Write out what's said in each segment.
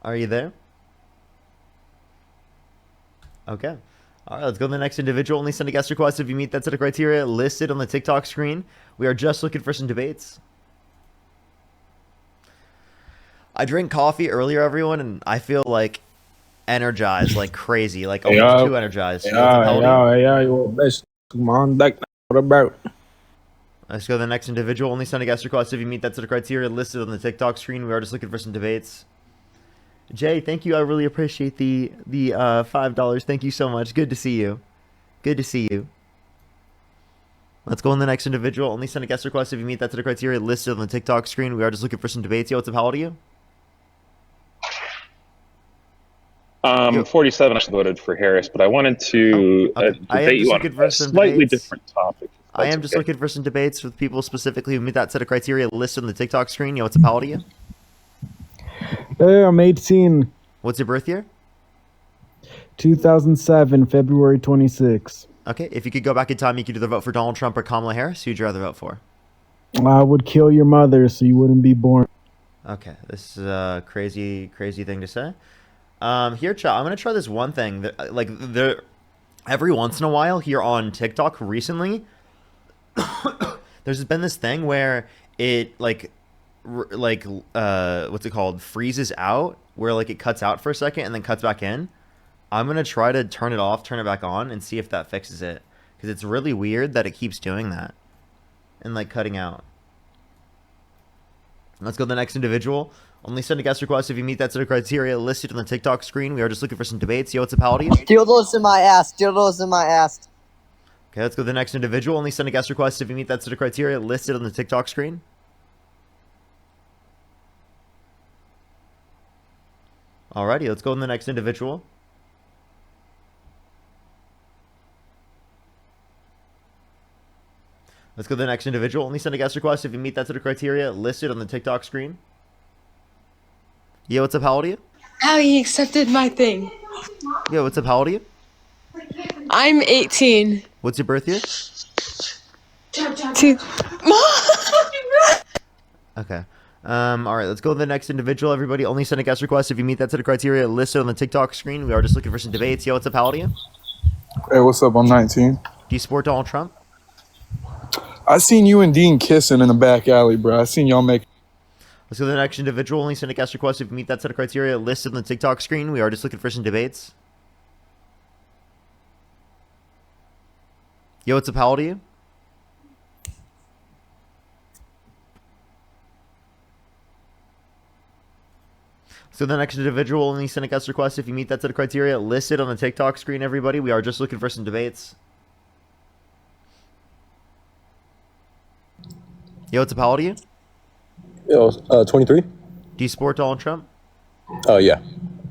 Are you there? Okay. All right, let's go to the next individual. Only send a guest request if you meet that set of criteria listed on the TikTok screen. We are just looking for some debates. I drank coffee earlier, everyone, and I feel like energized, like crazy, like almost Yeah, too energized. Yo, what's up, yeah, Haldy? yeah, yeah. You best man. What about? Let's go to the next individual. Only send a guest request if you meet that set of criteria listed on the TikTok screen. We are just looking for some debates. Jay, thank you. I really appreciate the $5. Thank you so much. Good to see you. Good to see you. Let's go on the next individual. Only send a guest request if you meet that set of criteria listed on the TikTok screen. We are just looking for some debates. Yo, what's up? How old are you? Yo, 47 actually voted for Harris, but I wanted to okay. I am debate just you on looking for a some slightly debates. different topic. I That's am just okay. looking for some debates with people specifically who meet that set of criteria listed on the TikTok screen. Yo, what's up? How old are you? Hey, I'm 18. What's your birth year? 2007, February 26. Okay, if you could go back in time, you could either vote for Donald Trump or Kamala Harris. Who'd you rather vote for? I would kill your mother so you wouldn't be born. Okay, this is a crazy thing to say. Here, chat, I'm gonna try this one thing that, like, there, every once in a while here on TikTok recently, there's been this thing where it what's it called, freezes out, where like it cuts out for a second and then cuts back in. I'm gonna try to turn it off, turn it back on, and see if that fixes it, because it's really weird that it keeps doing that and like cutting out. Let's go to the next individual. Only send a guest request if you meet that set of criteria listed on the TikTok screen. We are just looking for some debates. Yo, what's up, Haldy? Dildos in my ass. Dildos in my ass. Okay, let's go to the next individual. Only send a guest request if you meet that set of criteria listed on the TikTok screen. Alrighty, let's go to the next individual. Let's go to the next individual. Only send a guest request if you meet that set of criteria listed on the TikTok screen. Yo, what's up? How old are you? How he accepted my thing. Yo, what's up? How old are you? I'm 18. What's your birth year? Two. Okay. All right, let's go to the next individual, everybody. Only send a guest request if you meet that set of criteria listed on the TikTok screen. We are just looking for some debates. Yo, what's up? How old are you? Hey, what's up? I'm 19. Do you support Donald Trump? I seen you and Dean kissing in the back alley, bro. I seen y'all make. Let's go to the next individual. Only send a guest request if you meet that set of criteria listed on the TikTok screen. We are just looking for some debates. Yo, what's up? How old are you? So the next individual, only send a guest request if you meet that set of criteria listed on the TikTok screen, everybody. We are just looking for some debates. Yo, what's up? How old are you? Yo, 23. Do you support Donald Trump? Oh, yeah.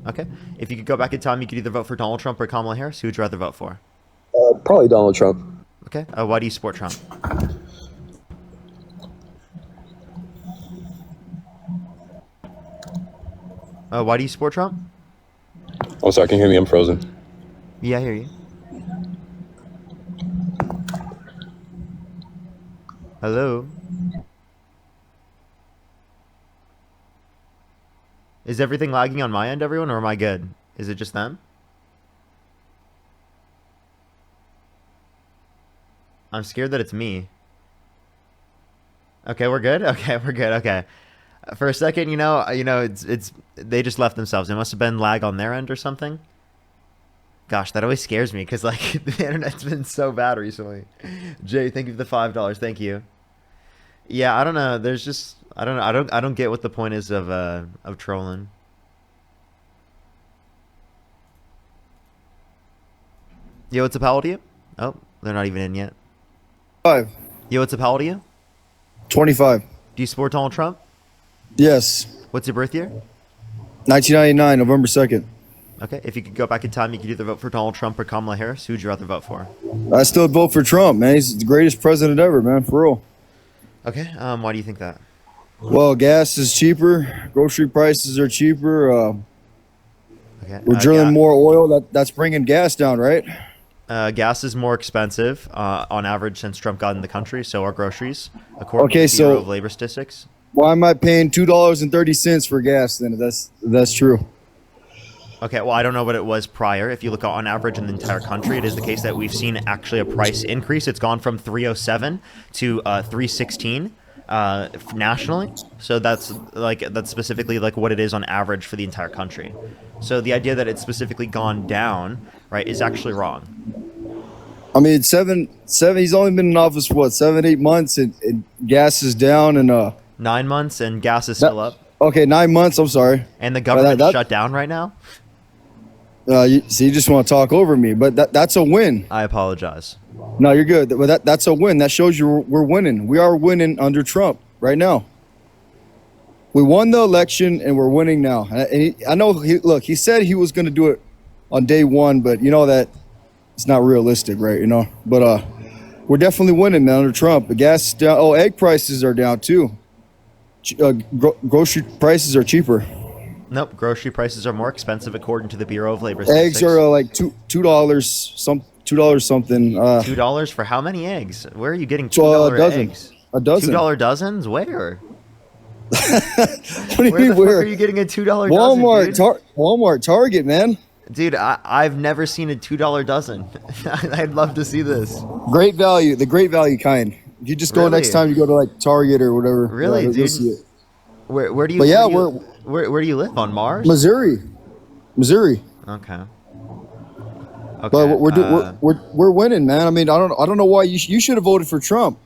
Okay. If you could go back in time, you could either vote for Donald Trump or Kamala Harris. Who would you rather vote for? Probably Donald Trump. Okay. Why do you support Trump? Why do you support Trump? Oh, sorry, can you hear me? I'm frozen. Yeah, I hear you. Hello? Is everything lagging on my end, everyone, or am I good? Is it just them? I'm scared that it's me. Okay, we're good? Okay, we're good. Okay. For a second, it's they just left themselves. It must have been lag on their end or something. Gosh, that always scares me because like the internet's been so bad recently. Jay, thank you for the $5. Thank you. Yeah, I don't know. There's just I don't know. I don't get what the point is of trolling. Yo, what's up? How old are you? Oh, they're not even in yet. 5. Yo, what's up? How old are you? 25. Do you support Donald Trump? Yes. What's your birth year? 1999, November 2nd. Okay, if you could go back in time, you could either vote for Donald Trump or Kamala Harris. Who would you rather vote for? I still vote for Trump, man. He's the greatest president ever, man, for real. Okay, why do you think that? Well, gas is cheaper. Grocery prices are cheaper. Okay, We're drilling more oil. That's bringing gas down, right? Gas is more expensive on average since Trump got in the country. So are groceries, according to the Bureau of Labor Statistics. Why am I paying $2.30 for gas then? If that's true. Okay, well, I don't know what it was prior. If you look on average in the entire country, it is the case that we've seen actually a price increase. It's gone from 307 to 316 nationally. So that's specifically like what it is on average for the entire country. So the idea that it's specifically gone down, right, is actually wrong. I mean, seven. He's only been in office for what, 7-8 months, and gas is down, and 9 months and gas is still up. Okay, 9 months. I'm sorry. And the government's shut down right now. You just want to talk over me, but that's a win. I apologize. No, you're good. But that's a win. That shows you we're winning. We are winning under Trump right now. We won the election and we're winning now. And I know. He said he was going to do it on day one, but you know that it's not realistic, right? You know, but we're definitely winning now under Trump. The gas is down. Oh, egg prices are down too. Grocery prices are cheaper. Nope, grocery prices are more expensive according to the Bureau of Labor Eggs Statistics. are like $2 something. $2 for how many eggs? Where are you getting $2 eggs? A dozen. $2 dozens? Where? What do you Where mean the fuck are you getting a $2 Walmart, dozen, dude? Walmart, Target, man. Dude, I've never seen a $2 dozen. I'd love to see this. Great value, the great value kind. If you just go next time you go to like Target or whatever. Really, dude? See it. Where do you? But yeah, where do you live, on Mars? Missouri. Okay. But we're winning, man. I mean, I don't know why you should have voted for Trump,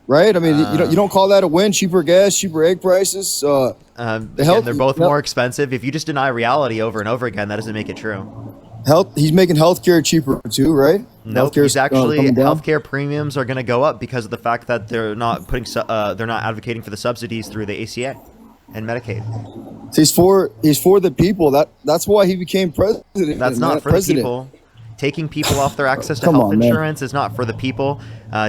right? I mean, you don't call that a win? Cheaper gas, cheaper egg prices. They're both more expensive. If you just deny reality over and over again, that doesn't make it true. He's making healthcare cheaper too, right? Nope. He's actually healthcare premiums are going to go up because of the fact that they're not advocating for the subsidies through the ACA and Medicaid. He's for the people. That's why he became president. That's not for the people. Taking people off their access to health insurance is not for the people.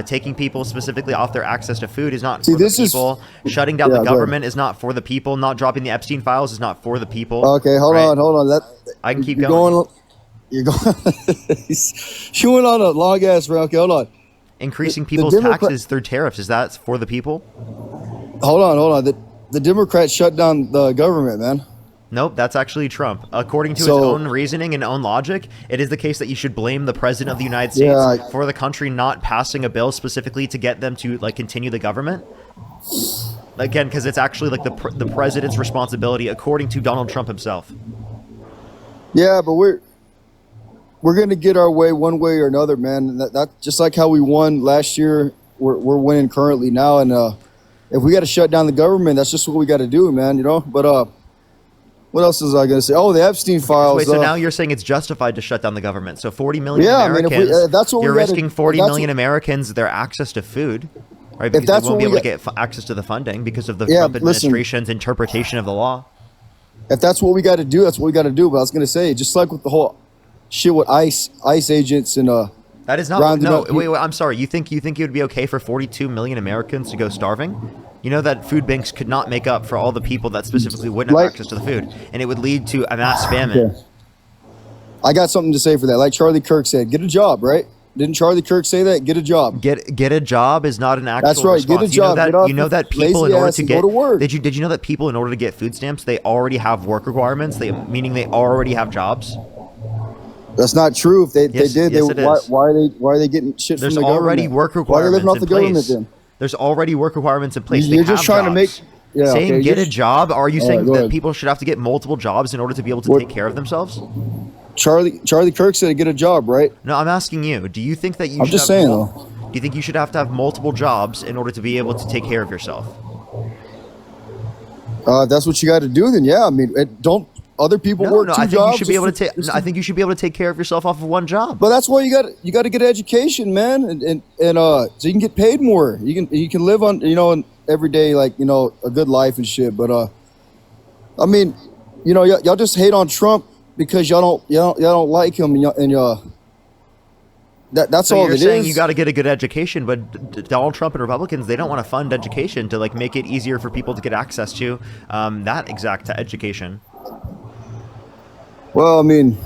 Taking people specifically off their access to food is not for the people. Shutting down the government is not for the people. Not dropping the Epstein files is not for the people. Okay, hold on. I can keep going. You're going. You went on a long ass round. Okay, hold on. Increasing people's taxes through tariffs, is that for the people? Hold on. The Democrats shut down the government, man. Nope, that's actually Trump. According to his own reasoning and own logic, it is the case that you should blame the president of the United States for the country not passing a bill specifically to get them to continue the government. Again, because it's actually the president's responsibility, according to Donald Trump himself. Yeah, but we're going to get our way one way or another, man. That just like how we won last year, we're winning currently now. And if we got to shut down the government, that's just what we got to do, man. You know. But what else was I going to say? Oh, the Epstein files. Wait, so now you're saying it's justified to shut down the government? So 40 million Americans. I mean, that's what you're risking 40 million Americans their access to food, right? Because they won't be able to get access to the funding because of the Trump administration's interpretation of the law. If that's what we got to do, that's what we got to do. But I was going to say, just like with the whole shit with ICE agents and that is not wait, I'm sorry. You think it would be okay for 42 million Americans to go starving? You know that food banks could not make up for all the people that specifically wouldn't have access to the food, and it would lead to a mass famine. Okay. I got something to say for that. Like Charlie Kirk said, get a job, right? Didn't Charlie Kirk say that? Get a job. Get a job is not an actual That's right. response. Get a job. You know that people in order to get go to work. Did you know that people in order to get food stamps they already have work requirements? Meaning they already have jobs. That's not true. If they did, why are they getting shit from the government? There's already work requirements. Why are they living off the government then? There's already work requirements in place. You're just trying to make saying get a job. Are you saying that people should have to get multiple jobs in order to be able to take care of themselves? Charlie Kirk said get a job, right? No, I'm asking you. Do you think that you? I'm just saying though. Do you think you should have to have multiple jobs in order to be able to take care of yourself? That's what you got to do. Then yeah, I mean, don't other people work two jobs? You should be able to take. I think you should be able to take care of yourself off of one job. But that's why you got to get education, man, and so you can get paid more. You can live on every day a good life and shit. But I mean, y'all just hate on Trump because y'all don't like him and that's all it is. You're saying you got to get a good education, but Donald Trump and Republicans, they don't want to fund education to make it easier for people to get access to that exact education. Well, I mean,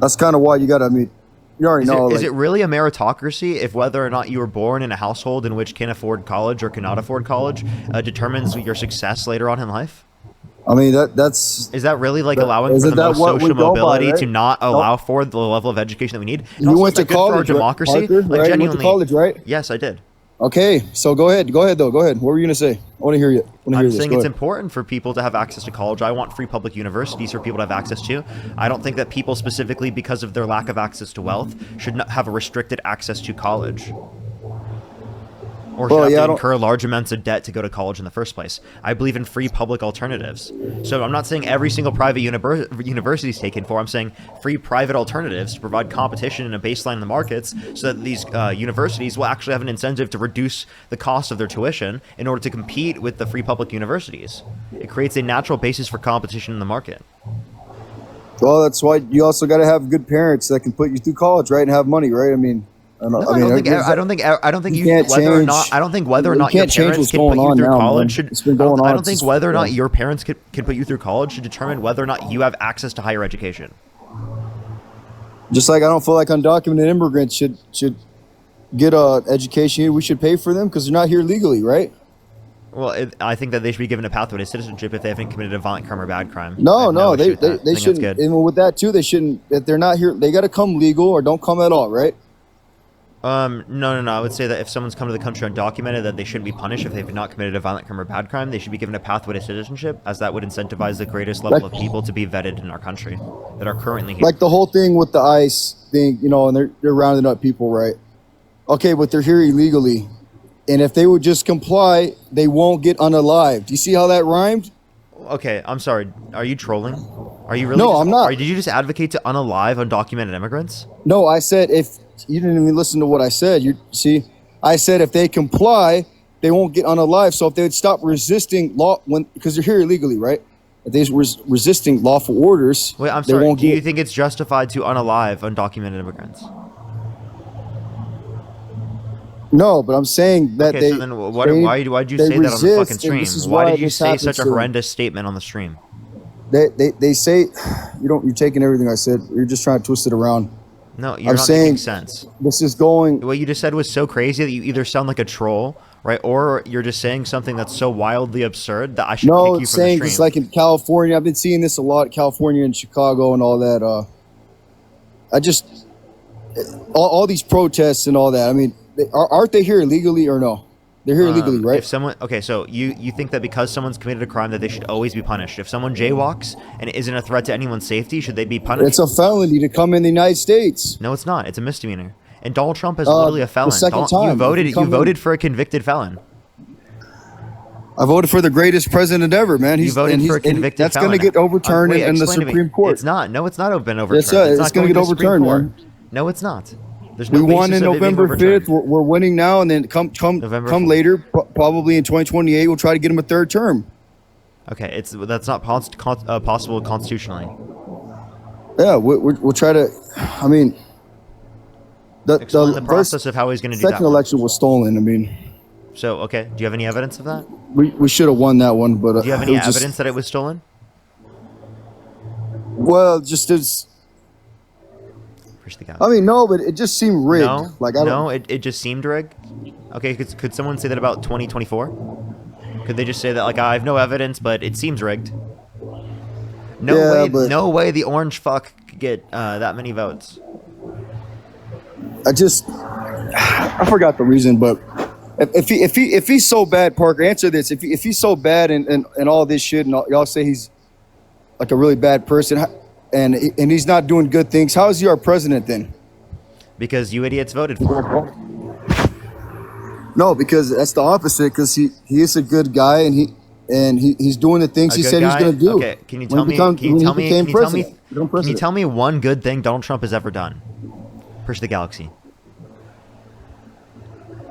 that's kind of why you got to, you already know. Is it really a meritocracy if whether or not you were born in a household in which can afford college or cannot afford college determines your success later on in life? I mean, that's Is that really like But allowing for isn't the that most what we social go by, mobility right? to not allow for the level of education that we need? And you also, went is that to good for our college, democracy? right? Parker, Like right? You went genuinely. to college, right? Yes, I did. Okay, so go ahead. Go ahead, though. Go ahead. What were you gonna say? I want to hear you. I'm saying it's important for people to have access to college. I want free public universities for people to have access to. I don't think that people specifically, because of their lack of access to wealth, should not have a restricted access to college. Or should have to incur large amounts of debt to go to college in the first place. I believe in free public alternatives. So I'm not saying every single private university is taken for. I'm saying free private alternatives to provide competition and a baseline in the markets so that these universities will actually have an incentive to reduce the cost of their tuition in order to compete with the free public universities. It creates a natural basis for competition in the market. Well, that's why you also got to have good parents that can put you through college, right, and have money, right? I mean, I don't think whether or not your parents can put you through college should. I don't think whether or not your parents can put you through college should determine whether or not you have access to higher education. Just like I don't feel like undocumented immigrants should get education. We should pay for them because they're not here legally, right? Well, I think that they should be given a pathway to citizenship if they haven't committed a violent crime or bad crime. No, they shouldn't. And with that too, they shouldn't. If they're not here, they got to come legal or don't come at all, right? No. I would say that if someone's come to the country undocumented, that they shouldn't be punished if they've not committed a violent crime or bad crime. They should be given a pathway to citizenship, as that would incentivize the greatest level of people to be vetted in our country that are currently here. Like the whole thing with the ICE thing, and they're rounding up people, right? Okay, but they're here illegally, and if they would just comply, they won't get unalived. Do you see how that rhymed? Okay, I'm sorry. Are you trolling? Are you really? No, I'm not. Did you just advocate to unalive undocumented immigrants? No, I said if you didn't even listen to what I said. I said if they comply, they won't get unalived. So if they would stop resisting law because they're here illegally, right? If they're resisting lawful orders, wait, I'm sorry. Do you think it's justified to unalive undocumented immigrants? No, but I'm saying that so then why did you say that on the fucking stream? Why did you say such a horrendous statement on the stream? They say you're taking everything I said. You're just trying to twist it around. No, you're not making sense. This is going. What you just said was so crazy that you either sound like a troll, right, or you're just saying something that's so wildly absurd that I should kick you from the stream. It's like in California. I've been seeing this a lot, California and Chicago and all that. All these protests and all that. I mean, aren't they here illegally or no? They're here illegally, right? So you think that because someone's committed a crime that they should always be punished. If someone jaywalks and isn't a threat to anyone's safety, should they be punished? It's a felony to come in the United States. No, it's not. It's a misdemeanor. And Donald Trump is literally a felon. The second time. You voted for a convicted felon. I voted for the greatest president ever, man. You voted for a convicted that's felon. That's going to get overturned in the Supreme Court. It's not. No, it's not been overturned. It's going to get overturned, man. No, it's not. We won in November 5th. We're winning now, and then come later, probably in 2028, we'll try to get him a third term. Okay, that's not possible constitutionally. Yeah, we'll try to. I mean, explain the process of how he's going to do that. Second election was stolen. I mean, so okay, do you have any evidence of that? We should have won that one, but do you have any evidence that it was stolen? Well, just as. I mean, no, but it just seemed rigged. It just seemed rigged. Okay, could someone say that about 2024? Could they just say that I have no evidence, but it seems rigged? No way the orange fuck could get that many votes. I forgot the reason, but if he's so bad, Parker, answer this. If he's so bad and all this shit, and y'all say he's like a really bad person. And he's not doing good things. How is he our president then? Because you idiots voted for him. No, because that's the opposite. Because he is a good guy and he's doing the things he said he's going to do. Okay, can you tell me one good thing Donald Trump has ever done? Push the galaxy.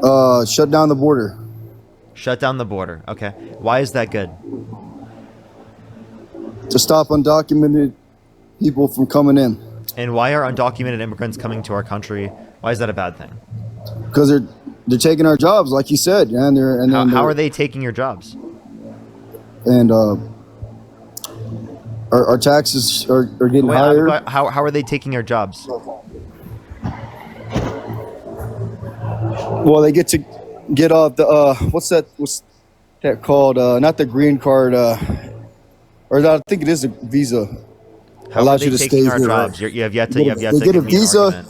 Shut down the border. Shut down the border. Okay, why is that good? To stop undocumented people from coming in. And why are undocumented immigrants coming to our country? Why is that a bad thing? Because they're taking our jobs, like you said, and how are they taking your jobs? And our taxes are getting higher. How are they taking your jobs? Well, they get to get off the what's that called? Not the green card. Or or I think it is a visa. How Allows are you they to taking stay our here, jobs? right? You have yet to They give get a me an visa. argument.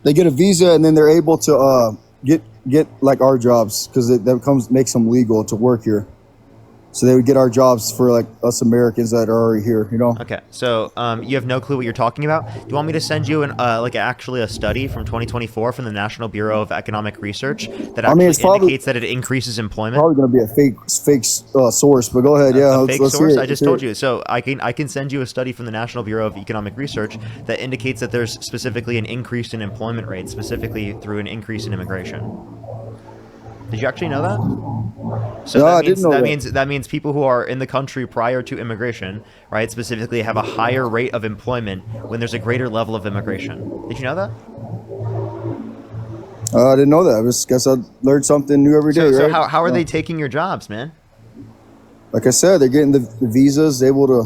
They get a visa, and then they're able to get like our jobs because that makes them legal to work here. So they would get our jobs for like us Americans that are already here, you know. Okay, so you have no clue what you're talking about. Do you want me to send you actually a study from 2024 from the National Bureau of Economic Research that I mean, actually it's probably indicates that it increases employment? going to be a fake source, but go ahead. Yeah, A let's fake hear source? it. I just told you. So I can send you a study from the National Bureau of Economic Research that indicates that there's specifically an increase in employment rates, specifically through an increase in immigration. Did you actually know that? So No, that I means didn't know that means people who are in the country prior to immigration, right, specifically have a higher rate of employment when there's a greater level of immigration. Did you know that? I didn't know that. I just guess I learned something new every day, So right? how are they taking your jobs, man? Like I said, they're getting the visas, able to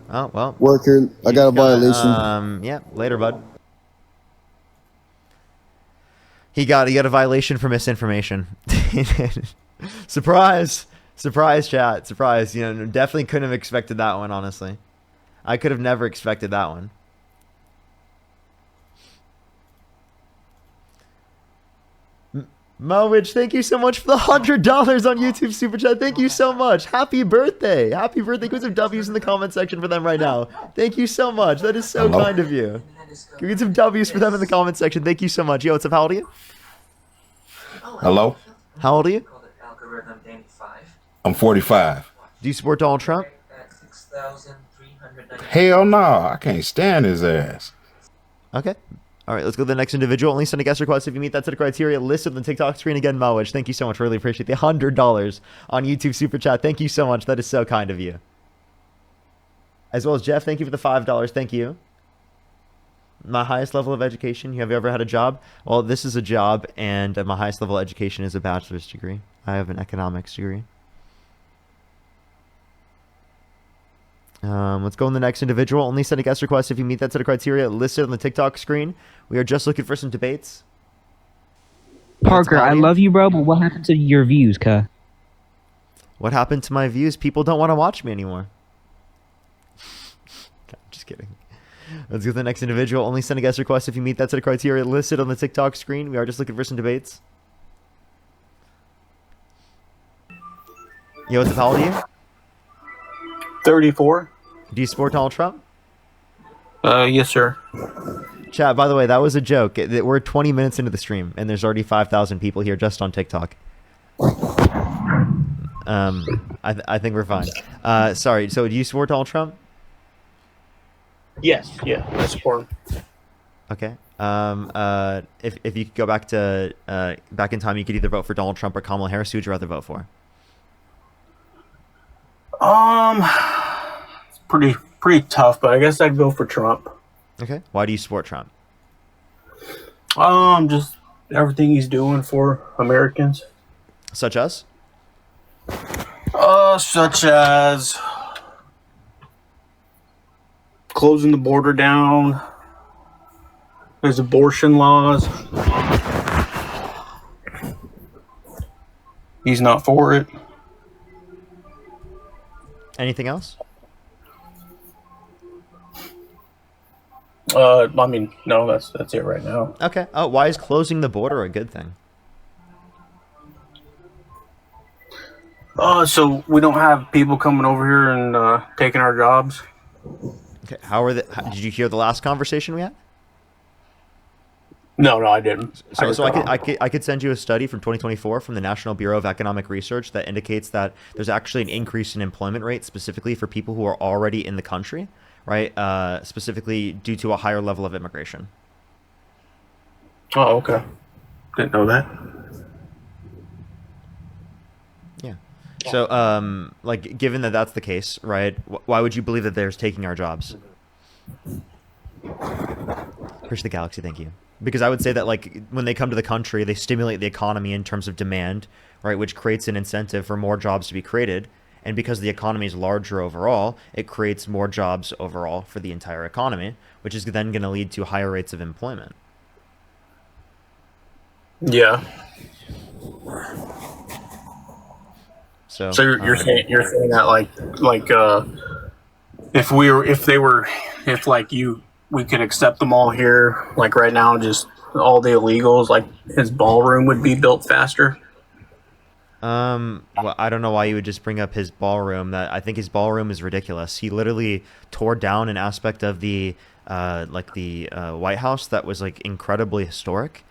Oh well. work here. I got a violation. Yeah, later, bud. He got a violation for misinformation. Surprise, chat, surprise. You know, definitely couldn't have expected that one. Honestly, I could have never expected that one. Mowich, thank you so much for the $100 on YouTube Super Chat. Thank you so much. Happy birthday. Happy birthday. Get some W's in the comment section for them right now. Thank you so much. That is so kind of you. Can we get some W's for them in the comment section? Thank you so much. Yo, what's up? How old are you? Hello? How old are you? I'm 45. Do you support Donald Trump? Hell no, I can't stand his ass. Okay. All right, let's go to the next individual. Only send a guest request if you meet that set of criteria listed on the TikTok screen. Again, Mowich, thank you so much. Really appreciate the $100 on YouTube Super Chat. Thank you so much. That is so kind of you. As well as Jeff, thank you for the $5. Thank you. My highest level of education. Have you ever had a job? Well, this is a job, and my highest level of education is a bachelor's degree. I have an economics degree. Let's go on the next individual. Only send a guest request if you meet that set of criteria listed on the TikTok screen. We are just looking for some debates. Parker, I love you, bro, but what happened to your views, cuh? What happened to my views? People don't want to watch me anymore. Just kidding. Let's go to the next individual. Only send a guest request if you meet that set of criteria listed on the TikTok screen. We are just looking for some debates. Yo, what's up? How old are you? 34. Do you support Donald Trump? Yes, sir. Chat, by the way, that was a joke. We're 20 minutes into the stream, and there's already 5,000 people here just on TikTok. I think we're fine. Sorry, so do you support Donald Trump? Yes, yeah, I support him. Okay. If you could go back to back in time, you could either vote for Donald Trump or Kamala Harris. Who would you rather vote for? It's pretty tough, but I guess I'd go for Trump. Okay. Why do you support Trump? Just everything he's doing for Americans. Such as? Such as closing the border down. There's abortion laws. He's not for it. Anything else? I mean, no, that's it right now. Okay. Oh, why is closing the border a good thing? So we don't have people coming over here and taking our jobs. Okay. Did you hear the last conversation we had? No, I didn't. So I could send you a study from 2024 from the National Bureau of Economic Research that indicates that there's actually an increase in employment rate specifically for people who are already in the country, right? Specifically due to a higher level of immigration. Oh, okay. Didn't know that. Yeah. So, like, given that that's the case, right? Why would you believe that they're taking our jobs? Push the galaxy, thank you. Because I would say that, like, when they come to the country, they stimulate the economy in terms of demand, right, which creates an incentive for more jobs to be created. And because the economy is larger overall, it creates more jobs overall for the entire economy, which is then going to lead to higher rates of employment. Yeah. So you're saying that like we could accept them all here, like right now, just all the illegals, like his ballroom would be built faster. Well, I don't know why you would just bring up his ballroom. I think his ballroom is ridiculous. He literally tore down an aspect of the White House that was like incredibly historic,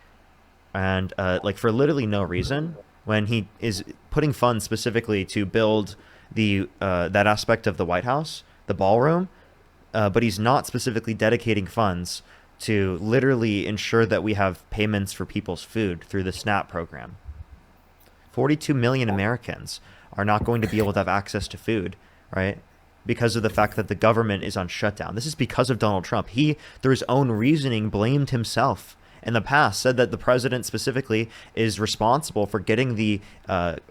and like for literally no reason. When he is putting funds specifically to build the that aspect of the White House, the ballroom, but he's not specifically dedicating funds to literally ensure that we have payments for people's food through the SNAP program. 42 million Americans are not going to be able to have access to food, right? Because of the fact that the government is on shutdown. This is because of Donald Trump. He, through his own reasoning, blamed himself in the past, said that the president specifically is responsible for getting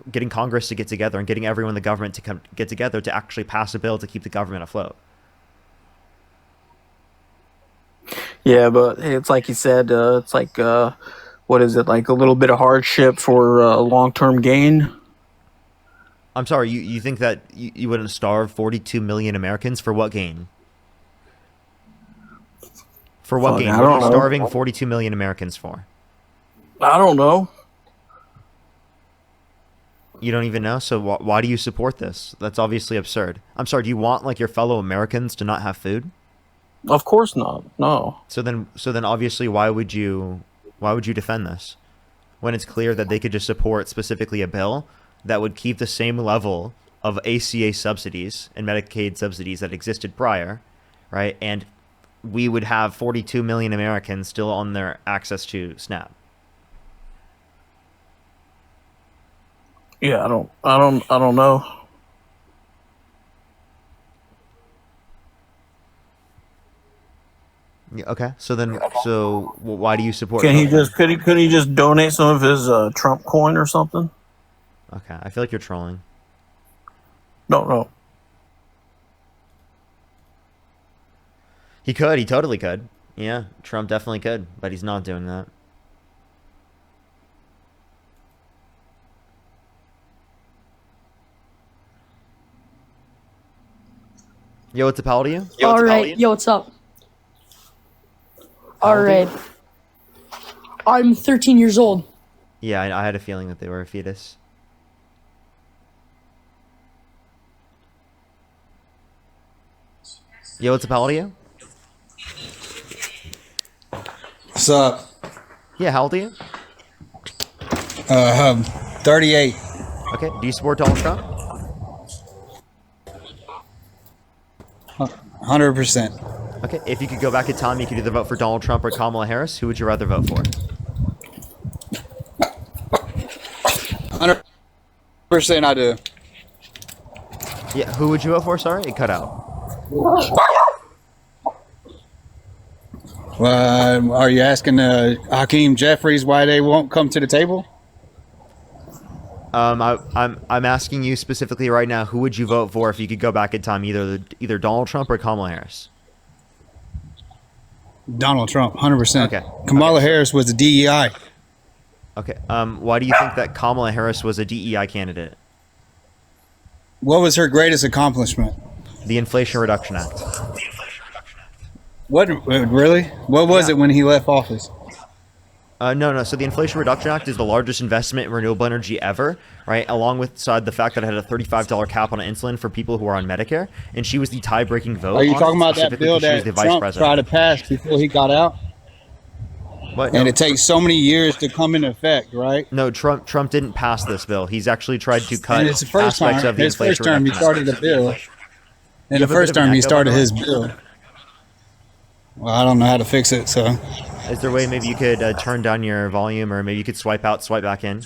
getting Congress to get together and getting everyone in the government to get together to actually pass a bill to keep the government afloat. Yeah, but it's like he said, it's like, what is it, like a little bit of hardship for long-term gain? I'm sorry, you think that you wouldn't starve 42 million Americans for what gain? For what gain? What are you starving 42 million Americans for? I don't know. You don't even know? So why do you support this? That's obviously absurd. I'm sorry, do you want like your fellow Americans to not have food? Of course not. No. So then obviously why would you defend this when it's clear that they could just support specifically a bill that would keep the same level of ACA subsidies and Medicaid subsidies that existed prior, right? And we would have 42 million Americans still on their access to SNAP. Yeah, I don't know. Yeah, okay. So why do you support? Could he just donate some of his Trump coin or something? Okay, I feel like you're trolling. No. He could. He totally could. Yeah, Trump definitely could, but he's not doing that. Yo, what's up, how old are you? All right. Yo, what's up? All right. I'm 13 years old. Yeah, I had a feeling that they were a fetus. Yo, what's up, how old are you? What's up? Yeah, how old are you? 38. Okay, do you support Donald Trump? 100%. Okay, if you could go back in time, you could either vote for Donald Trump or Kamala Harris. Who would you rather vote for? 100% I do. Yeah, who would you vote for? Sorry, it cut out. Are you asking Hakeem Jeffries why they won't come to the table? I'm asking you specifically right now. Who would you vote for if you could go back in time? Either Donald Trump or Kamala Harris. Donald Trump, 100%. Okay. Kamala Harris was the DEI. Okay. Why do you think that Kamala Harris was a DEI candidate? What was her greatest accomplishment? The Inflation Reduction Act. What really? What was it when he left office? No. So the Inflation Reduction Act is the largest investment in renewable energy ever, right? Along with the fact that it had a $35 cap on insulin for people who are on Medicare, and she was the tie-breaking vote. Are you talking about that specifically bill because she was that the vice Trump president. tried to pass before he got out? What? And No. it takes so many years to come into effect, right? No, Trump didn't pass this bill. He's actually tried to cut And it's the first aspects time. of the His Inflation first term, he Reduction started Act. a bill. In You the have a first bit of an term, he echo, started by the his way. bill. Well, I don't know how to fix it, so. Is there a way maybe you could turn down your volume, or maybe you could swipe out, swipe back in?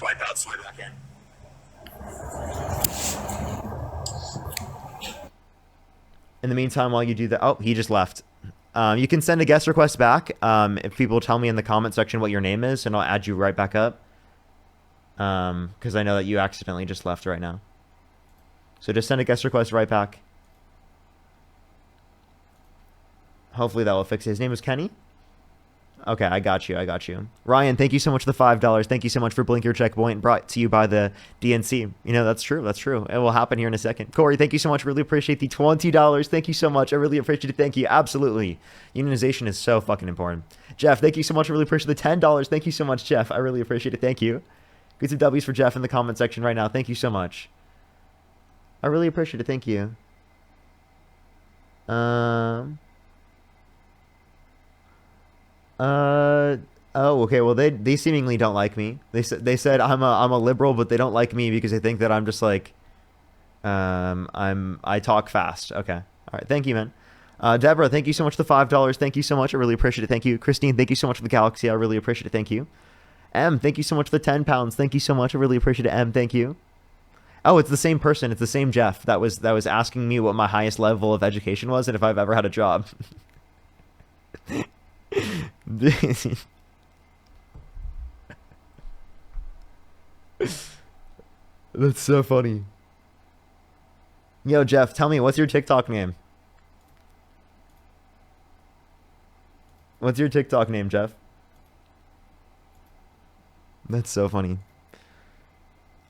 In the meantime, while you do that, oh, he just left. You can send a guest request back if people tell me in the comment section what your name is, and I'll add you right back up. Because I know that you accidentally just left right now. So just send a guest request right back. Hopefully that will fix it. His name is Kenny? Okay, I got you. I got you. Ryan, thank you so much for the $5. Thank you so much for Blink Your Checkpoint, brought to you by the DNC. You know, that's true. That's true. It will happen here in a second. Corey, thank you so much. Really appreciate the $20. Thank you so much. I really appreciate it. Thank you. Absolutely. Unionization is so fucking important. Jeff, thank you so much. I really appreciate the $10. Thank you so much, Jeff. I really appreciate it. Thank you. Get some W's for Jeff in the comment section right now. Thank you so much. I really appreciate it. Thank you. Oh, okay. Well, they seemingly don't like me. They said I'm a liberal, but they don't like me because they think that I'm just like, I talk fast. Okay. All right. Thank you, man. Deborah, thank you so much for the $5. Thank you so much. I really appreciate it. Thank you. Christine, thank you so much for the Galaxy. I really appreciate it. Thank you. M, thank you so much for the £10. Thank you so much. I really appreciate it. M, thank you. Oh, it's the same person. It's the same Jeff that was asking me what my highest level of education was and if I've ever had a job. That's so funny. Yo, Jeff, tell me, what's your TikTok name? What's your TikTok name, Jeff? That's so funny.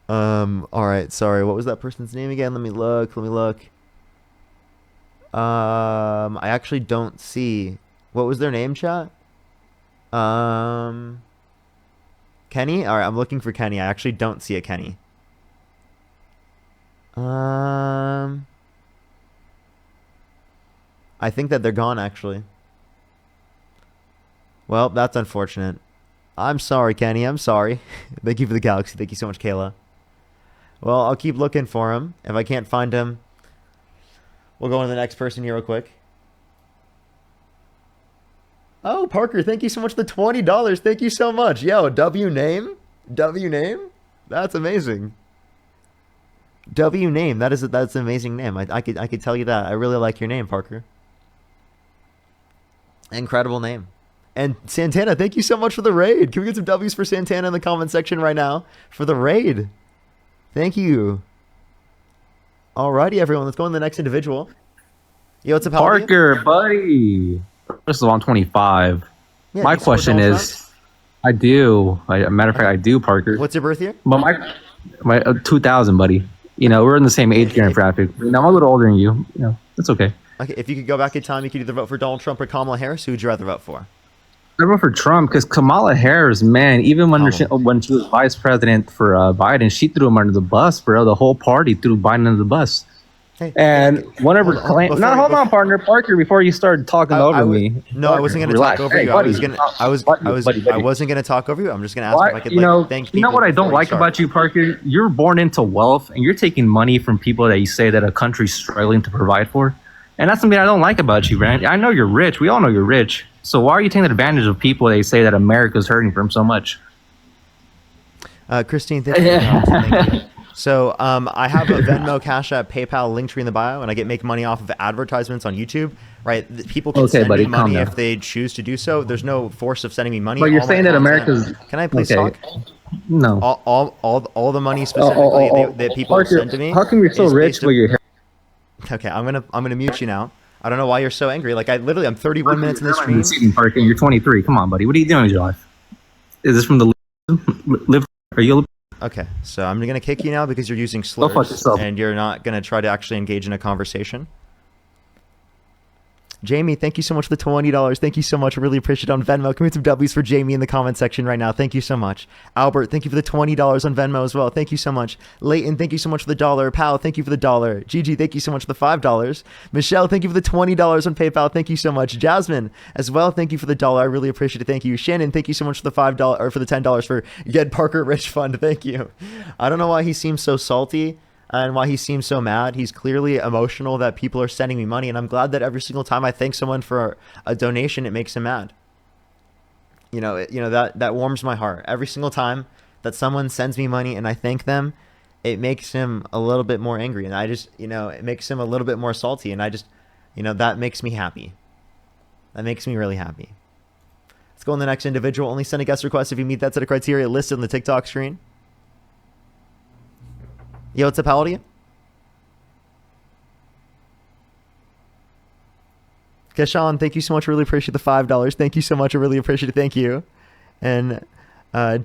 All right, sorry. What was that person's name again? Let me look. I actually don't see. What was their name, chat? Kenny? All right, I'm looking for Kenny. I actually don't see a Kenny. I think that they're gone, actually. Well, that's unfortunate. I'm sorry, Kenny. I'm sorry. Thank you for the Galaxy. Thank you so much, Kayla. Well, I'll keep looking for him. If I can't find him, we'll go on to the next person here real quick. Oh, Parker, thank you so much for the $20. Thank you so much. Yo, W name? W name? That's amazing. W name. That's an amazing name. I could tell you that. I really like your name, Parker. Incredible name. And Santana, thank you so much for the raid. Can we get some W's for Santana in the comment section right now for the raid? Thank you. Alrighty, everyone. Let's go on to the next individual. Yo, what's up, Parker, buddy? First of all, I'm 25. Yeah, my question is, I do. Matter of fact, I do, Parker. What's your birth year? But my 2000, buddy. You know, we're in the same age demographic. You know, I'm a little older than you. You know, it's okay. Okay, if you could go back in time, you could either vote for Donald Trump or Kamala Harris. Who would you rather vote for? I vote for Trump because Kamala Harris, man, even when she was vice president for Biden, she threw him under the bus, bro. The whole party threw Biden under the bus. And whatever claim. No, hold on, partner. Parker, before you start talking over me. No, Parker, I wasn't going to talk over you. I wasn't going to talk over you. I'm just going to ask if I could thank people. You know what I don't like about you, Parker? You're born into wealth, and you're taking money from people that you say that a country's struggling to provide for. And that's something I don't like about you, man. I know you're rich. We all know you're rich. So why are you taking advantage of people that say that America's hurting from so much? Christine, thank you. Thank you. So I have a Venmo, Cash App, PayPal, Linktree in the bio, and I make money off of advertisements on YouTube. Right? People can send me money if they choose to do so. There's no force of sending me money. But you're saying that America's... Can I please talk? No. All the money specifically that people Parker, send to me. How come you're so rich but you're... Okay, I'm gonna mute you now. I don't know why you're so angry. Like I'm 31 minutes in the stream. Parker, you're 23. Come on, buddy. What are you doing with your life? Is this from the live? Are you? Okay, so I'm gonna kick you now because you're using slurs and you're not gonna try to actually engage in a conversation. Jamie, thank you so much for the $20. Thank you so much. I really appreciate it on Venmo. Can we get some W's for Jamie in the comment section right now? Thank you so much. Albert, thank you for the $20 on Venmo as well. Thank you so much. Leighton, thank you so much for the $1. Pal, thank you for the $1. Gigi, thank you so much for the $5. Michelle, thank you for the $20 on PayPal. Thank you so much. Jasmine, as well, thank you for the $1. I really appreciate it. Thank you. Shannon, thank you so much for the $5 or for the $10 for Get Parker Rich Fund. Thank you. I don't know why he seems so salty and why he seems so mad. He's clearly emotional that people are sending me money, and I'm glad that every single time I thank someone for a donation, it makes him mad. That warms my heart. Every single time that someone sends me money and I thank them, it makes him a little bit more angry, and it makes him a little bit more salty, and that makes me happy. That makes me really happy. Let's go on the next individual. Only send a guest request if you meet that set of criteria listed on the TikTok screen. Yo, what's up? How old are you? Keshawn, thank you so much. I really appreciate the $5. Thank you so much. I really appreciate it. Thank you. And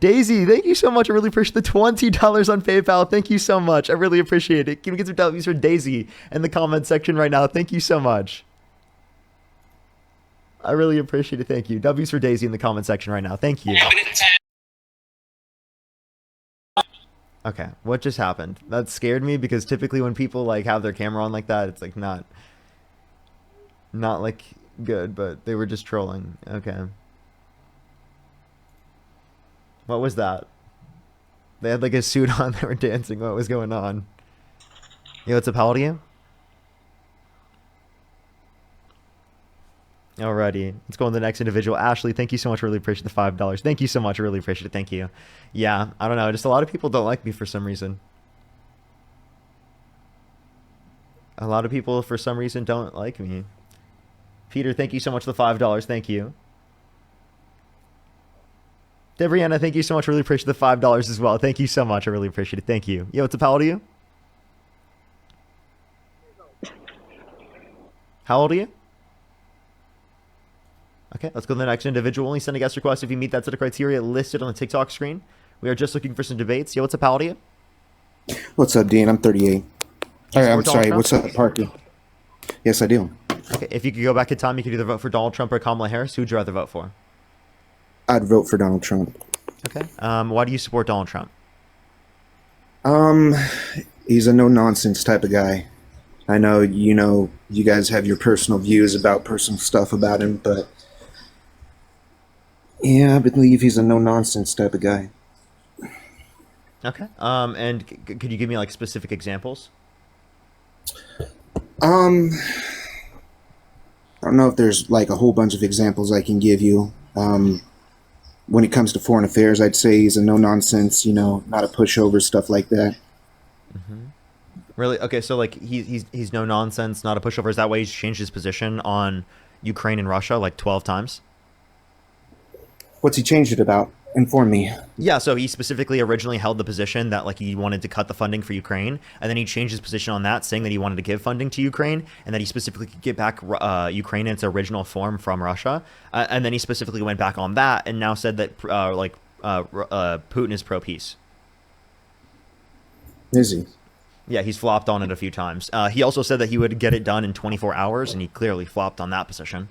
Daisy, thank you so much. I really appreciate the $20 on PayPal. Thank you so much. I really appreciate it. Can we get some W's for Daisy in the comment section right now? Thank you so much. I really appreciate it. Thank you. W's for Daisy in the comment section right now. Thank you. Okay, what just happened? That scared me because typically when people like have their camera on like that, it's like not like good, but they were just trolling. Okay. What was that? They had like a suit on, they were dancing. What was going on? Yo, what's up, how old are you? Alrighty, let's go on to the next individual. Ashley, thank you so much. I really appreciate the $5. Thank you so much. I really appreciate it. Thank you. Yeah, I don't know. Just a lot of people don't like me for some reason. A lot of people for some reason don't like me. Peter, thank you so much for the $5. Thank you. Debrianna, thank you so much. I really appreciate the $5 as well. Thank you so much. I really appreciate it. Thank you. Yo, what's up? How old are you? How old are you? Okay, let's go to the next individual. Only send a guest request if you meet that set of criteria listed on the TikTok screen. We are just looking for some debates. Yo, what's up? How old are you? What's up, Dean? I'm 38. I'm sorry. What's up, Parker? Yes, I do. Okay, if you could go back in time, you could either vote for Donald Trump or Kamala Harris. Who would you rather vote for? I'd vote for Donald Trump. Okay. Why do you support Donald Trump? He's a no-nonsense type of guy. I know, you guys have your personal views about personal stuff about him, but yeah, I believe he's a no-nonsense type of guy. Okay. And could you give me like specific examples? I don't know if there's like a whole bunch of examples I can give you. When it comes to foreign affairs, I'd say he's a no-nonsense, not a pushover, stuff like that. Mm-hmm. Really? Okay, so like he's no nonsense, not a pushover. Is that why he's changed his position on Ukraine and Russia like 12 times? What's he changed it about? Inform me. Yeah, so he specifically originally held the position that like he wanted to cut the funding for Ukraine, and then he changed his position on that, saying that he wanted to give funding to Ukraine, and that he specifically could get back Ukraine in its original form from Russia, and then he specifically went back on that, and now said that Putin is pro-peace. Is he? Yeah, he's flopped on it a few times. He also said that he would get it done in 24 hours, and he clearly flopped on that position.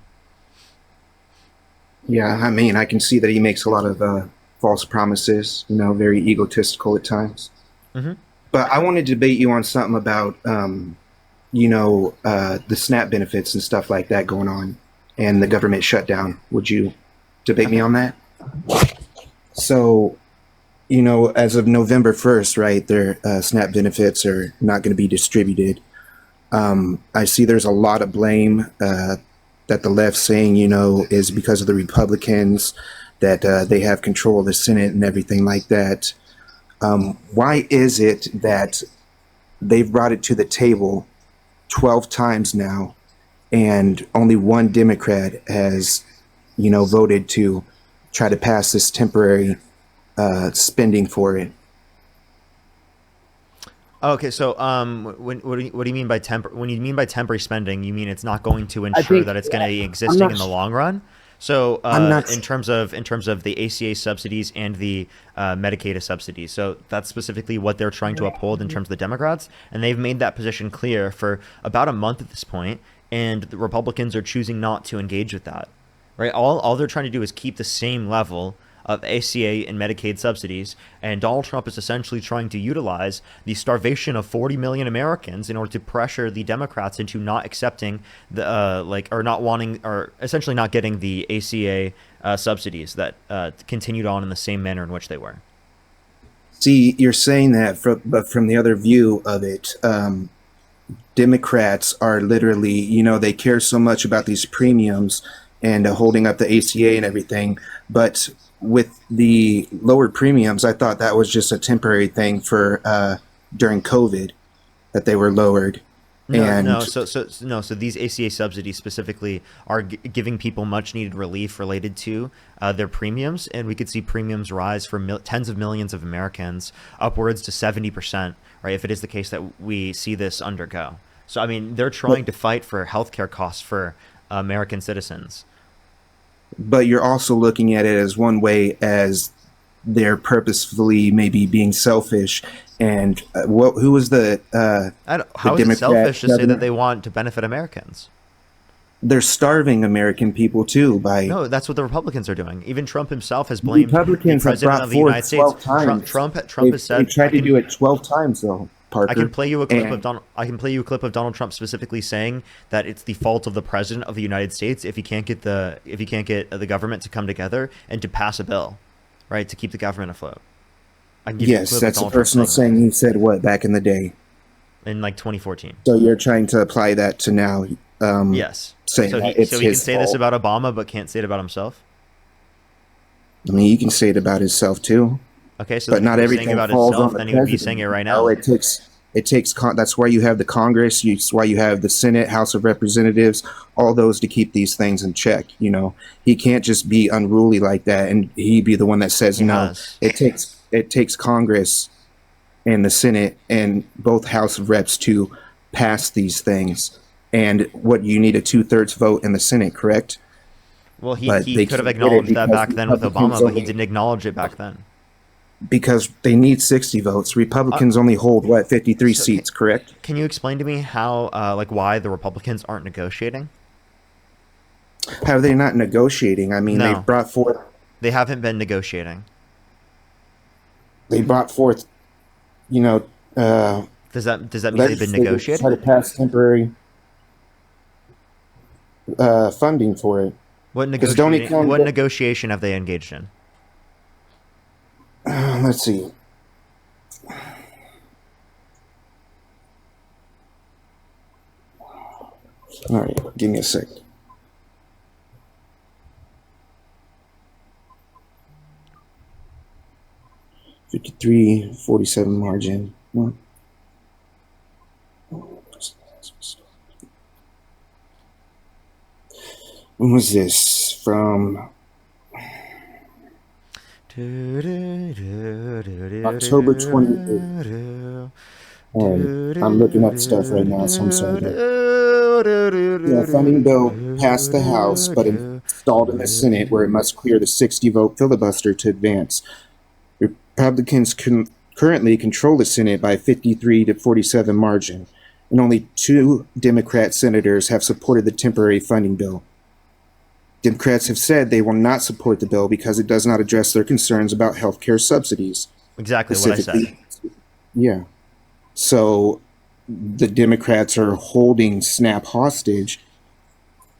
Yeah, I mean, I can see that he makes a lot of false promises, very egotistical at times. Mm-hmm. But I want to debate you on something about, the SNAP benefits and stuff like that going on and the government shutdown. Would you debate me on that? So, as of November 1st, right, their SNAP benefits are not going to be distributed. I see there's a lot of blame that the left's saying, is because of the Republicans, that they have control of the Senate and everything like that. Why is it that they've brought it to the table 12 times now and only one Democrat has, voted to try to pass this temporary spending for it? Okay, so what do you mean by when you mean by temporary spending, you mean it's not going to ensure that it's going to be existing in the long run? So in terms of the ACA subsidies and the Medicaid subsidies, so that's specifically what they're trying to uphold in terms of the Democrats, and they've made that position clear for about a month at this point, and the Republicans are choosing not to engage with that. Right? All they're trying to do is keep the same level of ACA and Medicaid subsidies, and Donald Trump is essentially trying to utilize the starvation of 40 million Americans in order to pressure the Democrats into not accepting the or not wanting, or essentially not getting the ACA subsidies that continued on in the same manner in which they were. See, you're saying that, but from the other view of it, Democrats are literally, they care so much about these premiums and holding up the ACA and everything, but with the lower premiums, I thought that was just a temporary thing for during COVID that they were lowered. So these ACA subsidies specifically are giving people much needed relief related to their premiums, and we could see premiums rise for tens of millions of Americans, upwards to 70%, right? If it is the case that we see this undergo. So I mean, they're trying to fight for healthcare costs for American citizens. But you're also looking at it as one way as they're purposefully maybe being selfish. And who was how is it selfish to say that they want to benefit Americans? They're starving American people too by. No, that's what the Republicans are doing. Even Trump himself has blamed Republicans the president of the United States. Trump has said they tried to do it 12 times though. Parker. I can play you a clip of Donald Trump specifically saying that it's the fault of the president of the United States if he can't get the government to come together and to pass a bill, right, to keep the government afloat. Yes, that's a personal saying he said back in the day. In like 2014. So you're trying to apply that to now. Yes. Saying so he can say this about Obama, but can't say it about himself. I mean, he can say it about himself too. Okay, so but not everything about falls himself, on the then he would be saying it right now. No, it takes. That's why you have the Congress. It's why you have the Senate, House of Representatives, all those to keep these things in check. You know, he can't just be unruly like that, and he be the one that says no. It takes Congress and the Senate and both House of Reps to pass these things. And what you need a 2/3 vote in the Senate, correct? Well, he could have acknowledged that back then with Obama, but he didn't acknowledge it back then. Because they need 60 votes. Republicans only hold 53 seats, correct? Can you explain to me how, why the Republicans aren't negotiating? How are they not negotiating? I mean, they've brought forth. They haven't been negotiating. They brought forth, Does that mean they've been negotiating? Try to pass temporary funding for it. What negotiation have they engaged in? Let's see. All right, give me a sec. $53.47 margin. What? When was this? From October 28th. I'm looking up stuff right now, so I'm sorry. The funding bill passed the House, but installed in the Senate, where it must clear the 60-vote filibuster to advance. Republicans currently control the Senate by 53-47 margin, and only 2 Democrat senators have supported the temporary funding bill. Democrats have said they will not support the bill because it does not address their concerns about health care subsidies. Exactly what I said. Yeah. So the Democrats are holding SNAP hostage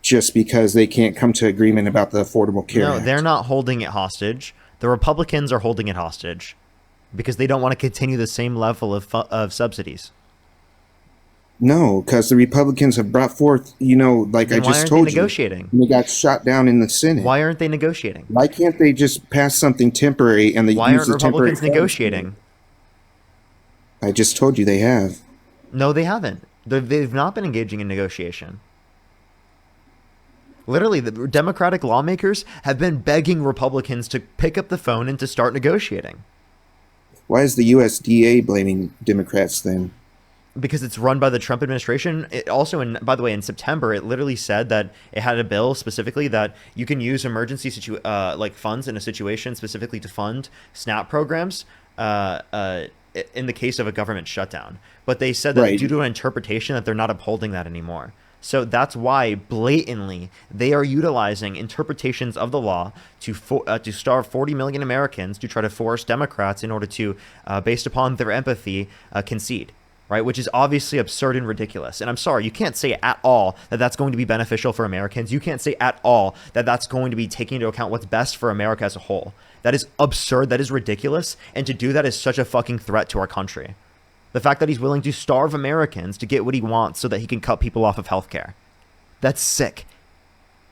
just because they can't come to agreement about the Affordable Care Act. No, they're not holding it hostage. The Republicans are holding it hostage because they don't want to continue the same level of subsidies. No, because the Republicans have brought forth, like I just told you, negotiating? They got shot down in the Senate. Why aren't they negotiating? Why can't they just pass something temporary and why aren't Republicans negotiating? I just told you they have. No, they haven't. They've not been engaging in negotiation. Literally, the Democratic lawmakers have been begging Republicans to pick up the phone and to start negotiating. Why is the USDA blaming Democrats then? Because it's run by the Trump administration. It also, by the way, in September, it literally said that it had a bill specifically that you can use emergency funds in a situation specifically to fund SNAP programs in the case of a government shutdown. But they said that due to an interpretation that they're not upholding that anymore. So that's why blatantly they are utilizing interpretations of the law to starve 40 million Americans to try to force Democrats in order to, based upon their empathy, concede. Right, which is obviously absurd and ridiculous. And I'm sorry, you can't say at all that that's going to be beneficial for Americans. You can't say at all that that's going to be taking into account what's best for America as a whole. That is absurd. That is ridiculous. And to do that is such a fucking threat to our country. The fact that he's willing to starve Americans to get what he wants so that he can cut people off of healthcare. That's sick.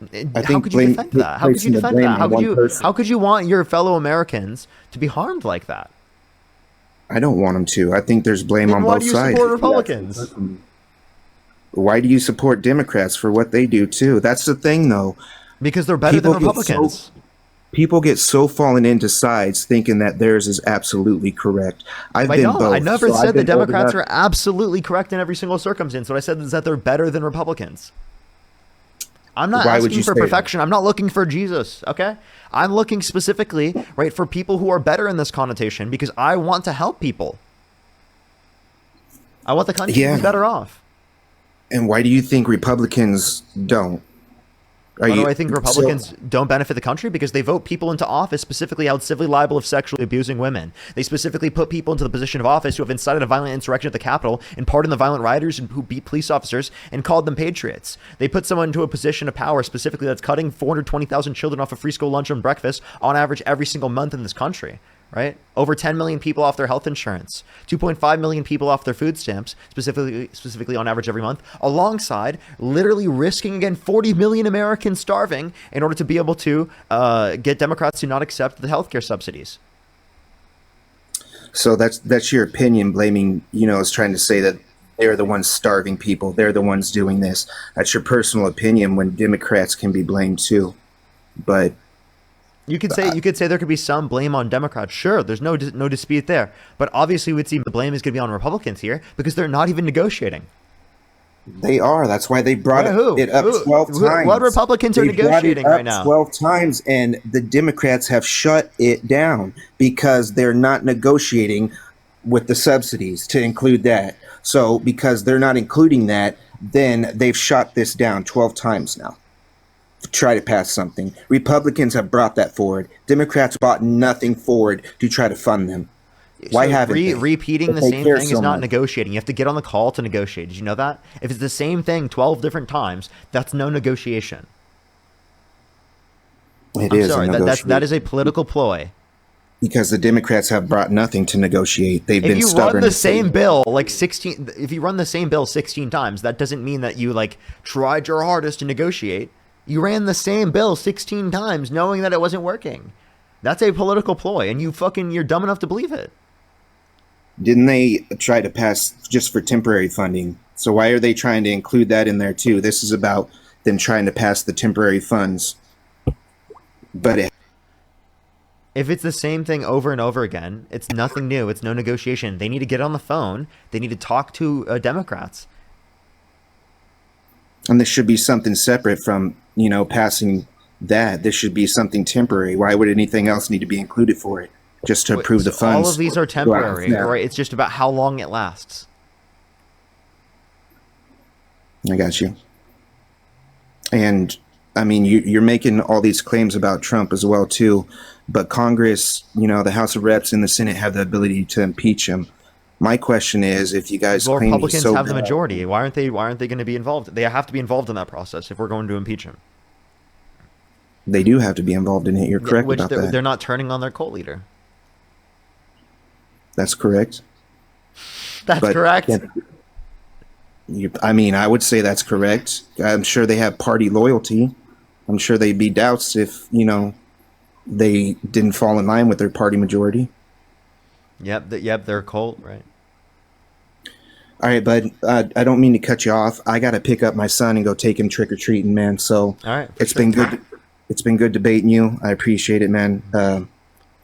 How could you defend that? How could you defend that? How could you want your fellow Americans to be harmed like that? I don't want them to. I think there's blame on both sides. Why do you support Republicans? Why do you support Democrats for what they do too? That's the thing, though. Because they're better than Republicans. People get so fallen into sides thinking that theirs is absolutely correct. I've been both. I never said the Democrats are absolutely correct in every single circumstance. What I said is that they're better than Republicans. I'm not Why would asking you for say that? perfection. I'm not looking for Jesus, okay? I'm looking specifically, right, for people who are better in this connotation because I want to help people. I want the country to be better off. And why do you think Republicans don't? Why do I think Republicans don't benefit the country? Because they vote people into office specifically held civilly liable of sexually abusing women. They specifically put people into the position of office who have incited a violent insurrection at the Capitol and pardoned the violent rioters who beat police officers and called them patriots. They put someone into a position of power specifically that's cutting 420,000 children off of free school lunch and breakfast on average every single month in this country. Right? Over 10 million people off their health insurance, 2.5 million people off their food stamps, specifically on average every month, alongside literally risking again 40 million Americans starving in order to be able to get Democrats to not accept the healthcare subsidies. So that's your opinion, blaming, is trying to say that they're the ones starving people. They're the ones doing this. That's your personal opinion when Democrats can be blamed too. But you could say there could be some blame on Democrats. Sure, there's no dispute there. But obviously, we'd see the blame is going to be on Republicans here because they're not even negotiating. They are. That's why they brought it up 12 times. What Republicans are negotiating right now? 12 times, and the Democrats have shut it down because they're not negotiating with the subsidies to include that. So because they're not including that, then they've shot this down 12 times now. Try to pass something. Republicans have brought that forward. Democrats brought nothing forward to try to fund them. Why haven't they? Repeating the same thing is not negotiating. You have to get on the call to negotiate. Did you know that? If it's the same thing 12 different times, that's no negotiation. I'm sorry, that is a political ploy. Because the Democrats have brought nothing to negotiate. They've been stubborn. If you run the same bill if you run the same bill 16 times, that doesn't mean that you tried your hardest to negotiate. You ran the same bill 16 times knowing that it wasn't working. That's a political ploy, and you're dumb enough to believe it. Didn't they try to pass just for temporary funding? So why are they trying to include that in there too? This is about them trying to pass the temporary funds. But if it's the same thing over and over again, it's nothing new. It's no negotiation. They need to get on the phone. They need to talk to Democrats. And this should be something separate from, passing that. This should be something temporary. Why would anything else need to be included for it? Just to approve the funds. All of these are temporary, right? It's just about how long it lasts. I got you. And, you're making all these claims about Trump as well, too. But Congress, the House of Reps and the Senate have the ability to impeach him. My question is, if you guys claim Republicans have the majority, why aren't they going to be involved? They have to be involved in that process if we're going to impeach him. They do have to be involved in it. You're correct about that. They're not turning on their cult leader. That's correct. That's correct. I would say that's correct. I'm sure they have party loyalty. I'm sure they'd be doubts if, they didn't fall in line with their party majority. Yep, they're a cult, right? All right, bud. I don't mean to cut you off. I got to pick up my son and go take him trick or treating, man. So all right, it's been good. It's been good debating you. I appreciate it, man. All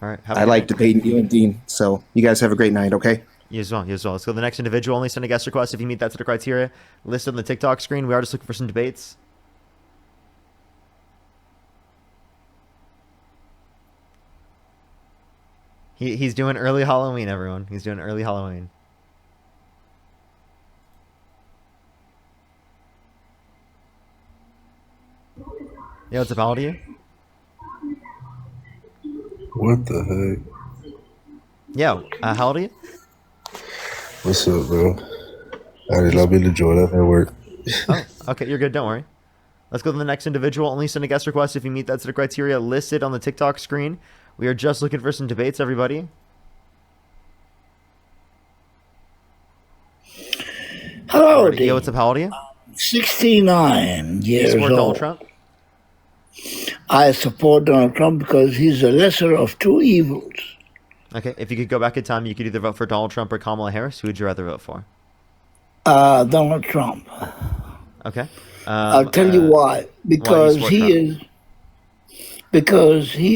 right, I like debating you and Dean. So you guys have a great night, okay? You as well. Let's go to the next individual. Only send a guest request if you meet that set of criteria listed on the TikTok screen. We are just looking for some debates. He's doing early Halloween, everyone. He's doing early Halloween. Yo, what's up? How old are you? What the heck? Yo, how old are you? What's up, bro? I did not mean to join up at work. Oh, okay, you're good. Don't worry. Let's go to the next individual. Only send a guest request if you meet that set of criteria listed on the TikTok screen. We are just looking for some debates, everybody. Hello, Yo, what's up? How old are you? 69 years you support old. Donald Trump? I support Donald Trump because he's the lesser of two evils. Okay, if you could go back in time, you could either vote for Donald Trump or Kamala Harris. Who would you rather vote for? Donald Trump. Okay. I'll tell you why. Because he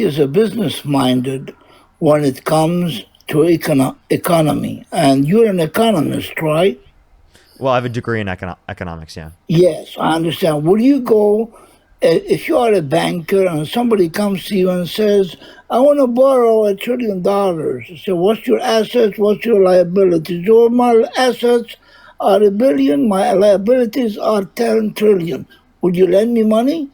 is a business-minded when it comes to economy. And you're an economist, right? Well, I have a degree in economics, yeah. Yes, I understand. Will you go If you are a banker and somebody comes to you and says, I want to borrow $1 trillion, so what's your assets, what's your liabilities? Your my assets are 1 billion, my liabilities are 10 trillion. Would you lend me money?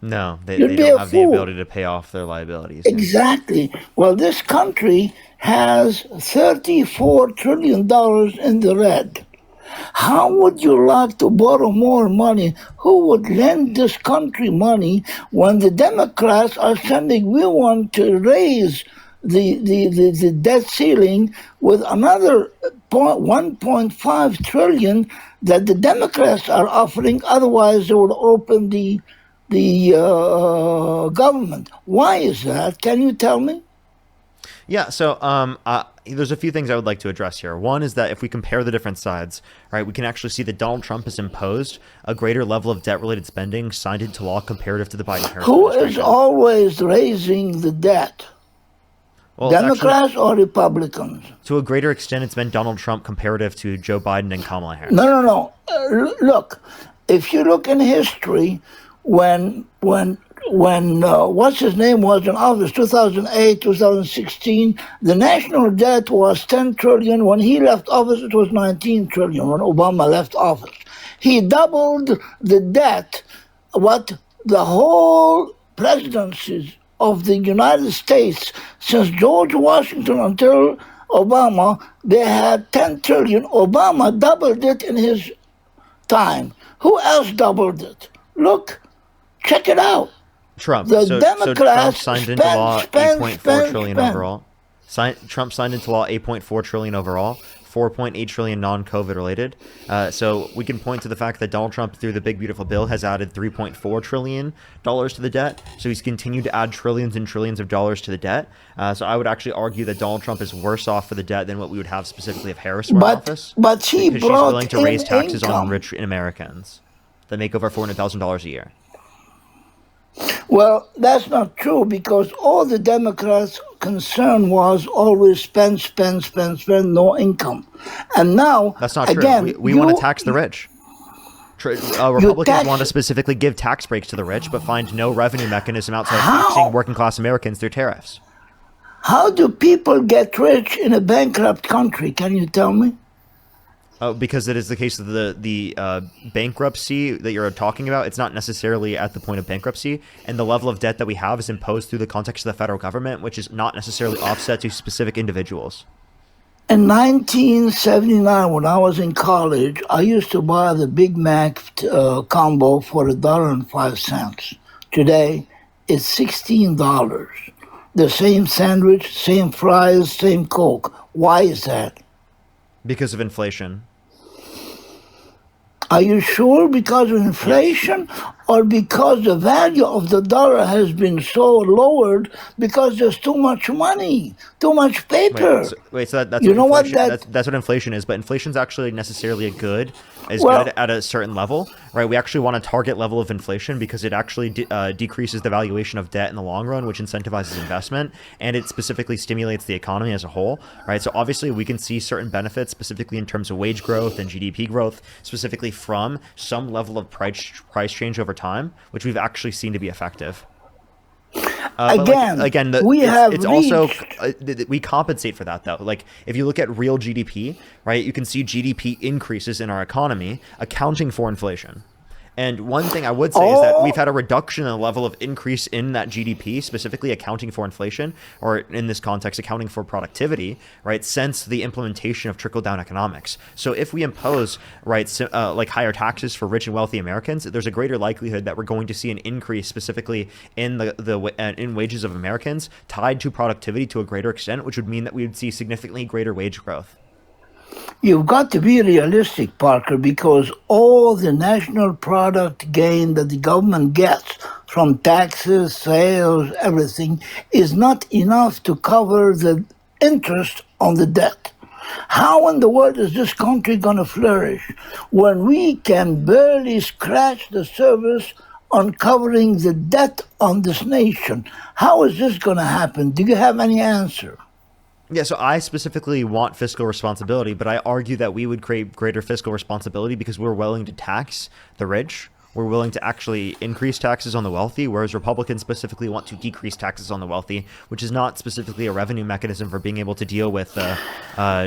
No, they You'd be don't a have the fool. ability to pay off their liabilities. Yeah. Exactly. Well, this country has $34 trillion in the red. How would you like to borrow more money? Who would lend this country money when the Democrats are saying we want to raise the debt ceiling with another 1.5 trillion that the Democrats are offering? Otherwise, they would open the government. Why is that? Can you tell me? Yeah, so there's a few things I would like to address here. One is that if we compare the different sides, right, we can actually see that Donald Trump has imposed a greater level of debt-related spending signed into law comparative to the Biden-Harris Who is administration. always raising the debt? Well, Democrats or Republicans? To a greater extent, it's been Donald Trump comparative to Joe Biden and Kamala Harris. No. Look, if you look in history, when what's his name was in office, 2008, 2016, the national debt was 10 trillion. When he left office, it was 19 trillion when Obama left office. He doubled the debt, what the whole presidencies of the United States, since George Washington until Obama, they had 10 trillion. Obama doubled it in his time. Who else doubled it? Look, check it out. Trump. The So Trump Democrats signed into law 8.4 trillion overall. Trump signed into law 8.4 trillion overall, 4.8 trillion non-COVID related. So we can point to the fact that Donald Trump, through the Big Beautiful Bill, has added $3.4 trillion to the debt. So he's continued to add trillions and trillions of dollars to the debt. So I would actually argue that Donald Trump is worse off for the debt than what we would have specifically if Harris were in office. But he because she's brought willing to raise taxes income. on rich Americans that make over $400,000 a year. Well, that's not true, because all the Democrats' concern was always spend, no income. And now, that's not true. Again, We want to tax the rich. Republicans want to specifically give tax breaks to the rich, but find no revenue mechanism outside of taxing working class Americans through tariffs. How do people get rich in a bankrupt country? Can you tell me? Because it is the case of the bankruptcy that you're talking about. It's not necessarily at the point of bankruptcy, and the level of debt that we have is imposed through the context of the federal government, which is not necessarily offset to specific individuals. In 1979, when I was in college, I used to buy the Big Mac combo for $1.05. Today, it's $16. The same sandwich, same fries, same Coke. Why is that? Because of inflation. Are you sure because of inflation, or because the value of the dollar has been so lowered because there's too much money, too much paper? So that's you know what that's what inflation is. But inflation's actually necessarily good at a certain level, right? We actually want a target level of inflation because it actually decreases the valuation of debt in the long run, which incentivizes investment, and it specifically stimulates the economy as a whole, right? So obviously we can see certain benefits, specifically in terms of wage growth and GDP growth, specifically from some level of price change over time, which we've actually seen to be effective. We compensate for that though. Like if you look at real GDP, right, you can see GDP increases in our economy accounting for inflation. And one thing I would say is that we've had a reduction in the level of increase in that GDP, specifically accounting for inflation, or in this context, accounting for productivity, right, since the implementation of trickle-down economics. So if we impose, right, like higher taxes for rich and wealthy Americans, there's a greater likelihood that we're going to see an increase specifically in in wages of Americans tied to productivity to a greater extent, which would mean that we would see significantly greater wage growth. You've got to be realistic, Parker, because all the national product gain that the government gets from taxes, sales, everything, is not enough to cover the interest on the debt. How in the world is this country going to flourish when we can barely scratch the surface on covering the debt on this nation? How is this going to happen? Do you have any answer? Yeah, so I specifically want fiscal responsibility, but I argue that we would create greater fiscal responsibility because we're willing to tax the rich we're willing to actually increase taxes on the wealthy, whereas Republicans specifically want to decrease taxes on the wealthy, which is not specifically a revenue mechanism for being able to deal with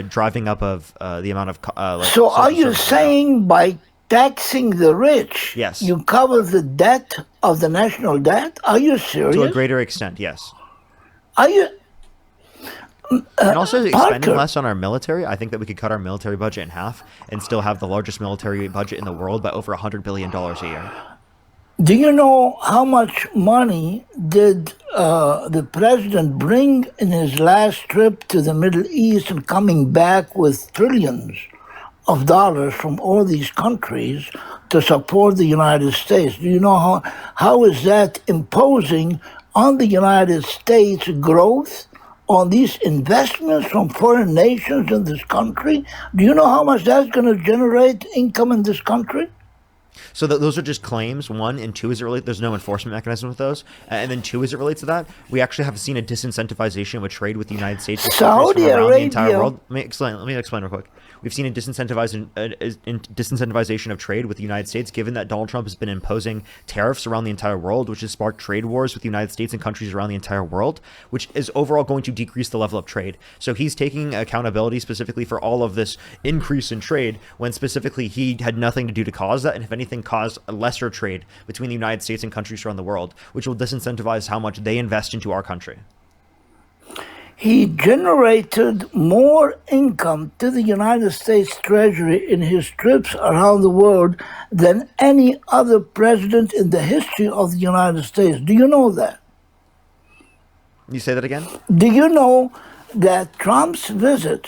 driving up of the amount of So are you saying by taxing the rich, yes, you cover the debt of the national debt? Are you serious? To a greater extent, yes. Are you? And also spending Parker. less on our military. I think that we could cut our military budget in half and still have the largest military budget in the world by over $100 billion a year. Do you know how much money did the president bring in his last trip to the Middle East and coming back with trillions of dollars from all these countries to support the United States? Do you know how is that imposing on the United States growth, on these investments from foreign nations in this country? Do you know how much that's going to generate income in this country? So those are just claims, one, and two, is it related? There's no enforcement mechanism with those. And then two, as it relates to that, we actually have seen a disincentivization of trade with the United States. Saudi around Arabia. The entire world. Let me explain real quick. We've seen a disincentivization of trade with the United States, given that Donald Trump has been imposing tariffs around the entire world, which has sparked trade wars with the United States and countries around the entire world, which is overall going to decrease the level of trade. So he's taking accountability specifically for all of this increase in trade, when specifically he had nothing to do to cause that, and if anything, caused a lesser trade between the United States and countries around the world, which will disincentivize how much they invest into our country. He generated more income to the United States Treasury in his trips around the world than any other president in the history of the United States. Do you know that? You say that again? Do you know that Trump's visit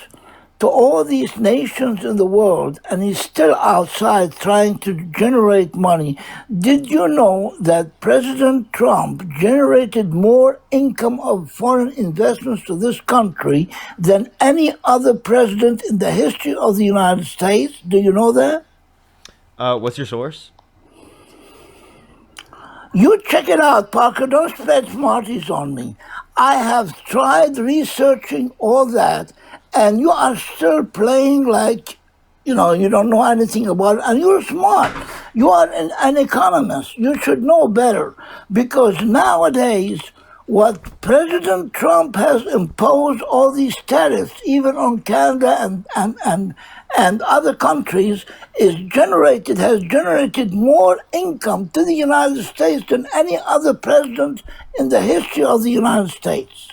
to all these nations in the world, and he's still outside trying to generate money? Did you know that President Trump generated more income of foreign investments to this country than any other president in the history of the United States? Do you know that? What's your source? You check it out, Parker. Don't spread smarties on me. I have tried researching all that, and you are still playing like, you don't know anything about it, and you're smart. You are an economist. You should know better, because nowadays, what President Trump has imposed, all these tariffs, even on Canada and other countries, has generated more income to the United States than any other president in the history of the United States.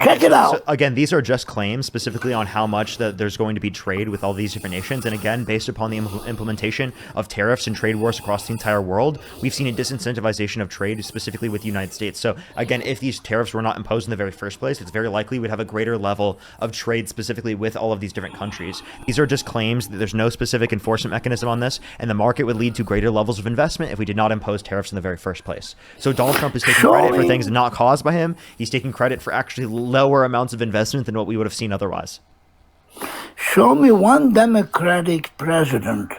Check it out. So again, these are just claims specifically on how much that there's going to be trade with all these different nations. And again, based upon the implementation of tariffs and trade wars across the entire world, we've seen a disincentivization of trade specifically with the United States. So again, if these tariffs were not imposed in the very first place, it's very likely we'd have a greater level of trade specifically with all of these different countries. These are just claims. There's no specific enforcement mechanism on this, and the market would lead to greater levels of investment if we did not impose tariffs in the very first place. So Donald Trump is taking credit for things not caused by him. He's taking credit for actually lower amounts of investment than what we would have seen otherwise. Show me one Democratic president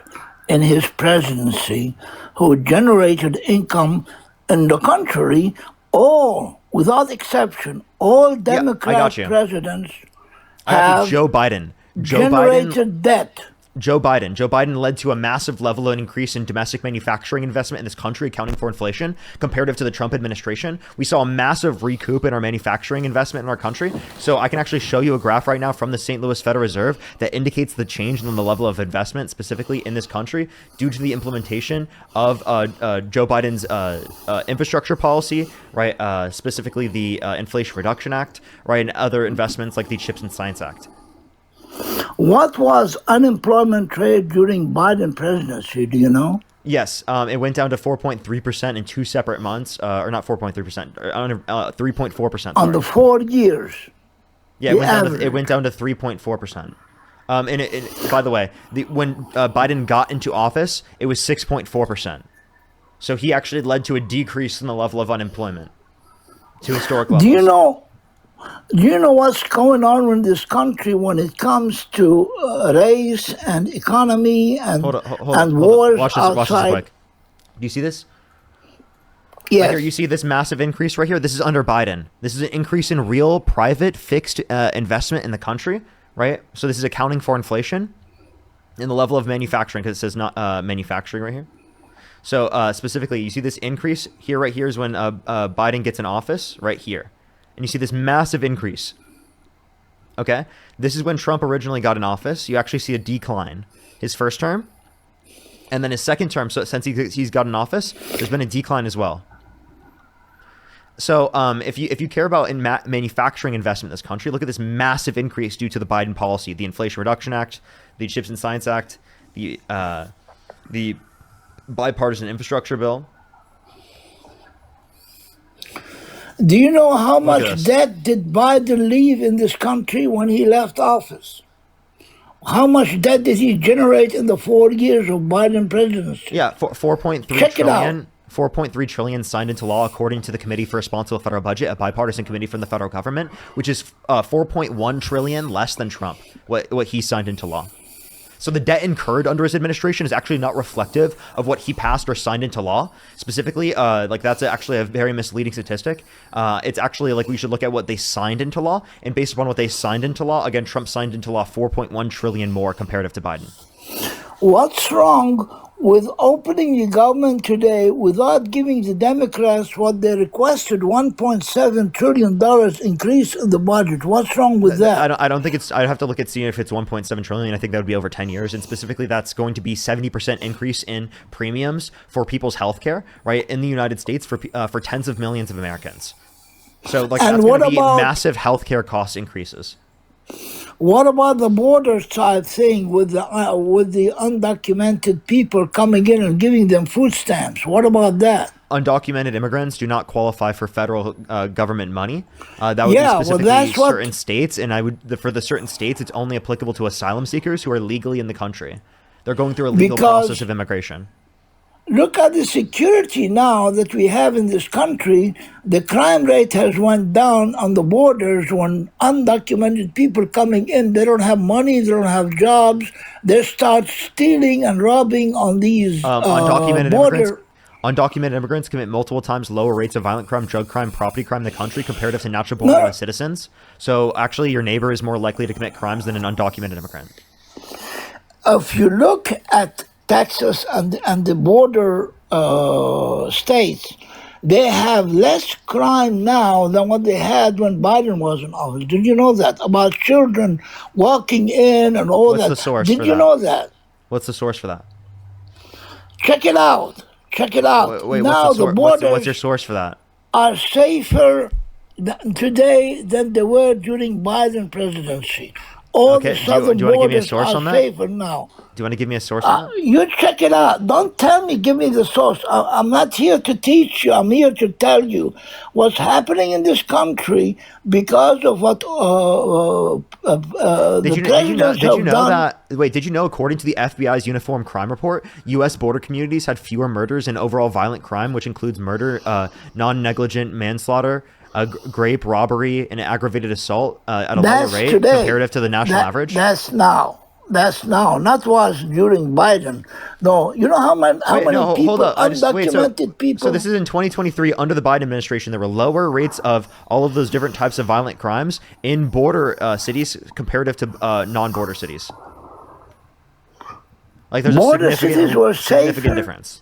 in his presidency who generated income in the country. All, without exception, all Democrat presidents have Joe Biden. generated debt. Joe Biden led to a massive level of increase in domestic manufacturing investment in this country, accounting for inflation. Comparative to the Trump administration, we saw a massive recoup in our manufacturing investment in our country. So I can actually show you a graph right now from the St. Louis Federal Reserve that indicates the change in the level of investment specifically in this country due to the implementation of Joe Biden's infrastructure policy, right? Specifically the Inflation Reduction Act, right? And other investments like the CHIPS and Science Act. What was unemployment rate during Biden presidency? Do you know? Yes, it went down to 4.3% in 2 separate months, or not 4.3%, 3.4%. On the 4 years. Yeah, it went down to 3.4%. And by the way, when Biden got into office, it was 6.4%. So he actually led to a decrease in the level of unemployment to historic levels. Do you know what's going on in this country when it comes to race and economy and wars outside? Watch this quick. Do you see this? Yes. Right here, you see this massive increase right here? This is under Biden. This is an increase in real private fixed investment in the country, right? So this is accounting for inflation in the level of manufacturing, because it says not manufacturing right here. So specifically, you see this increase here. Right here is when Biden gets in office. Right here, and you see this massive increase. Okay, this is when Trump originally got in office. You actually see a decline. His first term, and then his second term. So since he's got in office, there's been a decline as well. So if you care about manufacturing investment in this country, look at this massive increase due to the Biden policy, the Inflation Reduction Act, the Chips and Science Act, the bipartisan infrastructure bill. Do you know how much debt did Biden leave in this country when he left office? How much debt did he generate in the 4 years of Biden presidency? Yeah, 4.3 trillion. 4.3 trillion signed into law according to the Committee for Responsible Federal Budget, a bipartisan committee from the federal government, which is 4.1 trillion less than Trump, what he signed into law. So the debt incurred under his administration is actually not reflective of what he passed or signed into law. Specifically, like that's actually a very misleading statistic. It's actually like we should look at what they signed into law, and based upon what they signed into law, again, Trump signed into law 4.1 trillion more comparative to Biden. What's wrong with opening the government today without giving the Democrats what they requested, $1.7 trillion increase in the budget? What's wrong with that? I don't think it's, I'd have to look at seeing if it's 1.7 trillion. I think that would be over 10 years. And specifically, that's going to be 70% increase in premiums for people's health care, right, in the United States for tens of millions of Americans. So like that's going to be massive healthcare cost increases. What about the border side thing with the undocumented people coming in and giving them food stamps? What about that? Undocumented immigrants do not qualify for federal government money. That would be specifically certain states, and for the certain states, it's only applicable to asylum seekers who are legally in the country. They're going through a legal process of immigration. Look at the security now that we have in this country. The crime rate has went down on the borders when undocumented people coming in, they don't have money, they don't have jobs. They start stealing and robbing on these Undocumented immigrants commit multiple times lower rates of violent crime, drug crime, property crime in the country comparative to natural born US citizens. So actually your neighbor is more likely to commit crimes than an undocumented immigrant. If you look at Texas and the border states, they have less crime now than what they had when Biden was in office. Did you know that? About children walking in and all that. What's the source Did you know that? What's the source for that? Check it out. Check it out. Wait, now the borders what's your source for that? Are safer today than they were during Biden presidency. All the southern borders are safer now. Do you want to give me a source on that? You check it out. Don't tell me, give me the source. I'm not here to teach you. I'm here to tell you what's happening in this country because of what did you know, according to the FBI's Uniform Crime Report, U.S. border communities had fewer murders and overall violent crime, which includes murder, non-negligent manslaughter, grape, robbery, and aggravated assault at a lower rate comparative to the national average? That's now, not was during Biden. No, you know how many people, undocumented people. So this is in 2023 under the Biden administration. There were lower rates of all of those different types of violent crimes in border cities comparative to non-border cities. Like there's border a significant difference.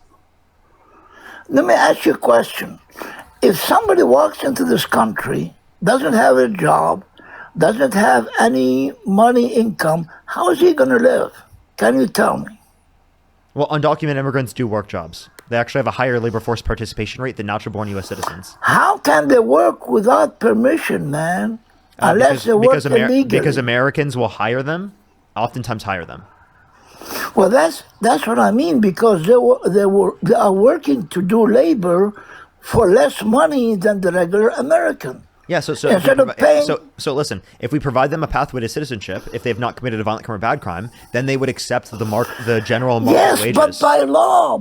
Let me ask you a question. If somebody walks into this country, doesn't have a job, doesn't have any money income, how is he going to live? Can you tell me? Well, undocumented immigrants do work jobs. They actually have a higher labor force participation rate than natural-born U.S. citizens. How can they work without permission, man? Unless they work illegally. Because Americans will hire them, oftentimes hire them. Well, that's what I mean, because they are working to do labor for less money than the regular American. Yeah, so listen, if we provide them a pathway to citizenship, if they have not committed a violent crime or bad crime, then they would accept the general market wages. Yes, but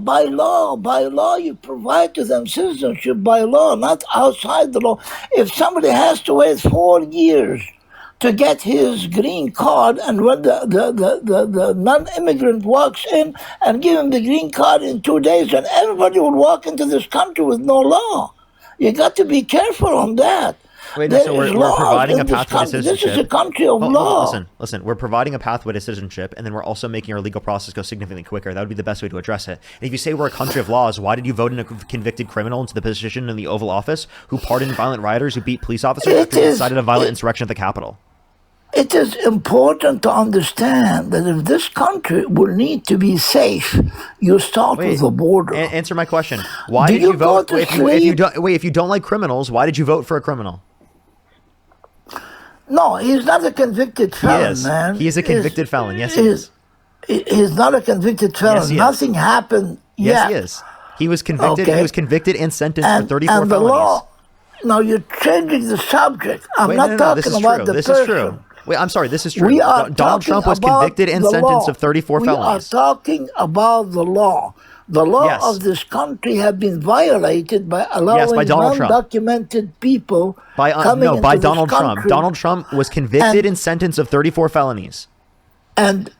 by law, you provide to them citizenship by law, not outside the law. If somebody has to wait 4 years to get his green card, and when the non-immigrant walks in and give him the green card in 2 days, and everybody will walk into this country with no law. You got to be careful on that. Wait, no, There so is we're laws providing a in this pathway to country. This citizenship. is a country of Hold on, law. listen. We're providing a pathway to citizenship, and then we're also making our legal process go significantly quicker. That would be the best way to address it. And if you say we're a country of laws, why did you vote in a convicted criminal into the position in the Oval Office who pardoned violent rioters who beat police officers after they incited a violent insurrection at the Capitol? It is important to understand that if this country will need to be safe, you start with the border. Answer my question. Why Do did you you vote? go to If you don't like criminals, why did you vote for a criminal? No, he's not a convicted felon, man. He is a convicted felon. Yes, he is. He's not a convicted felon. Yes, he is. Nothing happened Yes, yet. he is. He was convicted. Okay. He was convicted and sentenced for 34 and the felonies. law. Now you're changing the subject. I'm Wait, not no, talking this is about true. the This person. is true. Wait, I'm sorry. This is true. We are Donald Trump was talking convicted and about the sentenced law. of 34 felonies. We are talking about the law. The law of this country have been violated by allowing Donald Trump. undocumented people coming into By this Donald Trump. country. Donald Trump was convicted and sentenced of 34 felonies. And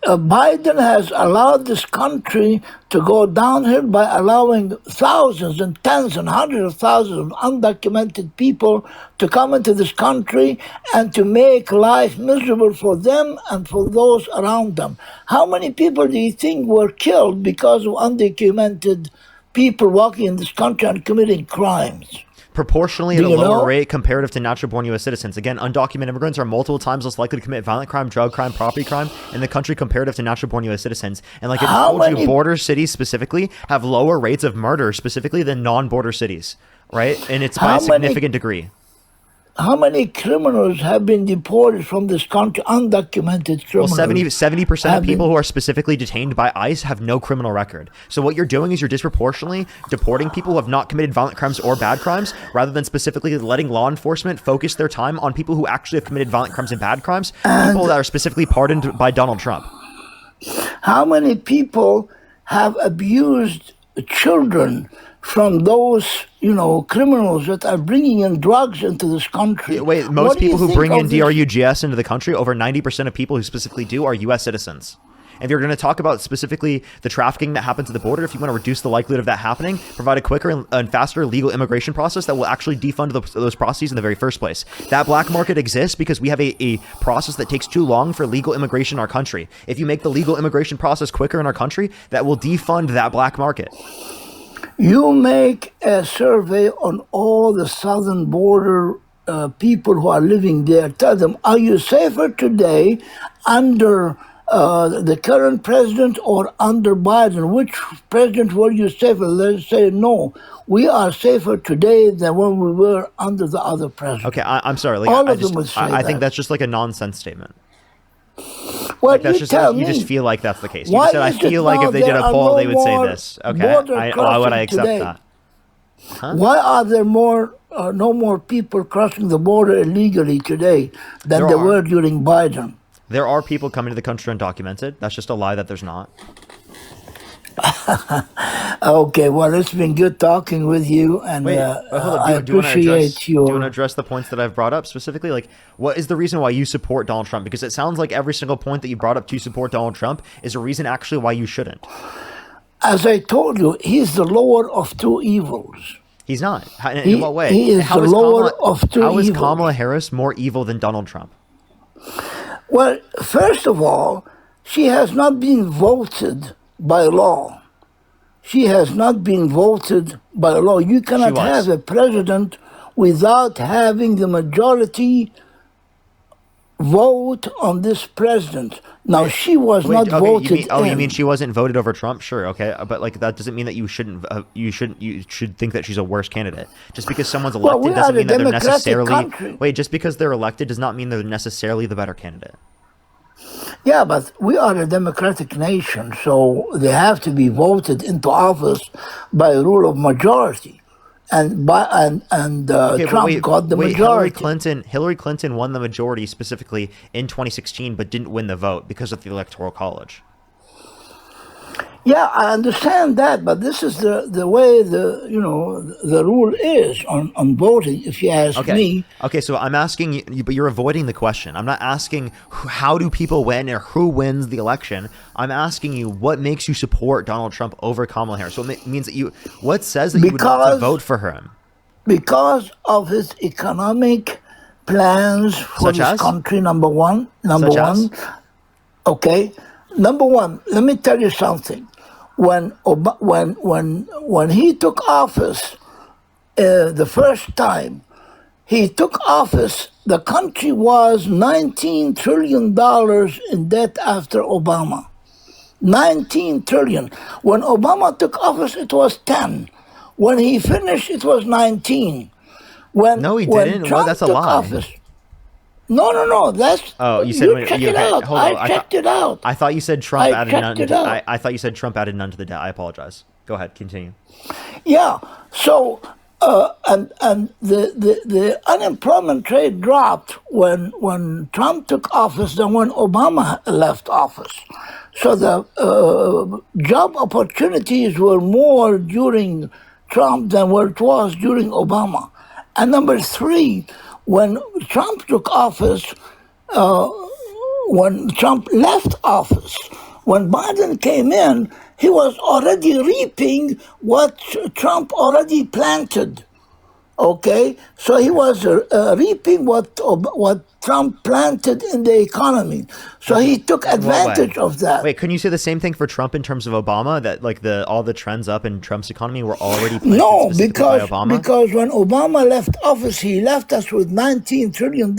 Biden has allowed this country to go downhill by allowing thousands and tens and hundreds of thousands of undocumented people to come into this country and to make life miserable for them and for those around them. How many people do you think were killed because of undocumented people walking in this country and committing crimes? Proportionally at a Do you lower know? rate comparative to natural-born U.S. citizens. Again, undocumented immigrants are multiple times less likely to commit violent crime, drug crime, property crime in the country comparative to natural-born U.S. citizens. And like I just told you, border cities specifically have lower rates of murder specifically than non-border cities, right? And it's by a significant degree. How many criminals have been deported from this country, undocumented Well, criminals? 70% of people who are specifically detained by ICE have no criminal record. So what you're doing is you're disproportionately deporting people who have not committed violent crimes or bad crimes, rather than specifically letting law enforcement focus their time on people who actually have committed violent crimes and bad crimes, people that are specifically pardoned by Donald Trump. How many people have abused children from those, criminals that are bringing in drugs into this country? Wait, most people who bring in DRUGS into the country, over 90% of people who specifically do are U.S. citizens. If you're going to talk about specifically the trafficking that happens at the border, if you want to reduce the likelihood of that happening, provide a quicker and faster legal immigration process that will actually defund those processes in the very first place. That black market exists because we have a process that takes too long for legal immigration in our country. If you make the legal immigration process quicker in our country, that will defund that black market. You make a survey on all the southern border people who are living there. Tell them, are you safer today under the current president or under Biden? Which president were you safer? Let's say no. We are safer today than when we were under the other president. Okay, I'm sorry. Like, all of them would say I think that. that's just like a nonsense statement. Well, Like, that's you just tell you me. just feel like that's the case. You Why just said, I is it feel like now if they did there a are poll, no they would say more this. Okay, border why would I crossing accept today? that? Huh? Why are there no more people crossing the border illegally today than there were during Biden? There are people coming to the country undocumented. That's just a lie that there's not. Okay, well, it's been good talking with you, and Wait, hold up. I Do you want to address? appreciate Do you want to your. address the points that I've brought up specifically? Like, what is the reason why you support Donald Trump? Because it sounds like every single point that you brought up to support Donald Trump is a reason actually why you shouldn't. As I told you, he's the lower of two evils. He's not. In what way? He is the lower of two How is evils. Kamala Harris more evil than Donald Trump? Well, first of all, she has not been voted by law. She has not been voted by law. You cannot have a president without having the majority vote on this president. Now, she was not voted you mean she wasn't voted over Trump? Sure, okay, but like that doesn't mean that you should think that she's a worse candidate. Just because someone's elected we doesn't are a mean that they're democratic necessarily country. wait. Just because they're elected does not mean they're necessarily the better candidate. Yeah, but we are a democratic nation, so they have to be voted into office by a rule of majority. And Trump got the majority. Hillary Clinton won the majority specifically in 2016, but didn't win the vote because of the Electoral College. Yeah, I understand that, but this is the way the rule is on voting, if you ask me. Okay, so I'm asking you, but you're avoiding the question. I'm not asking how do people win or who wins the election. I'm asking you what makes you support Donald Trump over Kamala Harris. So it means that what says that you would not vote for him? because of his economic plans for Such this as? country. Number one. Such as? Okay. Number one. Let me tell you something. When he took office the first time, he took office, the country was $19 trillion in debt after Obama. 19 trillion. When Obama took office, it was 10. When he finished, it was 19. No, he didn't. Well, that's a lie. Office, no. That's you said check it out. Hold on. I checked it out. I thought you said Trump added none. I thought you said Trump added none to the debt. I apologize. Go ahead. Continue. Yeah. So and the unemployment rate dropped when Trump took office than when Obama left office. So the job opportunities were more during Trump than what it was during Obama. And number three, when Trump took office, when Trump left office, when Biden came in, he was already reaping what Trump already planted. Okay, so he was reaping what Trump planted in the economy. So he took advantage of that. Wait, couldn't you say the same thing for Trump in terms of Obama? That like all the trends up in Trump's economy were already planted by Obama? Because when Obama left office, he left us with $19 trillion.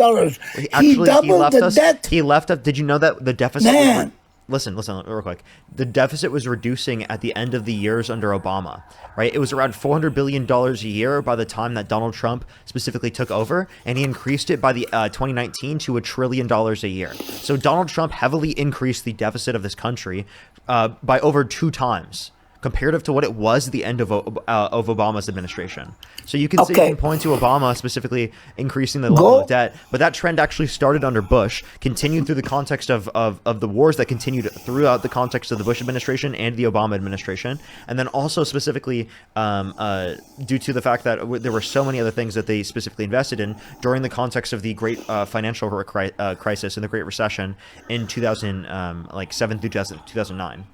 He doubled the debt. He left us. Did you know that the deficit? Listen real quick. The deficit was reducing at the end of the years under Obama, right? It was around $400 billion a year by the time that Donald Trump specifically took over, and he increased it by the 2019 to $1 trillion a year. So Donald Trump heavily increased the deficit of this country by over 2 times comparative to what it was at the end of Obama's administration. So you can point to Obama specifically increasing the level of debt, but that trend actually started under Bush, continued through the context of the wars that continued throughout the context of the Bush administration and the Obama administration, and then also specifically due to the fact that there were so many other things that they specifically invested in during the context of the great financial crisis and the Great Recession in 2007 through 2009.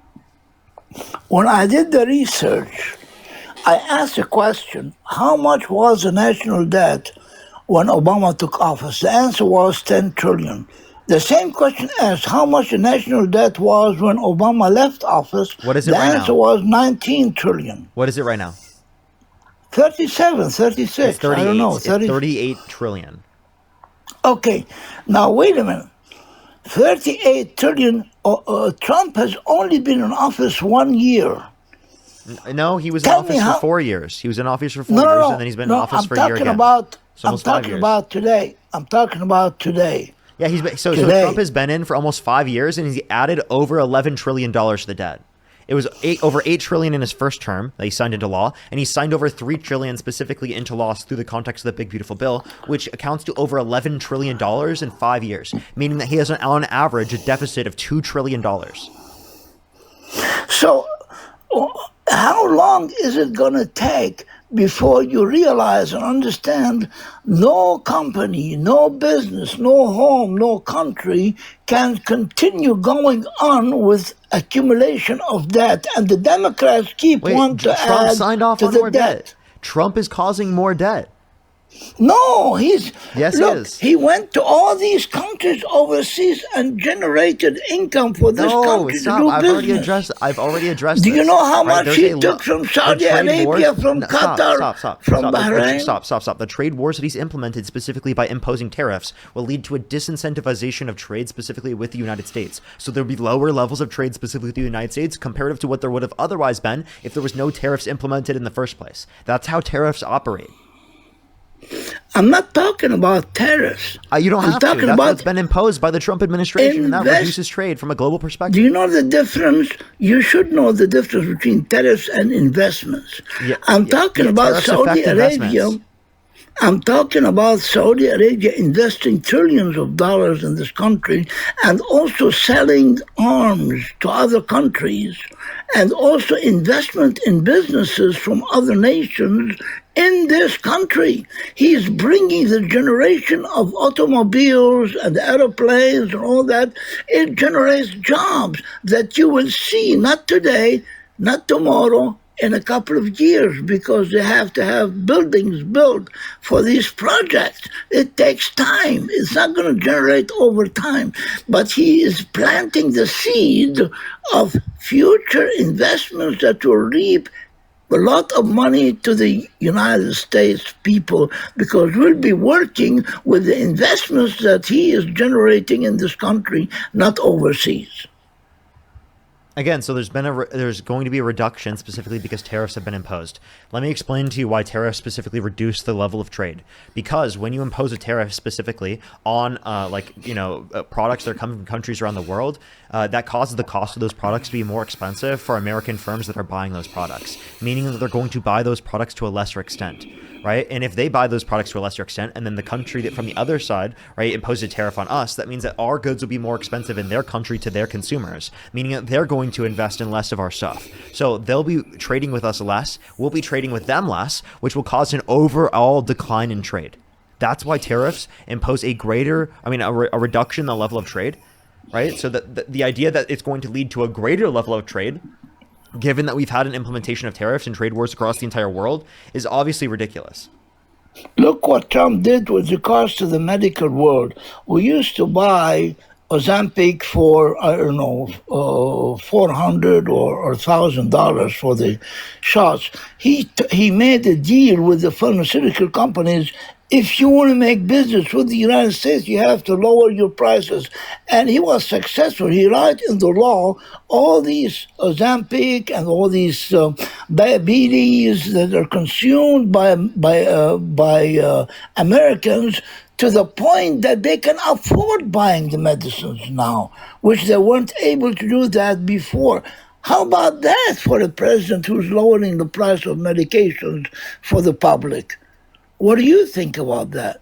When I did the research, I asked the question, how much was the national debt when Obama took office? The answer was 10 trillion. The same question asked how much the national debt was when Obama left office. What is it the right now? The answer was 19 trillion. What is it right now? 37, 36, I don't know. 38 trillion. Okay, now wait a minute. 38 trillion. Trump has only been in office 1 year. No, he was in office for 4 years. He was in office for 4 years, and then he's been in office for a year again. I'm talking about today. I'm talking about today. Yeah, so Trump has been in for almost 5 years, and he's added over $11 trillion to the debt. It was over $8 trillion in his first term that he signed into law, and he signed over $3 trillion specifically into law through the context of the Big Beautiful Bill, which accounts to over $11 trillion in 5 years, meaning that he has on average a deficit of $2 trillion. So, how long is it going to take before you realize and understand no company, no business, no home, no country can continue going on with accumulation of debt, and the Democrats keep wanting to Trump add signed off to on the more debt. debt. Trump is causing more debt. No, Yes, he is. He went to all these countries overseas and generated income for this country to do business. I've already addressed. Do you know how much There's he took from Saudi Arabia, from Qatar, from Bahrain? Stop. The trade wars that he's implemented specifically by imposing tariffs will lead to a disincentivization of trade specifically with the United States. So there'll be lower levels of trade specifically with the United States comparative to what there would have otherwise been if there was no tariffs implemented in the first place. That's how tariffs operate. I'm not talking about tariffs. You don't have to. That's what's been imposed by the Trump administration, and that reduces trade from a global perspective. Do you know the difference? You should know the difference between tariffs and investments. I'm talking about Saudi Arabia. I'm talking about Saudi Arabia investing trillions of dollars in this country and also selling arms to other countries, and also investment in businesses from other nations in this country. He's bringing the generation of automobiles and airplanes and all that. It generates jobs that you will see not today, not tomorrow, in a couple of years because they have to have buildings built for these projects. It takes time. It's not going to generate over time. But he is planting the seed of future investments that will reap a lot of money to the United States people because we'll be working with the investments that he is generating in this country, not overseas. Again, so there's going to be a reduction specifically because tariffs have been imposed. Let me explain to you why tariffs specifically reduce the level of trade. Because when you impose a tariff specifically on products that are coming from countries around the world, that causes the cost of those products to be more expensive for American firms that are buying those products, meaning that they're going to buy those products to a lesser extent. Right? And if they buy those products to a lesser extent, and then the country that from the other side, right, imposes a tariff on us, that means that our goods will be more expensive in their country to their consumers, meaning that they're going to invest in less of our stuff. So they'll be trading with us less, we'll be trading with them less, which will cause an overall decline in trade. That's why tariffs impose a reduction in the level of trade, right? So the idea that it's going to lead to a greater level of trade, given that we've had an implementation of tariffs and trade wars across the entire world, is obviously ridiculous. Look what Trump did with regards to the medical world. We used to buy Ozempic for, I don't know, $400 or $1,000 for the shots. He made a deal with the pharmaceutical companies. If you want to make business with the United States, you have to lower your prices. And he was successful. He wrote in the law all these Ozempic and all these diabetes that are consumed by Americans to the point that they can afford buying the medicines now, which they weren't able to do that before. How about that for a president who's lowering the price of medications for the public? What do you think about that?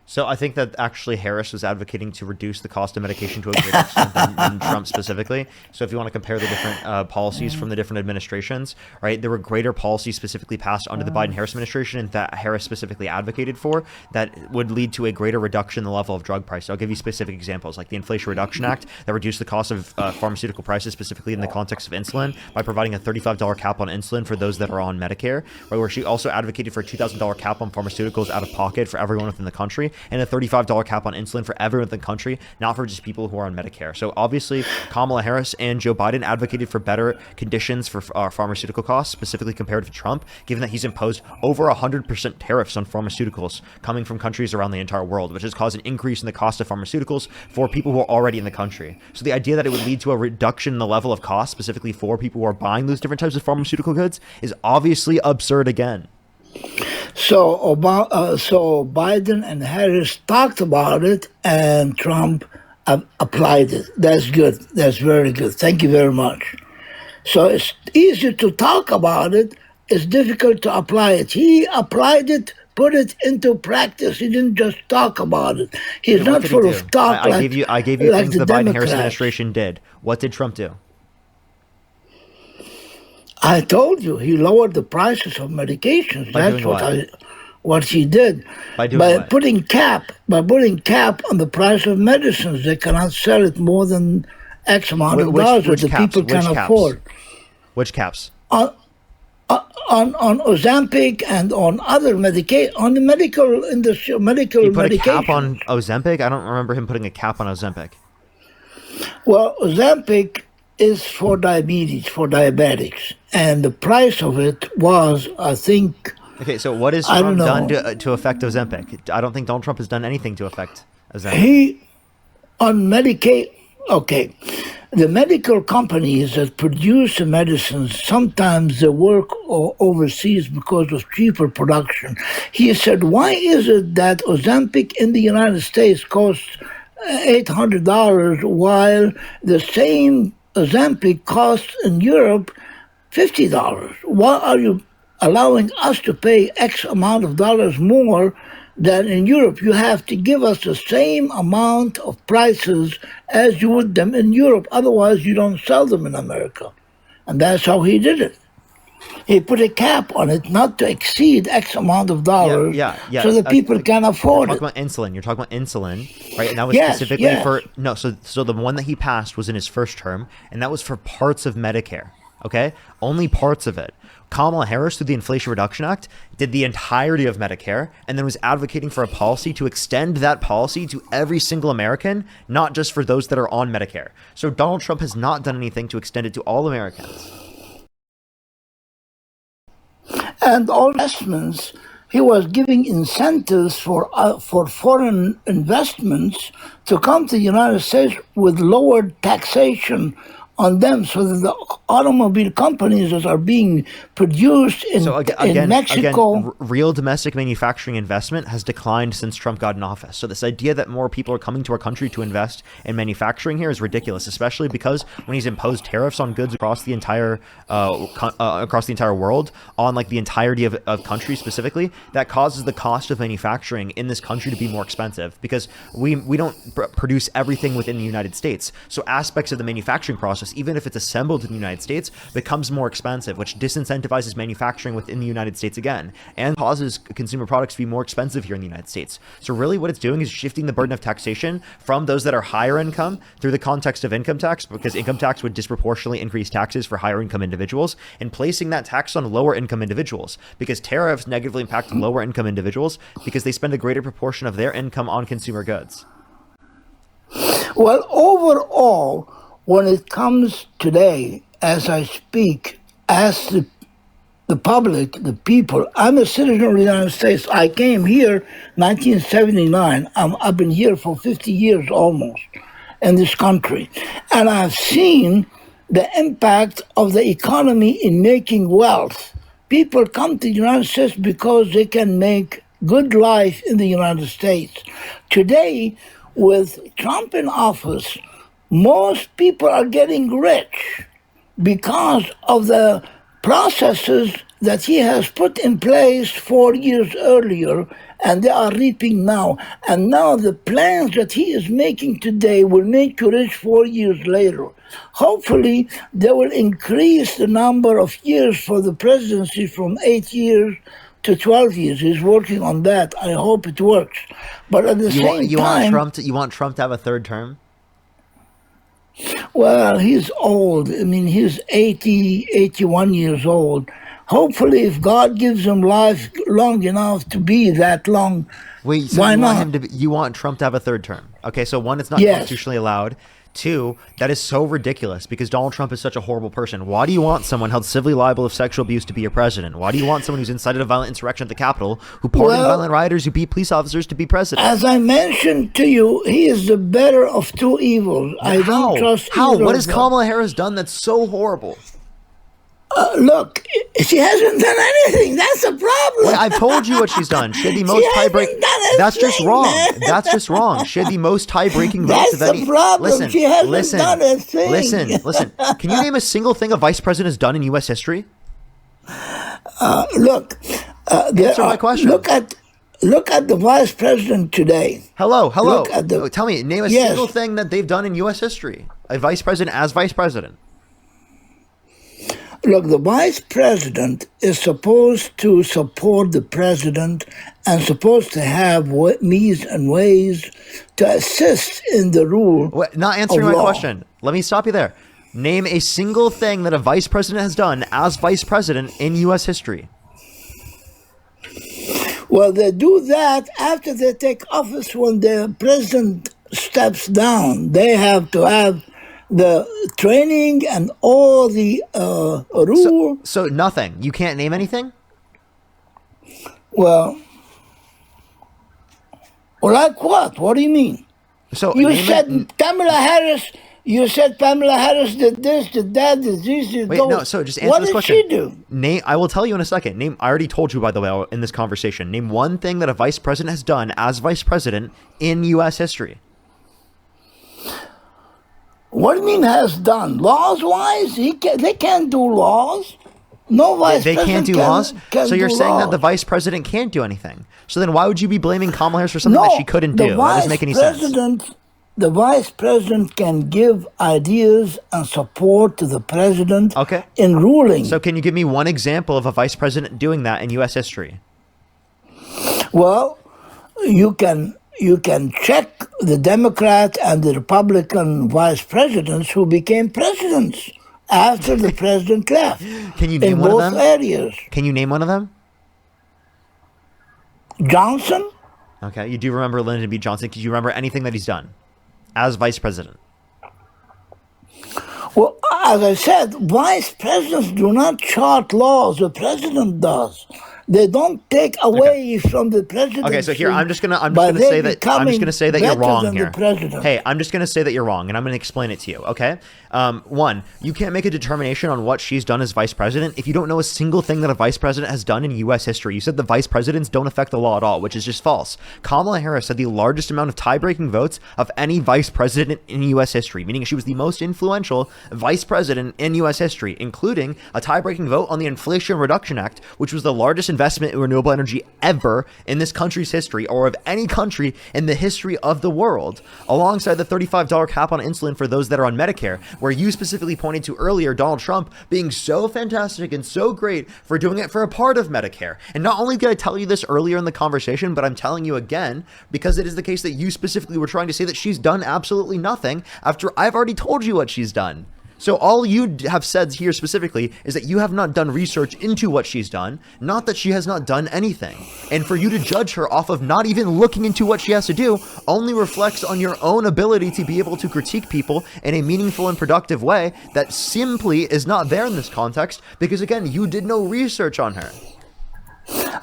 So I think that actually Harris was advocating to reduce the cost of medication to a greater extent than Trump specifically. So if you want to compare the different policies from the different administrations, right, there were greater policies specifically passed under the Biden-Harris administration and that Harris specifically advocated for that would lead to a greater reduction in the level of drug prices. I'll give you specific examples, like the Inflation Reduction Act that reduced the cost of pharmaceutical prices specifically in the context of insulin by providing a $35 cap on insulin for those that are on Medicare, right, where she also advocated for a $2,000 cap on pharmaceuticals out of pocket for everyone within the country, and a $35 cap on insulin for everyone in the country, not for just people who are on Medicare. So obviously, Kamala Harris and Joe Biden advocated for better conditions for pharmaceutical costs, specifically compared to Trump, given that he's imposed over 100% tariffs on pharmaceuticals coming from countries around the entire world, which has caused an increase in the cost of pharmaceuticals for people who are already in the country. So the idea that it would lead to a reduction in the level of cost, specifically for people who are buying those different types of pharmaceutical goods, is obviously absurd again. So Biden and Harris talked about it, and Trump applied it. That's good. That's very good. Thank you very much. So it's easy to talk about it. It's difficult to apply it. He applied it, put it into practice. He didn't just talk about it. He's not full of talk. I gave you things the Biden-Harris administration did. What did Trump do? I told you he lowered the prices of medications. That's what he did. By putting cap on the price of medicines. They cannot sell it more than X amount of dollars that the people can afford. Which caps? On Ozempic and on other on the medical industry, He put a cap on Ozempic? I don't remember him putting a cap on Ozempic. Well, Ozempic is for diabetes, for diabetics. And the price of it was, I think... Okay, so what has Trump done to affect Ozempic? I don't think Donald Trump has done anything to affect Ozempic. Okay, the medical companies that produce the medicines, sometimes they work overseas because of cheaper production. He said, why is it that Ozempic in the United States costs $800 while the same Ozempic costs in Europe $50? Why are you allowing us to pay X amount of dollars more than in Europe? You have to give us the same amount of prices as you would them in Europe. Otherwise, you don't sell them in America. And that's how he did it. He put a cap on it not to exceed X amount of dollars so that people can afford it. You're talking about insulin, right? And that was specifically for... No, so the one that he passed was in his first term, and that was for parts of Medicare. Okay, only parts of it. Kamala Harris, through the Inflation Reduction Act, did the entirety of Medicare and then was advocating for a policy to extend that policy to every single American, not just for those that are on Medicare. So Donald Trump has not done anything to extend it to all Americans. And all investments, he was giving incentives for foreign investments to come to the United States with lowered taxation on them, so that the automobile companies that are being produced in Mexico. Again, real domestic manufacturing investment has declined since Trump got in office. So this idea that more people are coming to our country to invest in manufacturing here is ridiculous, especially because when he's imposed tariffs on goods across the entire world, on like the entirety of countries specifically, that causes the cost of manufacturing in this country to be more expensive because we don't produce everything within the United States. So aspects of the manufacturing process, even if it's assembled in the United States, becomes more expensive, which disincentivizes manufacturing within the United States again, and causes consumer products to be more expensive here in the United States. So really what it's doing is shifting the burden of taxation from those that are higher income through the context of income tax, because income tax would disproportionately increase taxes for higher income individuals, and placing that tax on lower income individuals, because tariffs negatively impact lower income individuals because they spend a greater proportion of their income on consumer goods. Well, overall, when it comes today, as I speak, as the public, the people, I'm a citizen of the United States. I came here 1979. I've been here for 50 years almost in this country. And I've seen the impact of the economy in making wealth. People come to the United States because they can make good life in the United States. Today, with Trump in office, most people are getting rich because of the processes that he has put in place 4 years earlier, and they are reaping now. And now the plans that he is making today will make you rich 4 years later. Hopefully, they will increase the number of years for the presidency from 8 years to 12 years. He's working on that. I hope it works. But at the same time... You want Trump to have a third term? Well, he's old. I mean, he's 80, 81 years old. Hopefully, if God gives him life long enough to be that long, wait, so why you not? Want him to you want Trump to have a third term? Okay, so one, it's not Yes. constitutionally allowed. Two, that is so ridiculous because Donald Trump is such a horrible person. Why do you want someone held civilly liable of sexual abuse to be your president? Why do you want someone who's incited a violent insurrection at the Capitol, who pardoned violent rioters, who beat police officers to be president? As I mentioned to you, he is the better of two evils. I don't trust How? either What of has them. Kamala Harris done that's so horrible? Look, she hasn't done anything. That's the problem. Wait, I've told you what she's done. She had the most tie-breaking. That's just wrong. That's just wrong. She had the most tie-breaking votes of any. That's the problem. She hasn't done a thing. Listen. Can you name a single thing a vice president has done in U.S. history? Look, answer my question. Look at the vice president today. Hello. Look at the, Tell me, name a Yes. single thing that they've done in U.S. history. A vice president as vice president. Look, the vice president is supposed to support the president and supposed to have means and ways to assist in the rule. Wait, not answering of my law. question. Let me stop you there. Name a single thing that a vice president has done as vice president in U.S. history. Well, they do that after they take office. When the president steps down, they have to have the training and all the rule. So nothing. You can't name anything? Well, like what? What do you mean? So you name said Kamala Harris. You said Kamala Harris did this, did that, did this, did Wait, those. no, so just answer what this did question. she do? Name, I will tell you in a second. I already told you, by the way, in this conversation. Name one thing that a vice president has done as vice president in U.S. history. What do you mean has done? Laws-wise? They can't do laws. No vice They president can't do laws? So you're do saying that laws. the vice president can't do anything. So then why would you be blaming Kamala Harris for something that she couldn't do? That doesn't make any sense. The vice president can give ideas and support to the president in ruling. So can you give me one example of a vice president doing that in U.S. history? Well, you can check the Democrat and the Republican vice presidents who became presidents after the president left. Can you name in one both of them? areas. Can you name one of them? Johnson? Okay, you do remember Lyndon B. Johnson. Can you remember anything that he's done as vice president? Well, as I said, vice presidents do not chart laws. The president does. They don't take away from the presidency. Okay, so here I'm just gonna say that you're wrong here. Hey, I'm just gonna say that you're wrong, and I'm gonna explain it to you. Okay, one, you can't make a determination on what she's done as vice president if you don't know a single thing that a vice president has done in U.S. history. You said the vice presidents don't affect the law at all, which is just false. Kamala Harris had the largest amount of tie-breaking votes of any vice president in U.S. history, meaning she was the most influential vice president in U.S. history, including a tie-breaking vote on the Inflation Reduction Act, which was the largest investment in renewable energy ever in this country's history, or of any country in the history of the world, alongside the $35 cap on insulin for those that are on Medicare, where you specifically pointed to earlier Donald Trump being so fantastic and so great for doing it for a part of Medicare. And not only did I tell you this earlier in the conversation, but I'm telling you again because it is the case that you specifically were trying to say that she's done absolutely nothing after I've already told you what she's done. So all you have said here specifically is that you have not done research into what she's done, not that she has not done anything. And for you to judge her off of not even looking into what she has to do only reflects on your own ability to be able to critique people in a meaningful and productive way that simply is not there in this context because, again, you did no research on her.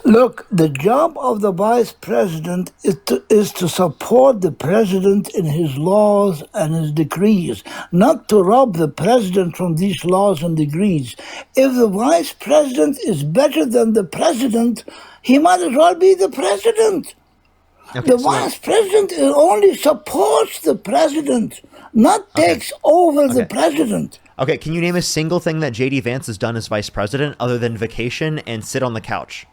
Look, the job of the vice president is to support the president in his laws and his decrees, not to rob the president from these laws and decrees. If the vice president is better than the president, he might as well be the president. Okay, the vice president only supports the president, not takes over the president. Okay, can you name a single thing that J.D. Vance has done as vice president other than vacation and sit on the couch?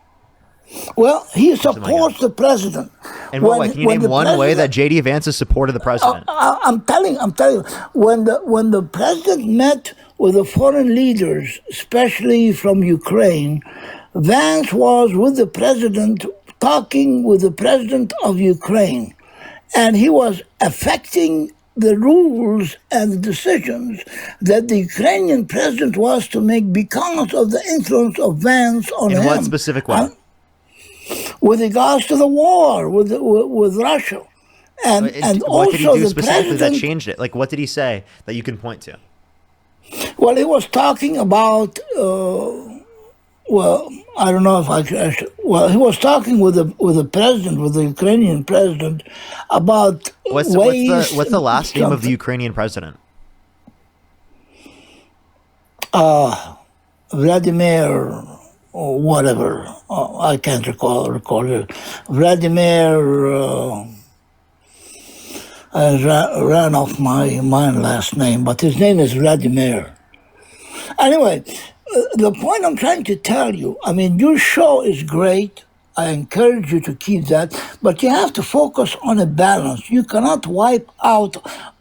Well, he supports the president. In what way? Can you name one way that J.D. Vance has supported the president? I'm telling you, when the president met with the foreign leaders, especially from Ukraine, Vance was with the president, talking with the president of Ukraine, and he was affecting the rules and the decisions that the Ukrainian president was to make because of the influence of Vance on him. In what specific way? With regards to the war with Russia. And what did he also do the specifically that president, changed it? Like, what did he say that you can point to? well, he was talking about, well, I don't know if I should, well, he was talking with the president, with the Ukrainian president, about What's the last name of the Ukrainian president? Vladimir, or whatever. I can't recall it. Vladimir, I ran off my mind last name, but his name is Vladimir. Anyway, the point I'm trying to tell you, I mean, your show is great. I encourage you to keep that, but you have to focus on a balance. You cannot wipe out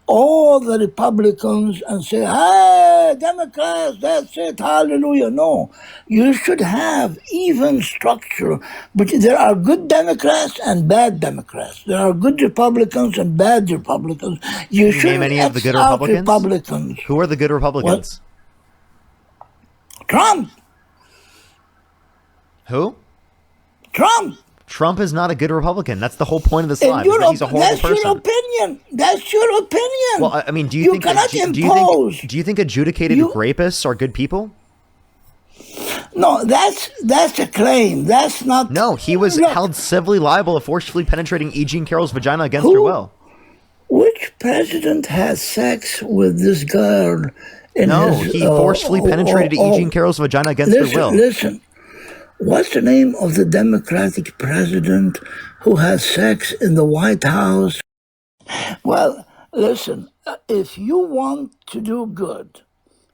all the Republicans and say, hey, Democrats, that's it, hallelujah. No, you should have even structure. But there are good Democrats and bad Democrats. There are good Republicans and bad Republicans. You Can you should name any of the good Republicans? Who are the good Republicans? What? Trump. Who? Trump. Trump is not a good Republican. That's the whole point of this In live. Is that he's a horrible that's person. your opinion. That's your opinion. Well, I mean, do you think cannot do you impose? think do you think adjudicated rapists are good people? No, that's a claim. That's not. No, he was held civilly liable of forcefully penetrating E. Jean Carroll's vagina against her will. Which president has sex with this girl? He forcefully penetrated E. Jean Carroll's vagina against her will. Listen. What's the name of the Democratic president who has sex in the White House? Well, listen, if you want to do good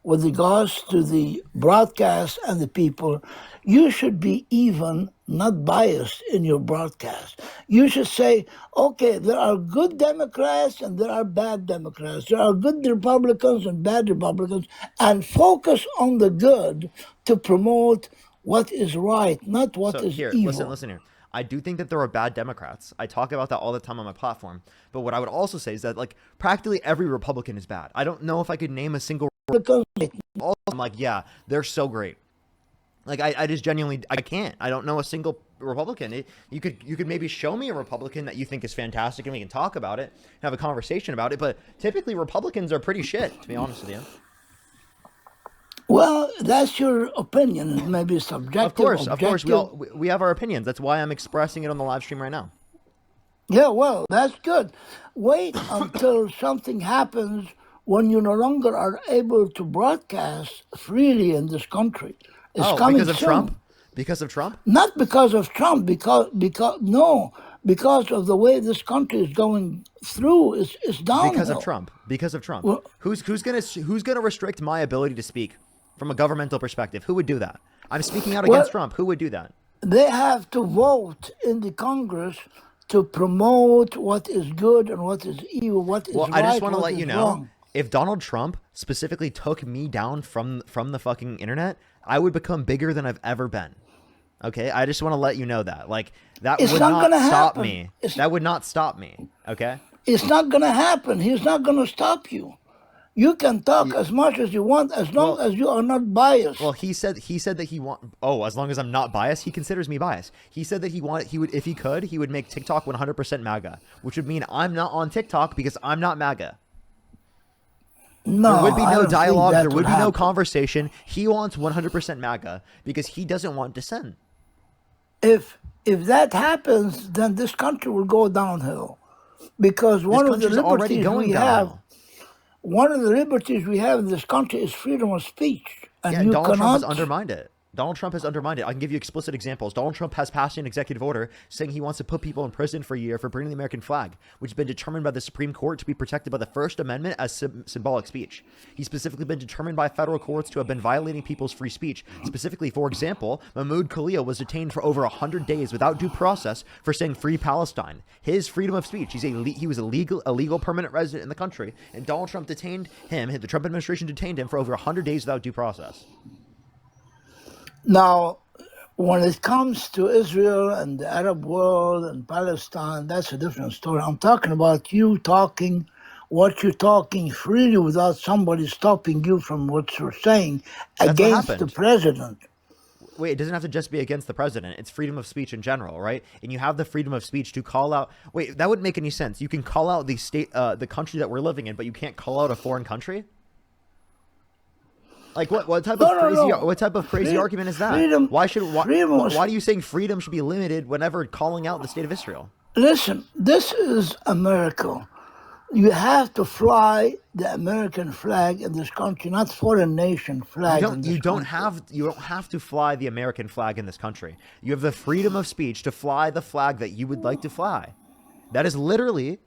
with regards to the broadcast and the people, you should be even, not biased in your broadcast. You should say, okay, there are good Democrats and there are bad Democrats. There are good Republicans and bad Republicans, and focus on the good to promote what is right, not what is evil. Listen here. I do think that there are bad Democrats. I talk about that all the time on my platform. But what I would also say is that, like, practically every Republican is bad. I don't know if I could name a single I'm like, yeah, they're so great. Like I just genuinely I can't. I don't know a single Republican. You could maybe show me a Republican that you think is fantastic and we can talk about it, have a conversation about it. But typically Republicans are pretty shit, to be honest with you. Well, that's your opinion. It may be subjective. Of course, we have our opinions. That's why I'm expressing it on the live stream right now. Yeah, well, that's good. Wait until something happens when you no longer are able to broadcast freely in this country. It's coming because of soon. Trump? Because of Trump? Not because of Trump, because of the way this country is going through. It's downhill. Because of Trump. Well, who's gonna restrict my ability to speak from a governmental perspective? Who would do that? I'm speaking out against Trump. Who would do that? They have to vote in the Congress to promote what is good and what is evil, what is right. Well, I just want to let you know, wrong. If Donald Trump specifically took me down from the fucking internet, I would become bigger than I've ever been. Okay, I just want to let you know that. Like that would not stop me. That would not stop me. Okay. It's not going to happen. He's not going to stop you. You can talk as much as you want, as long as you are not biased. Well, he said that he want. Oh, as long as I'm not biased, he considers me biased. He said that he would, if he could, he would make TikTok 100% MAGA, which would mean I'm not on TikTok because I'm not MAGA. No, there would be no dialogue. There would be happen. No conversation. He wants 100% MAGA because he doesn't want dissent. If that happens, then this country will go downhill, because one of the liberties we have. One of the liberties we have in this country is freedom of speech. And Donald Trump has undermined it. Donald Trump has undermined it. I can give you explicit examples. Donald Trump has passed an executive order saying he wants to put people in prison for a year for burning the American flag, which has been determined by the Supreme Court to be protected by the First Amendment as symbolic speech. He's specifically been determined by federal courts to have been violating people's free speech. Specifically, for example, Mahmoud Khalil was detained for over 100 days without due process for saying free Palestine. His freedom of speech. He was a legal permanent resident in the country, and Donald Trump detained him. The Trump administration detained him for over 100 days without due process. Now, when it comes to Israel and the Arab world and Palestine, that's a different story. I'm talking about you talking what you're talking freely without somebody stopping you from what you're saying against the president. Wait, it doesn't have to just be against the president. It's freedom of speech in general, right? And you have the freedom of speech to call out. Wait, that wouldn't make any sense. You can call out the state, the country that we're living in, but you can't call out a foreign country. Like what type of crazy argument is that? Why are you saying freedom should be limited whenever calling out the state of Israel? Listen, this is America. You have to fly the American flag in this country, not foreign nation flag. You don't have to fly the American flag in this country. You have the freedom of speech to fly the flag that you would like to fly. That is literally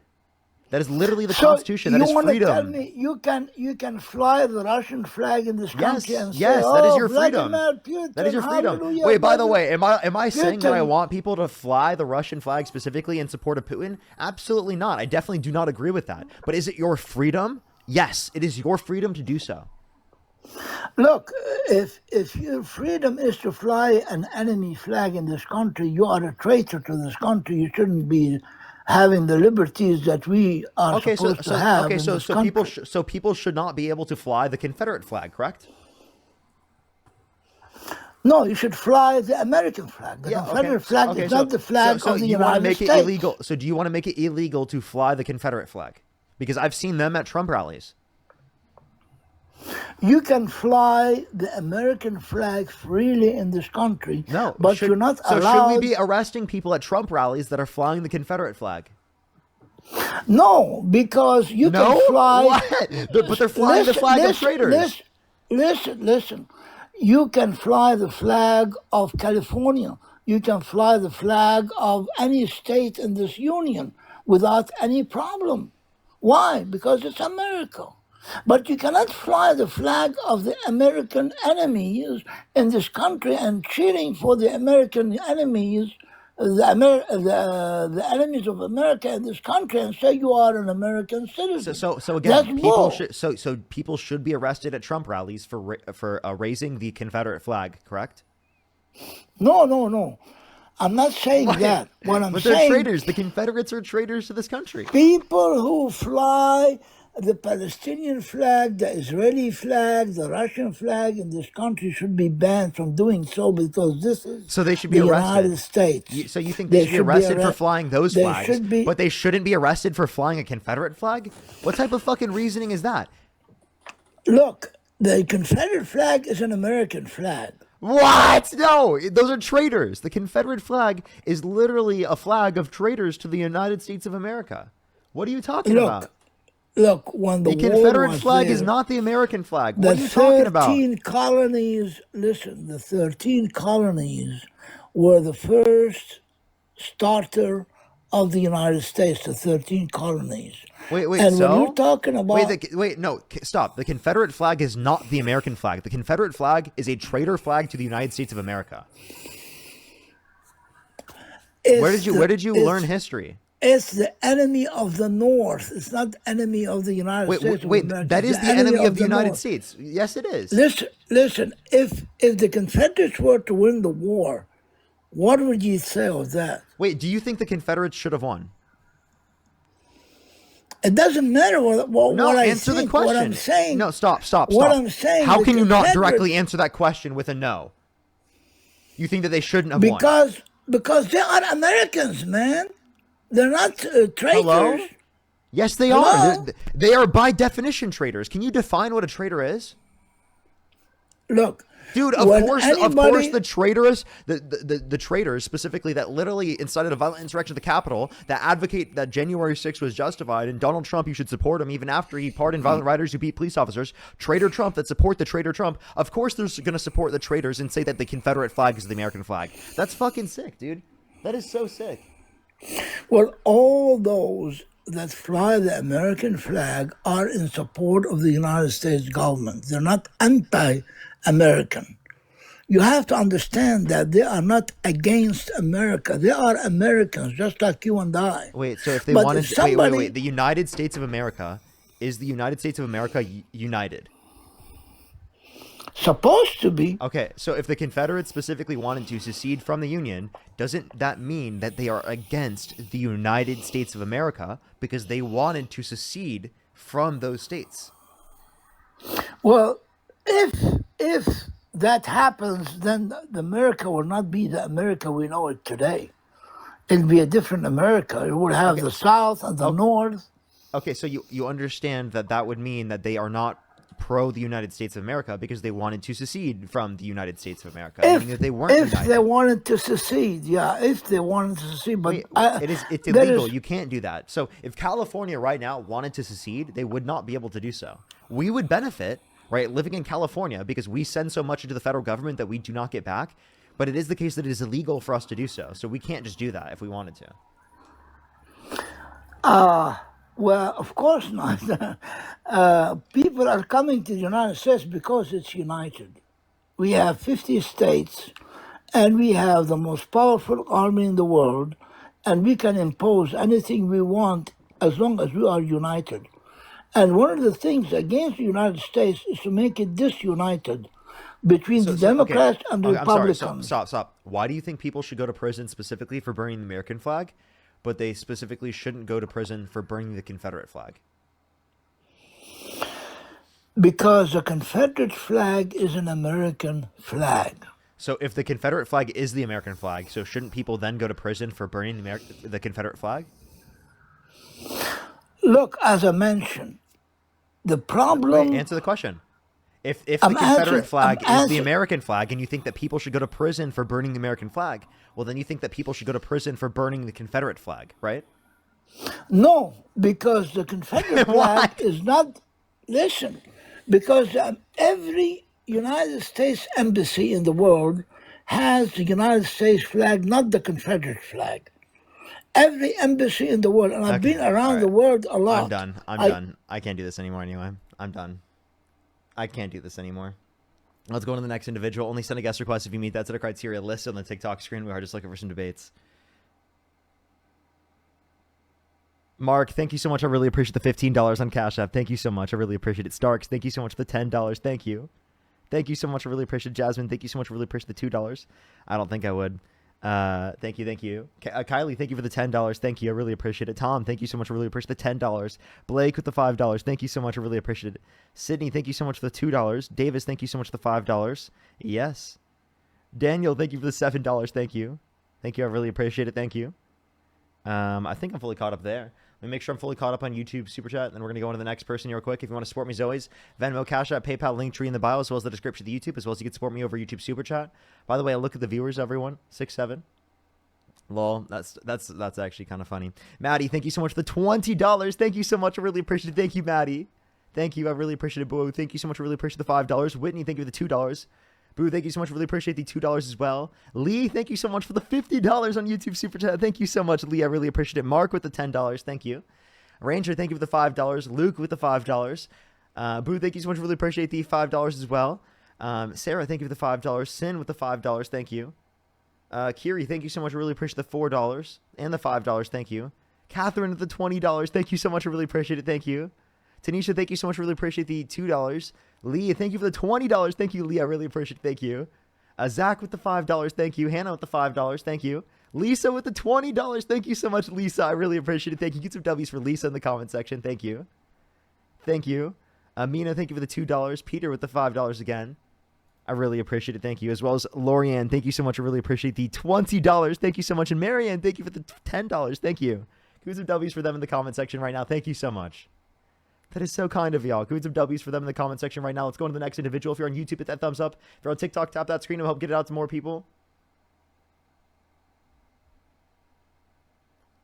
the Constitution. That is freedom. You want to tell me you can fly the Russian flag in this country and say, that is your freedom. Putin, that is your freedom. Hallelujah, wait, by the way, am I saying that I want people to fly the Russian flag specifically in support of Putin? Absolutely not. I definitely do not agree with that. But is it your freedom? Yes, it is your freedom to do so. Look, if your freedom is to fly an enemy flag in this country, you are a traitor to this country. You shouldn't be having the liberties that we are supposed to have. Okay, so people should not be able to fly the Confederate flag, correct? No, you should fly the American flag. The Confederate flag is not the flag of the United States. Illegal. So do you want to make it illegal to fly the Confederate flag? Because I've seen them at Trump rallies. You can fly the American flag freely in this country, but you're not allowed. So should we be arresting people at Trump rallies that are flying the Confederate flag? No, because you can fly. What? But they're flying the flag of traitors. Listen. You can fly the flag of California. You can fly the flag of any state in this union without any problem. Why? Because it's America. But you cannot fly the flag of the American enemies in this country and cheering for the American enemies, the enemies of America in this country, and say you are an American citizen. So again, people should be arrested at Trump rallies for raising the Confederate flag, correct? No. I'm not saying that. What I'm saying, they're traitors. The Confederates are traitors to this country. People who fly the Palestinian flag, the Israeli flag, the Russian flag in this country should be banned from doing so because this is So they should be the arrested. United States. So you think they should be arrested for flying those they flags, should be, but they shouldn't be arrested for flying a Confederate flag? What type of fucking reasoning is that? Look, the Confederate flag is an American flag. What? No, those are traitors. The Confederate flag is literally a flag of traitors to the United States of America. What are you talking about? Look, when the Confederate war was flag there, is not the American flag. What are you talking about? The 13 colonies, listen, the 13 colonies were the first starter of the United States, the 13 colonies. Wait, and when you're talking about... Stop. The Confederate flag is not the American flag. The Confederate flag is a traitor flag to the United States of America. Where did you learn history? It's the enemy of the North. It's not the enemy of the United States. Wait, that is the enemy of the United States. Yes, it is. Listen. If the Confederates were to win the war, what would you say of that? Wait, do you think the Confederates should have won? It doesn't matter what I answer think. the question. What I'm saying. No, stop. What I'm saying. How can you not directly answer that question with a no? You think that they shouldn't have won? Because they are Americans, man. They're not traitors. Hello? Yes, they are. They are by definition traitors. Can you define what a traitor is? Look, dude. Of course, the traitors, the traitors specifically that literally incited a violent insurrection at the Capitol, that advocate that January 6th was justified, and Donald Trump, you should support him even after he pardoned violent rioters who beat police officers. Traitor Trump that support the traitor Trump. Of course, they're going to support the traitors and say that the Confederate flag is the American flag. That's fucking sick, dude. That is so sick. Well, all those that fly the American flag are in support of the United States government. They're not anti-American. You have to understand that they are not against America. They are Americans, just like you and I. Wait, so if they wanted... Wait. The United States of America, is the United States of America united? Supposed to be. Okay, so if the Confederates specifically wanted to secede from the Union, doesn't that mean that they are against the United States of America because they wanted to secede from those states? Well, if that happens, then America will not be the America we know it today. It'll be a different America. It would have the South and the North. Okay, so you understand that would mean that they are not pro the United States of America because they wanted to secede from the United States of America. If they weren't united. They wanted to secede, if they wanted to secede, but it's illegal. You can't do that. So if California right now wanted to secede, they would not be able to do so. We would benefit, right, living in California because we send so much into the federal government that we do not get back. But it is the case that it is illegal for us to do so. So we can't just do that if we wanted to. Well, of course not. People are coming to the United States because it's united. We have 50 states, and we have the most powerful army in the world, and we can impose anything we want as long as we are united. And one of the things against the United States is to make it disunited between the Democrats and the Republicans. I'm sorry, stop. Why do you think people should go to prison specifically for burning the American flag, but they specifically shouldn't go to prison for burning the Confederate flag? Because the Confederate flag is an American flag. So if the Confederate flag is the American flag, so shouldn't people then go to prison for burning the Confederate flag? Look, as I mentioned, the problem... Wait, answer the question. If the Confederate flag is the American flag and you think that people should go to prison for burning the American flag, well, then you think that people should go to prison for burning the Confederate flag, right? No, because the Confederate flag is not... Listen, because every United States embassy in the world has the United States flag, not the Confederate flag. Every embassy in the world, and I've been around the world a lot. I'm done. I can't do this anymore anyway. I'm done. I can't do this anymore. Let's go on to the next individual. Only send a guest request if you meet that set of criteria listed on the TikTok screen. We are just looking for some debates. Mark, thank you so much. I really appreciate the $15 on Cash App. Thank you so much. I really appreciate it. Starks, thank you so much for the $10. Thank you. Thank you so much. I really appreciate it. Jasmine, thank you so much. I really appreciate the $2. I don't think I would. Thank you, thank you. Kylie, thank you for the $10. Thank you, I really appreciate it. Tom, thank you so much. I really appreciate the $10. Blake with the $5. Thank you so much. I really appreciate it. Sydney, thank you so much for the $2. Davis, thank you so much for the $5. Yes. Daniel, thank you for the $7. Thank you. Thank you. I really appreciate it. Thank you. I think I'm fully caught up there. Let me make sure I'm fully caught up on YouTube Super Chat, and then we're going to go on to the next person here real quick. If you want to support me as always, Venmo, Cash App, PayPal, Linktree in the bio, as well as the description of the YouTube, as well as you can support me over YouTube Super Chat. By the way, I look at the viewers, everyone. 6, 7. Lol, that's actually kind of funny. Maddie, thank you so much for the $20. Thank you so much. I really appreciate it. Thank you, Maddie. Thank you. I really appreciate it, Boo. Thank you so much. I really appreciate the $5. Whitney, thank you for the $2. Boo, thank you so much. Really appreciate the $2 as well. Lee, thank you so much for the $50 on YouTube Super Chat. Thank you so much, Lee. I really appreciate it. Mark with the $10. Thank you. Ranger, thank you for the $5. Luke with the $5. Boo, thank you so much. Really appreciate the $5 as well. Sarah, thank you for the $5. Sin with the $5. Thank you. Kiri, thank you so much. I really appreciate the $4 and the $5. Thank you. Catherine with the $20. Thank you so much. I really appreciate it. Thank you. Tanisha, thank you so much. I really appreciate the $2. Lee, thank you for the $20. Thank you, Lee. I really appreciate it. Thank you. Zach with the $5. Thank you. Hannah with the $5. Thank you. Lisa with the $20. Thank you so much, Lisa. I really appreciate it. Thank you. Get some W's for Lisa in the comment section. Thank you. Thank you. Mina, thank you for the $2. Peter with the $5 again. I really appreciate it. Thank you. As well as Lorianne, thank you so much. I really appreciate the $20. Thank you so much. And Marianne, thank you for the $10. Thank you. Get some W's for them in the comment section right now. Thank you so much. That is so kind of y'all. Give me some W's for them in the comment section right now. Let's go on to the next individual. If you're on YouTube, hit that thumbs up. If you're on TikTok, tap that screen. It'll help get it out to more people.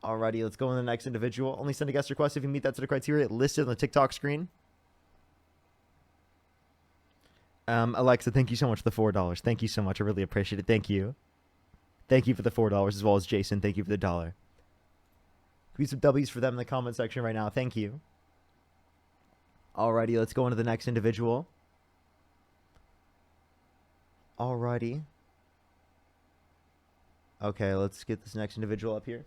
Alrighty, let's go on to the next individual. Only send a guest request if you meet that set of criteria listed on the TikTok screen. Alexa, thank you so much for the $4. Thank you so much. I really appreciate it. Thank you. Thank you for the $4, as well as Jason. Thank you for the $1. Give me some W's for them in the comment section right now. Thank you. Alrighty, let's go on to the next individual. Alrighty. Okay, let's get this next individual up here.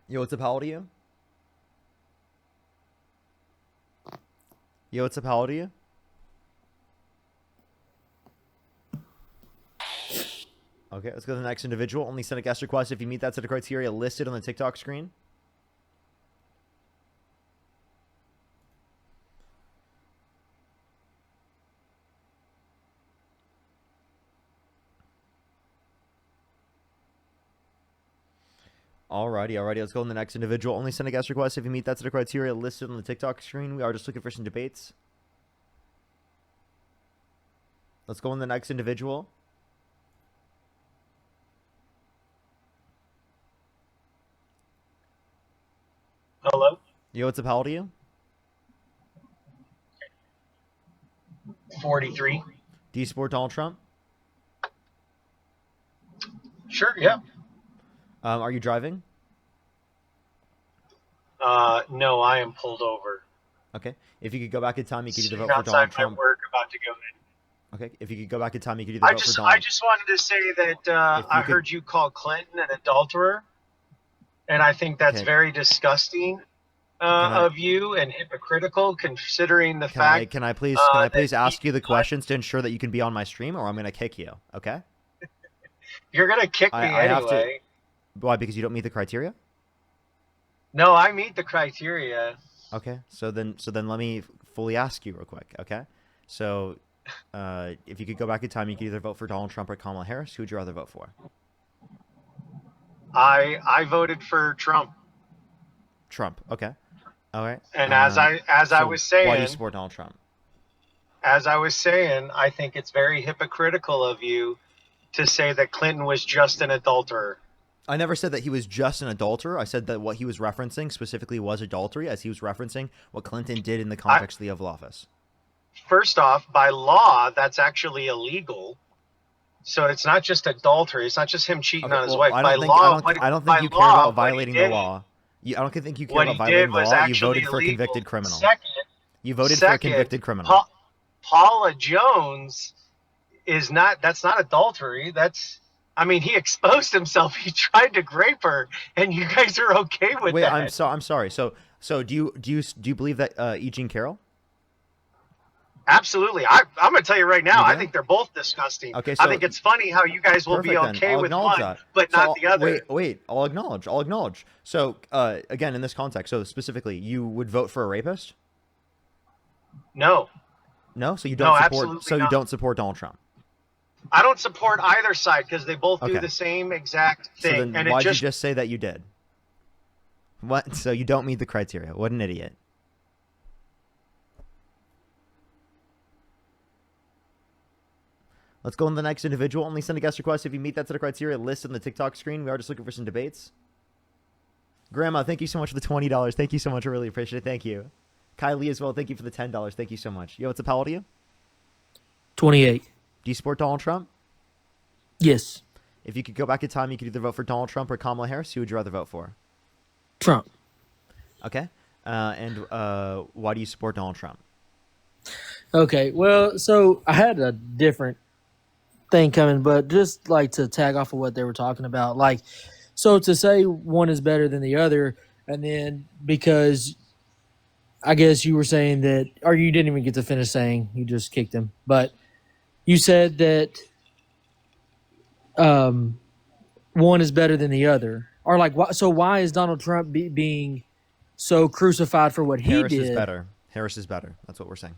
Yo, what's up? How old are you? Yo, what's up? How old are you? Okay, let's go to the next individual. Only send a guest request if you meet that set of criteria listed on the TikTok screen. Alrighty, let's go on the next individual. Only send a guest request if you meet that set of criteria listed on the TikTok screen. We are just looking for some debates. Let's go on the next individual. Hello? Yo, what's up? How old are you? 43. Do you support Donald Trump? Sure, yeah. Are you driving? No, I am pulled over. Okay. If you could go back in time, you could either vote Sitting for Donald outside my Trump. work, about to go in. Okay. If you could go back in time, you could either vote for Donald. I just wanted to say that I heard you call Clinton an adulterer, and I think that's very disgusting of you and hypocritical, considering the fact. Can I please ask you the questions to ensure that you can be on my stream, or I'm going to kick you? Okay. You're going to kick me I have anyway. to. Why? Because you don't meet the criteria? No, I meet the criteria. Okay. So then let me fully ask you real quick. Okay. So, if you could go back in time, you could either vote for Donald Trump or Kamala Harris. Who would you rather vote for? I voted for Trump. Trump. Okay. All right. And as I was saying, why do you support Donald Trump? As I was saying, I think it's very hypocritical of you to say that Clinton was just an adulterer. I never said that he was just an adulterer. I said that what he was referencing specifically was adultery, as he was referencing what Clinton did in the context of the Oval Office. First off, by law, that's actually illegal. So it's not just adultery. It's not just him cheating on his wife. I don't think you care about violating the law. I don't think you care about violating the law. You voted for a convicted criminal. You voted for a convicted criminal. Paula Jones is not. That's not adultery. I mean, he exposed himself. He tried to grape her, and you guys are okay with that. I'm sorry. So do you believe that E. Jean Carroll? Absolutely. I'm going to tell you right now, You I do? think they're both disgusting. Okay, I so think it's funny how you guys will be perfect then. okay I'll with acknowledge one, that. but So not the other. wait. I'll acknowledge. So again, in this context, so specifically, you would vote for a rapist? No. No. So you No, don't support. absolutely So you not. don't support Donald Trump. I don't support either side because they both do Okay. the same exact So thing. then, And why'd it just you just say that you did? What? So you don't meet the criteria. What an idiot. Let's go on the next individual. Only send a guest request if you meet that set of criteria listed on the TikTok screen. We are just looking for some debates. Grandma, thank you so much for the $20. Thank you so much. I really appreciate it. Thank you. Kylie as well. Thank you for the $10. Thank you so much. Yo, what's up? How old are you? 28. Do you support Donald Trump? Yes. If you could go back in time, you could either vote for Donald Trump or Kamala Harris. Who would you rather vote for? Trump. Okay. And why do you support Donald Trump? Okay. Well, so I had a different thing coming, but just like to tag off of what they were talking about. Like, so to say one is better than the other, and then because I guess you were saying that, or you didn't even get to finish saying, you just kicked him, but you said that one is better than the other. Or like, so why is Donald Trump being so crucified for what he Harris did? is better. Harris is better. That's what we're saying.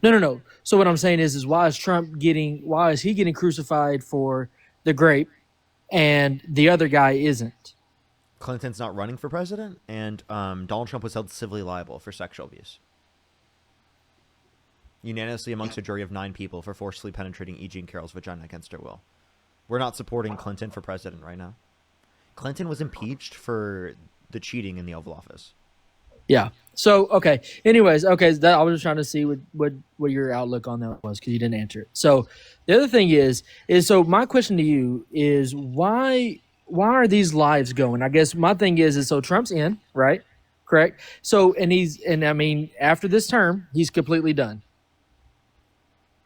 No. So what I'm saying is why is he getting crucified for the grape and the other guy isn't? Clinton's not running for president, and Donald Trump was held civilly liable for sexual abuse. Unanimously amongst a jury of 9 people for forcibly penetrating E. Jean Carroll's vagina against her will. We're not supporting Clinton for president right now. Clinton was impeached for the cheating in the Oval Office. Yeah. So, okay. Anyways, okay. I was just trying to see what your outlook on that was because you didn't answer it. So the other thing is so my question to you is why are these lives going? I guess my thing is so Trump's in, right? Correct. So, and I mean, after this term, he's completely done.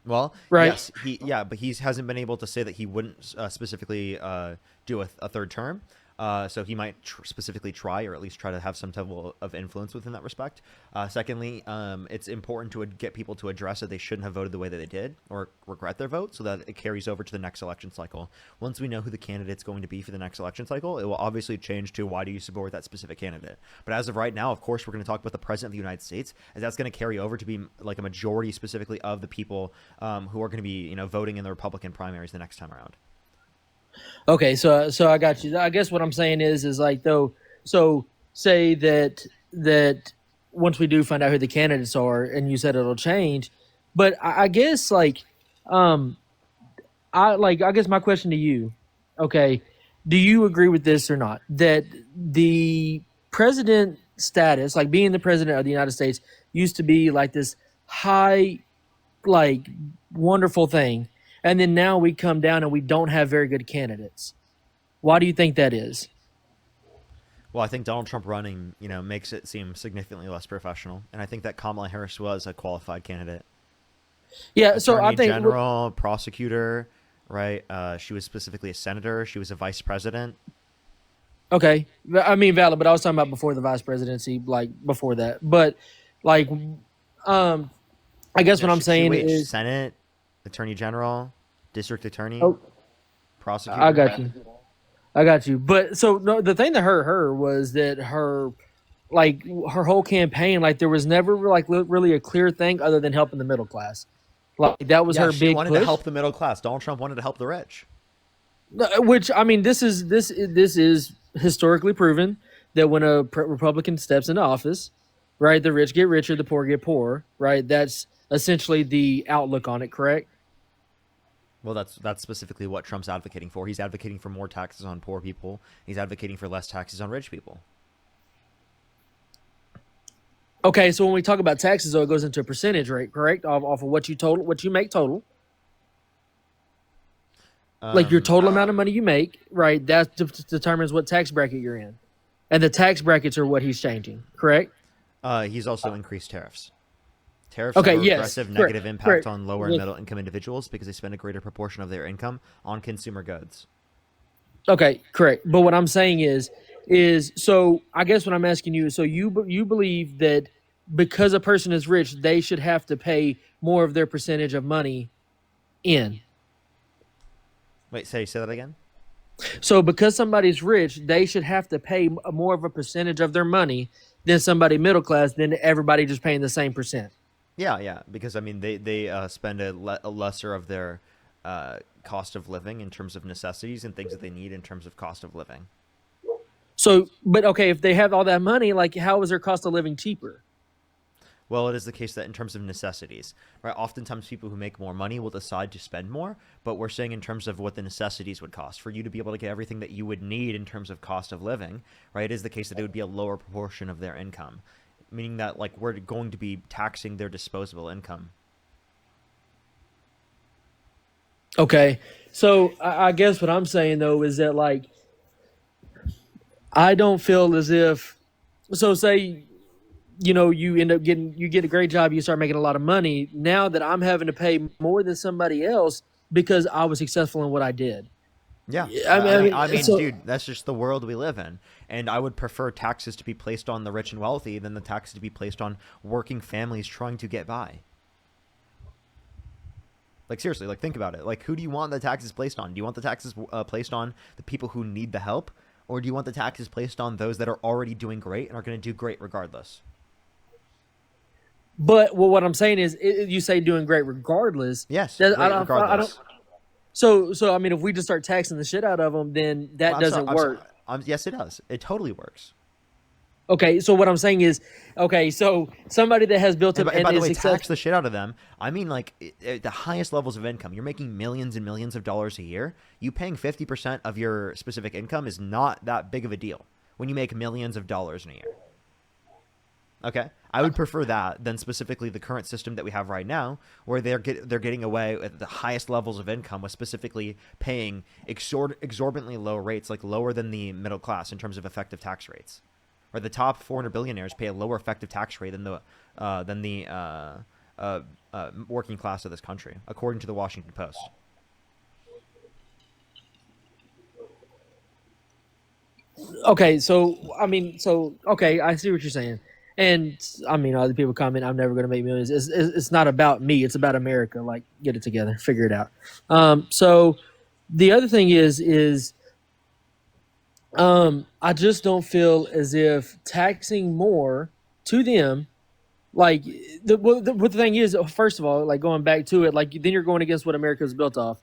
Well, right. Yes, but he hasn't been able to say that he wouldn't specifically do a third term. So he might specifically try, or at least try to have some type of influence within that respect. Secondly, it's important to get people to address that they shouldn't have voted the way that they did, or regret their vote, so that it carries over to the next election cycle. Once we know who the candidate's going to be for the next election cycle, it will obviously change to why do you support that specific candidate. But as of right now, of course, we're going to talk about the president of the United States, as that's going to carry over to be like a majority specifically of the people who are going to be voting in the Republican primaries the next time around. Okay, so I got you. I guess what I'm saying is like though. So say that once we do find out who the candidates are, and you said it'll change, but I guess I guess my question to you, okay, do you agree with this or not? That the president status, like being the president of the United States, used to be like this high, like wonderful thing. And then now we come down and we don't have very good candidates. Why do you think that is? Well, I think Donald Trump running, makes it seem significantly less professional. And I think that Kamala Harris was a qualified candidate. Yeah, Attorney so I think general, prosecutor, right? She was specifically a senator. She was a vice president. Okay. I mean, valid, but I was talking about before the vice presidency, like before that. But like, I guess what I'm saying is Senate, Attorney General, District Attorney, Prosecutor. I got you. But so no, the thing that hurt her was that her whole campaign, like there was never really a clear thing other than helping the middle class. Like that was her she big wanted push. to help the middle class. Donald Trump wanted to help the rich. Which I mean, this is historically proven that when a Republican steps into office, right, the rich get richer, the poor get poorer, right? That's essentially the outlook on it, correct? Well, that's specifically what Trump's advocating for. He's advocating for more taxes on poor people. He's advocating for less taxes on rich people. Okay, so when we talk about taxes, though, it goes into a percentage rate, correct? Off of what you make total. Like your total amount of money you make, right? That determines what tax bracket you're in. And the tax brackets are what he's changing, correct? He's also increased tariffs. Tariffs have a regressive negative impact on lower and middle income individuals because they spend a greater proportion of their income on consumer goods. Okay, correct. But what I'm saying is so I guess what I'm asking you is, so you believe that because a person is rich, they should have to pay more of their percentage of money in. Wait, say that again? So because somebody's rich, they should have to pay more of a percentage of their money than somebody middle class, than everybody just paying the same percent. Yeah, because I mean they spend a lesser of their cost of living in terms of necessities and things that they need in terms of cost of living. So, but okay, if they have all that money, like how is their cost of living cheaper? Well, it is the case that in terms of necessities, right? Oftentimes people who make more money will decide to spend more, but we're saying in terms of what the necessities would cost for you to be able to get everything that you would need in terms of cost of living, right? It is the case that it would be a lower proportion of their income, meaning that like we're going to be taxing their disposable income. Okay, so I guess what I'm saying though is that like I don't feel as if, so say, you know, you get a great job, you start making a lot of money. Now that I'm having to pay more than somebody else because I was successful in what I did. Yeah, I mean, so, dude, that's just the world we live in, and I would prefer taxes to be placed on the rich and wealthy than the taxes to be placed on working families trying to get by. Like seriously, like think about it. Like who do you want the taxes placed on? Do you want the taxes placed on the people who need the help, or do you want the taxes placed on those that are already doing great and are going to do great regardless? But well, what I'm saying is, you say doing great regardless. Yes, I don't. So I mean, if we just start taxing the shit out of them, then that doesn't work. Yes, it does. It totally works. Okay, so what I'm saying is, okay, so somebody that has built up and by the way, tax the shit out of them. I mean, like at the highest levels of income, you're making millions and millions of dollars a year. You paying 50% of your specific income is not that big of a deal when you make millions of dollars in a year. Okay, I would prefer that than specifically the current system that we have right now, where they're getting away at the highest levels of income with specifically paying exorbitantly low rates, like lower than the middle class in terms of effective tax rates. Or the top 400 billionaires pay a lower effective tax rate than the working class of this country, according to the Washington Post. Okay, so I mean, okay, I see what you're saying. And I mean, other people comment, I'm never going to make millions. It's not about me. It's about America. Like, get it together, figure it out. So the other thing is I just don't feel as if taxing more to them, like the thing is, first of all, like going back to it, like then you're going against what America was built off.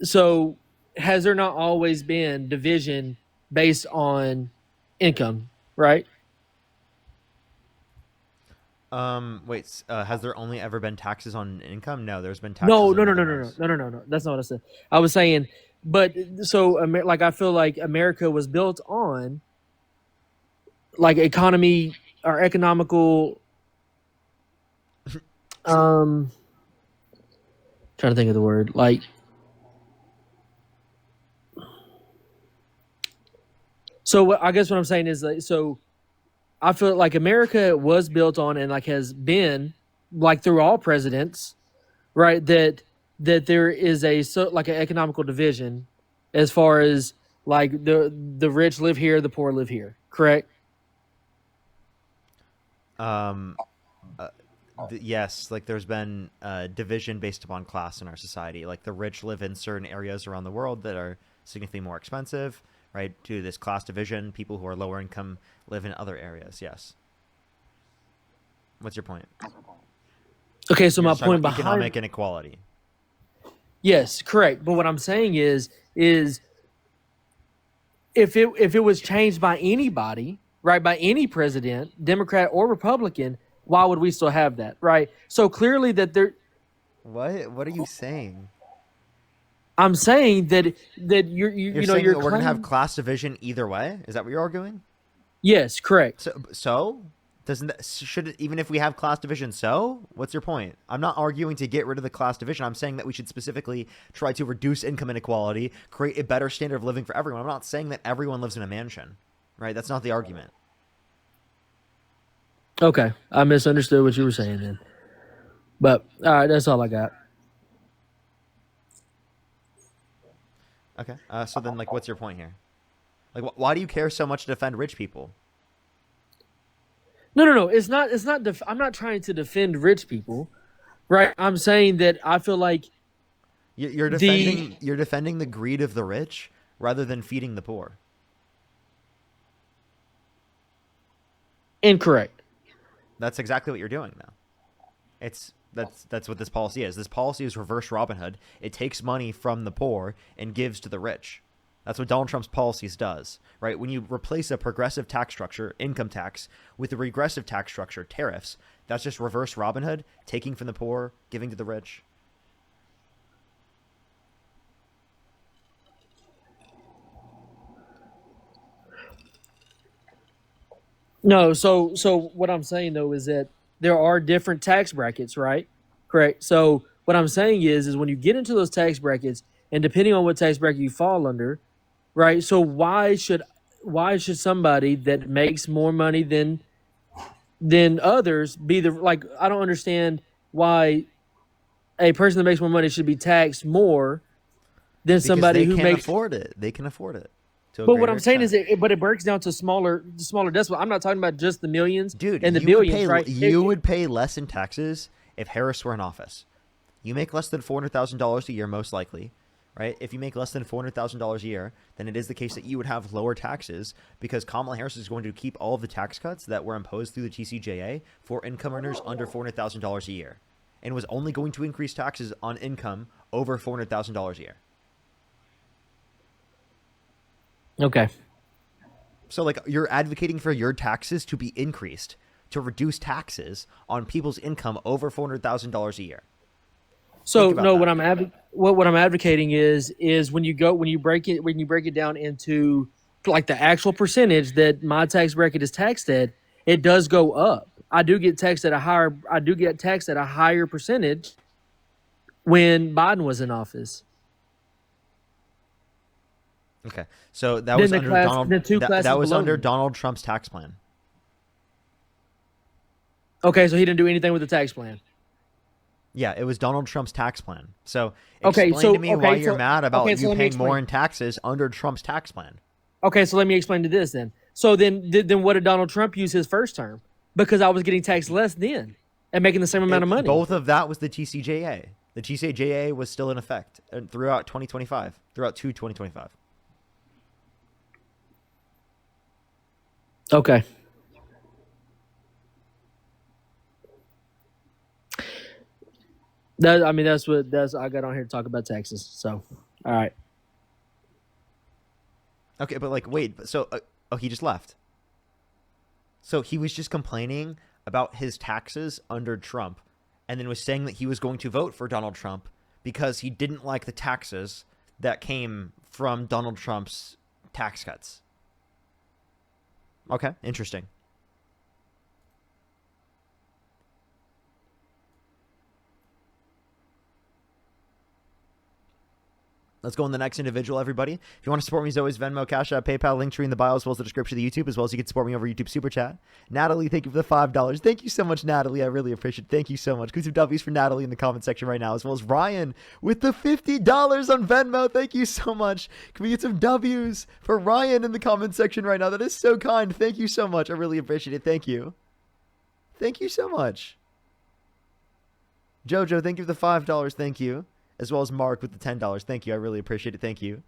So has there not always been division based on income, right? Wait, has there only ever been taxes on income? No, there's been taxes. No. That's not what I said. I was saying, but so like I feel like America was built on like economy or economical. Trying to think of the word like. So I guess what I'm saying is like so. I feel like America was built on and like has been like through all presidents, right? That there is like an economical division as far as like the rich live here, the poor live here. Correct? Yes, like there's been division based upon class in our society. Like the rich live in certain areas around the world that are significantly more expensive. Right, to this class division, people who are lower income live in other areas. Yes. What's your point? Okay, so my point behind economic inequality. Yes, correct. But what I'm saying is if it was changed by anybody, right, by any president, Democrat or Republican, why would we still have that, right? So clearly that there. What are you saying? I'm saying that you're we're gonna have class division either way. Is that what you're arguing? Yes, correct. So doesn't that, should even if we have class division? So what's your point? I'm not arguing to get rid of the class division. I'm saying that we should specifically try to reduce income inequality, create a better standard of living for everyone. I'm not saying that everyone lives in a mansion, right? That's not the argument. Okay, I misunderstood what you were saying then. But all right, that's all I got. Okay. So then, like, what's your point here? Like, why do you care so much to defend rich people? No. It's not. It's not. I'm not trying to defend rich people, right? I'm saying that I feel like You're defending the greed of the rich rather than feeding the poor. Incorrect. That's exactly what you're doing now. That's what this policy is. This policy is reverse Robin Hood. It takes money from the poor and gives to the rich. That's what Donald Trump's policies does, right? When you replace a progressive tax structure, income tax, with a regressive tax structure, tariffs, that's just reverse Robin Hood, taking from the poor, giving to the rich. No, so what I'm saying though is that there are different tax brackets, right? Correct. So what I'm saying is when you get into those tax brackets, and depending on what tax bracket you fall under, right? So why should somebody that makes more money than others be I don't understand why a person that makes more money should be taxed more than somebody who makes afford it. They can afford it. But what I'm saying is, it breaks down to smaller decibel. I'm not talking about just the millions, dude, and the billions, right? You would pay less in taxes if Harris were in office. You make less than $400,000 a year, most likely, right? If you make less than $400,000 a year, then it is the case that you would have lower taxes because Kamala Harris is going to keep all of the tax cuts that were imposed through the TCJA for income earners under $400,000 a year, and was only going to increase taxes on income over $400,000 a year. Okay. So, like, you're advocating for your taxes to be increased to reduce taxes on people's income over $400,000 a year. So, no, what I'm advocating is when you break it down into like the actual percentage that my tax bracket is taxed at, it does go up. I do get taxed at a higher percentage when Biden was in office. Okay, so that was under Donald Trump's tax plan. Okay, so he didn't do anything with the tax plan. Yeah, it was Donald Trump's tax plan. So explain to me why you're mad about you paying more in taxes under Trump's tax plan. Okay, so let me explain to this then. So then what did Donald Trump use his first term? Because I was getting taxed less then and making the same amount of money. Both of that was the TCJA. The TCJA was still in effect throughout 2025, throughout 2025. Okay. That's I got on here to talk about taxes. So, all right. Okay, but wait. So, he just left. So he was just complaining about his taxes under Trump, and then was saying that he was going to vote for Donald Trump because he didn't like the taxes that came from Donald Trump's tax cuts. Okay, interesting. Let's go on the next individual, everybody. If you want to support me, as always, Venmo, Cash App, PayPal, link tree in the bio, as well as the description of the YouTube, as well as you can support me over YouTube Super Chat. Natalie, thank you for the $5. Thank you so much, Natalie. I really appreciate it. Thank you so much. Go some W's for Natalie in the comment section right now, as well as Ryan with the $50 on Venmo. Thank you so much. Can we get some W's for Ryan in the comment section right now? That is so kind. Thank you so much. I really appreciate it. Thank you. Thank you so much. Jojo, thank you for the $5. Thank you. As well as Mark with the $10. Thank you. I really appreciate it. Thank you.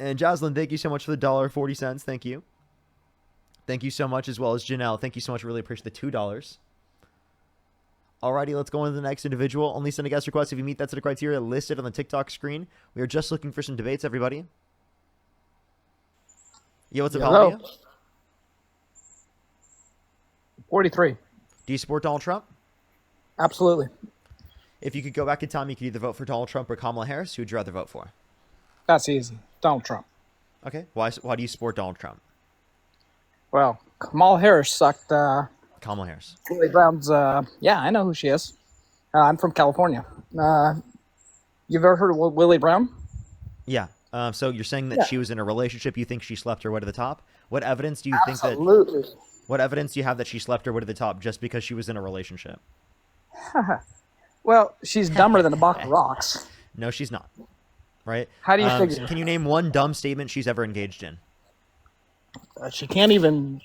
And Jocelyn, thank you so much for the $1.40. Thank you. Thank you so much, as well as Janelle. Thank you so much. Really appreciate the $2. Alrighty, let's go on to the next individual. Only send a guest request if you meet that set of criteria listed on the TikTok screen. We are just looking for some debates, everybody. Yo, what's up, Hello? 43. Do you support Donald Trump? Absolutely. If you could go back in time, you could either vote for Donald Trump or Kamala Harris. Who would you rather vote for? That's easy. Donald Trump. Okay. Why do you support Donald Trump? Well, Kamala Harris sucked. Kamala Harris. Willie Brown's. Yeah, I know who she is. I'm from California. You've ever heard of Willie Brown? Yeah. So you're saying that she was in a relationship. You think she slept her way to the top? What evidence do you think that? Absolutely. What evidence do you have that she slept her way to the top just because she was in a relationship? Well, she's dumber than a box of rocks. No, she's not. Right? How do you figure? Can you name one dumb statement she's ever engaged in? She can't even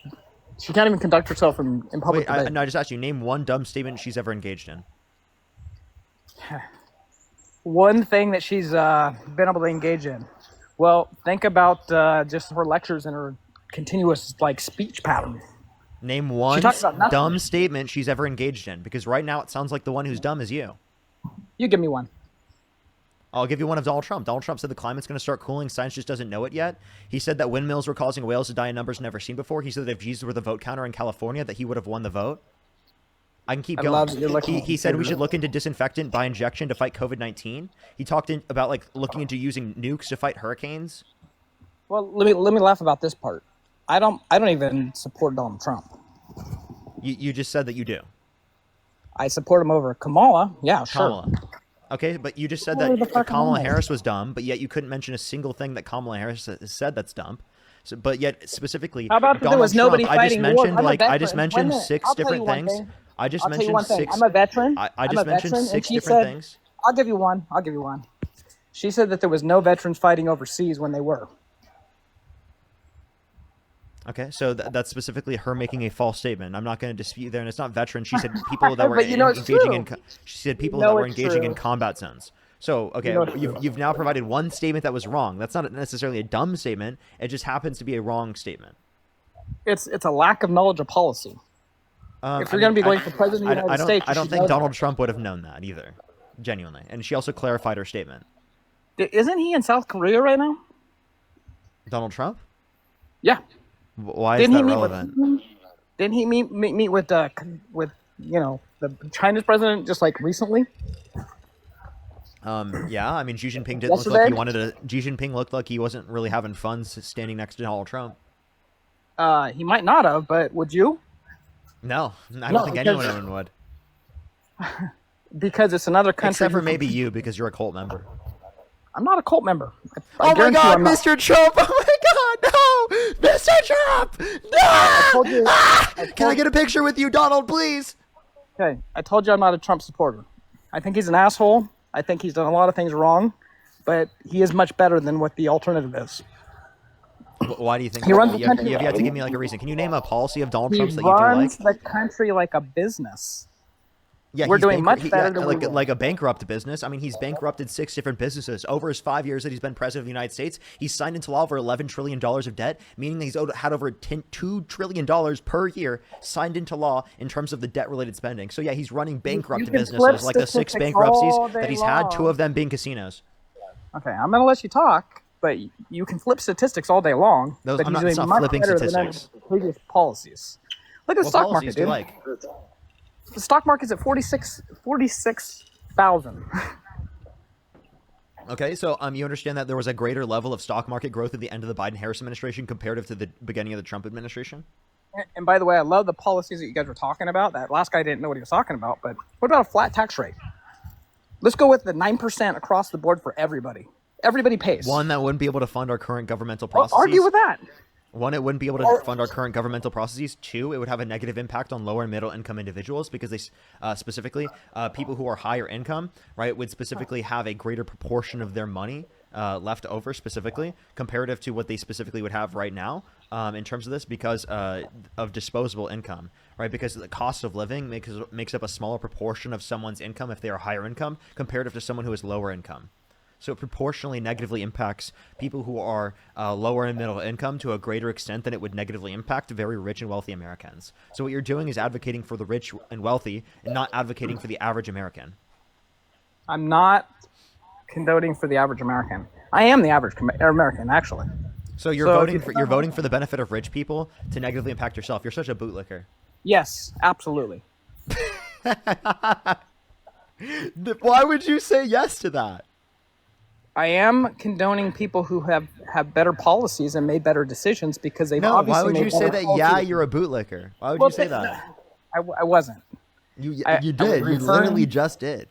conduct herself in public Wait, debate. no, I just asked you, name one dumb statement she's ever engaged in. One thing that she's been able to engage in. Well, think about just her lectures and her continuous like speech pattern. Name one talks about nothing. dumb statement she's ever engaged in, because right now it sounds like the one who's dumb is you. You give me one. I'll give you one of Donald Trump. Donald Trump said the climate's going to start cooling. Science just doesn't know it yet. He said that windmills were causing whales to die in numbers never seen before. He said that if Jesus were the vote counter in California, that he would have won the vote. I can keep going. He said we should look into disinfectant by injection to fight COVID-19. He talked about like looking into using nukes to fight hurricanes. Well, let me laugh about this part. I don't even support Donald Trump. You just said that you do. I support him over Kamala. Yeah, sure. Kamala. Okay, but you just said that Kamala Harris was dumb, but yet you couldn't mention a single thing that Kamala Harris said that's dumb. So, but yet specifically, how about Donald there was nobody Trump, fighting war? I just mentioned six different things. I just mentioned six. I'm a veteran. I just mentioned six different things. I'll give you one. She said that there was no veterans fighting overseas when they were. Okay, so that's specifically her making a false statement. I'm not going to dispute there, and it's not veterans. She said people that were engaging in. She said people that were engaging in combat zones. So okay, you've now provided one statement that was wrong. That's not necessarily a dumb statement. It just happens to be a wrong statement. It's a lack of knowledge of policy. If you're going to be going for president of the United States, I don't think Donald Trump would have known that either, genuinely. And she also clarified her statement. Isn't he in South Korea right now? Donald Trump? Yeah. Why is that relevant? Didn't he meet with the China's president just like recently? Yeah, I mean Xi Jinping didn't look like he wanted to. Xi Jinping looked like he wasn't really having fun standing next to Donald Trump. He might not have, but would you? No, I don't think anyone would. Because it's another country. Except for maybe you, because you're a cult member. I'm not a cult member. Oh my God, Mr. Trump! Oh my God, no! Mr. Trump! No! Can I get a picture with you, Donald, please? Okay, I told you I'm not a Trump supporter. I think he's an asshole. I think he's done a lot of things wrong, but he is much better than what the alternative is. Why do you think he runs the country? You have to give me like a reason. Can you name a policy of Donald Trump's that He you do like? runs the country like a business. Yeah, we're doing much better than we were. Like a bankrupt business. I mean, he's bankrupted 6 different businesses over his 5 years that he's been president of the United States. He's signed into law over $11 trillion of debt, meaning that he's had over $2 trillion per year signed into law in terms of the debt-related spending. So yeah, he's running bankrupt businesses, like the 6 bankruptcies that he's had, 2 of them being casinos. Okay, I'm gonna let you talk, but you can flip statistics all day long. But I'm he's not much flipping better statistics. Than previous policies. Look at the stock market, do you dude. like? The stock market's at 46,000. Okay, so you understand that there was a greater level of stock market growth at the end of the Biden-Harris administration comparative to the beginning of the Trump administration? And by the way, I love the policies that you guys were talking about. That last guy didn't know what he was talking about, but what about a flat tax rate? Let's go with the 9% across the board for everybody. Everybody pays. One, that wouldn't be able to fund our current governmental processes. Argue with that. One, it wouldn't be able to fund our current governmental processes. 2, it would have a negative impact on lower and middle income individuals because they specifically, people who are higher income, right, would specifically have a greater proportion of their money left over specifically comparative to what they specifically would have right now in terms of this because of disposable income, right? Because the cost of living makes up a smaller proportion of someone's income if they are higher income comparative to someone who is lower income. So it proportionally negatively impacts people who are lower and middle income to a greater extent than it would negatively impact very rich and wealthy Americans. So what you're doing is advocating for the rich and wealthy and not advocating for the average American. I'm not condoning for the average American. I am the average American, actually. So you're voting for the benefit of rich people to negatively impact yourself. You're such a bootlicker. Yes, absolutely. Why would you say yes to that? I am condoning people who have better policies and made better decisions because they've obviously made better policies. Why would you say that, yeah, you're a bootlicker? Why would you say that? I wasn't. You did. You literally just did.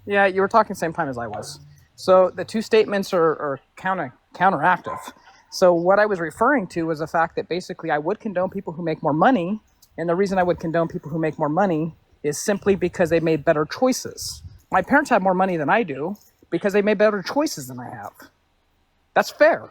Yeah, you were talking the same time as I was. So the 2 statements are counteractive. So what I was referring to was the fact that basically I would condone people who make more money, and the reason I would condone people who make more money is simply because they made better choices. My parents have more money than I do, because they made better choices than I have. That's fair.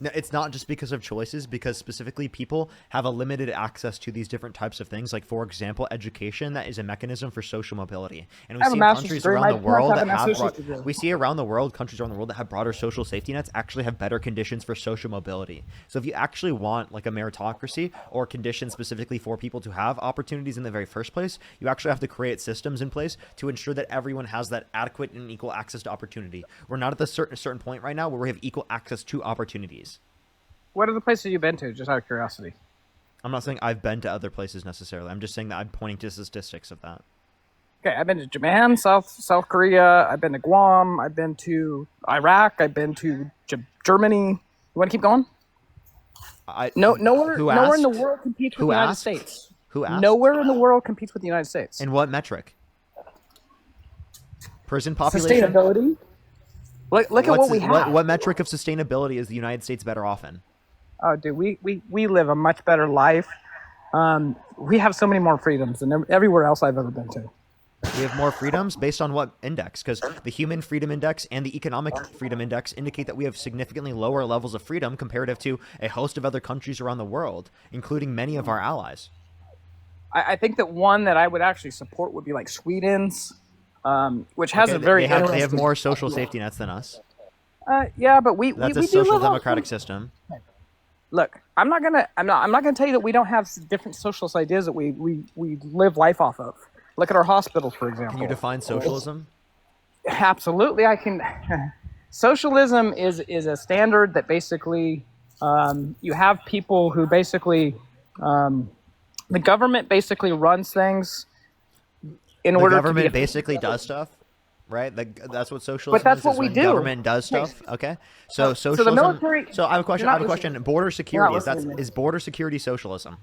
No, it's not just because of choices, because specifically people have a limited access to these different types of things. Like, for example, education, that is a mechanism for social mobility. And we I have a see in master's countries degree. around My the parents world have that an have associate's degree. we see around the world, countries around the world that have broader social safety nets actually have better conditions for social mobility. So if you actually want like a meritocracy or conditions specifically for people to have opportunities in the very first place, you actually have to create systems in place to ensure that everyone has that adequate and equal access to opportunity. We're not at the certain point right now where we have equal access to opportunities. What are the places you've been to, just out of curiosity? I'm not saying I've been to other places necessarily. I'm just saying that I'm pointing to statistics of that. Okay, I've been to Japan, South Korea. I've been to Guam. I've been to Iraq. I've been to Germany. You want to keep going? Nowhere in the world competes with the United States. Who asked? Nowhere in the world competes with the United States. In what metric? Prison population? Sustainability. Look at what we have. What metric of sustainability is the United States better off in? Oh, dude, we live a much better life. We have so many more freedoms than everywhere else I've ever been to. We have more freedoms based on what index? Because the Human Freedom Index and the Economic Freedom Index indicate that we have significantly lower levels of freedom comparative to a host of other countries around the world, including many of our allies. I think that one that I would actually support would be like Sweden's, which has a very they have more social safety nets than us. Yeah, but that's we a social do live democratic system. Look, I'm not gonna tell you that we don't have different socialist ideas that we live life off of. Look at our hospitals, for example. Can you define socialism? Absolutely, I can. Socialism is a standard that basically you have people who basically the government basically runs things in order. The government to be basically does stuff, right? That's what socialism is. But that's what we when do. Government does stuff. Okay, so socialism. So the military. So I have a question. Border security is border security socialism?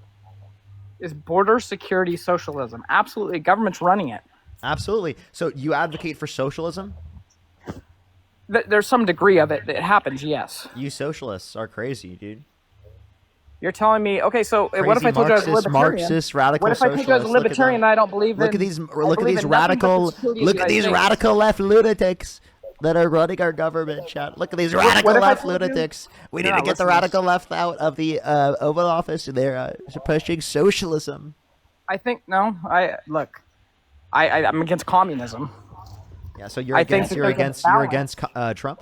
Is border security socialism? Absolutely, government's running it. Absolutely. So you advocate for socialism? There's some degree of it that happens, yes. You socialists are crazy, dude. You're telling me, okay, so Crazy what if I told you I was a libertarian? Marxist, radical what if I told you I was a libertarian and I don't believe in... Look at these radical left lunatics that are running our government, chat. Look at these radical left lunatics. We need to get the radical left out of the Oval Office, and they're pushing socialism. I think, no, I'm against communism. Yeah, so you're against Trump?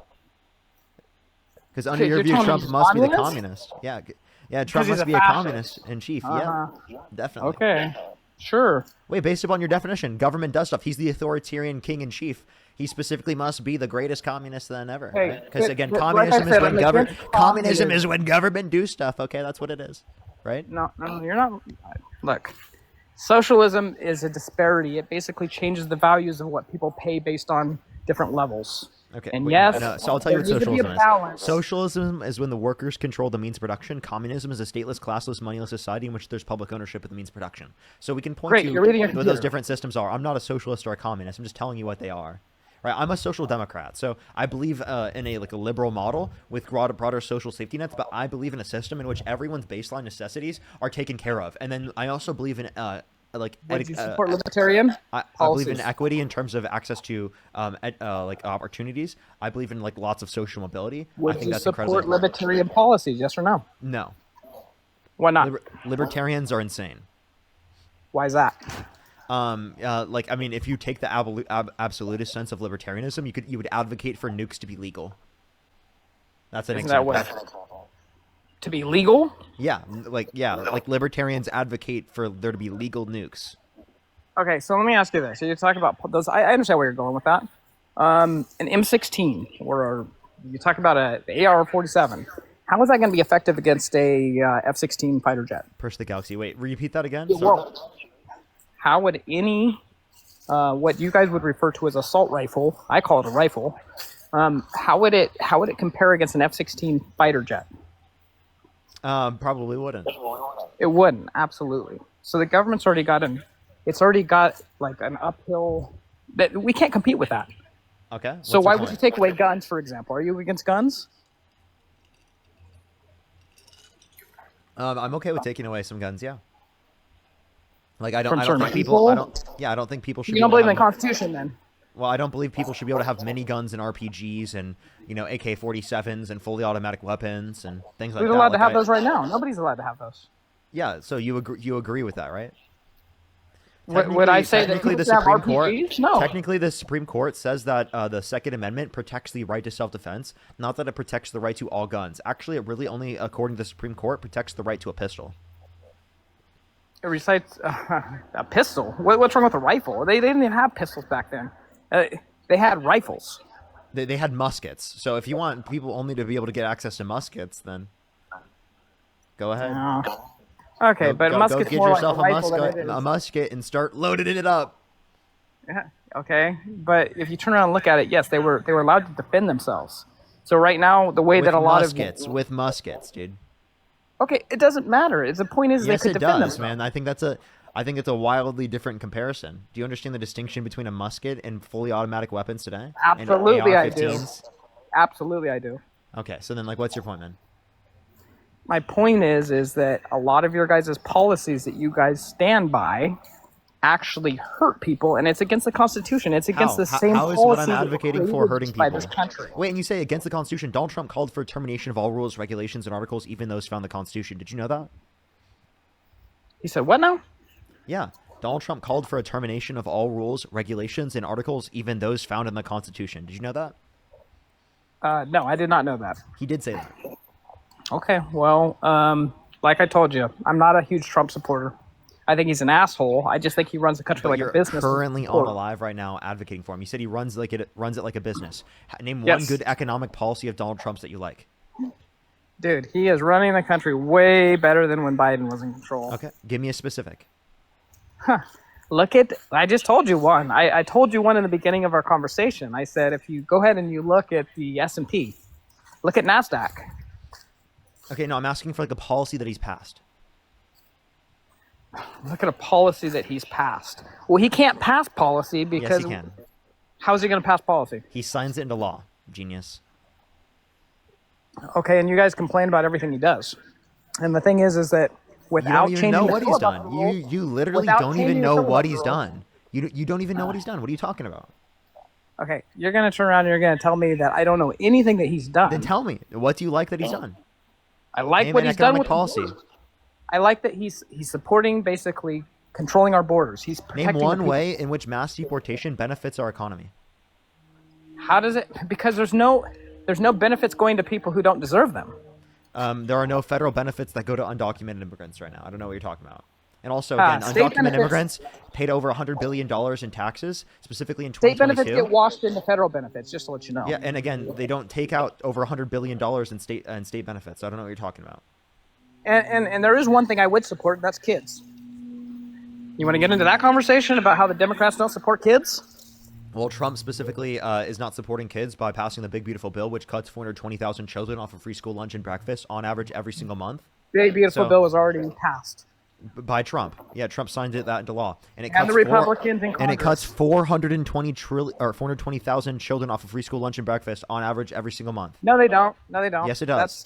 Because under your view, Trump must be the communist. Yeah, Trump must be a communist in chief. Yeah, definitely. Okay, sure. Wait, based upon your definition, government does stuff. He's the authoritarian king in chief. He specifically must be the greatest communist than ever. Because again, communism is when government do stuff. Okay, that's what it is, right? No, you're not. Look, socialism is a disparity. It basically changes the values of what people pay based on different levels. Okay. And so I'll tell you what socialism is. Socialism is when the workers control the means of production. Communism is a stateless, classless, moneyless society in which there's public ownership of the means of production. So we can point to what those different systems are. I'm not a socialist or a communist. I'm just telling you what they are. Right, I'm a social democrat, so I believe in a liberal model with broader social safety nets. But I believe in a system in which everyone's baseline necessities are taken care of, and then I also believe in Would you support libertarian? I believe in equity in terms of access to opportunities. I believe in lots of social mobility. Would I think you that's support libertarian policies? Yes or no? No. Why not? Libertarians are insane. Why is that? If you take the absolutist sense of libertarianism, you would advocate for nukes to be legal. That's an example. To be legal? Yeah, libertarians advocate for there to be legal nukes. Okay, so let me ask you this. So you talk about those. I understand where you're going with that. An M16, or you talk about the AR-47. How is that going to be effective against a F-16 fighter jet? Purse the Galaxy. Wait, repeat that again? How would any, what you guys would refer to as assault rifle, I call it a rifle, how would it compare against an F-16 fighter jet? Probably wouldn't. It wouldn't, absolutely. So the government's already got an uphill, that we can't compete with that. Okay. So why would you take away guns, for example? Are you against guns? I'm okay with taking away some guns, yeah. I don't think people should. You don't believe in the Constitution, then? Well, I don't believe people should be able to have miniguns and RPGs and, you know, AK-47s and fully automatic weapons and things like Who's that. allowed to Like have those right now? Nobody's allowed to have those. Yeah, so you agree with that, right? Would I say that technically people the should have Supreme Court? RPGs? No. Technically, the Supreme Court says that the Second Amendment protects the right to self-defense, not that it protects the right to all guns. Actually, it really only, according to the Supreme Court, protects the right to a pistol. It recites a pistol. What's wrong with a rifle? They didn't even have pistols back then. They had rifles. They had muskets. So if you want people only to be able to get access to muskets, then go ahead. Okay, but musket's get more yourself like a rifle than it is. a musket and start loading it up. Yeah. Okay, but if you turn around and look at it, yes, they were allowed to defend themselves. So right now, the way that a lot with muskets, dude. Okay, it doesn't matter. The point is Yes, they could it defend does, themselves. man. I think it's a wildly different comparison. Do you understand the distinction between a musket and fully automatic weapons today? Absolutely, And I do. AR-15s? Absolutely, I do. Okay, so then, like, what's your point, then? My point is that a lot of your guys' policies that you guys stand by actually hurt people, and it's against the Constitution. It's against the same How is policy what I'm that was advocating for created hurting by people? this country. Wait, and you say against the Constitution? Donald Trump called for termination of all rules, regulations, and articles, even those found in the Constitution. Did you know that? He said, what now? Yeah. Donald Trump called for a termination of all rules, regulations, and articles, even those found in the Constitution. Did you know that? No, I did not know that. He did say that. Okay, well, like I told you, I'm not a huge Trump supporter. I think he's an asshole. I just think he runs the country like You're a business. currently on Alive right now advocating for him. You said he runs it like a business. Name one good economic policy of Donald Trump's that you like. Dude, he is running the country way better than when Biden was in control. Okay, give me a specific. Look at, I just told you one. I told you one in the beginning of our conversation. I said, if you go ahead and you look at the S&P, look at NASDAQ. Okay, no, I'm asking for like a policy that he's passed. Look at a policy that he's passed. Well, he can't pass policy because... Yes, he can. How is he going to pass policy? He signs it into law. Genius. Okay, and you guys complain about everything he does. And the thing is that without you don't changing even know the what he's filibuster done. rules- You literally without don't changing even the know what filibuster he's rules- done. You don't even know what he's done. What are you talking about? Okay, you're going to turn around and you're going to tell me that I don't know anything that he's done. Then tell me, what do you like that he's done? I like Name what an he's done economic with policy. I like that he's supporting basically controlling our borders. He's Name protecting one the people. way in which mass deportation benefits our economy. How does it? Because there's no benefits going to people who don't deserve them. There are no federal benefits that go to undocumented immigrants right now. I don't know what you're talking about. And also, Ah, again, state undocumented benefits- immigrants paid over $100 billion in taxes, specifically in State 2022. benefits get washed into federal benefits, just to let you know. Yeah, and again, they don't take out over $100 billion in state benefits. I don't know what you're talking about. And there is one thing I would support, and that's kids. You want to get into that conversation about how the Democrats don't support kids? Well, Trump specifically is not supporting kids by passing the Big Beautiful Bill, which cuts 420,000 children off of free school lunch and breakfast on average every single month. The beautiful So- bill was already passed. By Trump. Yeah, Trump signed that into law. And it And cuts the Republicans in And it Congress. cuts 420,000 children off of free school lunch and breakfast on average every single month. No, they don't. No, they don't. Yes, it does.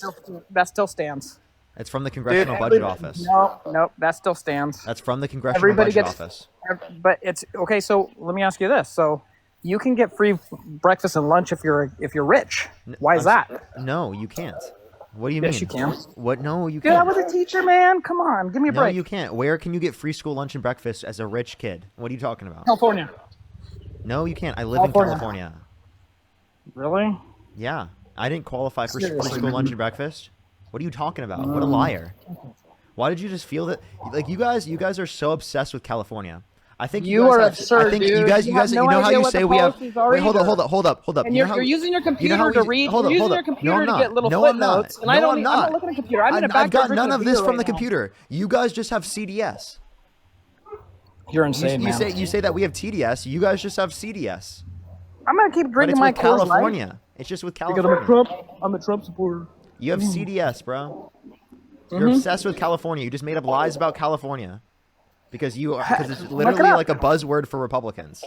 That still stands. It's from the Congressional Budget Office. No, that still stands. That's from the Congressional Everybody Budget gets, Office. but it's okay. So let me ask you this: so you can get free breakfast and lunch if you're rich. Why is that? No, you can't. What do you mean? Yes, you can. What? No, you Dude, I can't. was a teacher, man. Come on, give me a No, break. you can't. Where can you get free school lunch and breakfast as a rich kid? What are you talking about? California. No, you can't. I live in California. Really? Yeah. I didn't qualify for free Seriously, school lunch man. and breakfast. What are you talking about? What a liar. Why did you just feel that? Like, you guys are so obsessed with California. I think You guys are have, absurd, I think dude. you guys, You have no know how idea you what say the we have. policies are Wait, hold either. up. And You know how you're using your you know computer how to we- read. hold up, You're hold using your up. computer No, I'm to not. get little No, I'm not. footnotes. And I No, don't. I'm I'm not. not looking at a computer. I'm in a I've got backyard none drinking of a this beer from right the now. computer. You guys just have CDS. You're insane, you man. say that we have TDS. You guys just have CDS. I'm gonna keep But drinking it's my with Coors Light. California. It's just with Because California. I'm a Trump supporter. You have CDS, bro. You're Mhm. obsessed with California. You just made up lies about California because it's Look literally it up. like a buzzword for Republicans.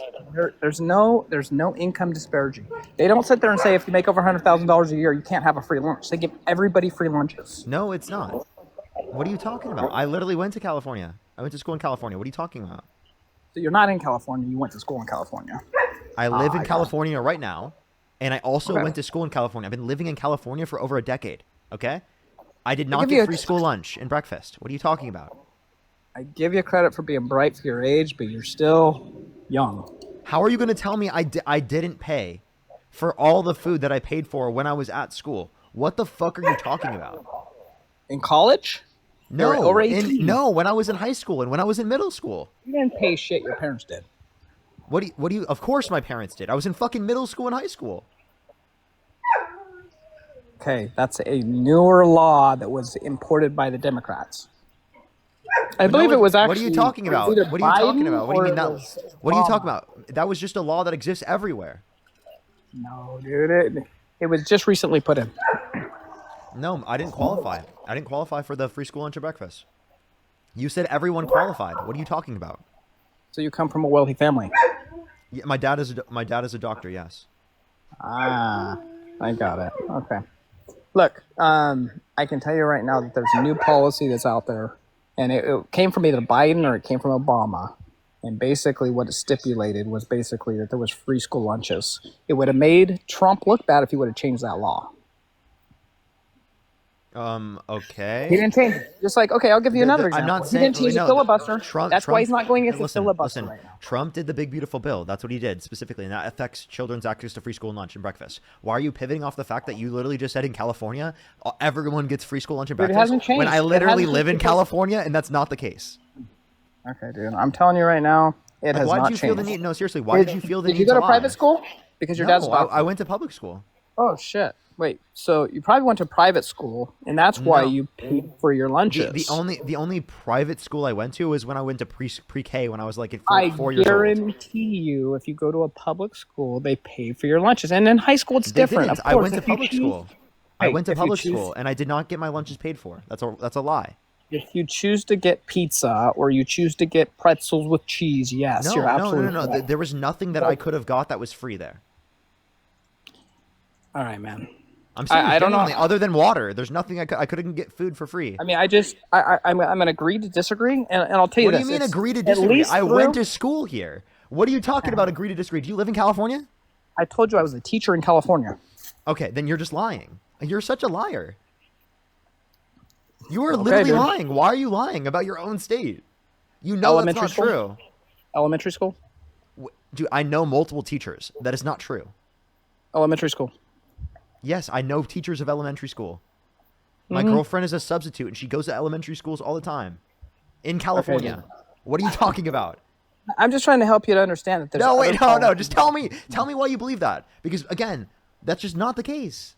There's no income disparity. They don't sit there and say if you make over $100,000 a year, you can't have a free lunch. They give everybody free lunches. No, it's not. What are you talking about? I literally went to California. I went to school in California. What are you talking about? So you're not in California. You went to school in California. I live in I got it. California right now, and I also Okay. went to school in California. I've been living in California for over a decade. Okay, I did not give you get a- free school lunch and breakfast. What are you talking about? I give you credit for being bright for your age, but you're still young. How are you going to tell me I didn't pay for all the food that I paid for when I was at school? What the fuck are you talking about? In college? No, You're over 18. no, when I was in high school and when I was in middle school. You didn't pay shit. Your parents did. What do you? Of course, my parents did. I was in fucking middle school and high school. Okay, that's a newer law that was imported by the Democrats. I believe it was actually. What are you talking about? either What are you talking Biden about? What do you or mean it that? was What are you Obama. talking about? That was just a law that exists everywhere. No, dude, it was just recently put in. No, I didn't qualify. I didn't qualify for the free school lunch or breakfast. You said everyone qualified. What are you talking about? So you come from a wealthy family. Yeah, my dad is a doctor. Yes. Ah, I got it. Okay. Look, I can tell you right now that there's a new policy that's out there, and it came from either Biden or it came from Obama. And basically what it stipulated was basically that there was free school lunches. It would have made Trump look bad if he would have changed that law. Okay. He didn't change it. Just like, okay, I'll give you another example. I'm not He saying didn't change the filibuster. That's why he's not going against the listen, filibuster listen, right now. Trump did the big beautiful bill. That's what he did specifically, and that affects children's access to free school lunch and breakfast. Why are you pivoting off the fact that you literally just said in California everyone gets free school lunch and Dude, it breakfast? hasn't changed. When I It literally hasn't live in changed because- California, and that's not the case. Okay, dude. I'm telling you right now, it has why not did you feel the changed. need? No, seriously, why did you feel the need Did you go to lie? private school? Because your dad's a No, doctor. I went to public school. Oh, shit. Wait, so you probably went to private school, and that's why No. you paid for your lunches. The only private school I went to was when I went to pre-K when I was like at I 4 years old. guarantee you, if you go to a public school, they pay for your lunches. And in high school, it's They different. didn't. Of I course, went to if you public choose- school. I Hey, went to if you public choose- school, and I did not get my lunches paid for. That's a lie. If you choose to get pizza or you choose to get pretzels with cheese, yes, No, you're absolutely no. correct. There was nothing that I could have got that was free there. All right, man. I'm saying I don't know. other than water. There's nothing I couldn't get food for free. I mean, I'm going to agree to disagree, and I'll tell you What do this. you mean it's agree to at disagree? least I went through- to school here. What are you talking about? Agree to disagree? Do you live in California? I told you I was a teacher in California. Okay, then you're just lying. You're such a liar. You are Okay, literally dude. lying. Why are you lying about your own state? You know Elementary that's not school? true. Elementary school? Dude, I know multiple teachers. That is not true. Elementary school. Yes, I know teachers of elementary school. My Mhm. girlfriend is a substitute, and she goes to elementary schools all the time in California. What are you talking about? I'm just trying to help you to understand that there's No, wait, other no. Just tell me why you believe that. Because again, that's just not the case.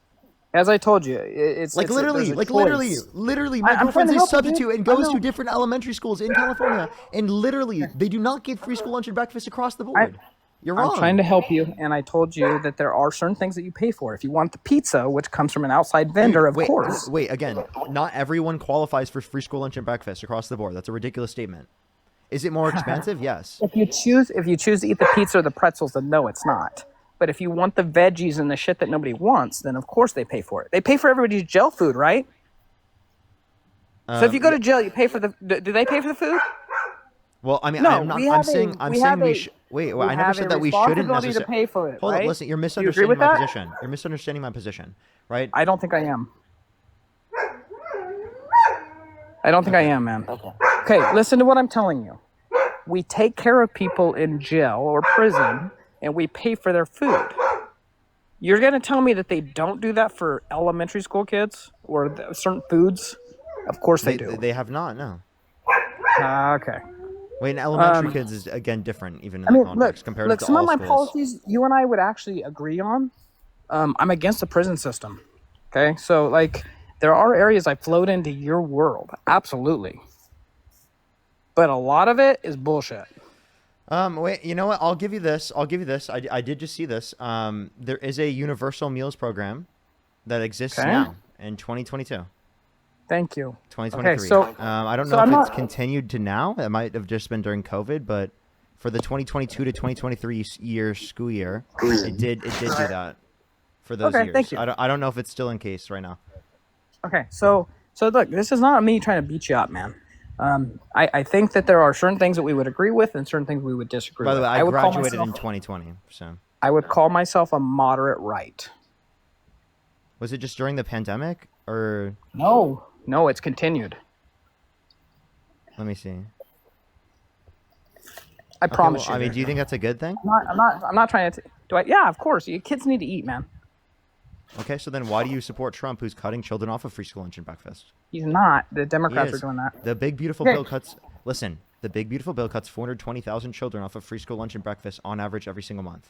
As I told you, it's Like it's literally, there's a like choice. literally, my I'm trying girlfriend's to a help you, substitute dude. and I goes know. to different elementary schools in California, and literally, they do not get free school lunch and breakfast across the board. You're wrong. I'm trying to help you, and I told you that there are certain things that you pay for. If you want the pizza, which comes from an outside vendor, of course. Wait, again, not everyone qualifies for free school lunch and breakfast across the board. That's a ridiculous statement. Is it more expensive? Yes. If you choose to eat the pizza or the pretzels, then no, it's not. But if you want the veggies and the shit that nobody wants, then of course they pay for it. They pay for everybody's jail food, right? So if you go to jail, you pay for the. Do they pay for the food? Well, I mean, No, I'm not. we I'm have saying. a- I'm we saying have we a- should. Wait, we I never have said a that we shouldn't responsibility to necessarily. pay for it, Hold on, right? listen. You're Do you agree misunderstanding with my that? position. You're misunderstanding my position, right? I don't think I am. I don't think I am, man. Okay, listen to what I'm telling you. We take care of people in jail or prison, and we pay for their food. You're going to tell me that they don't do that for elementary school kids or certain foods? Of course they do. They have not. No. Okay. Wait, in elementary kids is again different, even in I that mean, context, look, compared to some all of my schools. policies you and I would actually agree on. I'm against the prison system. Okay, so like there are areas I float into your world, absolutely, but a lot of it is bullshit. Wait, you know what? I'll give you this. I did just see this. There is a universal meals program that exists Okay. now in 2022. Thank you. 2023. Okay, so I don't so know if I'm it's not- continued to now. It might have just been during COVID, but for the 2022 to 2023 school year, it did do that for those Okay, years. thank you. I don't know if it's still in case right now. Okay, so look, this is not me trying to beat you up, man. I think that there are certain things that we would agree with and certain things we would disagree By the with. way, I would call graduated in myself- 2020, so I would call myself a moderate right. Was it just during the pandemic, or? No, it's continued. Let me see. I promise well, you. I mean, do you think that's a good thing? I'm not trying to. Do I? Yeah, of course. Kids need to eat, man. Okay, so then why do you support Trump, who's cutting children off of free school lunch and breakfast? He's not. The Democrats He are is. doing that. The big beautiful bill cuts. Listen, the big beautiful bill cuts 420,000 children off of free school lunch and breakfast on average every single month.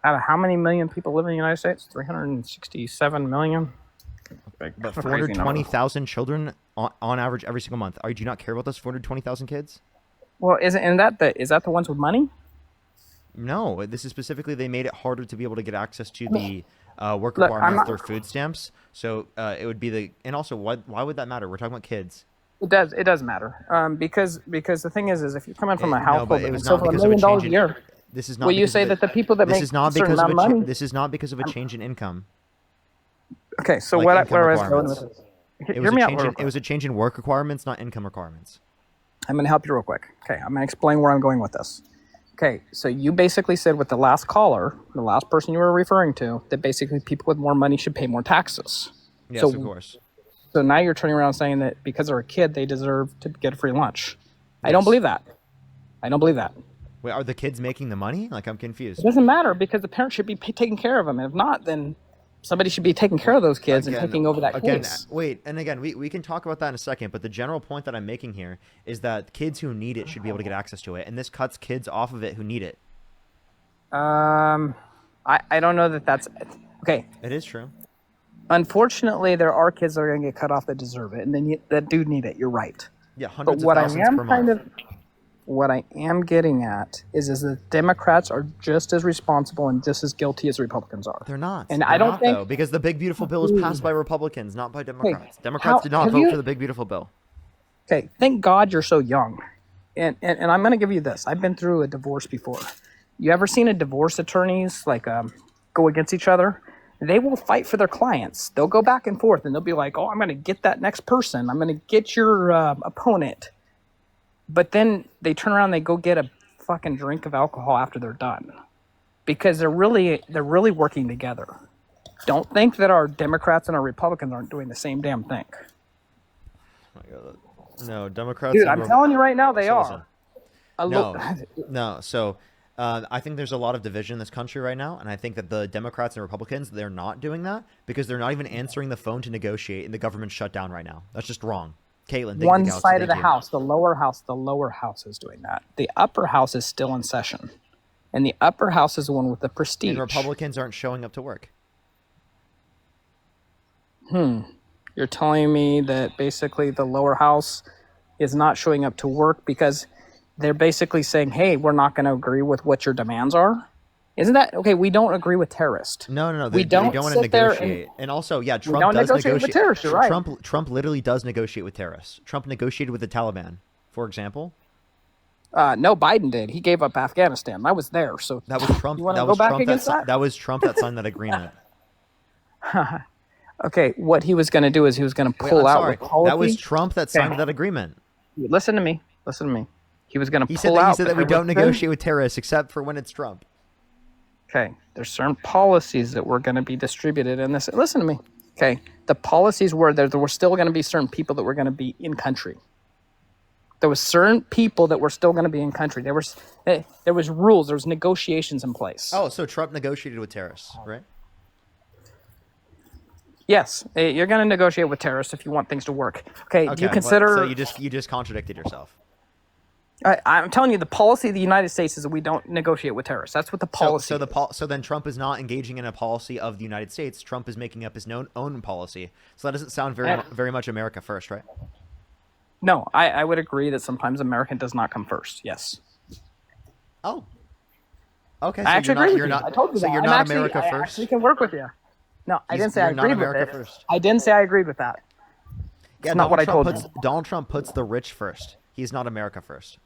Out of how many million people live in the United States? 367 million. But 420,000 children on average every single month. Do you not care about those 420,000 kids? Well, is that the ones with money? No, this is specifically they made it harder to be able to get access to the work requirements through food stamps. So it would be the, and also why would that matter? We're talking about kids. It does matter. Because the thing is if you're coming from a household but it was that's not over because of a $1 change million in. a year, This is not. will you say that the people that make certain amount of money? This is not because of a change in income. Okay, so Like where income I was going with requirements. this. It Hear me out. it was a change in work requirements, not income requirements. I'm going to help you real quick. Okay, I'm going to explain where I'm going with this. Okay, so you basically said with the last caller, the last person you were referring to, that basically people with more money should pay more taxes. Yes, so, of course. So now you're turning around saying that because they're a kid, they deserve to get a free lunch. I Yes. don't believe that. I don't believe that. Wait, are the kids making the money? Like, I'm confused. It doesn't matter because the parents should be taking care of them. And if not, then somebody should be taking care of those kids and taking over that case. Wait, and again, we can talk about that in a second, but the general point that I'm making here is that kids who need it should be able to get access to it, and this cuts kids off of it who need it. I don't know that that's... Okay. It is true. Unfortunately, there are kids that are going to get cut off that deserve it, and then that do need it. You're right. Yeah, hundreds of thousands per month. What I am getting at is that Democrats are just as responsible and just as guilty as Republicans are. They're not. And They're I don't not, think though, because the big beautiful bill was passed by Republicans, not by Democrats. Democrats did not have vote you- for the big beautiful bill. Okay, thank God you're so young. And I'm going to give you this. I've been through a divorce before. You ever seen a divorce attorneys go against each other? They will fight for their clients. They'll go back and forth and they'll be like, oh, I'm going to get that next person. I'm going to get your opponent. But then they turn around and they go get a fucking drink of alcohol after they're done. Because they're really working together. Don't think that our Democrats and our Republicans aren't doing the same damn thing. Oh my God. No, Democrats. Dude, I'm telling you right now, they are. No. So I think there's a lot of division in this country right now, and I think that the Democrats and Republicans, they're not doing that because they're not even answering the phone to negotiate, and the government's shut down right now. That's just wrong. Caitlin, One side of the house, the lower house is doing that. The upper house is still in session. And the upper house is the one with the prestige. And Republicans aren't showing up to work. You're telling me that basically the lower house is not showing up to work because they're basically saying, hey, we're not going to agree with what your demands are? Isn't that okay? We don't agree with terrorists. No. We Don't don't want to sit there negotiate. And also, yeah, we Trump don't does negotiate with terrorists, you're right. Trump literally does negotiate with terrorists. Trump negotiated with the Taliban, for example. No, Biden did. He gave up Afghanistan. I was there. So that was Trump. You want to go back against that? That was Trump that signed that agreement. Okay, what he was going to do is he was going to pull out with policy. That was Trump that signed that agreement. Listen to me. He was going to pull out. out. He said that we don't negotiate with terrorists except for when it's Trump. Okay, there's certain policies that were going to be distributed in this. Listen to me. Okay, the policies were there were still going to be certain people that were going to be in country. There was certain people that were still going to be in country. There was rules. There was negotiations in place. Oh, so Trump negotiated with terrorists, right? Yes, you're going to negotiate with terrorists if you want things to work. Okay, do you consider? So you just contradicted yourself. I'm telling you, the policy of the United States is that we don't negotiate with terrorists. That's what the policy. So then Trump is not engaging in a policy of the United States. Trump is making up his own policy. So that doesn't sound very much America first, right? No, I would agree that sometimes American does not come first. Yes. Oh. Okay. I actually agree with you. I told you that. So you're not America first. I actually can work with you. No, I didn't say I agreed with it. First. I didn't say I agreed with that. Yeah, That's not what I told you. Donald Trump puts the rich first. He's not America first.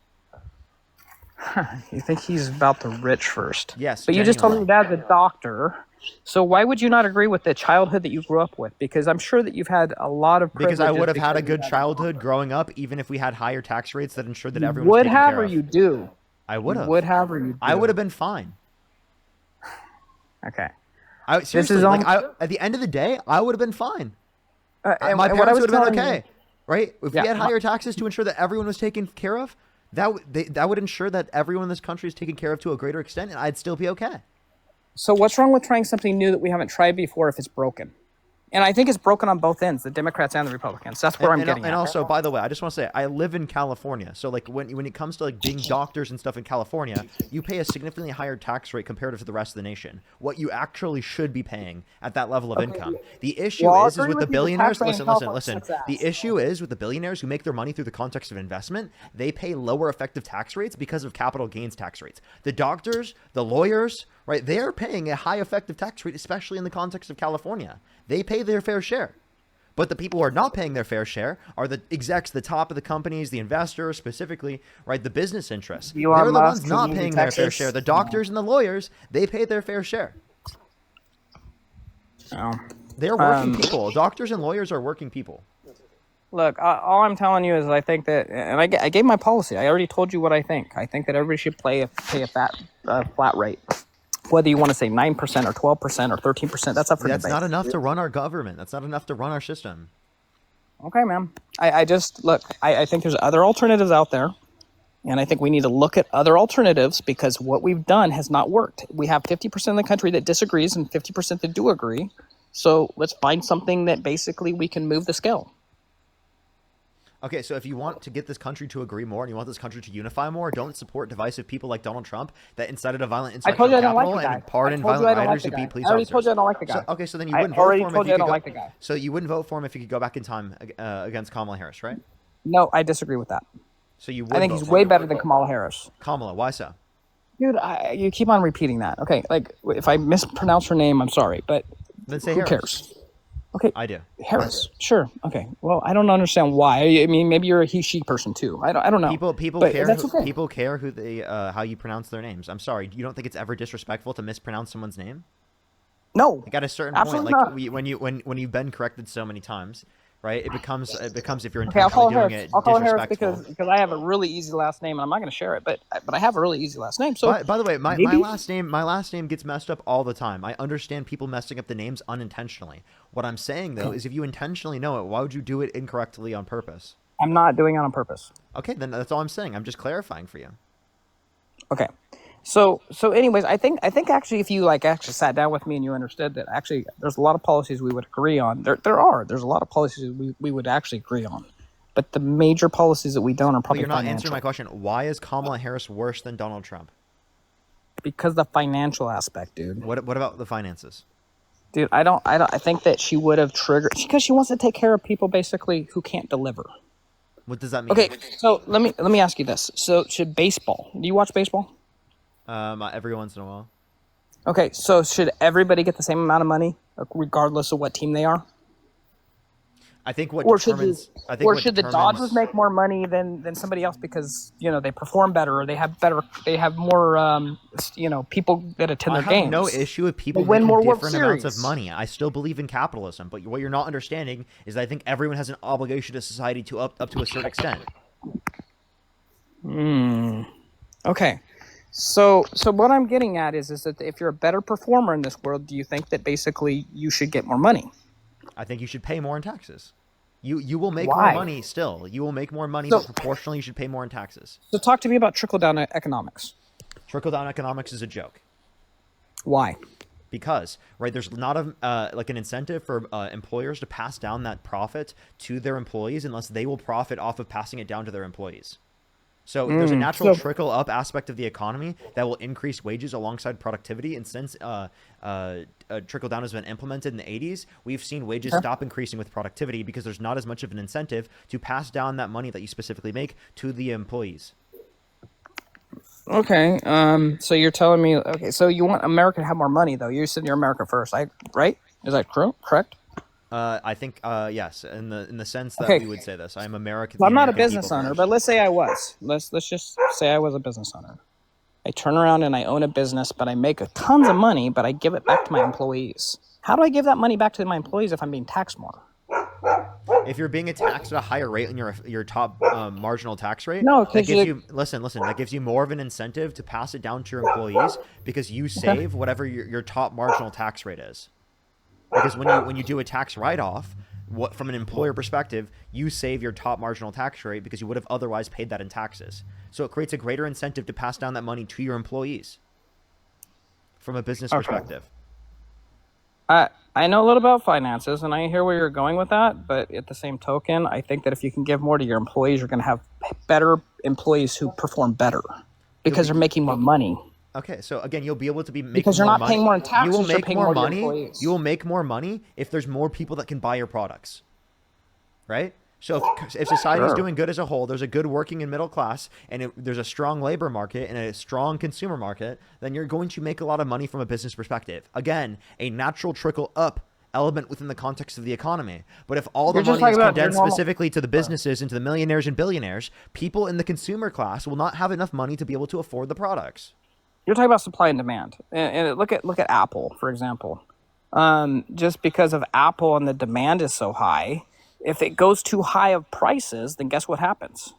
You think he's about the rich first? Yes. But you just told me your dad's a doctor. So why would you not agree with the childhood that you grew up with? Because I'm sure that you've had a lot of privileges. Because I would have had a good childhood growing up, even if we had higher tax rates that ensured that everyone would have or you do. I would have. Would have or you do. I would have been fine. Okay. Seriously, at the end of the day, I would have been fine. My parents would have been okay, right? If we had higher taxes to ensure that everyone was taken care of, that would ensure that everyone in this country is taken care of to a greater extent, and I'd still be okay. So what's wrong with trying something new that we haven't tried before if it's broken? And I think it's broken on both ends, the Democrats and the Republicans. That's where I'm getting at. And also, by the way, I just want to say, I live in California. So, like, when it comes to, like, being doctors and stuff in California, you pay a significantly higher tax rate compared to the rest of the nation. What you actually should be paying at that level of income. The issue is with the billionaires. Listen. The issue is with the billionaires who make their money through the context of investment, they pay lower effective tax rates because of capital gains tax rates. The doctors, the lawyers, right, they're paying a high effective tax rate, especially in the context of California. They pay their fair share. But the people who are not paying their fair share are the execs, the top of the companies, the investors, specifically, right, the business interests. They're the ones not paying their fair share. The doctors and the lawyers, they pay their fair share. They're working people. Doctors and lawyers are working people. Look, all I'm telling you is I think that, and I gave my policy. I already told you what I think. I think that everybody should pay a flat rate. Whether you want to say 9% or 12% or 13%, that's up for debate. That's not enough to run our government. That's not enough to run our system. Okay, man. I think there's other alternatives out there. And I think we need to look at other alternatives because what we've done has not worked. We have 50% of the country that disagrees and 50% that do agree. So let's find something that basically we can move the scale. Okay, so if you want to get this country to agree more and you want this country to unify more, don't support divisive people like Donald Trump that incited a violent insurrection on Capitol and pardon violent rioters who beat police officers. I already told you I don't like the guy. Okay, so then you wouldn't vote for him if you could like the guy. So you wouldn't vote for him if you could go back in time against Kamala Harris, right? No, I disagree with that. So you would I think he's way better than Kamala Harris. Kamala, why so? Dude, you keep on repeating that. Okay, like if I mispronounce her name, I'm sorry, but then say who Harris. Cares? Okay, I do. Harris, sure. Okay, well, I don't understand why. I mean, maybe you're a he/she person too. I don't know. People but care. That's okay. People care who they how you pronounce their names. I'm sorry. You don't think it's ever disrespectful to mispronounce someone's name? No. Like at a certain absolutely point, like not. when you've been corrected so many times, right? It becomes if you're Okay, I'll call intentionally her doing Harris. I'll call her Harris disrespectful. because I have a really easy last name, and I'm not going to share it. But I have a really easy last name. So by the way, my maybe- last name gets messed up all the time. I understand people messing up the names unintentionally. What I'm saying though is if you intentionally know it, why would you do it incorrectly on purpose? I'm not doing it on purpose. Okay, then that's all I'm saying. I'm just clarifying for you. Okay. So anyways, I think actually if you actually sat down with me and you understood that actually there's a lot of policies we would agree on. There's a lot of policies we would actually agree on. But the major policies that we don't are But probably you're not financial. answering my question. Why is Kamala Harris worse than Donald Trump? Because the financial aspect, dude. What about the finances? Dude, I think that she would have triggered because she wants to take care of people basically who can't deliver. What does that mean? Okay, so let me ask you this. So should baseball? Do you watch baseball? Every once in a while. Okay, so should everybody get the same amount of money regardless of what team they are? I think what Or determines. should the Dodgers make more money than somebody else because they perform better or they have more people that attend their I games? have no issue with people They win making more World different amounts of Series. money. I still believe in capitalism, but what you're not understanding is that I think everyone has an obligation to society to up to a certain extent. Okay. So what I'm getting at is that if you're a better performer in this world, do you think that basically you should get more money? I think you should pay more in taxes. You will make Why? more money still. You will make more money, So- but proportionally you should pay more in taxes. So talk to me about trickle-down economics. Trickle-down economics is a joke. Why? Because, right, there's not an incentive for employers to pass down that profit to their employees unless they will profit off of passing it down to their employees. So there's a natural trickle-up aspect of the economy that will increase wages alongside productivity. And since trickle-down has been implemented in the 80s, we've seen wages stop increasing with productivity because there's not as much of an incentive to pass down that money that you specifically make to the employees. Okay. So you're telling me, okay, so you want America to have more money, though. You said you're America first, right? Is that correct? I think yes, in the sense that Okay. we would say this. I'm American. Well, I'm not a American business people owner, first. but let's say I was. Let's just say I was a business owner. I turn around and I own a business, but I make tons of money, but I give it back to my employees. How do I give that money back to my employees if I'm being taxed more? if you're being taxed at a higher rate than your top marginal tax rate, No, that because gives you listen. That gives you more of an incentive to pass it down to your employees because you save whatever your top marginal tax rate is. Because when you do a tax write-off, what from an employer perspective, you save your top marginal tax rate because you would have otherwise paid that in taxes. So it creates a greater incentive to pass down that money to your employees from a business perspective. I know a little about finances, and I hear where you're going with that. But at the same token, I think that if you can give more to your employees, you're going to have better employees who perform better because they're making more money. Okay, so again, you'll be able to be making because you're more not money. paying more in taxes. You will make you're paying more to your money. employees. You will make more money if there's more people that can buy your products, right? So if society is doing good as a whole, there's a good working and middle class, and there's a strong labor market and a strong consumer market, then you're going to make a lot of money from a business perspective. Again, a natural trickle up element within the context of the economy. But if all the money is condensed specifically to the businesses and to the millionaires and billionaires, people in the consumer class will not have enough money to be able to afford the products. You're talking about supply and demand, and look at Apple, for example. Just because of Apple and the demand is so high, if it goes too high of prices, then guess what happens?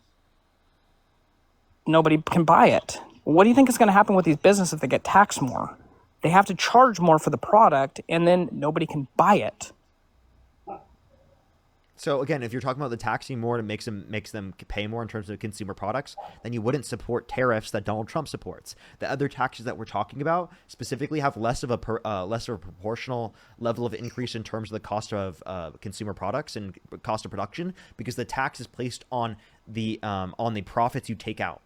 Nobody can buy it. What do you think is going to happen with these businesses if they get taxed more? They have to charge more for the product, and then nobody can buy it. So again, if you're talking about the taxing more, it makes them pay more in terms of consumer products, then you wouldn't support tariffs that Donald Trump supports. The other taxes that we're talking about specifically have less of a proportional level of increase in terms of the cost of consumer products and cost of production, because the tax is placed on the profits you take out.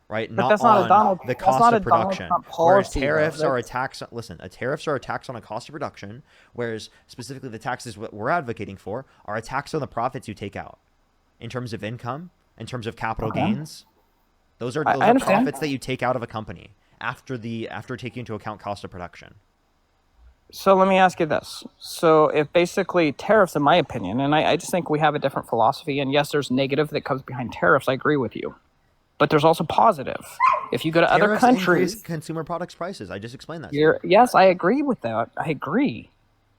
Right, but that's not on the cost of production. Whereas tariffs are a tax. Listen, tariffs are a tax on a cost of production. Whereas specifically the taxes what we're advocating for are a tax on the profits you take out, in terms of income, in terms of capital gains. Those are profits that you take out of a company after taking into account cost of production. So let me ask you this. So if basically tariffs, in my opinion, and I just think we have a different philosophy, and yes, there's negative that comes behind tariffs. I agree with you. But there's also positive. If you go to other countries, consumer products prices. I just explained that. Yes, I agree with that. I agree.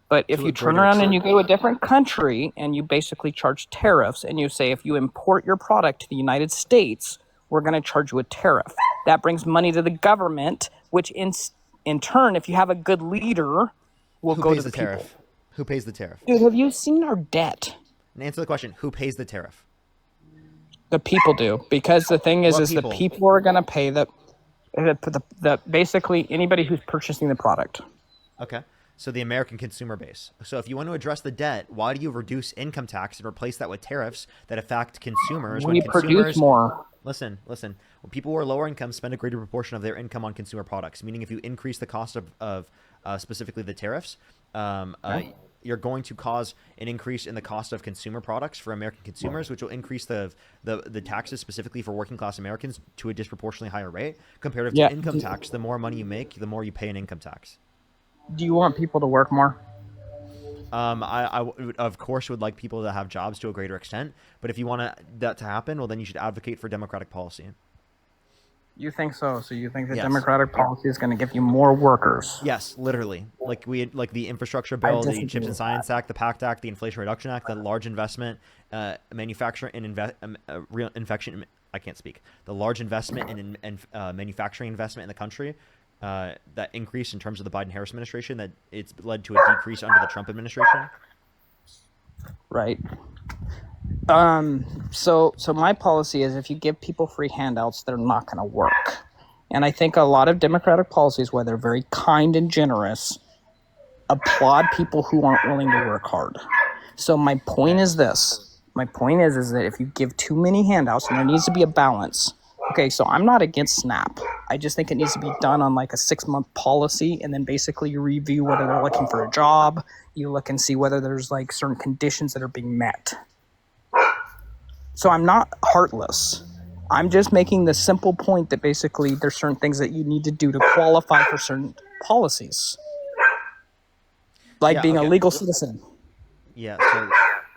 But if you turn around and you go to a different country and you basically charge tariffs, and you say, if you import your product to the United States, we're going to charge you a tariff. That brings money to the government, which in turn, if you have a good leader, will go to the tariff? people. Who pays the tariff? Dude, have you seen our debt? And answer the question: who pays the tariff? The people do, because the thing is the people are going to pay the basically anybody who's purchasing the product. Okay, so the American consumer base. So if you want to address the debt, why do you reduce income tax and replace that with tariffs that affect consumers? We produce more. Listen. When people who are lower income spend a greater proportion of their income on consumer products, meaning if you increase the cost of specifically the tariffs, you're going to cause an increase in the cost of consumer products for American consumers, which will increase the taxes specifically for working class Americans to a disproportionately higher rate compared to income tax. The more money you make, the more you pay in income tax. Do you want people to work more? I of course would like people to have jobs to a greater extent, but if you want that to happen, well, then you should advocate for democratic policy. You think so? So you think that democratic policy is going to give you more workers? Yes, literally. Like the infrastructure bill, the Chips and Science Act, the PACT Act, the Inflation Reduction Act, the large investment, manufacturing and real infection. I can't speak. The large investment in manufacturing investment in the country, that increase in terms of the Biden-Harris administration, that it's led to a decrease under the Trump administration. Right. So my policy is if you give people free handouts, they're not going to work. And I think a lot of democratic policies, where they're very kind and generous, applaud people who aren't willing to work hard. So my point is this. My point is that if you give too many handouts, and there needs to be a balance. Okay, so I'm not against SNAP. I just think it needs to be done on like a 6-month policy, and then basically you review whether they're looking for a job. You look and see whether there's like certain conditions that are being met. So I'm not heartless. I'm just making the simple point that basically there's certain things that you need to do to qualify for certain policies. Like being a legal citizen. Yeah,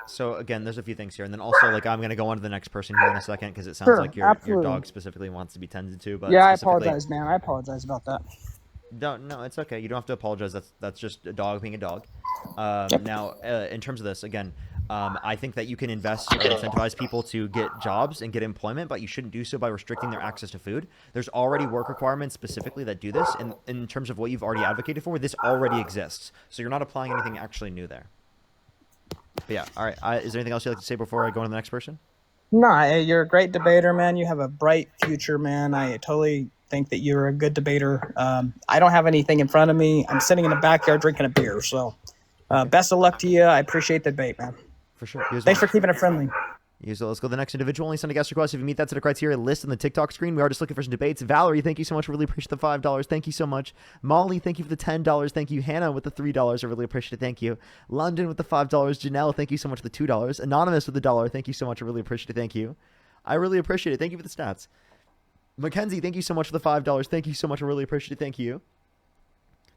so again, there's a few things here. And then also, like, I'm going to go on to the next person here in a second, because it sounds like your dog specifically wants to be tended to. But yeah, I apologize, man. I apologize about that. No, it's okay. You don't have to apologize. That's just a dog being a dog. Now, in terms of this, again, I think that you can invest or incentivize people to get jobs and get employment, but you shouldn't do so by restricting their access to food. There's already work requirements specifically that do this, and in terms of what you've already advocated for, this already exists. So you're not applying anything actually new there. But yeah, all right. Is there anything else you'd like to say before I go on to the next person? No, you're a great debater, man. You have a bright future, man. I totally think that you're a good debater. I don't have anything in front of me. I'm sitting in the backyard drinking a beer. So best of luck to you. I appreciate the debate, man. For sure. Thanks for keeping it friendly. So let's go to the next individual. Only send a guest request if you meet that set of criteria list on the TikTok screen. We are just looking for some debates. Valerie, thank you so much. I really appreciate the $5. Thank you so much. Molly, thank you for the $10. Thank you. Hannah with the $3. I really appreciate it. Thank you. London with the $5. Janelle, thank you so much for the $2. Anonymous with the $1. Thank you so much. I really appreciate it. Thank you. I really appreciate it. Thank you for the stats. Mackenzie, thank you so much for the $5. Thank you so much. I really appreciate it. Thank you.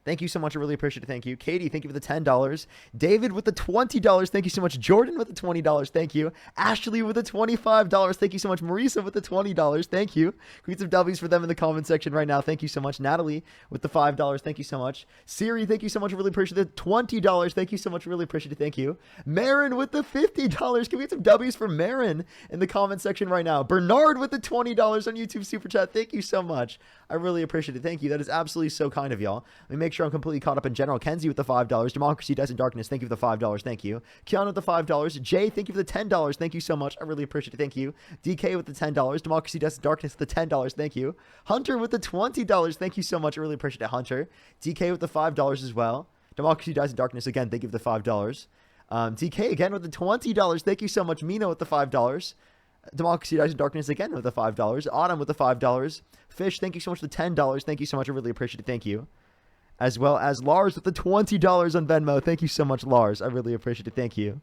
Thank you so much. I really appreciate it. Thank you. Katie, thank you for the $10. David with the $20. Thank you so much. Jordan with the $20. Thank you. Ashley with the $25. Thank you so much. Marisa with the $20. Thank you. Tweet some W's for them in the comment section right now. Thank you so much. Natalie with the $5. Thank you so much. Siri, thank you so much. I really appreciate it. $20. Thank you so much. I really appreciate it. Thank you. Marin with the $50. Can we get some W's for Marin in the comment section right now? Bernard with the $20 on YouTube Super Chat. Thank you so much. I really appreciate it. Thank you. That is absolutely so kind of y'all. Let me make sure I'm completely caught up in general. Kenzie with the $5. Democracy Dies in Darkness. Thank you for the $5. Thank you. Keanu with the $5. Jay, thank you for the $10. Thank you so much. I really appreciate it. Thank you. DK with the $10. Democracy Dies in Darkness with the $10. Thank you. Hunter with the $20. Thank you so much. I really appreciate it, Hunter. DK with the $5 as well. Democracy Dies in Darkness again. Thank you for the $5. DK again with the $20. Thank you so much. Mina with the $5. Democracy Dies in Darkness again with the $5. Autumn with the $5. Fish, thank you so much for the $10. Thank you so much. I really appreciate it. Thank you. As well as Lars with the $20 on Venmo. Thank you so much, Lars. I really appreciate it. Thank you.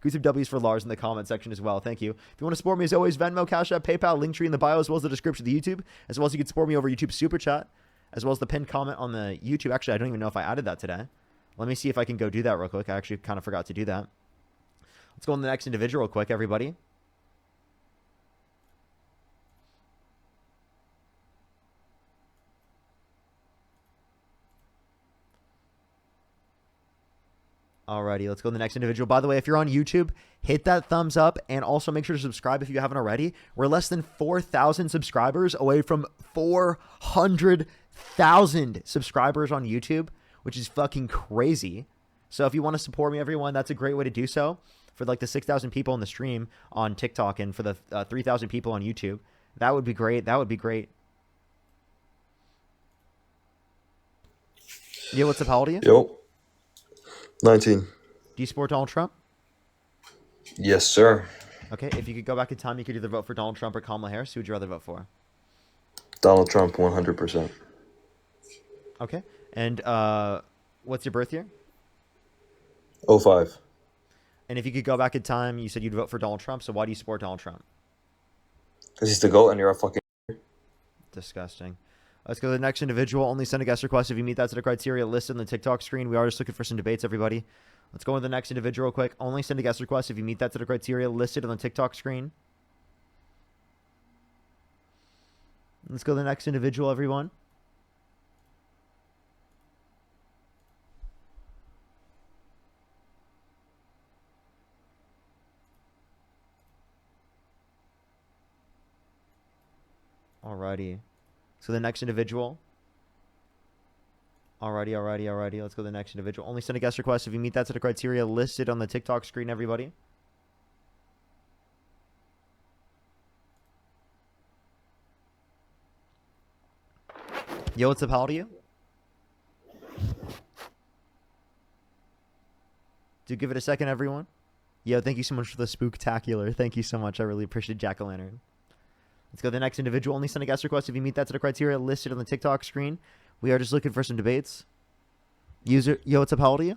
Give some W's for Lars in the comment section as well. Thank you. If you want to support me, as always, Venmo, Cash App, PayPal, Linktree in the bio, as well as the description of the YouTube, as well as you can support me over YouTube Super Chat, as well as the pinned comment on the YouTube. Actually, I don't even know if I added that today. Let me see if I can go do that real quick. I actually kind of forgot to do that. Let's go on the next individual real quick, everybody. Alrighty, let's go to the next individual. By the way, if you're on YouTube, hit that thumbs up and also make sure to subscribe if you haven't already. We're less than 4,000 subscribers away from 400,000 subscribers on YouTube, which is fucking crazy. So if you want to support me, everyone, that's a great way to do so. For like the 6,000 people in the stream on TikTok and for the 3,000 people on YouTube, that would be great. That would be great. Yo, what's up? How old are you? Yo. 19. Do you support Donald Trump? Yes, sir. Okay, if you could go back in time, you could either vote for Donald Trump or Kamala Harris. Who would you rather vote for? Donald Trump, 100%. Okay, and what's your birth year? 05. And if you could go back in time, you said you'd vote for Donald Trump, so why do you support Donald Trump? Because he's the GOAT and you're a fucking... Disgusting. Let's go to the next individual. Only send a guest request if you meet that set of criteria listed on the TikTok screen. We are just looking for some debates, everybody. Let's go to the next individual real quick. Only send a guest request if you meet that set of criteria listed on the TikTok screen. Let's go to the next individual, everyone. Alrighty. So the next individual. Alrighty. Let's go to the next individual. Only send a guest request if you meet that set of criteria listed on the TikTok screen, everybody. Yo, what's up? How old are you? Do give it a second, everyone. Yo, thank you so much for the spooktacular. Thank you so much. I really appreciate Jack-o'-lantern. Let's go to the next individual. Only send a guest request if you meet that set of criteria listed on the TikTok screen. We are just looking for some debates. User, yo, what's up? How old are you?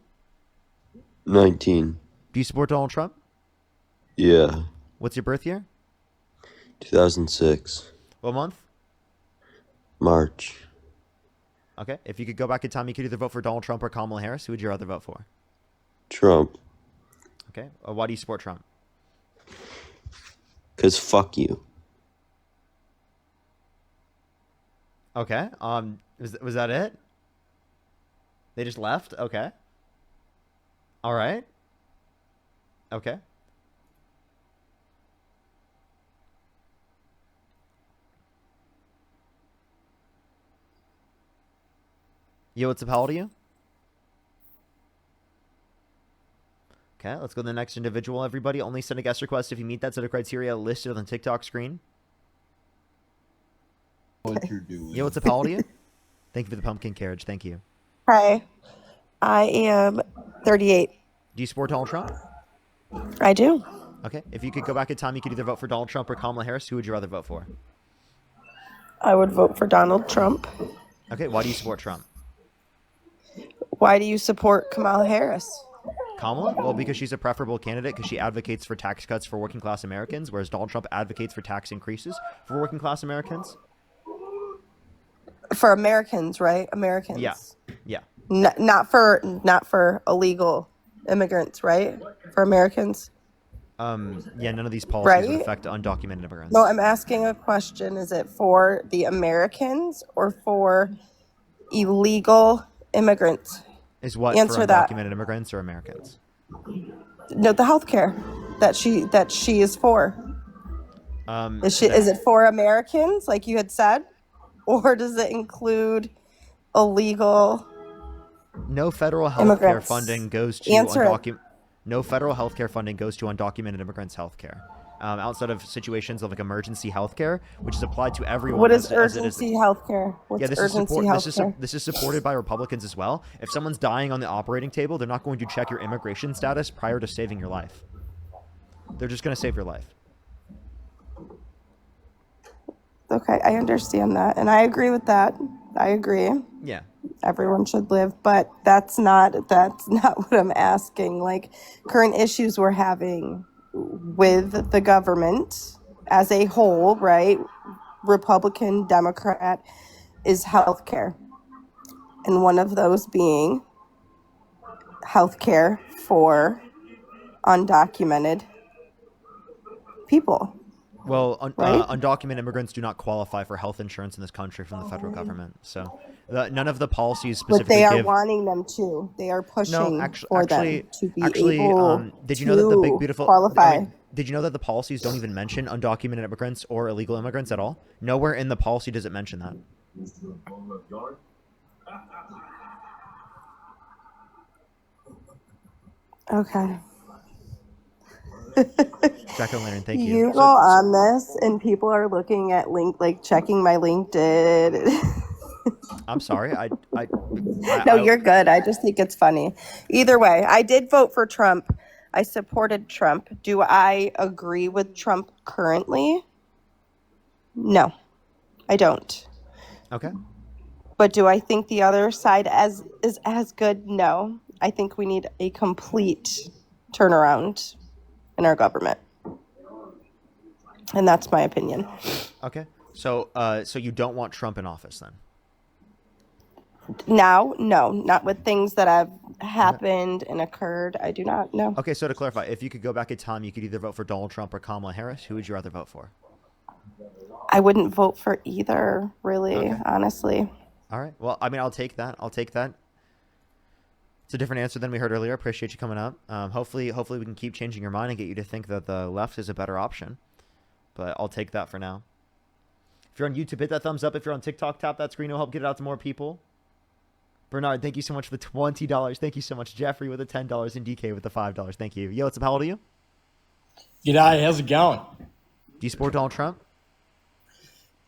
19. Do you support Donald Trump? Yeah. What's your birth year? 2006. What month? March. Okay. If you could go back in time, you could either vote for Donald Trump or Kamala Harris. Who would you rather vote for? Trump. Okay. Why do you support Trump? Because fuck you. Okay. Was that it? They just left? Okay. All right. Okay. Yo, what's up? How old are you? Okay, let's go to the next individual, everybody. Only send a guest request if you meet that set of criteria listed on the TikTok screen. What you're doing. Yo, what's up? How old are you? Thank you for the pumpkin carriage. Thank you. Hi, I am 38. Do you support Donald Trump? I do. Okay. If you could go back in time, you could either vote for Donald Trump or Kamala Harris. Who would you rather vote for? I would vote for Donald Trump. Okay. Why do you support Trump? Why do you support Kamala Harris? Kamala? Well, because she's a preferable candidate because she advocates for tax cuts for working class Americans, whereas Donald Trump advocates for tax increases for working class Americans. For Americans, right? Americans. Yeah. Yeah. Not for illegal immigrants, right? For Americans. Yeah, none of these policies would Right? affect undocumented immigrants. No, I'm asking a question. Is it for the Americans or for illegal immigrants? Is what Answer for that. undocumented immigrants or Americans? No, the healthcare that she is for. Is it for Americans, like you had said, or does it include illegal? No federal health care immigrants? funding goes to Answer it. No federal health care funding goes to undocumented immigrants' health care. Outside of situations of like emergency health care, which is applied to everyone. What is as it is. urgency healthcare? What's Yeah, this urgency is healthcare? this is supported by Republicans as well. If someone's dying on the operating table, they're not going to check your immigration status prior to saving your life. They're just going to save your life. Okay, I understand that, and I agree with that. I agree. Yeah. Everyone should live, but that's not what I'm asking. Like current issues we're having with the government as a whole, right? Republican, Democrat, is healthcare. And one of those being healthcare for undocumented people. Well, Right? undocumented immigrants do not qualify for health insurance in this country from the federal government. So none of the policies But specifically they are give. wanting them to. They are pushing for them to be actually, able did you know that the big to beautiful qualify? Did you know that the policies don't even mention undocumented immigrants or illegal immigrants at all? Nowhere in the policy does it mention that. Okay. Jack O'Lantern, thank you. You go on this, and people are looking at checking my LinkedIn. I'm sorry. No, you're good. I just think it's funny. Either way, I did vote for Trump. I supported Trump. Do I agree with Trump currently? No, I don't. Okay. But do I think the other side is as good? No. I think we need a complete turnaround in our government. And that's my opinion. Okay. So you don't want Trump in office then? Now, no, not with things that have happened and occurred. I do not know. Okay, so to clarify, if you could go back in time, you could either vote for Donald Trump or Kamala Harris. Who would you rather vote for? I wouldn't vote for either, really, Okay. honestly. All right. Well, I mean, I'll take that. It's a different answer than we heard earlier. Appreciate you coming up. Hopefully we can keep changing your mind and get you to think that the left is a better option. But I'll take that for now. If you're on YouTube, hit that thumbs up. If you're on TikTok, tap that screen. It'll help get it out to more people. Bernard, thank you so much for the $20. Thank you so much. Jeffrey with the $10 and DK with the $5. Thank you. Yo, what's up? How old are you? G'day, how's it going? Do you support Donald Trump?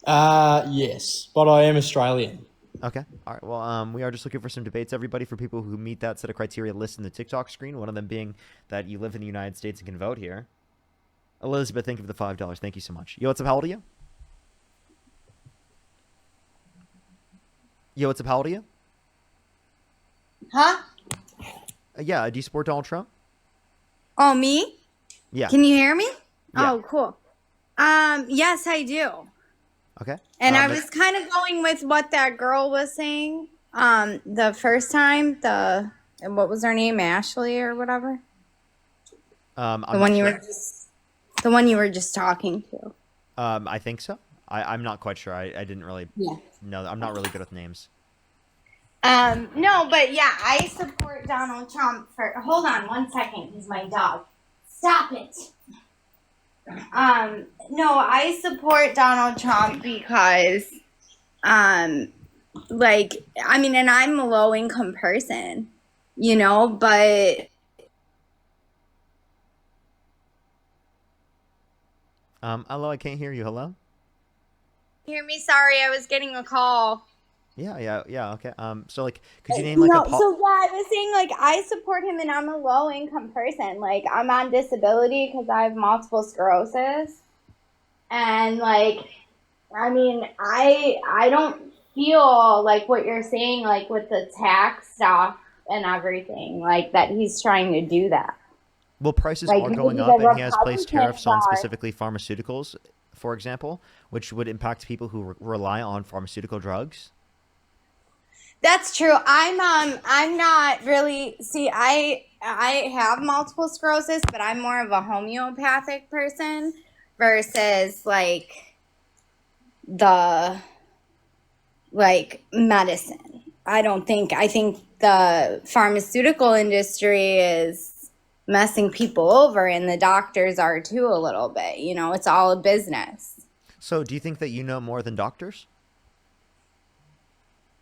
Yes, but I am Australian. Okay. All right. Well, we are just looking for some debates, everybody, for people who meet that set of criteria listed in the TikTok screen. One of them being that you live in the United States and can vote here. Elizabeth, thank you for the $5. Thank you so much. Yo, what's up? How old are you? Yo, what's up? How old are you? Huh? Yeah. Do you support Donald Trump? Oh, me? Yeah. Can you hear me? Yeah. Oh, cool. Yes, I do. Okay. And I was kind of going with what that girl was saying. The first time, what was her name, Ashley or whatever? The one you were just talking to. I think so. I'm not quite sure. I didn't really. Yeah. No, I'm not really good with names. No, but yeah, I support Donald Trump for. Hold on 1 second, he's my dog. Stop it. No, I support Donald Trump because, like, I mean, and I'm a low income person, you know, but. Hello, I can't hear you. Hello? Hear me? Sorry, I was getting a call. Yeah, okay. So, like, could you name, like, No, so yeah, I was saying, like, I support him and I'm a low income person. Like, I'm on disability because I have multiple sclerosis. And, like, I mean, I don't feel like what you're saying, like, with the tax stuff and everything, like, that he's trying to do that. well, prices Like, are maybe going the up, and he has placed Republicans tariffs on are. specifically pharmaceuticals, for example, which would impact people who rely on pharmaceutical drugs. That's true. I'm not really, see, I have multiple sclerosis, but I'm more of a homeopathic person versus like the medicine. I think the pharmaceutical industry is messing people over, and the doctors are too a little bit. You know, it's all a business. So, do you think that you know more than doctors?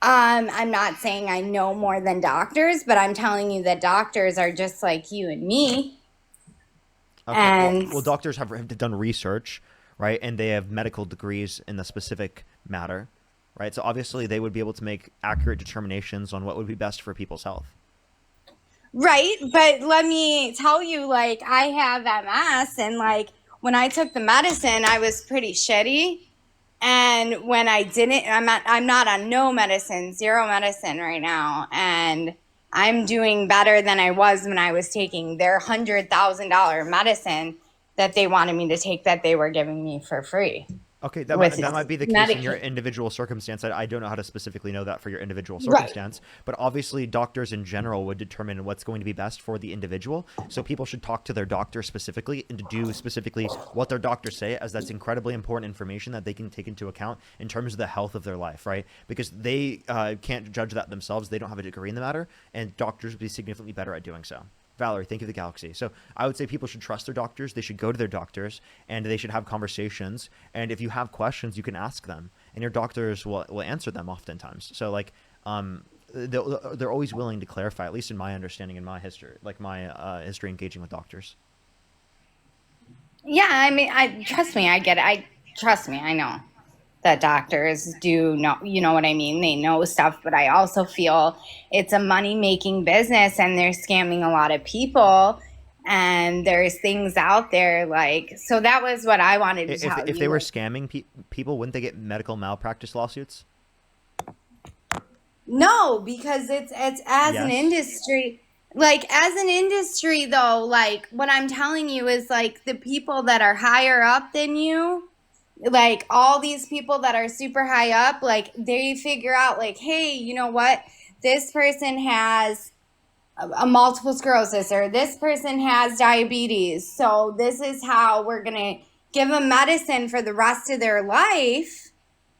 I'm not saying I know more than doctors, but I'm telling you that doctors are just like you and me. Okay. And well, doctors have done research, right? And they have medical degrees in the specific matter, right? So obviously they would be able to make accurate determinations on what would be best for people's health. right, but let me tell you, like, I have MS, and like when I took the medicine, I was pretty shitty. And when I didn't, I'm not on no medicine, zero medicine right now, and I'm doing better than I was when I was taking their $100,000 medicine that they wanted me to take that they were giving me for free. Okay, that might be the case in your individual circumstance. I don't know how to specifically know that for your individual circumstance, but obviously doctors in general would determine what's going to be best for the individual. So people should talk to their doctor specifically and to do specifically what their doctors say, as that's incredibly important information that they can take into account in terms of the health of their life, right? Because they can't judge that themselves. They don't have a degree in the matter, and doctors would be significantly better at doing so. Valerie, thank you, the Galaxy. So I would say people should trust their doctors. They should go to their doctors, and they should have conversations. And if you have questions, you can ask them, and your doctors will answer them oftentimes. So like, they're always willing to clarify, at least in my understanding, in my history, like my history engaging with doctors. Yeah, I mean, trust me, I get it. Trust me, I know that doctors do know, you know what I mean? They know stuff, but I also feel it's a money-making business, and they're scamming a lot of people, and there's things out there like, so that was what I wanted to tell you. If they were scamming people, wouldn't they get medical malpractice lawsuits? No, because it's as an industry. Like, as an industry, though, like, what I'm telling you is, like, the people that are higher up than you, like, all these people that are super high up, like, they figure out, like, hey, you know what? This person has a multiple sclerosis, or this person has diabetes. So this is how we're going to give them medicine for the rest of their life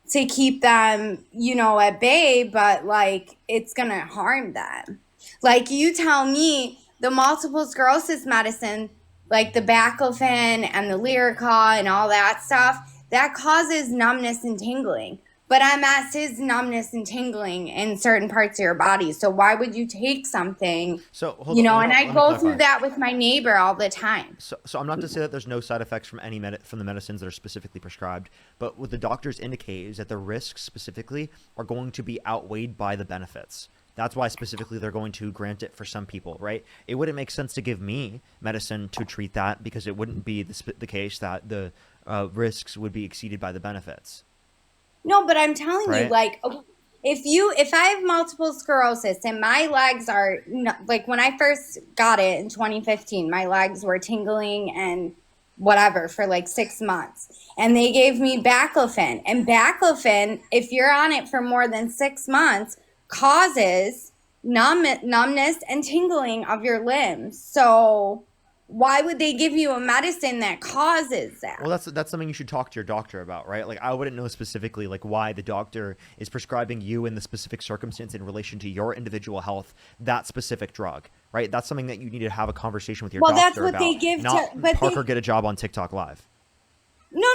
to keep them, you know, at bay, but, like, it's going to harm them. Like, you tell me the multiple sclerosis medicine, like the baclofen and the Lyrica and all that stuff, that causes numbness and tingling. But MS is numbness and tingling in certain parts of your body. So why would you take something, So you know, and let I me go through clarify. that with my neighbor all the time. So I'm not to say that there's no side effects from from the medicines that are specifically prescribed, but what the doctors indicate is that the risks specifically are going to be outweighed by the benefits. That's why specifically they're going to grant it for some people, right? It wouldn't make sense to give me medicine to treat that, because it wouldn't be the case that the risks would be exceeded by the benefits. No, but I'm telling you, Right. like, okay, if I have multiple sclerosis and my legs are like, when I first got it in 2015, my legs were tingling and whatever for like 6 months, and they gave me baclofen. And baclofen, if you're on it for more than 6 months, causes numbness and tingling of your limbs. So, why would they give you a medicine that causes that? Well, that's something you should talk to your doctor about, right? Like, I wouldn't know specifically like why the doctor is prescribing you in the specific circumstance in relation to your individual health that specific drug, right? That's something that you need to have a conversation with your doctor that's what about. they give not to, but Parker get a job on TikTok Live. No,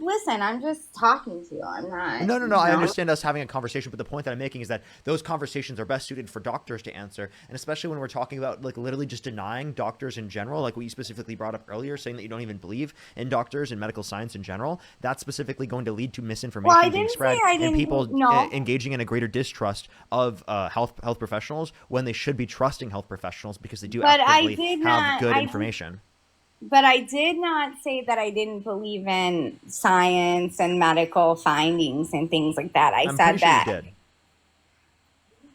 listen, I'm just talking to you. I'm not. No. I understand us having a conversation, but the point that I'm making is that those conversations are best suited for doctors to answer, and especially when we're talking about like literally just denying doctors in general, like what you specifically brought up earlier, saying that you don't even believe in doctors and medical science in general. That's specifically going to lead to misinformation being spread and people engaging in a greater distrust of health professionals when they should be trusting health professionals because they do actively have good information. But I did not say that I didn't believe in science and medical findings and things like that. I said that. You did.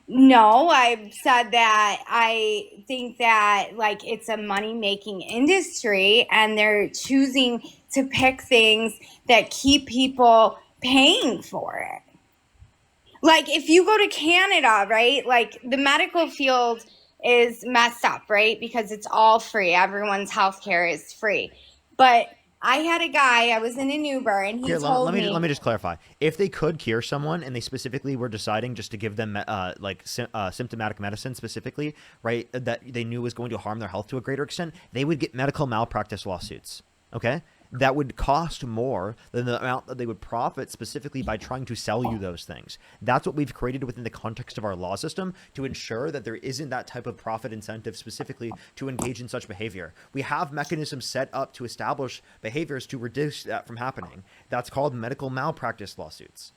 No, I said that I think that like it's a money-making industry and they're choosing to pick things that keep people paying for it. Like if you go to Canada, right? Like the medical field is messed up, right? Because it's all free. Everyone's healthcare is free. But I had a guy, I was in an Uber, and he told me... Let me just clarify. If they could cure someone and they specifically were deciding just to give them symptomatic medicine specifically, right, that they knew was going to harm their health to a greater extent, they would get medical malpractice lawsuits, okay? That would cost more than the amount that they would profit specifically by trying to sell you those things. That's what we've created within the context of our law system to ensure that there isn't that type of profit incentive specifically to engage in such behavior. We have mechanisms set up to establish behaviors to reduce that from happening. That's called medical malpractice lawsuits.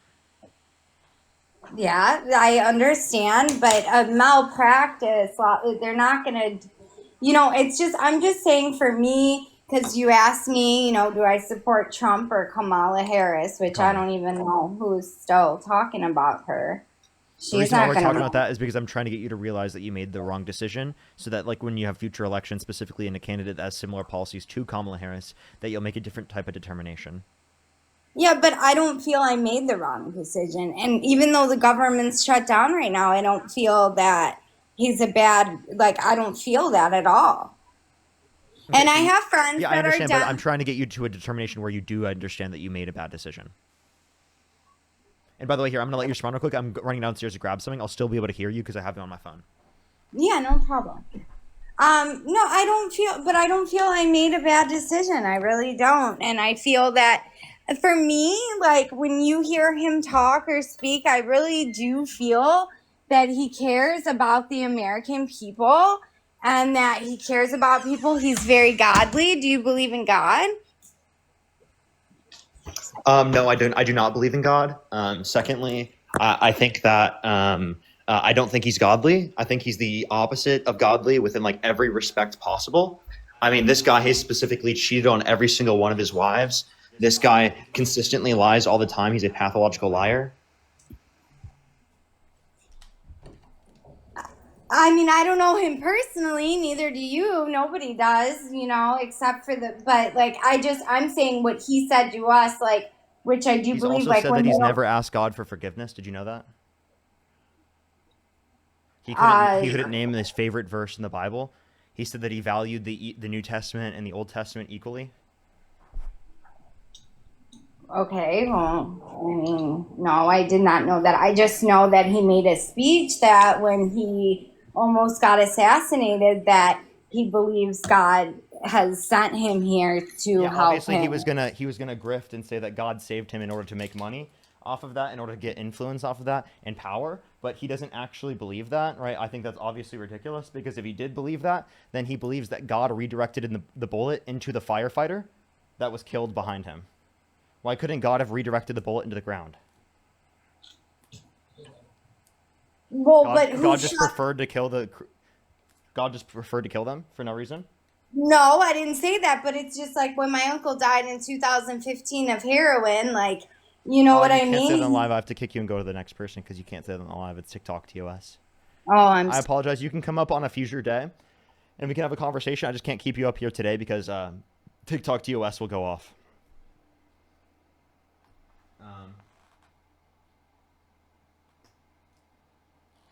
Yeah, I understand, but a malpractice law, they're not going to, it's just, I'm just saying for me, because you asked me, do I support Trump or Kamala Harris, which I don't even know who's still talking about her. The reason why we're talking about that is because I'm trying to get you to realize that you made the wrong decision so that like when you have future elections, specifically in a candidate that has similar policies to Kamala Harris, that you'll make a different type of determination. Yeah, but I don't feel I made the wrong decision. And even though the government's shut down right now, I don't feel that he's I don't feel that at all. Okay, and I have friends that I understand, are but I'm trying to get you to a determination where you do understand that you made a bad decision. And by the way, here, I'm going to let you respond real quick. I'm running downstairs to grab something. I'll still be able to hear you because I have it on my phone. Yeah, no problem. No, I don't feel I made a bad decision. I really don't. And I feel that for me, like when you hear him talk or speak, I really do feel that he cares about the American people and that he cares about people. He's very godly. Do you believe in God? No, I don't. I do not believe in God. Secondly, I think that I don't think he's godly. I think he's the opposite of godly within like every respect possible. I mean, this guy has specifically cheated on every single one of his wives. This guy consistently lies all the time. He's a pathological liar. I mean, I don't know him personally, neither do you. Nobody does, except for but like, I'm saying what he said to us, like, which I do He's believe. Also like said when that he's never asked God for forgiveness. Did you know that? He couldn't name his favorite verse in the Bible. He said that he valued the New Testament and the Old Testament equally. Okay, well, I mean, no, I did not know that. I just know that he made a speech that when he almost got assassinated, that he believes God has sent him here to help obviously him. he was gonna grift and say that God saved him in order to make money off of that, in order to get influence off of that and power, but he doesn't actually believe that, right? I think that's obviously ridiculous, because if he did believe that, then he believes that God redirected the bullet into the firefighter that was killed behind him. Why couldn't God have redirected the bullet into the ground? Well, God just preferred to kill them for no reason? No, I didn't say that, but it's just like when my uncle died in 2015 of heroin, like, you know what I mean? You can't say that on live. I have to kick you and go to the next person because you can't say that on live. It's TikTok TOS. Oh, I apologize. You can come up on a future day and we can have a conversation. I just can't keep you up here today because TikTok TOS will go off.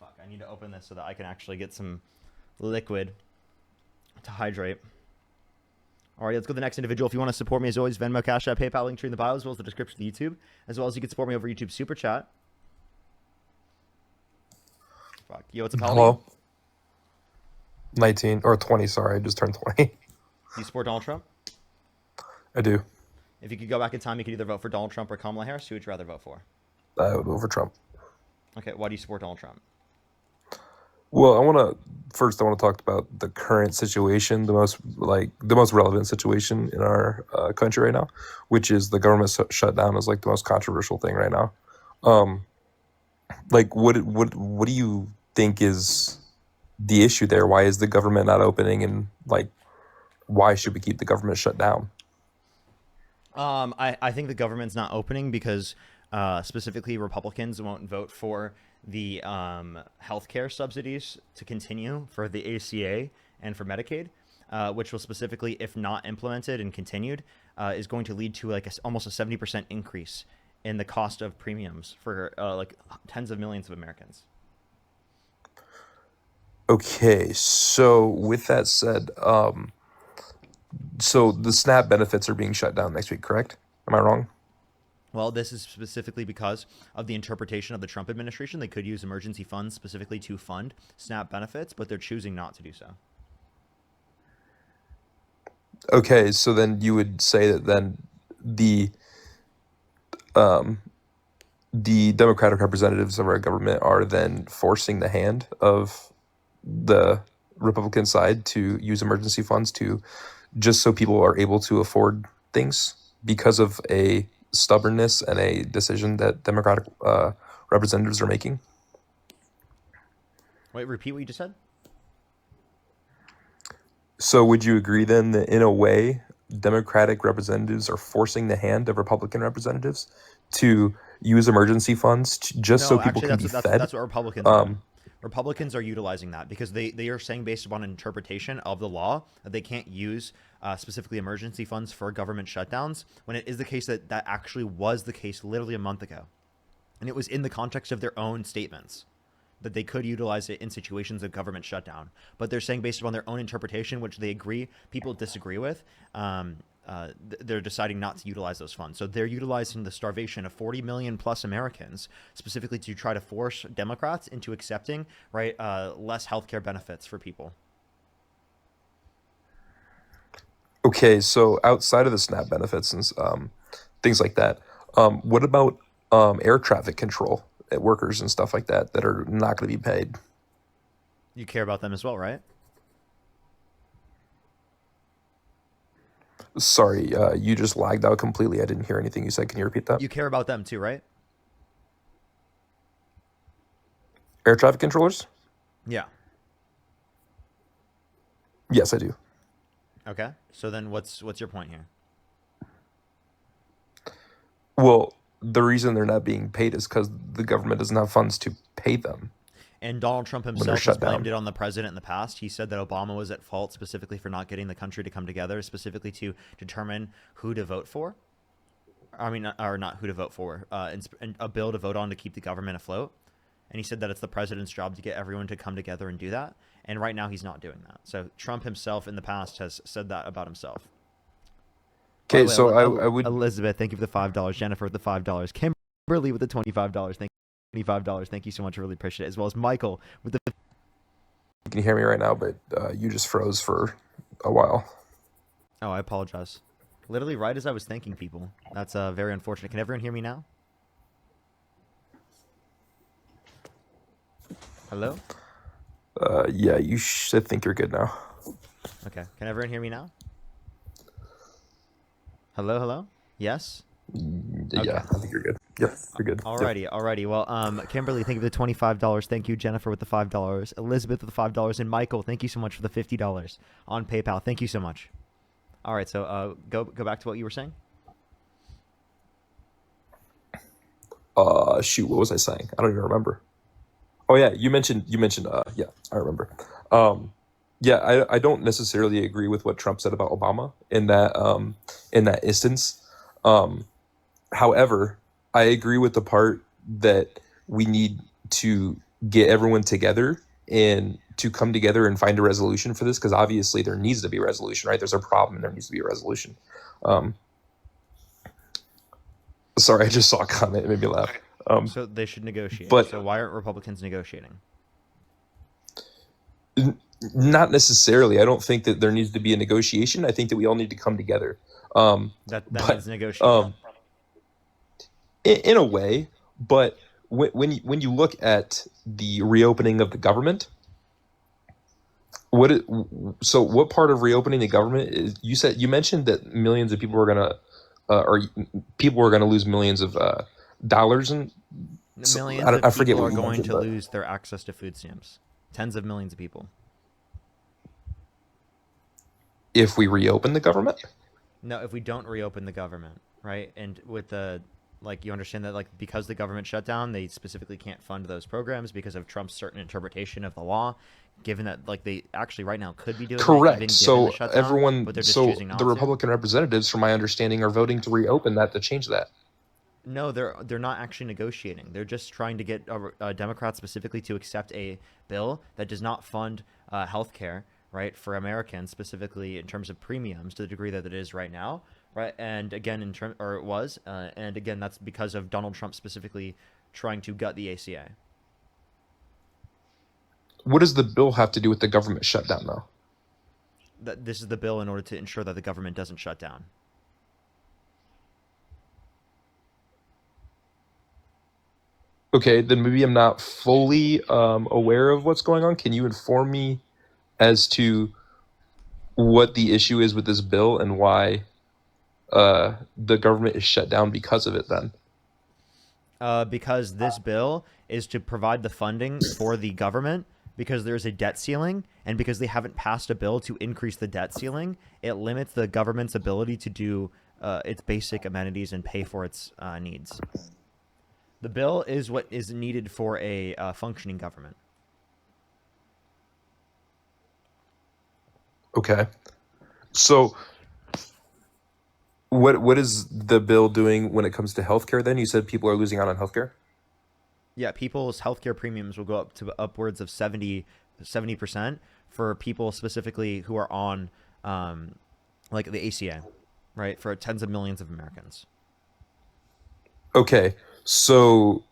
Fuck, I need to open this so that I can actually get some liquid to hydrate. All right, let's go to the next individual. If you want to support me, as always, Venmo, Cash App, PayPal, link tree in the bio, as well as the description of YouTube, as well as you can support me over YouTube Super Chat. Fuck. Yo, what's up, Hello? Hello? 19 or 20, sorry, I just turned 20. Do you support Donald Trump? I do. If you could go back in time, you could either vote for Donald Trump or Kamala Harris. Who would you rather vote for? I would vote for Trump. Okay, why do you support Donald Trump? Well, I want to talk about the current situation, the most relevant situation in our country right now, which is the government shutdown is like the most controversial thing right now. Like what do you think is the issue there? Why is the government not opening, and like why should we keep the government shut down? I think the government's not opening because specifically Republicans won't vote for the healthcare subsidies to continue for the ACA and for Medicaid, which will specifically, if not implemented and continued, is going to lead to like almost a 70% increase in the cost of premiums for like tens of millions of Americans. Okay, so with that said, so the SNAP benefits are being shut down next week, correct? Am I wrong? Well, this is specifically because of the interpretation of the Trump administration. They could use emergency funds specifically to fund SNAP benefits, but they're choosing not to do so. Okay, so then you would say that then the Democratic representatives of our government are then forcing the hand of the Republican side to use emergency funds to just so people are able to afford things because of a stubbornness and a decision that Democratic representatives are making. Wait, repeat what you just said? So would you agree then that in a way, Democratic representatives are forcing the hand of Republican representatives to use emergency funds just so people can be fed? That's what Republicans are. Republicans are utilizing that because they are saying, based upon an interpretation of the law, that they can't use specifically emergency funds for government shutdowns, when it is the case that that actually was the case literally a month ago. And it was in the context of their own statements that they could utilize it in situations of government shutdown. But they're saying, based upon their own interpretation, which they agree people disagree with, they're deciding not to utilize those funds. So they're utilizing the starvation of 40 million plus Americans specifically to try to force Democrats into accepting less healthcare benefits for people. Okay, so outside of the SNAP benefits and things like that, what about air traffic control at workers and stuff like that that are not going to be paid? You care about them as well, right? Sorry, you just lagged out completely. I didn't hear anything you said. Can you repeat that? You care about them too, right? Air traffic controllers? Yeah. Yes, I do. Okay. So then what's your point here? Well, the reason they're not being paid is because the government doesn't have funds to pay them. And Donald Trump himself has blamed it on the president in the past. He said that Obama was at fault specifically for not getting the country to come together, specifically to determine who to vote for. I mean, or not who to vote for, and a bill to vote on to keep the government afloat. And he said that it's the president's job to get everyone to come together and do that. And right now he's not doing that. So Trump himself in the past has said that about himself. Okay, so I would... Elizabeth, thank you for the $5. Jennifer with the $5. Kimberly with the $25. Thank you. $25. Thank you so much. I really appreciate it. As well as Michael with the... You can hear me right now, but you just froze for a while. Oh, I apologize. Literally right as I was thanking people. That's very unfortunate. Can everyone hear me now? Hello? Yeah, I think you're good now. Okay. Can everyone hear me now? Hello, hello? Yes? Yeah, Okay. I think you're good. Yep, you're good. Alrighty. Well, Kimberly, thank you for the $25. Thank you, Jennifer, with the $5. Elizabeth with the $5. And Michael, thank you so much for the $50 on PayPal. Thank you so much. All right, so go back to what you were saying. Shoot, what was I saying? I don't even remember. Oh yeah, you mentioned yeah, I remember. Yeah, I don't necessarily agree with what Trump said about Obama in that instance. However, I agree with the part that we need to get everyone together and to come together and find a resolution for this? Because obviously there needs to be a resolution, right? There's a problem and there needs to be a resolution. Sorry, I just saw a comment. It made me laugh. So they should negotiate. But so why aren't Republicans negotiating? Not necessarily. I don't think that there needs to be a negotiation. I think that we all need to come together. That means negotiating. In a way, but when you look at the reopening of the government, what part of reopening the government is? You mentioned that millions of people were gonna, or people were gonna lose millions of dollars, and Millions of people are going to lose their access to food stamps. Tens of millions of people. If we reopen the government? No, if we don't reopen the government, right? And with the, like, you understand that, like, because the government shut down, they specifically can't fund those programs because of Trump's certain interpretation of the law, given that, like, they actually right now could be doing Correct. It, So the shutdown, but they're just choosing not the to. Republican representatives, from my understanding, are voting to reopen that, to change that. No, they're not actually negotiating. They're just trying to get Democrats specifically to accept a bill that does not fund health care, right, for Americans, specifically in terms of premiums to the degree that it is right now, right? And again, it was, and again, that's because of Donald Trump specifically trying to gut the ACA. What does the bill have to do with the government shutdown, though? This is the bill in order to ensure that the government doesn't shut down. Okay, then maybe I'm not fully aware of what's going on. Can you inform me as to what the issue is with this bill and why the government is shut down because of it then? Because this bill is to provide the funding for the government because there's a debt ceiling, and because they haven't passed a bill to increase the debt ceiling, it limits the government's ability to do its basic amenities and pay for its needs. The bill is what is needed for a functioning government. Okay. So what is the bill doing when it comes to healthcare then? You said people are losing out on healthcare? Yeah, people's healthcare premiums will go up to upwards of 70% for people specifically who are on like the ACA, right? For tens of millions of Americans. Okay. So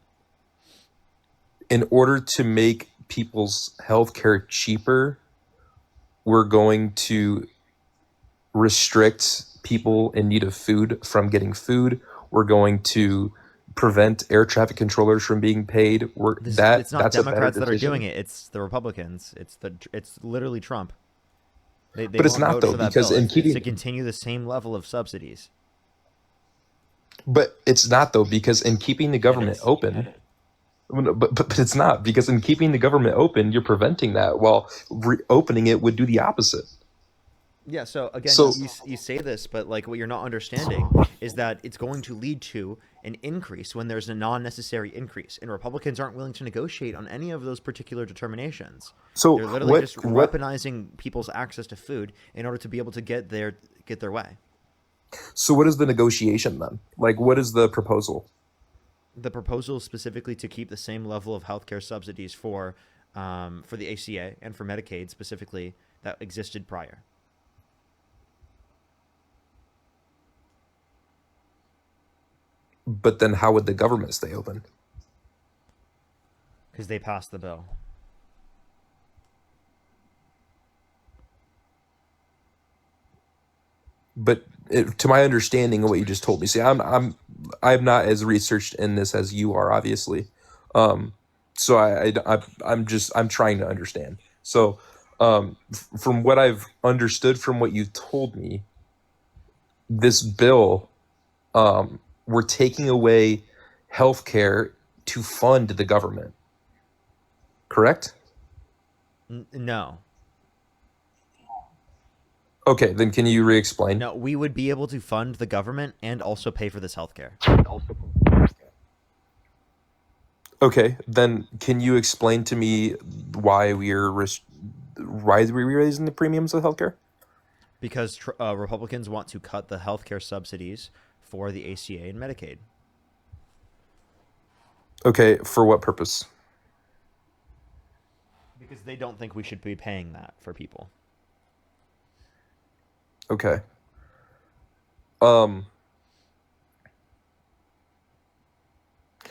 in order to make people's healthcare cheaper, we're going to restrict people in need of food from getting food. We're going to prevent air traffic controllers from being paid. It's not Democrats that are doing it. It's the Republicans. It's literally Trump. They but it's not, though, because it's to continue the same level of subsidies. But it's not, though, because in keeping the government open, but it's not, because in keeping the government open, you're preventing that, while reopening it would do the opposite. Yeah, so again, you say this, but like what you're not understanding is that it's going to lead to an increase when there's a non-necessary increase, and Republicans aren't willing to negotiate on any of those particular determinations. So they're literally just weaponizing people's access to food in order to be able to get their way. So what is the negotiation then? Like, what is the proposal? The proposal is specifically to keep the same level of healthcare subsidies for the ACA and for Medicaid specifically that existed prior. But then how would the government stay open? Because they passed the bill. But to my understanding of what you just told me, see, I'm not as researched in this as you are, obviously. So I'm trying to understand. So from what I've understood from what you told me, this bill, we're taking away healthcare to fund the government. Correct? No. Okay, then can you re-explain? No, we would be able to fund the government and also pay for this healthcare. Okay, then can you explain to me why we're raising the premiums of healthcare? Because Republicans want to cut the healthcare subsidies for the ACA and Medicaid. Okay, for what purpose? Because they don't think we should be paying that for people. Okay.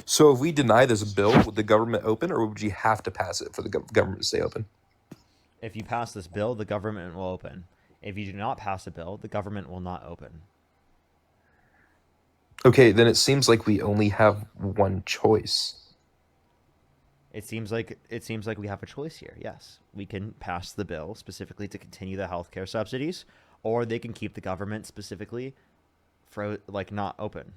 So if we deny this bill, would the government open, or would you have to pass it for the government to stay open? If you pass this bill, the government will open. If you do not pass a bill, the government will not open. Okay, then it seems like we only have one choice. It seems like we have a choice here. Yes, we can pass the bill specifically to continue the healthcare subsidies, or they can keep the government specifically not open.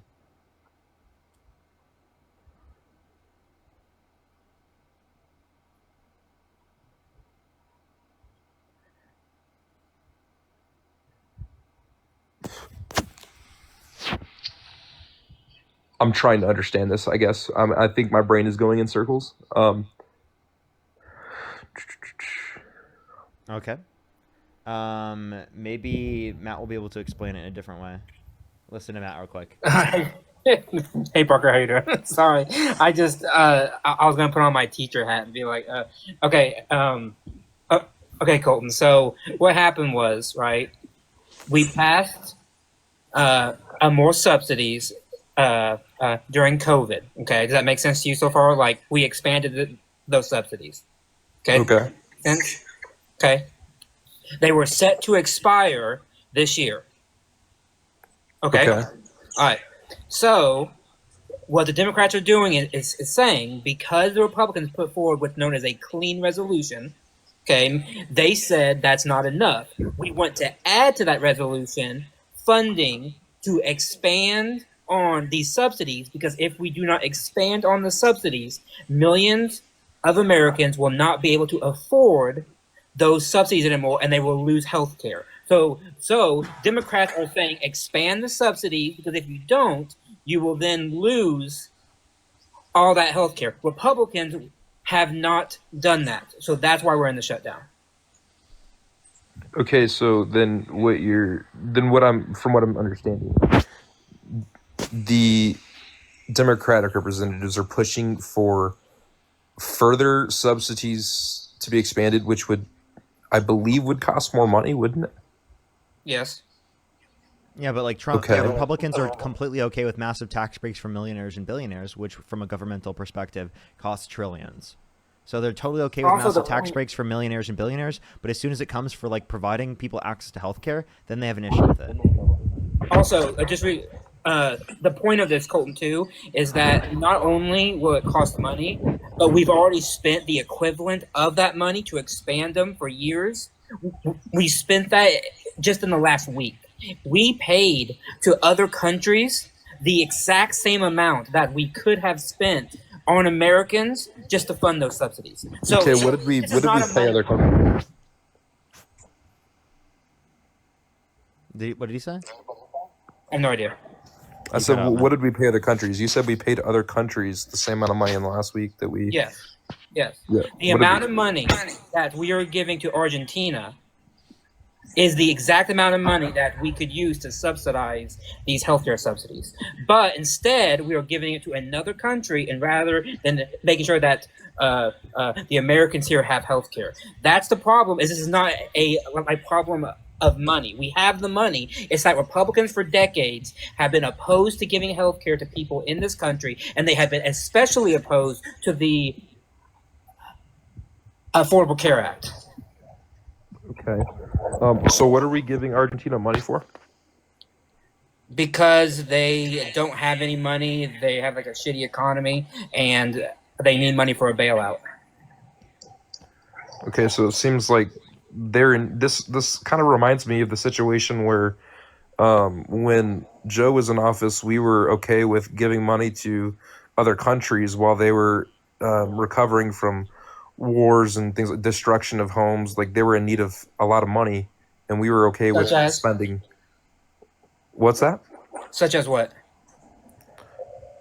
I'm trying to understand this, I guess. I think my brain is going in circles. Okay. Maybe Matt will be able to explain it in a different way. Listen to Matt real quick. Hey Parker, how you doing? Sorry, I just I was gonna put on my teacher hat and be like, okay, okay, Colton. So what happened was, right? We passed more subsidies during COVID. Okay, does that make sense to you so far? Like we expanded those subsidies. Okay. Okay. Okay. They were set to expire this year. Okay. All right. So what the Democrats are doing is saying, because the Republicans put forward what's known as a clean resolution, okay, they said that's not enough. We want to add to that resolution funding to expand on these subsidies, because if we do not expand on the subsidies, millions of Americans will not be able to afford those subsidies anymore, and they will lose health care. So Democrats are saying expand the subsidies, because if you don't, you will then lose all that health care. Republicans have not done that. So that's why we're in the shutdown. Okay, so then from what I'm understanding, the Democratic representatives are pushing for further subsidies to be expanded, which I believe would cost more money, wouldn't it? Yes. Yeah, but like Trump, Republicans are completely okay with massive tax breaks for millionaires and billionaires, which from a governmental perspective costs trillions. So they're totally okay with massive tax breaks for millionaires and billionaires, but as soon as it comes for like providing people access to healthcare, then they have an issue with it. Also, the point of this, Colton, too, is that not only will it cost money, but we've already spent the equivalent of that money to expand them for years. We spent that just in the last week. We paid to other countries the exact same amount that we could have spent on Americans just to fund those subsidies. So, okay, what did we pay other countries? What did he say? I have no idea. I said, what did we pay other countries? You said we paid other countries the same amount of money in the last week that we... Yes. Yeah. The amount of money that we are giving to Argentina is the exact amount of money that we could use to subsidize these healthcare subsidies. But instead, we are giving it to another country, and rather than making sure that the Americans here have healthcare. That's the problem. This is not a problem of money. We have the money. It's that Republicans for decades have been opposed to giving healthcare to people in this country, and they have been especially opposed to the Affordable Care Act. Okay. So what are we giving Argentina money for? Because they don't have any money, they have like a shitty economy, and they need money for a bailout. Okay, so it seems like they're in this kind of reminds me of the situation where when Joe was in office, we were okay with giving money to other countries while they were recovering from wars and things like destruction of homes. Like they were in need of a lot of money, and we were okay with spending. What's that? Such as what?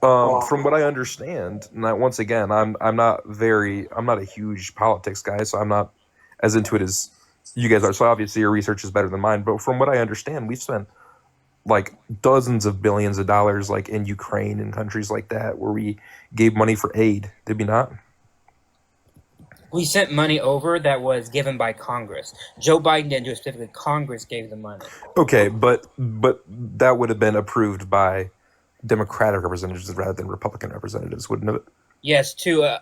From what I understand, now once again, I'm not a huge politics guy, so I'm not as into it as you guys are. So obviously your research is better than mine. But from what I understand, we've spent like dozens of billions of dollars, like in Ukraine and countries like that, where we gave money for aid. Did we not? We sent money over that was given by Congress. Joe Biden didn't do it specifically. Congress gave the money. Okay, but that would have been approved by Democratic representatives rather than Republican representatives, wouldn't it? Yes, to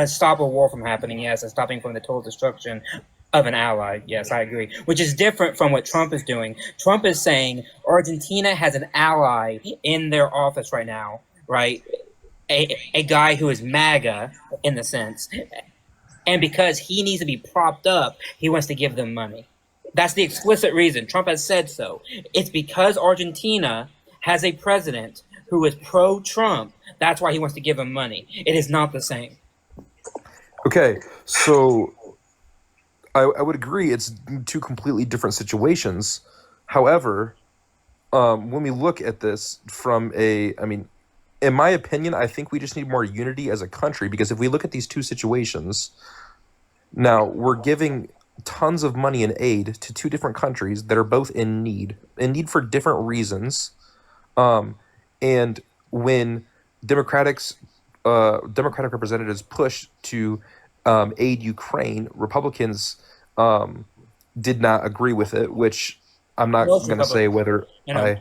stop a war from happening. Yes, and stopping from the total destruction of an ally. Yes, I agree. Which is different from what Trump is doing. Trump is saying Argentina has an ally in their office right now, right? A guy who is MAGA in the sense. And because he needs to be propped up, he wants to give them money. That's the explicit reason. Trump has said so. It's because Argentina has a president who is pro-Trump. That's why he wants to give him money. It is not the same. Okay, so I would agree it's two completely different situations. However, when we look at this from in my opinion, I think we just need more unity as a country, because if we look at these two situations, now we're giving tons of money and aid to two different countries that are both in need for different reasons. And when Democratic representatives push to aid Ukraine, Republicans did not agree with it, which I'm not going to say whether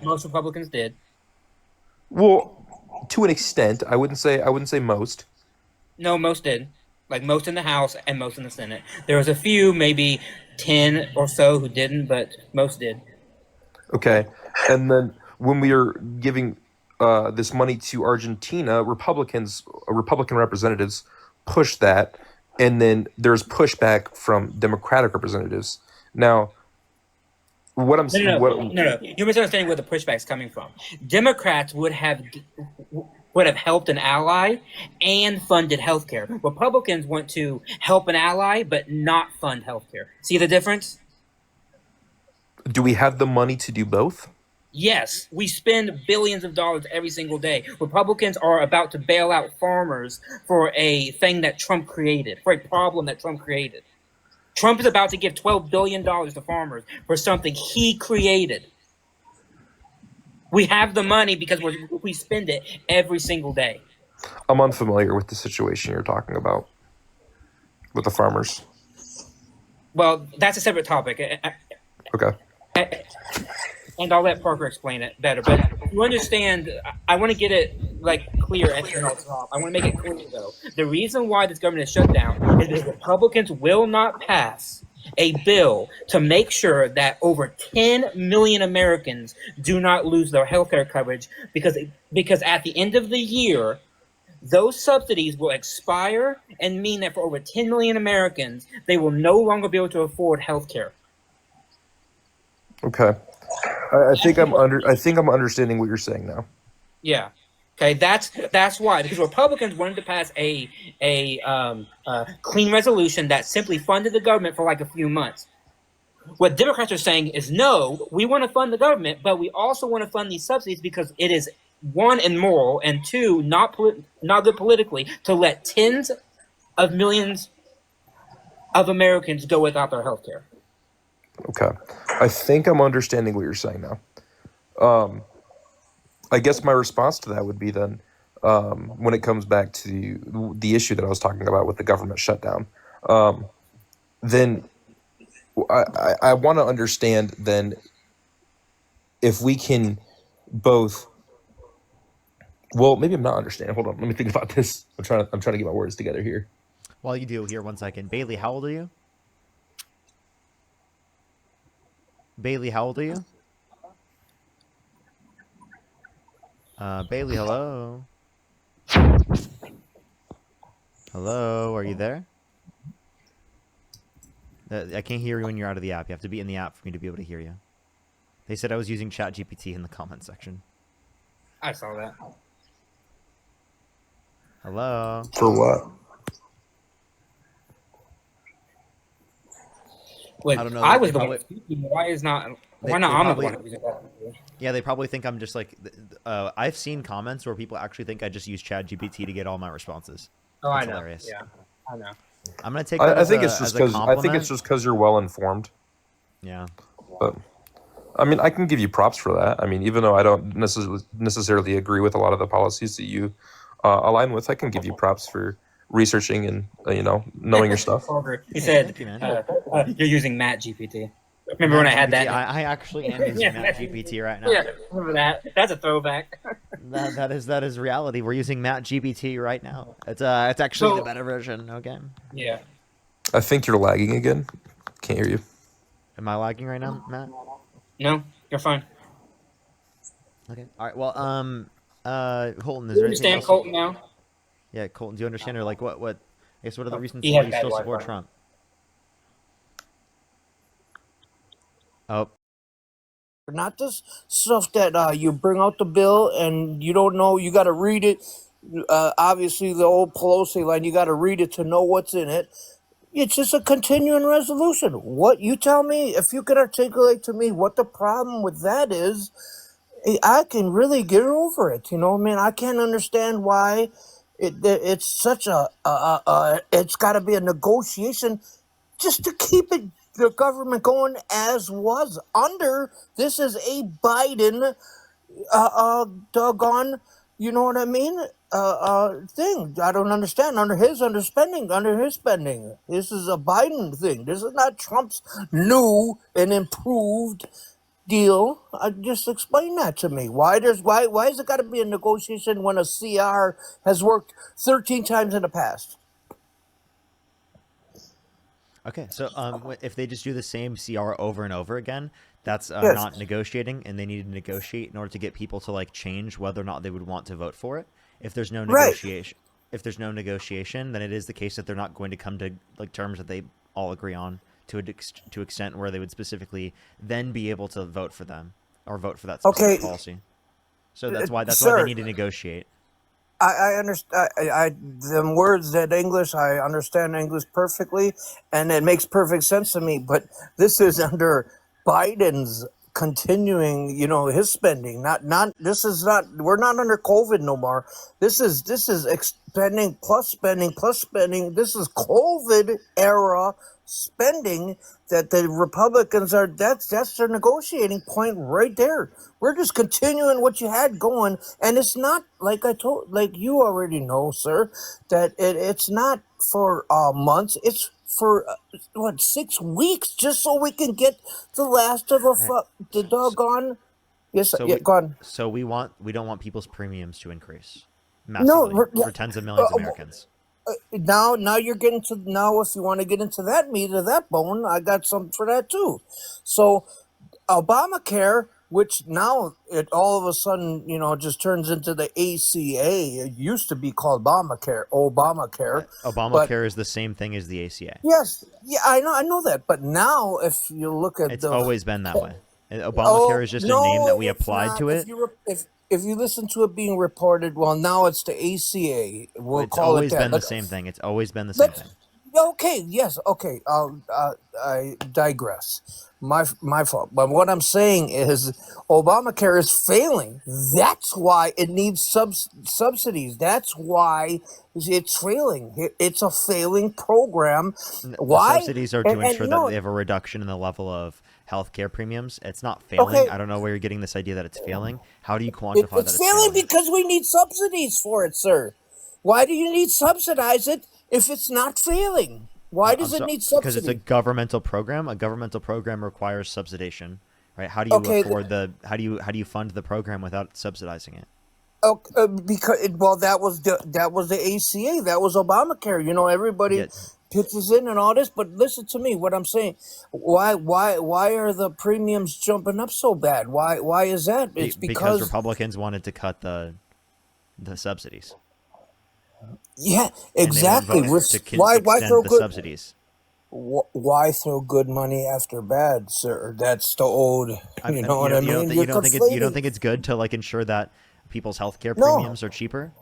most Republicans did. Well, to an extent, I wouldn't say most. No, most did. Like most in the House and most in the Senate. There was a few, maybe 10 or so, who didn't, but most did. Okay, and then when we are giving this money to Argentina, Republican representatives push that, and then there's pushback from Democratic representatives. Now, what I'm saying, no, you're misunderstanding where the pushback is coming from. Democrats would have helped an ally and funded healthcare. Republicans want to help an ally but not fund healthcare. See the difference? Do we have the money to do both? Yes, we spend billions of dollars every single day. Republicans are about to bail out farmers for a thing that Trump created, for a problem that Trump created. Trump is about to give $12 billion to farmers for something he created. We have the money because we spend it every single day. I'm unfamiliar with the situation you're talking about with the farmers. Well, that's a separate topic. Okay. And I'll let Parker explain it better. But you understand, I want to get it clear at the top. I want to make it clear, though. The reason why this government is shut down is because Republicans will not pass a bill to make sure that over 10 million Americans do not lose their health care coverage because at the end of the year, those subsidies will expire and mean that for over 10 million Americans, they will no longer be able to afford health care. Okay. I think I'm understanding what you're saying now. Yeah. Okay, that's why, because Republicans wanted to pass a clean resolution that simply funded the government for a few months. What Democrats are saying is, no, we want to fund the government, but we also want to fund these subsidies because it is, one, immoral, and two, not good politically to let tens of millions of Americans go without their health care. Okay. I think I'm understanding what you're saying now. I guess my response to that would be then, when it comes back to the issue that I was talking about with the government shutdown, then I want to understand then if we can both. Well, maybe I'm not understanding. Hold on, let me think about this. I'm trying to get my words together here. While you do, here, 1 second. Bailey, how old are you? Bailey, how old are you? Bailey, hello? Hello, are you there? I can't hear you when you're out of the app. You have to be in the app for me to be able to hear you. They said I was using ChatGPT in the comment section. I saw that. Hello? For what? Wait, I don't know. I was the one speaking. Why not I'm the one using that? Yeah, they probably think I'm just I've seen comments where people actually think I just use ChatGPT to get all my responses. Oh, That's I know. Hilarious. Yeah, I know. I'm gonna take that I think it's just because you're well informed. Yeah. But I mean, I can give you props for that. I mean, even though I don't necessarily agree with a lot of the policies that you align with, I can give you props for researching and knowing your stuff. He said, thank you, man. "You're using Matt GPT." Remember when I had that? I actually am using Matt GPT right now. Yeah, remember that? That's a throwback. That is reality. We're using Matt GPT right now. It's actually So- the better version. Okay. Yeah. I think you're lagging again. Can't hear you. Am I lagging right now, Matt? No, you're fine. Okay. All right. Well, Colton, is You there anything understand else? Colton now? Yeah, Colton. Do you understand, or like what? I guess what are the reasons He why has you bad still support Wi-Fi. Trump? Oh, Not this stuff that you bring out the bill and you don't know. You got to read it. Obviously, the old Pelosi line. You got to read it to know what's in it. It's just a continuing resolution. What you tell me, if you could articulate to me what the problem with that is, I can really get over it. You know, I mean, I can't understand why it's such it's got to be a negotiation just to keep the government going as was under. This is a Biden, doggone, you know what I mean? Thing. I don't understand. Under his spending. This is a Biden thing. This is not Trump's new and improved deal. Just explain that to me. Why is it got to be a negotiation when a CR has worked 13 times in the past? okay. So if they just do the same CR over and over again, that's Yes. not negotiating, and they need to negotiate in order to get people to like change whether or not they would want to vote for it. If there's no Right. negotiation, then it is the case that they're not going to come to like terms that they all agree on to extent where they would specifically then be able to vote for them or vote for that specific Okay. policy. So that's why they Sir, need to negotiate. I understand. Them words, that English, I understand English perfectly, and it makes perfect sense to me. But this is under Biden's continuing, his spending. Not. This is not. We're not under COVID no more. This is spending plus spending plus spending. This is COVID era spending that the Republicans are. That's their negotiating point right there. We're just continuing what you had going, and it's not like you already know, sir, that it's not for months. It's for 6 weeks, just so we can get the last of the doggone. Yes, yeah, go on. So we don't want people's premiums to increase No, massively for tens of millions of Americans. Now you're getting to now. If you want to get into that meat of that bone, I got something for that too. So Obamacare, which now it all of a sudden just turns into the ACA. It used to be called Obamacare. Obamacare is the same thing as the ACA. Yes, yeah, I know that. But now, if you look at It's always been that way. Obamacare is just a name that we applied to it. If you listen to it being reported, well, now it's the ACA. We'll It's call it always that. been the same thing. It's always been the same thing. Okay, yes, okay. I digress. My fault. But what I'm saying is Obamacare is failing. That's why it needs subsidies. That's why it's failing. It's a failing program. Why? The subsidies are to And ensure you that know, they have a reduction in the level of healthcare premiums. It's not failing. Okay. I don't know where you're getting this idea that it's failing. How do you quantify that it's it's failing failing? because we need subsidies for it, sir. Why do you need subsidize it if it's not failing? Why does it need subsidies? Because it's a governmental program. A governmental program requires subsidization, right? How do you afford how do you fund the program without subsidizing it? Because that was the ACA. That was Obamacare. Everybody pitches in and all this. But listen to me. What I'm saying. Why are the premiums jumping up so bad? Why is that? It's because Republicans wanted to cut the subsidies. Yeah, exactly. Why throw the good subsidies? Why throw good money after bad, sir? That's the old. You know what I mean? You don't think it's good to ensure that people's healthcare premiums are cheaper?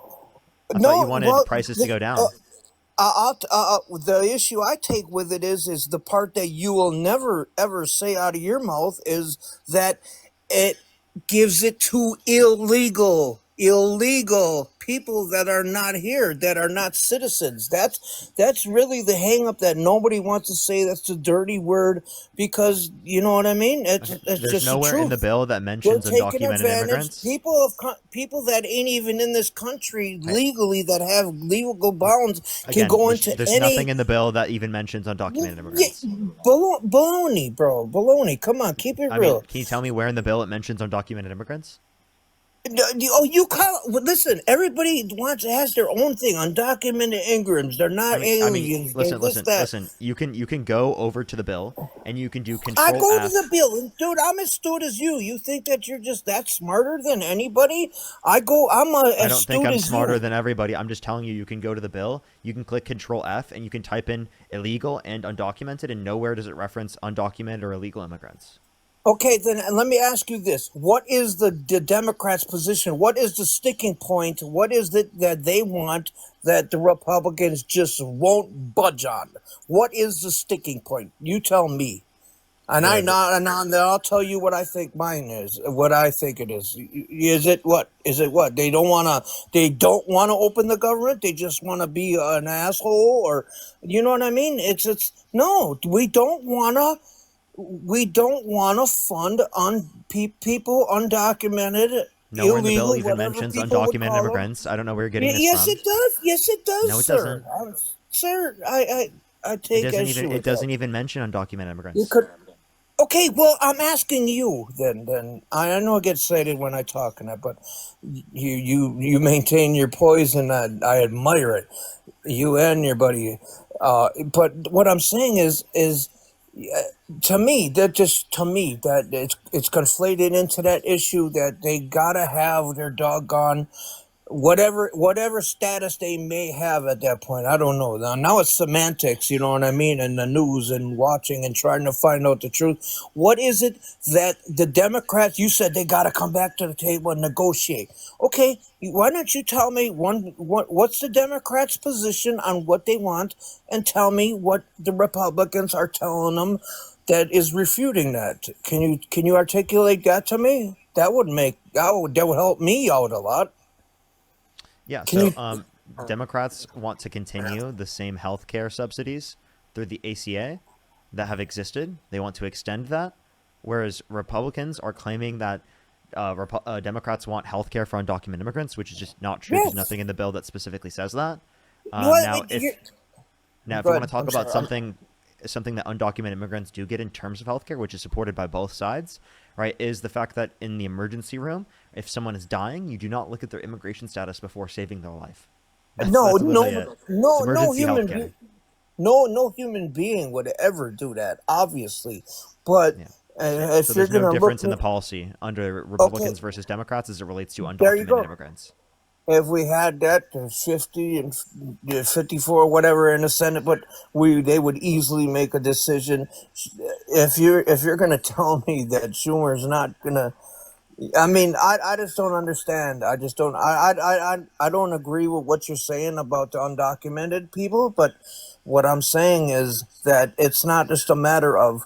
I thought you wanted prices to go down. The issue I take with it is the part that you will never ever say out of your mouth is that it gives it to illegal illegal people that are not here, that are not citizens. That's really the hang up that nobody wants to say. That's a dirty word because you know what I mean. It's There's just the nowhere in the truth. bill that They're mentions taking undocumented advantage. immigrants. People that ain't even in this country legally, that have legal bounds, can Again, go into there's any. nothing in the bill that even mentions undocumented immigrants. Baloney, bro. Baloney. Come on, keep it I mean, real. can you tell me where in the bill it mentions undocumented immigrants? Oh, you call. Listen, everybody has their own thing. Undocumented immigrants. They're not aliens. They're this, that. Listen. You can go over to the bill and you can do I Control go to F. the bill, and dude, I'm as astute as you. You think that you're just that smarter than anybody? I'm I as don't think astute I'm as smarter you. than everybody. I'm just telling you, you can go to the bill, you can click Control F, and you can type in illegal and undocumented, and nowhere does it reference undocumented or illegal immigrants. Okay, then let me ask you this: what is the Democrats' position? What is the sticking point? What is it that they want that the Republicans just won't budge on? What is the sticking point? You tell me. And I'll tell you what I think mine is. What I think it is. Is it what? Is it what? They don't want to. They don't want to open the government. They just want to be an asshole, or you know what I mean? It's no. We don't want to. We don't want to fund people undocumented, Nowhere in the bill illegal, even whatever mentions people would undocumented call them. immigrants. I don't know where you're getting this Yes, from. it does. Yes, it does, No, it sir. doesn't. Sir, I take issue with It that. doesn't even mention undocumented You immigrants. could. Okay, well, I'm asking you then. Then I know I get excited when I talk and that, but you maintain your poise, and I admire it. You and your buddy. But what I'm saying is to me that it's conflated into that issue that they gotta have their doggone whatever status they may have at that point. I don't know. Now it's semantics, you know what I mean, and the news and watching and trying to find out the truth. What is it that the Democrats? You said they got to come back to the table and negotiate. Okay, why don't you tell me what's the Democrats' position on what they want, and tell me what the Republicans are telling them that is refuting that. Can you articulate that to me? That would help me out a lot. Yeah, Democrats want to continue the same health care subsidies through the ACA that have existed. They want to extend that, whereas Republicans are claiming that Democrats want health care for undocumented immigrants, which is just not true. There's nothing in the bill that specifically says that. If you want to talk about something that undocumented immigrants do get in terms of healthcare, which is supported by both sides, right, is the fact that in the emergency room, if someone is dying, you do not look at their immigration status before saving their life. No human being would ever do that, obviously. But if so you're there's no gonna difference look in the policy under Republicans versus Democrats as it relates to there you go. undocumented immigrants. If we had that 50 and 54, whatever in the Senate, but they would easily make a decision. If you're gonna tell me that Schumer's not gonna, I mean, I just don't understand. I just don't. I don't agree with what you're saying about the undocumented people. But what I'm saying is that it's not just a matter of.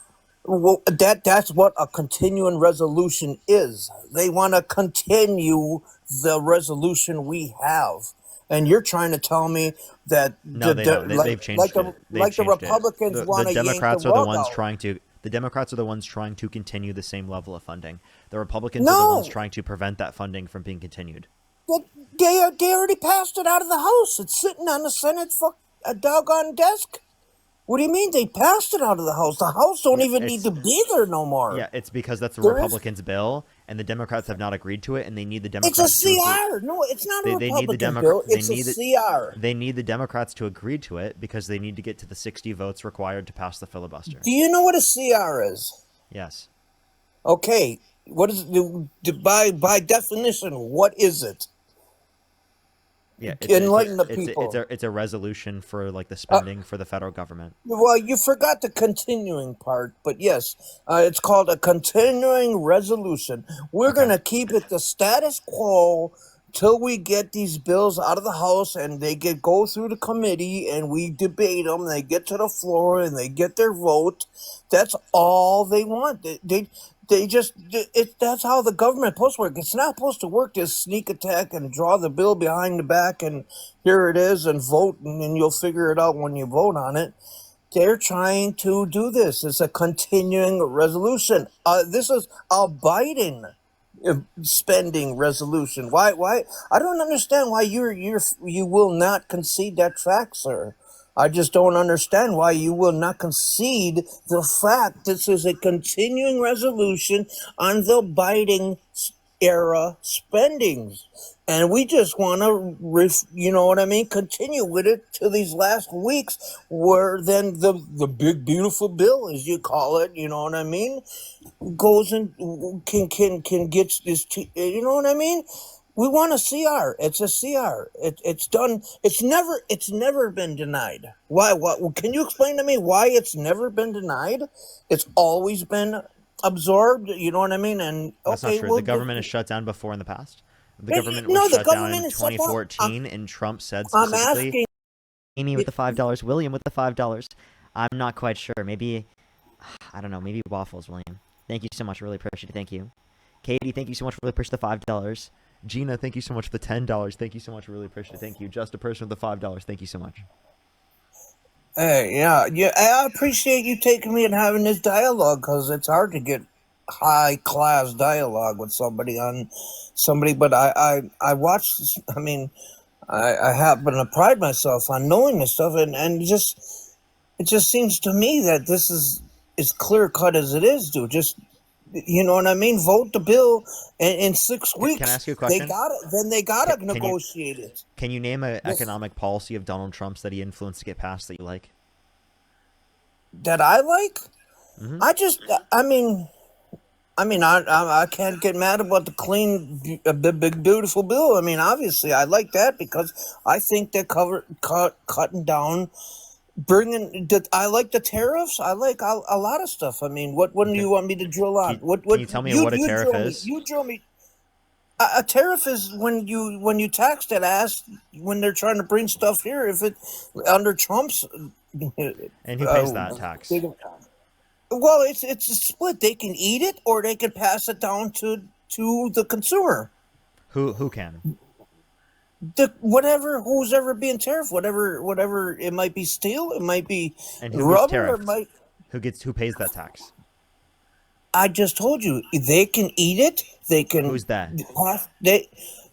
Well, that's what a continuing resolution is. They want to continue the resolution we have, and you're trying to tell me that No, they don't. They've changed it. The Republicans want to yank the Democrats are the rug ones out. trying to. The Democrats are the ones trying to continue the same level of funding. The Republicans are the ones trying to prevent that funding from being continued. But they already passed it out of the House. It's sitting on the Senate a doggone desk. What do you mean they passed it out of the House? The House don't even need to be there no more. Yeah, it's because that's the There is- Republicans' bill, and the Democrats have not agreed to it, and they need the Democrats. It's a CR. No, it's not a They need the Republican bill. It's a CR. They need the Democrats to agree to it because they need to get to the 60 votes required to pass the filibuster. Do you know what a CR is? Yes. Okay. What is by definition? What is it? Yeah, Enlighten the people. It's a resolution for like the spending for the federal government. Well, you forgot the continuing part, but yes, it's called a continuing resolution. We're going to keep it the status quo till we get these bills out of the House and they go through the committee and we debate them. They get to the floor and they get their vote. That's all they want. that's how the government supposed to work. It's not supposed to work this sneak attack and draw the bill behind the back and here it is and vote and you'll figure it out when you vote on it. They're trying to do this. It's a continuing resolution. This is a Biden spending resolution. Why? I don't understand why you will not concede that fact, sir. I just don't understand why you will not concede the fact this is a continuing resolution on the Biden era spendings. And we just want to, you know what I mean, continue with it to these last weeks where then the big, beautiful bill, as you call it, you know what I mean, goes and can get this, you know what I mean? We want a CR. It's a CR. It's done. It's never been denied. Why? What? Can you explain to me why it's never been denied? It's always been absorbed. You know what I mean? And That's okay, not true. The government is shut down before in the past. The government no, was the shut down government in is shut down. 2014, and Trump said I'm specifically, asking. Amy with the $5, William with the $5. I'm not quite sure. Maybe, I don't know. Maybe waffles, William. Thank you so much. Really appreciate it. Thank you. Katie, thank you so much for really push the $5. Gina, thank you so much for the $10. Thank you so much. Really appreciate it. Thank you. Just a person with the $5. Thank you so much. Hey, yeah. I appreciate you taking me and having this dialogue because it's hard to get high class dialogue with somebody. But I watched this. I mean, I happen to pride myself on knowing this stuff, and it just seems to me that this is as clear cut as it is, dude. Just, you know what I mean? Vote the bill, and in 6 weeks, Can I ask you a question? They gotta negotiate it. Can you name an economic policy of Donald Trump's that he influenced to get passed that you like? That I like? Mhm. I can't get mad about the clean, big, beautiful bill. I mean, obviously, I like that because I think they're cutting down, I like the tariffs. I like a lot of stuff. I mean, what do you want me to drill on? Can you tell me what a tariff is? You drill me. A tariff is when you tax that ass when they're trying to bring stuff here. If it under Trump's, And who pays that tax? Well, it's a split. They can eat it, or they can pass it down to the consumer. Who can? Who's ever being tariffed, whatever it might be, steel, it might be And who rubber, gets it tariffed? might. Who pays that tax? I just told you they can eat it. They can. Who's that?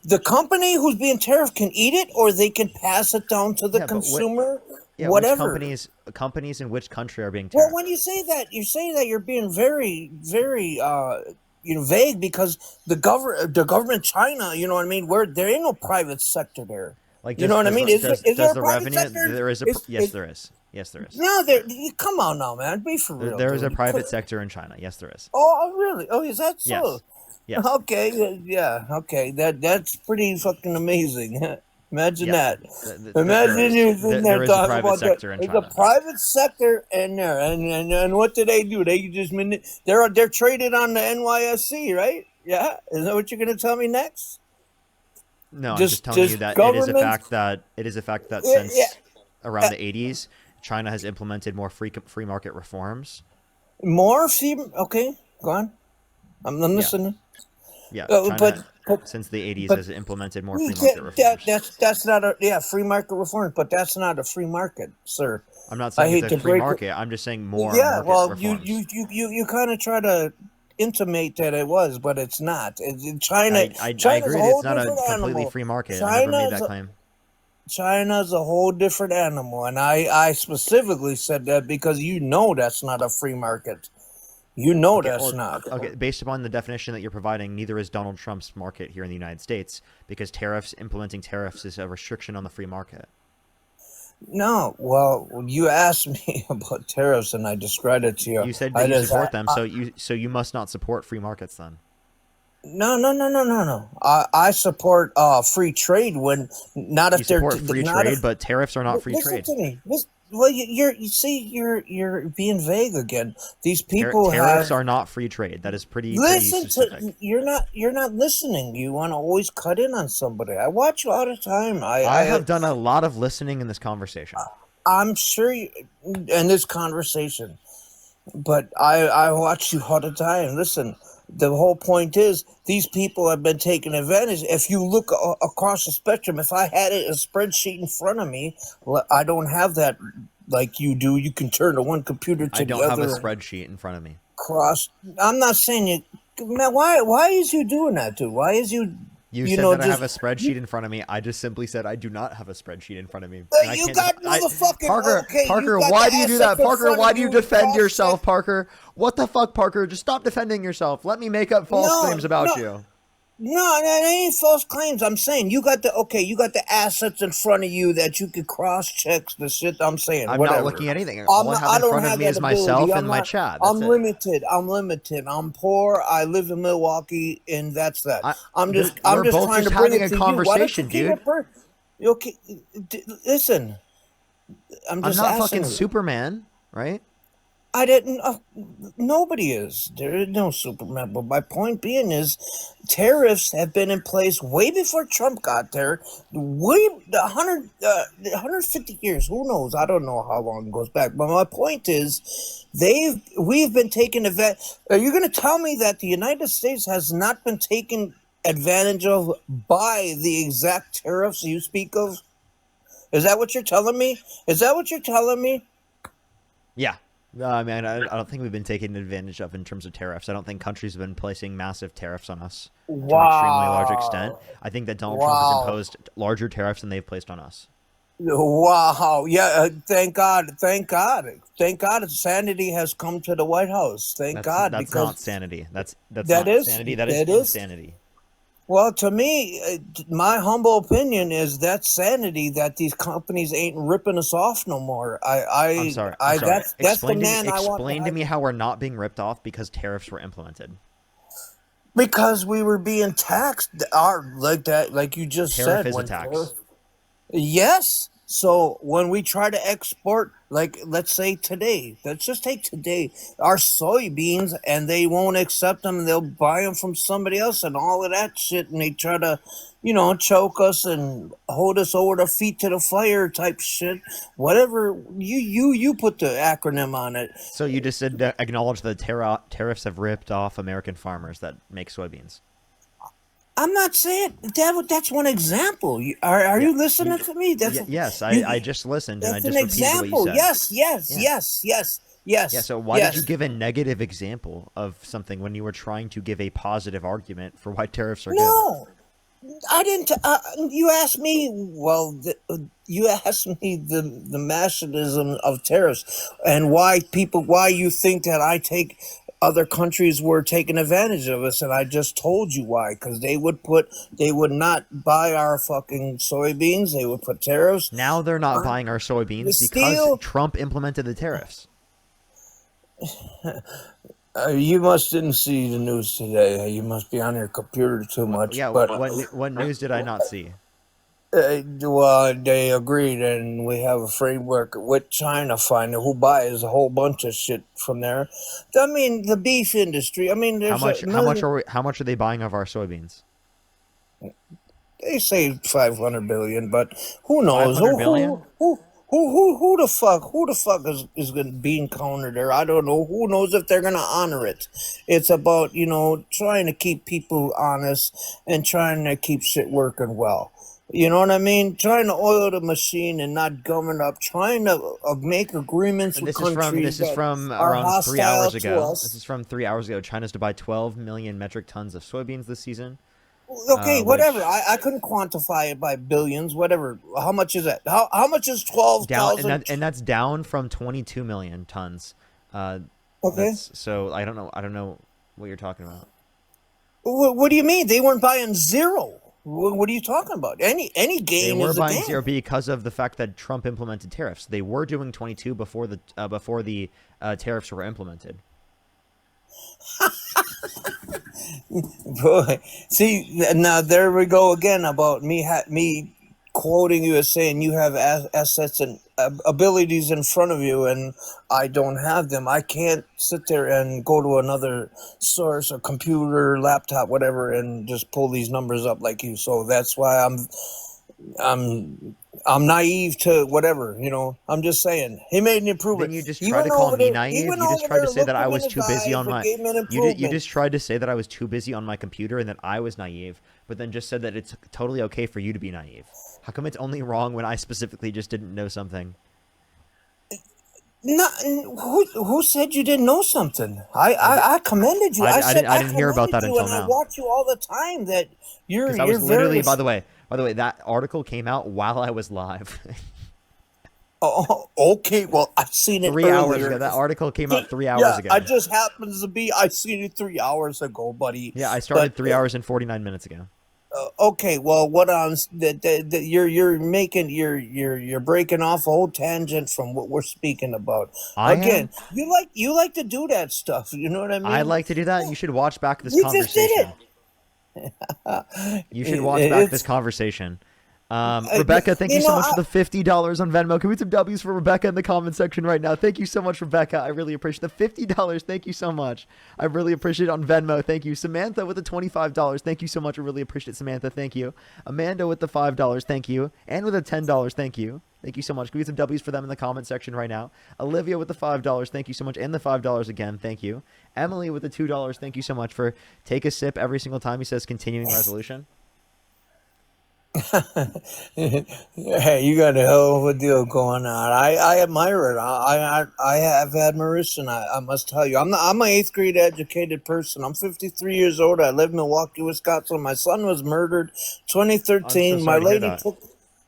The company who's being tariffed can eat it, or they can pass it down to the consumer. Whatever. Which companies in which country are being Well, tariffed? when you say that, you're being very, very, vague because the government China, you know what I mean? Where there ain't no private sector there. Like, You know what I mean? Is there a the private revenue? sector? There is Is- there is. Yes, there is. No, come on now, man. Be for real. There is a dude. private sector in China. Yes, there is. Oh, really? Oh, is that so? Yes. Yes. Okay, yeah, okay. That's pretty fucking amazing. Imagine Yeah. that. Imagine you sitting there there is a talking private about that. sector in There's China. a private sector in there, and what do? They just they're traded on the NYSE, right? Yeah, is that what you're gonna tell me next? No, I'm Just- just telling you just that government- it is a fact that Yeah, since yeah. around the 80s, China has implemented more free market reforms. More fee? Okay, go on. I'm listening. Yeah, Uh, China but- since the 80s but- has implemented more free Yeah, market reforms. that's not a free market reform, but that's not a free market, sir. I'm not I saying hate it's a to free break it. market. I'm just saying more Yeah, market well, reforms. you kind of try to intimate that it was, but it's not. China, I China's agree a that whole it's not a different completely animal. free market. I never made China's that a- claim. China's a whole different animal, and I specifically said that because you know that's not a free market. You know that's not. Okay, based upon the definition that you're providing, neither is Donald Trump's market here in the United States because implementing tariffs is a restriction on the free market. No, well, you asked me about tariffs, and I described it to you. You said I that you just- support them, so you must not support free markets then. No. I support free trade when not if You they're support free not trade, if- but tariffs are not free Listen trade. to me. Well, you're being vague again. These people Tariffs have. are not free trade. That is pretty Listen specific. to you're not listening. You want to always cut in on somebody. I watch you all the time. I have done a lot of listening in this conversation. I'm sure in this conversation, But I watch you all the time. Listen, the whole point is these people have been taking advantage. If you look across the spectrum, if I had a spreadsheet in front of me, I don't have that like you do. You can turn to one computer to I the don't have a other. spreadsheet in front of me. Cross. I'm not saying you, man. Why is you doing that, dude? Why is you? You said that I have a spreadsheet in front of me. I just simply said I do not have a spreadsheet in front of me. And I You can't got motherfucking Parker, okay. Parker, you got why the do you do assets that? in Parker, front why of do you defend cross-check. yourself, Parker? What the fuck, Parker? Just stop defending yourself. Let me make up false claims about you. No, that ain't false claims. I'm saying you got the assets in front of you that you could cross check the shit I'm saying. I'm whatever. not looking at anything. All I have in front of me is myself and my chat. That's I'm it. limited. I'm poor. I live in Milwaukee, and that's that. I'm just we're both trying just to bring having it a to conversation, you. dude. Okay, listen. I'm just not asking fucking you. Superman, right? I didn't. Nobody is. There is no Superman. But my point being is, tariffs have been in place way before Trump got there. 150 years. Who knows? I don't know how long it goes back. But my point is, we've been taking advantage. Are you going to tell me that the United States has not been taken advantage of by the exact tariffs you speak of? Is that what you're telling me? Yeah. I mean, I don't think we've been taken advantage of in terms of tariffs. I don't think countries have been placing massive tariffs on us to an extremely large extent. I think that Donald Trump has imposed larger tariffs than they've placed on us. Wow. Yeah. Thank God. Sanity has come to the White House. Thank God. That's because not sanity. That's that not is sanity. That is insanity. Well, to me, my humble opinion is that's sanity that these companies ain't ripping us off no more. I'm sorry. That's explain the to man me, I want. Explain to me how we're not being ripped off because tariffs were implemented. Because we were being taxed, like that, like you just said. Tariff is a tax. Yes. So when we try to export, like let's say today, let's just take today, our soybeans, and they won't accept them, and they'll buy them from somebody else, and all of that shit, and they try to, choke us and hold us over the feet to the fire type shit. Whatever you put the acronym on it. So you just said acknowledge that tariffs have ripped off American farmers that make soybeans. I'm not saying that's one example. Are you listening to me? Yes, I just listened and I just repeated what you said. Yes. Yeah, so why did you give a negative example of something when you were trying to give a positive argument for why tariffs are good? No, I didn't. You asked me. Well, you asked me the mechanism of tariffs and why you think that other countries were taking advantage of us, and I just told you why. Because they would not buy our fucking soybeans. They would put tariffs. Now they're not buying our soybeans because Trump implemented the tariffs. You must didn't see the news today. You must be on your computer too much. Yeah, but what news did I not see? Well, they agreed, and we have a framework with China finding who buys a whole bunch of shit from there. I mean, the beef industry. I mean, how much are they buying of our soybeans? They say 500 billion, but who knows? 500 billion? Who the fuck is going to be encountered there? I don't know. Who knows if they're going to honor it? It's about trying to keep people honest and trying to keep shit working well. You know what I mean? Trying to oil the machine and not gumming up. Trying to make agreements with countries. This is from around 3 hours ago. This is from 3 hours ago. China's to buy 12 million metric tons of soybeans this season. Okay, whatever. I couldn't quantify it by billions. Whatever. How much is that? How much is 12,000? And that's down from 22 million tons. Okay. So I don't know what you're talking about. What do you mean? They weren't buying zero. What are you talking about? Any gain? They were buying zero because of the fact that Trump implemented tariffs. They were doing 22 before the tariffs were implemented. Boy, see, now there we go again about me quoting you as saying you have assets and abilities in front of you, and I don't have them. I can't sit there and go to another source, a computer, laptop, whatever, and just pull these numbers up like you. So that's why I'm I'm naive to whatever, I'm just saying he made an improvement. Then you just He tried to went call over me there. He naive. went You just over tried there, to say that looked I him in was his too busy eyes, on and my. gave him an You improvement. just tried to say that I was too busy on my computer and that I was naive, but then just said that it's totally okay for you to be naive. How come it's only wrong when I specifically just didn't know something? No, who said you didn't know something? I commended you. I said I I didn't hear about commended that you, until and I now. watch you all the time. That Because I you're was literally, very. by the way, that article came out while I was live. Oh, okay. Well, I've seen it 3 hours earlier. ago. That article came out 3 Yeah, hours ago. I just happens to be. I seen it 3 hours ago, buddy. Yeah, I started But 3 hours and 49 minutes ago. okay, well, what you're making you're breaking off a whole tangent from what we're speaking about. I Again, am? you like to do that stuff. You know what I mean? I like to do that. You should watch back this You just did conversation. You should watch back this conversation. Rebecca, thank you so much for the $50 on Venmo. Can we get some W's for Rebecca in the comment section right now? Thank you so much, Rebecca. I really appreciate the $50. Thank you so much. I really appreciate it on Venmo. Thank you. Samantha with the $25. Thank you so much. I really appreciate it, Samantha. Thank you. Amanda with the $5. Thank you. And with the $10. Thank you. Thank you so much. Can we get some W's for them in the comment section right now? Olivia with the $5. Thank you so much. And the $5 again. Thank you. Emily with the $2. Thank you so much for take a sip every single time he says continuing resolution. Hey, you got a hell of a deal going on. I admire it. I have admiration. I must tell you, I'm an 8th grade educated person. I'm 53 years old. I live in Milwaukee, Wisconsin. My son was murdered 2013. I'm so sorry to hear that.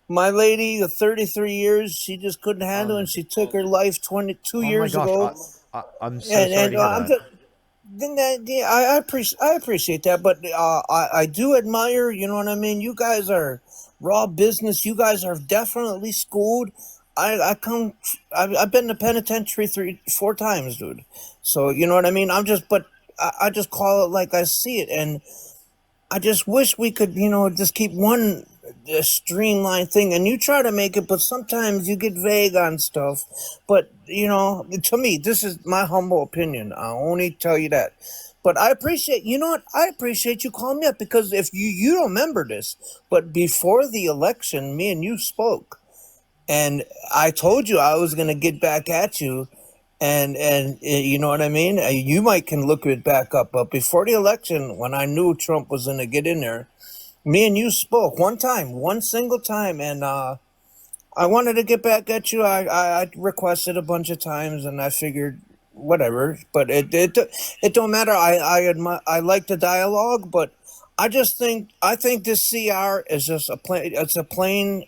My lady, 33 years, she just couldn't handle it, and she took her life 22 years ago. I'm so sorry to hear that. I appreciate that, but I do admire. You know what I mean? You guys are raw business. You guys are definitely schooled. I've been to penitentiary 3-4 times, dude. So you know what I mean? But I just call it like I see it, and I just wish we could, just keep one streamlined thing. And you try to make it, but sometimes you get vague on stuff. But to me, this is my humble opinion. I'll only tell you that. But I appreciate, I appreciate you calling me up, because if you don't remember this, but before the election, me and you spoke, and I told you I was going to get back at you. And you know what I mean? You might can look it back up, but before the election, when I knew Trump was going to get in there, me and you spoke one single time, and I wanted to get back at you. I requested a bunch of times, and I figured whatever, but it don't matter. I like the dialogue, but I think this CR is just a plain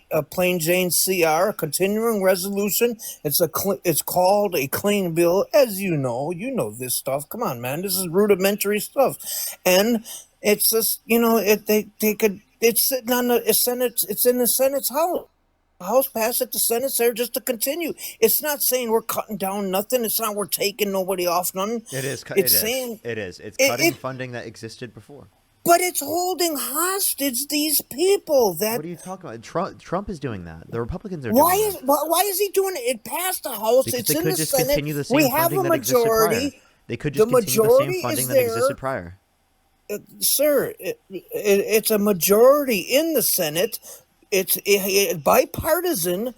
Jane CR, a continuing resolution. It's called a clean bill, as you know this stuff. Come on, man, this is rudimentary stuff, and it's just it's sitting on the Senate. It's in the Senate's House passed it, the Senate's there just to continue. It's not saying we're cutting down nothing. It's not we're taking nobody off nothing. It is. It's cutting funding that existed before. But it's holding hostage these people. What are you talking about? Trump is doing that. The Republicans are doing that. Why is he doing it? It passed the House. Because it's they in could the just Senate. continue the same We have funding a that existed prior. majority. They could just continue the same funding that existed prior. Sir, it's a majority in the Senate. It's bipartisan,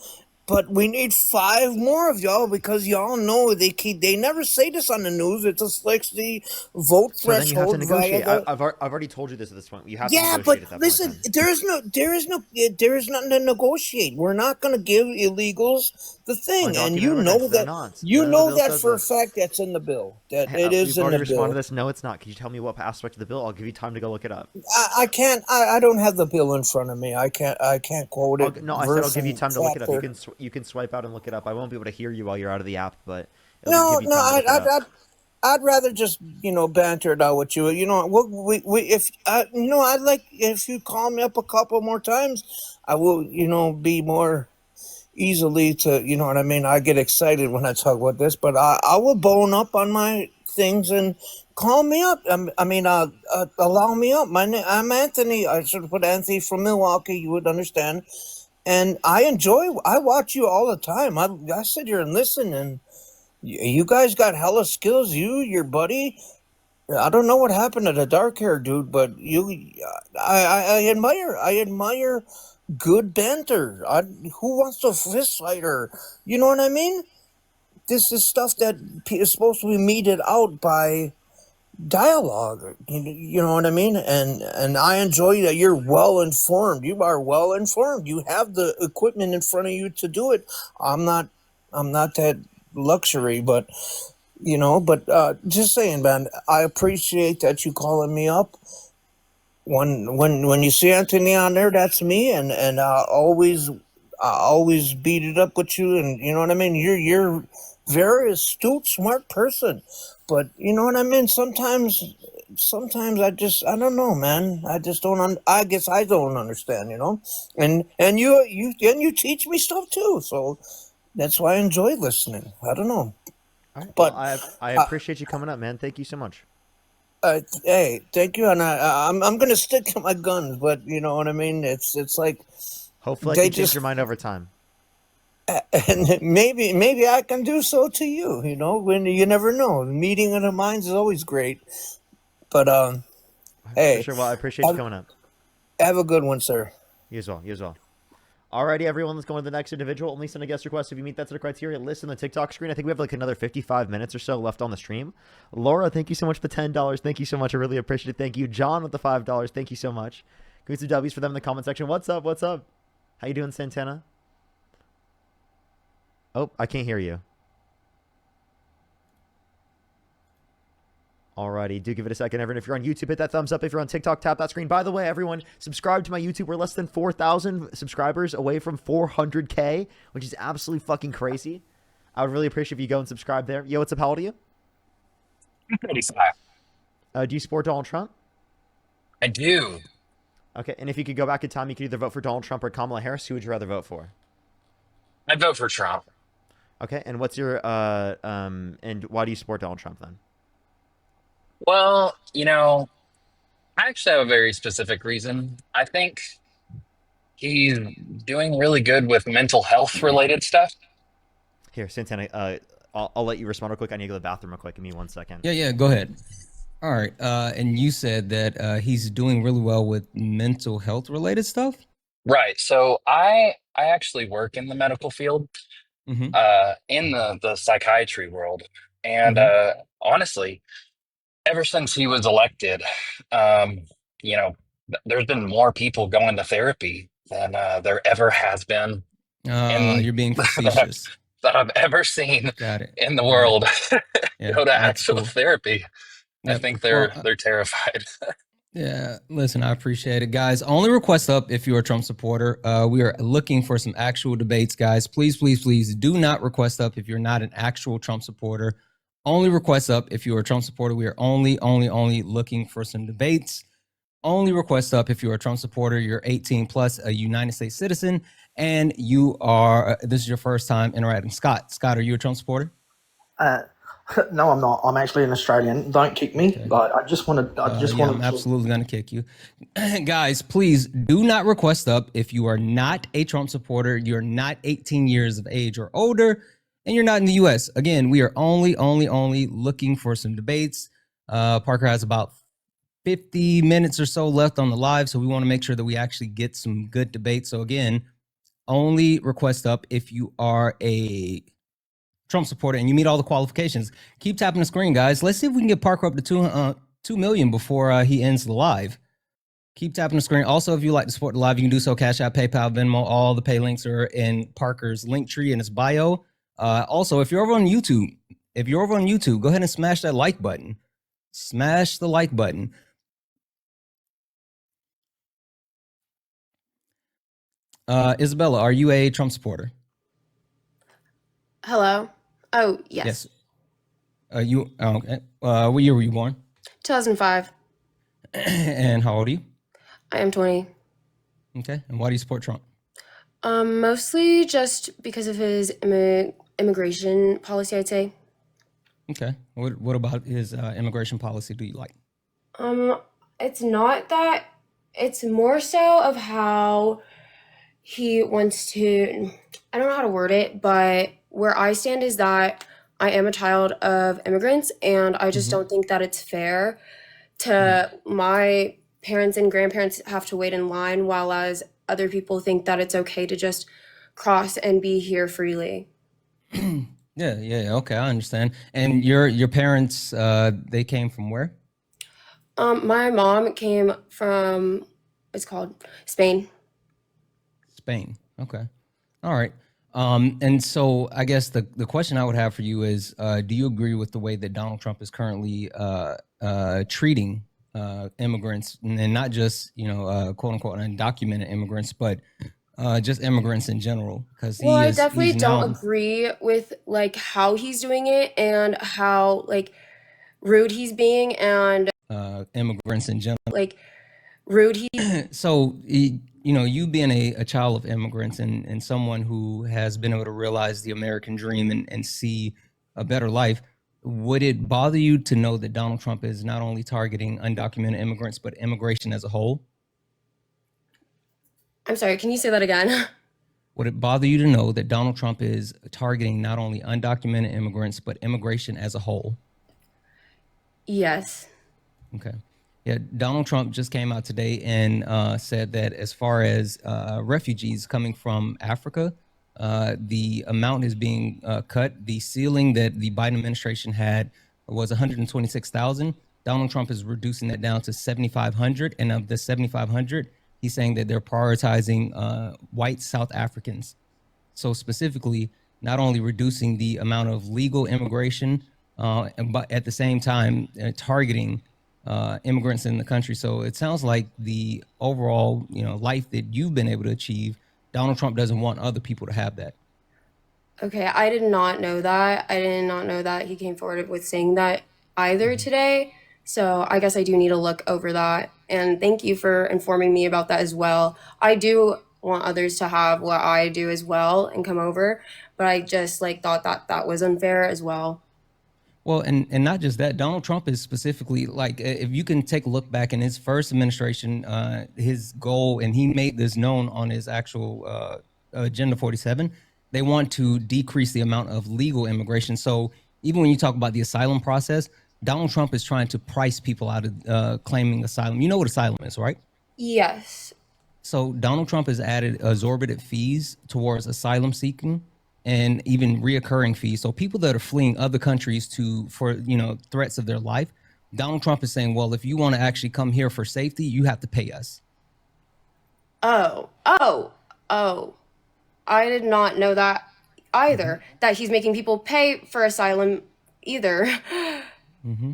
but we need 5 more of y'all, because y'all know they never say this on the news. It's just like the vote So then you have to threshold. negotiate. I've already told you this at this point. You have to Yeah, negotiate but at that listen, point. there is nothing to negotiate. We're not going to give illegals the thing, and you know that. You know that for a fact. That's in the bill. That it is in the responded bill. to this. No, it's not. Could you tell me what aspect of the bill? I'll give you time to go look it up. I can't. I don't have the bill in front of me. I can't quote it. No, I said I'll give you time to look it up. You can swipe out and look it up. I won't be able to hear you while you're out of the app, but it'll give you time to look it up. I'd rather just banter it out with you. I'd like if you call me up a couple more times, I will be more easily to what I mean. I get excited when I talk about this, but I will bone up on my things and call me up. Allow me up. I'm Anthony. I should put Anthony from Milwaukee. You would understand. And I watch you all the time. I sit here and listen, and you guys got hella skills. Your buddy. I don't know what happened to the dark hair dude, but I admire good banter. Who wants to fist fight her? You know what I mean? This is stuff that is supposed to be meted out by dialogue. You know what I mean? And I enjoy that you're well informed. You are well informed. You have the equipment in front of you to do it. I'm not that luxury, but just saying, man, I appreciate that you calling me up. When you see Anthony on there, that's me, and I always beat it up with you, and you know what I mean. You're very astute, smart person, but you know what I mean. Sometimes I don't know, man. I just don't. I guess I don't understand, And you teach me stuff too, so that's why I enjoy listening. I don't know. All right, but I appreciate you coming up, man. Thank you so much. Hey, thank you, and I'm gonna stick to my guns, but you know what I mean. It's like hopefully I can change your mind over time, and maybe I can do so to you. When you never know, the meeting of the minds is always great. But hey, for sure. Well, I appreciate you coming up. Have a good one, sir. You as well. You as well. Alrighty, everyone, let's go on to the next individual. Only send a guest request if you meet that set of criteria. List on the TikTok screen. I think we have like another 55 minutes or so left on the stream. Laura, thank you so much for the $10. Thank you so much. I really appreciate it. Thank you. John with the $5. Thank you so much. Go to W's for them in the comment section. What's up? What's up? How you doing, Santana? Oh, I can't hear you. Alrighty, do give it a second, everyone. If you're on YouTube, hit that thumbs up. If you're on TikTok, tap that screen. By the way, everyone, subscribe to my YouTube. We're less than 4,000 subscribers away from 400K, which is absolutely fucking crazy. I would really appreciate if you go and subscribe there. Yo, what's up? How old are you? I'm 35. Do you support Donald Trump? I do. Okay, and if you could go back in time, you could either vote for Donald Trump or Kamala Harris. Who would you rather vote for? I'd vote for Trump. Okay, and what's your and why do you support Donald Trump then? Well, I actually have a very specific reason. I think he's doing really good with mental health related stuff. Here, Santana, I'll let you respond real quick. I need to go to the bathroom real quick. Give me 1 second. Yeah, go ahead. All right, and you said that he's doing really well with mental health related stuff? Right. So I actually work in the medical field, in the psychiatry world. And honestly, ever since he was elected, there's been more people going to therapy than there ever has been. You're being facetious. that I've ever seen in the world go to actual therapy. I think they're terrified. Yeah, listen, I appreciate it, guys. Only request up if you're a Trump supporter. We are looking for some actual debates, guys. Please, please, please do not request up if you're not an actual Trump supporter. Only request up if you're a Trump supporter. We are only looking for some debates. Only request up if you're a Trump supporter, you're 18 plus, a United States citizen, and you are, this is your first time interacting. Scott, are you a Trump supporter? No, I'm not. I'm actually an Australian. Don't kick me. Okay. But I just want to. I'm absolutely going to kick you, guys. Please do not request up if you are not a Trump supporter. You're not 18 years of age or older, and you're not in the U.S. Again, we are only looking for some debates. Parker has about 50 minutes or so left on the live, so we want to make sure that we actually get some good debates. So again, only request up if you are a Trump supporter and you meet all the qualifications. Keep tapping the screen, guys. Let's see if we can get Parker up to 2 million before he ends the live. Keep tapping the screen. Also, if you like to support the live, you can do so. Cash App, PayPal, Venmo. All the pay links are in Parker's link tree in his bio. Also, if you're over on YouTube, go ahead and smash that like button. Smash the like button. Isabella, are you a Trump supporter? Hello. Oh, yes. Okay. What year were you born? 2005. And how old are you? I am 20. Okay. And why do you support Trump? Mostly just because of his immigration policy, I'd say. Okay. What about his immigration policy do you like? It's not that. It's more so of how he wants to. I don't know how to word it, but where I stand is that I am a child of immigrants, and I just don't think that it's fair to my parents and grandparents have to wait in line while as other people think that it's okay to just cross and be here freely. Yeah, okay, I understand. And your parents, they came from where? My mom came from, it's called Spain. Spain. Okay. All right. And so I guess the question I would have for you is, do you agree with the way that Donald Trump is currently treating immigrants, and not just, quote unquote undocumented immigrants, but just immigrants in general? Because Well, I definitely he's now don't agree with like how he's doing it and how like rude he's being and immigrants in general. like rude he So you being a child of immigrants and someone who has been able to realize the American dream and see a better life, would it bother you to know that Donald Trump is not only targeting undocumented immigrants, but immigration as a whole? I'm sorry, can you say that again? Would it bother you to know that Donald Trump is targeting not only undocumented immigrants, but immigration as a whole? Yes. Okay. Yeah, Donald Trump just came out today and said that as far as refugees coming from Africa, the amount is being cut. The ceiling that the Biden administration had was 126,000. Donald Trump is reducing that down to 7,500. And of the 7,500, he's saying that they're prioritizing white South Africans. So specifically, not only reducing the amount of legal immigration, but at the same time targeting immigrants in the country. So it sounds like the overall, life that you've been able to achieve, Donald Trump doesn't want other people to have that. Okay, I did not know that. I did not know that he came forward with saying that either today. So I guess I do need to look over that. And thank you for informing me about that as well. I do want others to have what I do as well and come over, but I just thought that that was unfair as well. Well, and not just that, Donald Trump is specifically if you can take a look back in his first administration, his goal, and he made this known on his actual Agenda 47, they want to decrease the amount of legal immigration. So even when you talk about the asylum process, Donald Trump is trying to price people out of claiming asylum. You know what asylum is, right? Yes. So Donald Trump has added exorbitant fees towards asylum seeking and even reoccurring fees. So people that are fleeing other countries for threats of their life, Donald Trump is saying, well, if you want to actually come here for safety, you have to pay us. Oh. I did not know that either, that he's making people pay for asylum either. Mm-hmm.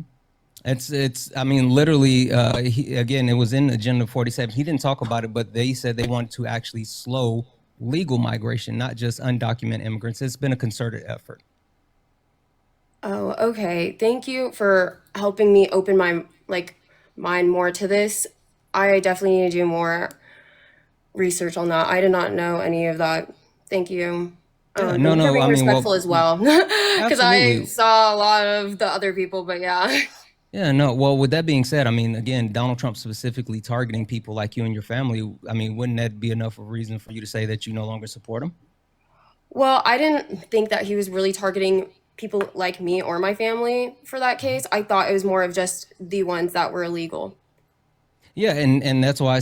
I mean, literally, again, it was in Agenda 47. He didn't talk about it, but they said they wanted to actually slow legal migration, not just undocumented immigrants. It's been a concerted effort. Oh, okay. Thank you for helping me open my mind more to this. I definitely need to do more research on that. I did not know any of that. Thank you. Yeah, Thank you for being respectful as well, because I absolutely. saw a lot of the other people, but yeah. Yeah, no. Well, with that being said, I mean, again, Donald Trump specifically targeting people like you and your family. I mean, wouldn't that be enough of a reason for you to say that you no longer support him? Well, I didn't think that he was really targeting people like me or my family for that case. I thought it was more of just the ones that were illegal. Yeah, and that's why I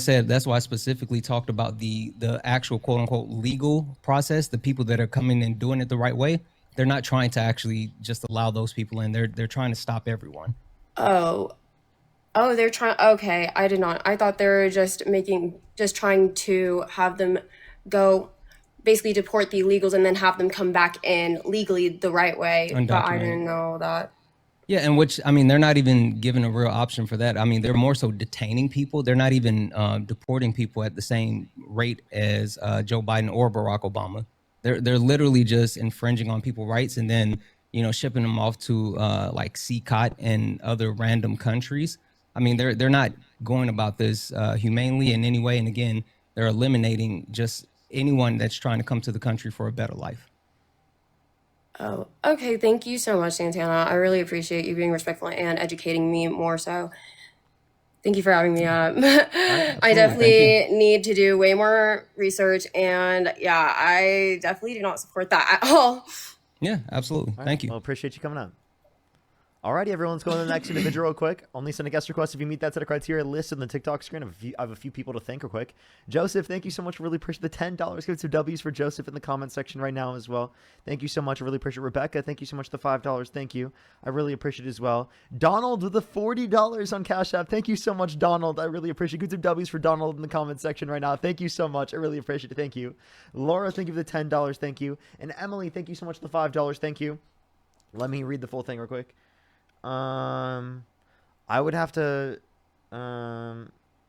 specifically talked about the actual quote unquote legal process, the people that are coming and doing it the right way. They're not trying to actually just allow those people in. They're trying to stop everyone. Oh, they're trying. Okay, I did not. I thought they were just trying to have them go, basically deport the illegals and then have them come back in legally the right way. But I didn't know that. Yeah, and which, I mean, they're not even given a real option for that. I mean, they're more so detaining people. They're not even deporting people at the same rate as Joe Biden or Barack Obama. They're literally just infringing on people's rights and then, shipping them off to like CCOT and other random countries. I mean, they're not going about this humanely in any way. And again, they're eliminating just anyone that's trying to come to the country for a better life. Oh, okay. Thank you so much, Santana. I really appreciate you being respectful and educating me more so. Thank you for having me up. I definitely need to do way more research, and yeah, I definitely do not support that at all. Yeah, absolutely. Thank you. Well, appreciate you coming on. Alrighty, everyone, let's go to the next individual real quick. Only send a guest request if you meet that set of criteria listed on the TikTok screen. I have a few people to thank real quick. Joseph, thank you so much. Really appreciate the $10. Give some W's for Joseph in the comment section right now as well. Thank you so much. I really appreciate it. Rebecca, thank you so much for the $5. Thank you. I really appreciate it as well. Donald with the $40 on Cash App. Thank you so much, Donald. I really appreciate it. Give some W's for Donald in the comment section right now. Thank you so much. I really appreciate it. Thank you. Laura, thank you for the $10. Thank you. And Emily, thank you so much for the $5. Thank you. Let me read the full thing real quick. I would have to,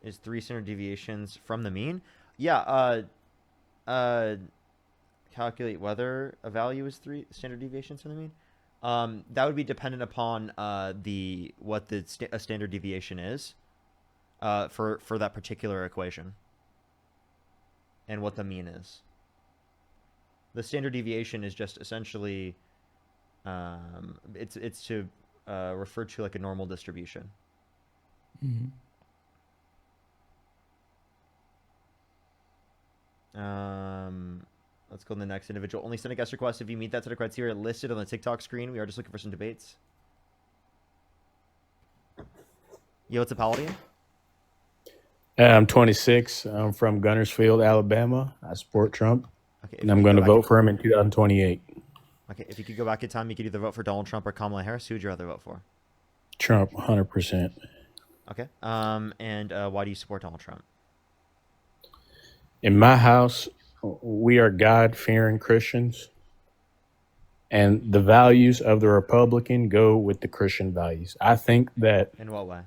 is 3 standard deviations from the mean? Yeah, calculate whether a value is 3 standard deviations from the mean. That would be dependent upon, what the a standard deviation is, for that particular equation. And what the mean is. The standard deviation is just essentially, it's to, referred to like a normal distribution. Mm-hmm. Let's go to the next individual. Only send a guest request if you meet that set of criteria listed on the TikTok screen. We are just looking for some debates. Yo, what's up, Paladin? I'm 26. I'm from Gunnersfield, Alabama. I support Trump, Okay, and I'm going to vote for him in 2028. Okay, if you could go back in time, you could either vote for Donald Trump or Kamala Harris. Who would you rather vote for? Trump, 100%. Okay. And why do you support Donald Trump? In my house, we are God-fearing Christians, and the values of the Republican go with the Christian values. I think that. In what way?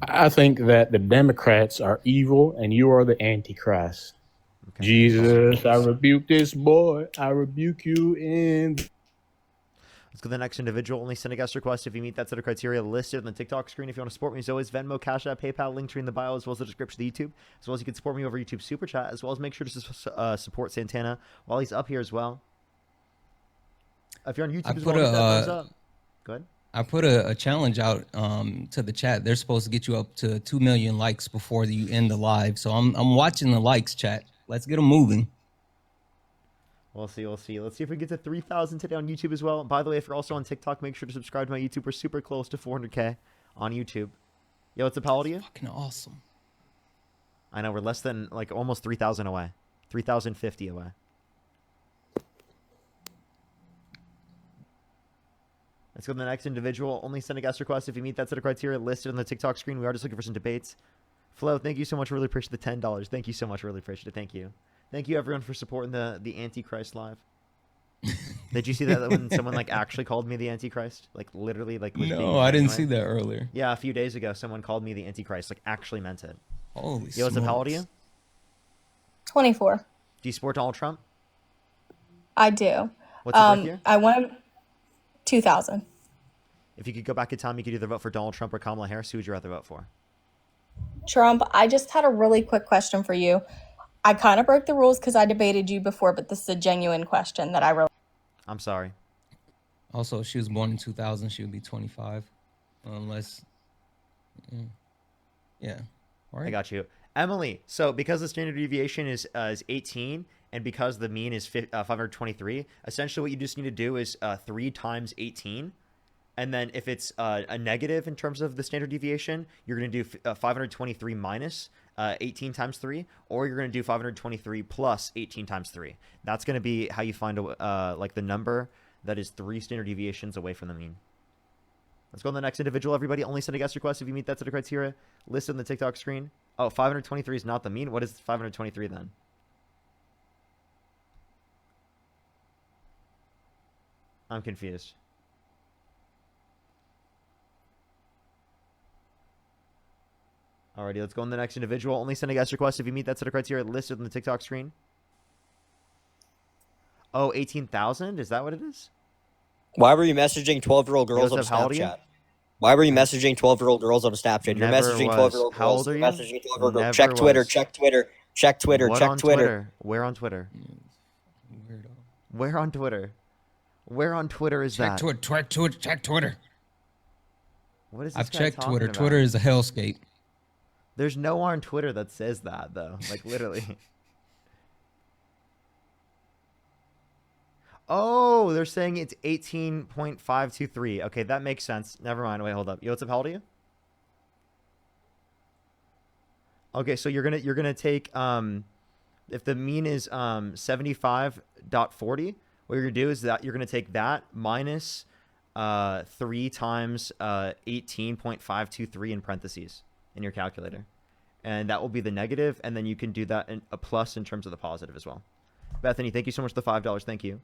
I think that the Democrats are evil, and you are the Antichrist. Okay. Jesus, I rebuke this boy. I rebuke you in. Let's go to the next individual. Only send a guest request if you meet that set of criteria listed on the TikTok screen. If you want to support me, as always, Venmo, Cash App, PayPal, link tree in the bio, as well as the description of the YouTube. As well as you can support me over YouTube Super Chat, as well as make sure to support Santana while he's up here as well. If you're on YouTube as well, hit that thumbs up. Go ahead. I put a challenge out to the chat. They're supposed to get you up to 2 million likes before you end the live. So I'm watching the likes, chat. Let's get them moving. We'll see. Let's see if we get to 3,000 today on YouTube as well. By the way, if you're also on TikTok, make sure to subscribe to my YouTube. We're super close to 400K on YouTube. Yo, what's up, Paladin? Fucking awesome. I know, we're less than, like, almost 3,000 away. 3,050 away. Let's go to the next individual. Only send a guest request if you meet that set of criteria listed on the TikTok screen. We are just looking for some debates. Flo, thank you so much. Really appreciate the $10. Thank you so much. Really appreciate it. Thank you. Thank you, everyone, for supporting the Antichrist live. Did you see that when someone like actually called me the Antichrist? Like literally, like. No, I didn't see that earlier. Yeah, a few days ago, someone called me the Antichrist. Like actually meant it. Holy Yo, what's up? How old are you? 24. Do you support Donald Trump? I do. What's your birth year? I want 2000. If you could go back in time, you could either vote for Donald Trump or Kamala Harris. Who would you rather vote for? Trump, I just had a really quick question for you. I kind of broke the rules because I debated you before, but this is a genuine question that I really. I'm sorry. Also, she was born in 2000. She would be 25, unless. Yeah. All right. I got you, Emily. So because the standard deviation is 18, and because the mean is 523, essentially what you just need to do is 3 times 18. And then if it's a negative in terms of the standard deviation, you're going to do 523 minus 18 times 3, or you're going to do 523 plus 18 times 3. That's going to be how you find like the number that is 3 standard deviations away from the mean. Let's go on the next individual, everybody. Only send a guest request if you meet that set of criteria listed on the TikTok screen. Oh, 523 is not the mean. What is 523 then? I'm confused. Alrighty, let's go on the next individual. Only send a guest request if you meet that set of criteria listed on the TikTok screen. Oh, 18,000? Is that what it is? Why were you messaging 12-year-old girls on Snapchat? Why were you messaging 12-year-old girls on Snapchat? You're messaging 12-year-old girls. How old are you? Messaging 12-year-old girls. Check Twitter, check Twitter, check Twitter, What check on Twitter. Where on Twitter? Where on Twitter? Where on Twitter is that? Check Twitter. What is this I've guy checked talking Twitter. about? Twitter is a hellscape. There's no on Twitter that says that, though. Like, literally. Oh, they're saying it's 18.523. Okay, that makes sense. Never mind. Wait, hold up. Yo, what's up? How old are you? Okay, so you're gonna take if the mean is 75.40, what you're gonna do is that you're gonna take that minus 3 times 18.523 in parentheses in your calculator, and that will be the negative, and then you can do that in a plus in terms of the positive as well. Bethany, thank you so much for the $5. Thank you.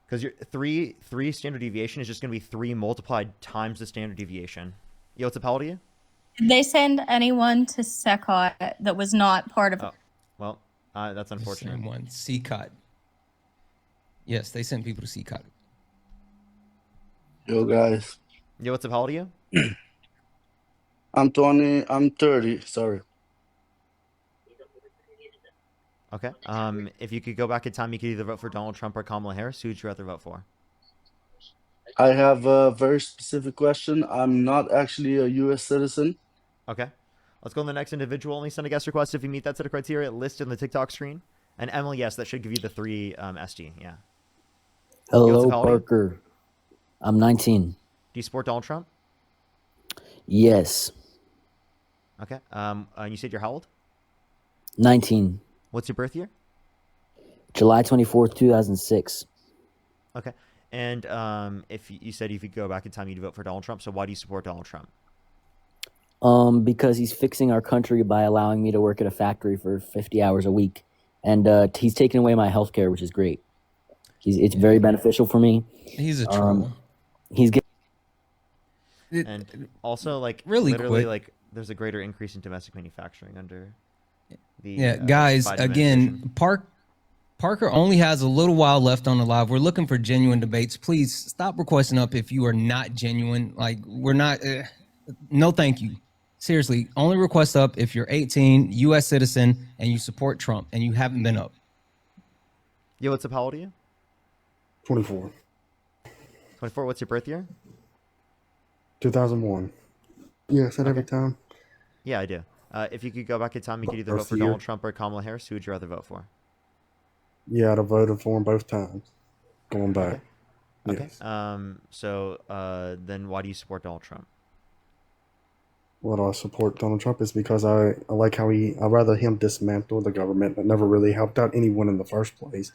Because your three standard deviation is just gonna be 3 multiplied times the standard deviation. Yo, what's up? How old are you? Did they send anyone to SECOT that was not part of? Oh, well, that's unfortunate. One CCOT. Yes, they sent people to CCOT. Yo, guys. Yo, what's up? How old are you? I'm 20. I'm 30. Sorry. Okay. If you could go back in time, you could either vote for Donald Trump or Kamala Harris. Who would you rather vote for? I have a very specific question. I'm not actually a U.S. citizen. Okay. Let's go to the next individual. Only send a guest request if you meet that set of criteria listed on the TikTok screen. And Emily, yes, that should give you the 3 SG. Yeah. Hello, Parker. I'm 19. Do you support Donald Trump? Yes. Okay. And you said you're how old? 19. What's your birth year? July 24th, 2006. Okay. And if you said if you could go back in time, you'd vote for Donald Trump. So why do you support Donald Trump? Because he's fixing our country by allowing me to work at a factory for 50 hours a week. And he's taking away my health care, which is great. It's very beneficial for me. He's a troll. He's getting... And also, like, really literally, quick. like, there's a greater increase in domestic manufacturing under the guys, Biden again, administration. Parker only has a little while left on the live. We're looking for genuine debates. Please stop requesting up if you are not genuine. Like, we're not. No, thank you. Seriously, only request up if you're 18, U.S. citizen, and you support Trump, and you haven't been up. Yo, what's up? How old are you? 24. 24. What's your birth year? 2001. Yeah, I said every time. Yeah, I do. If you could go back in time, you could either vote Birth for year. Donald Trump or Kamala Harris. Who would you rather vote for? Yeah, I'd have voted for him both times. Going back. Okay. Yes. So then why do you support Donald Trump? Why do I support Donald Trump is because I like how I'd rather him dismantle the government that never really helped out anyone in the first place.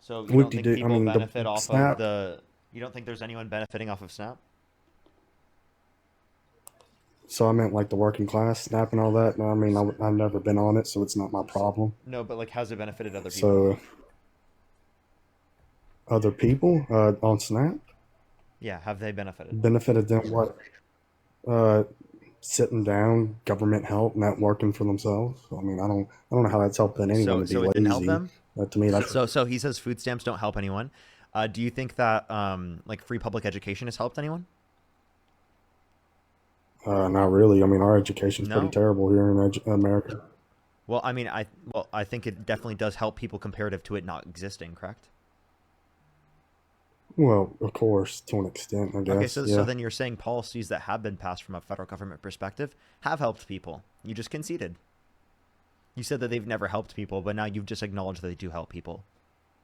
So you don't think people benefit off SNAP, of the... You don't think there's anyone benefiting off of SNAP? So I meant like the working class, SNAP and all that. No, I mean, I've never been on it, so it's not my problem. No, but like, how's it benefited other people? So other people on SNAP? Yeah, have they benefited? Benefited them what? Sitting down, government help, not working for themselves. I mean, I don't know how that's helping anyone to be So it lazy. didn't help them? To me, that's So he says food stamps don't help anyone. Do you think that like free public education has helped anyone? not really. I mean, our education's No? pretty terrible here in America. Well, I mean, I think it definitely does help people comparative to it not existing, correct? Well, of course, to an extent, I guess. Okay, so yeah. then you're saying policies that have been passed from a federal government perspective have helped people. You just conceded. You said that they've never helped people, but now you've just acknowledged that they do help people.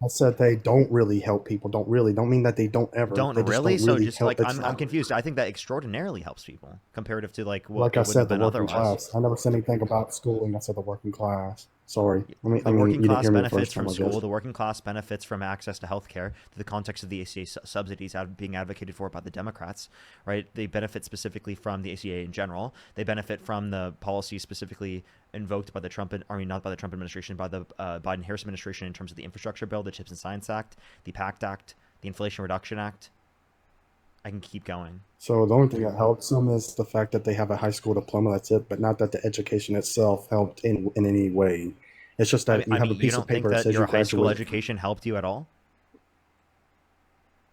I said they don't really help people. Don't mean that they don't ever. Don't They just really? Don't So really just help. like It's I'm not- confused. I think that extraordinarily helps people comparative to like what Like it I would have said, the been working otherwise. class. I never said anything about schooling. I said the working class. Sorry. The working you class didn't hear me the benefits first time, from I guess. school. The working class benefits from access to health care, to the context of the ACA subsidies being advocated for by the Democrats, right? They benefit specifically from the ACA in general. They benefit from the policies specifically invoked by the Trump, not by the Trump administration, by the Biden-Harris administration in terms of the infrastructure bill, the CHIPS and Science Act, the PACT Act, the Inflation Reduction Act. I can keep going. So the only thing that helps them is the fact that they have a high school diploma. That's it, but not that the education itself helped in any way. It's just that you have a you piece don't of paper think that that says your you high school graduated. education helped you at all?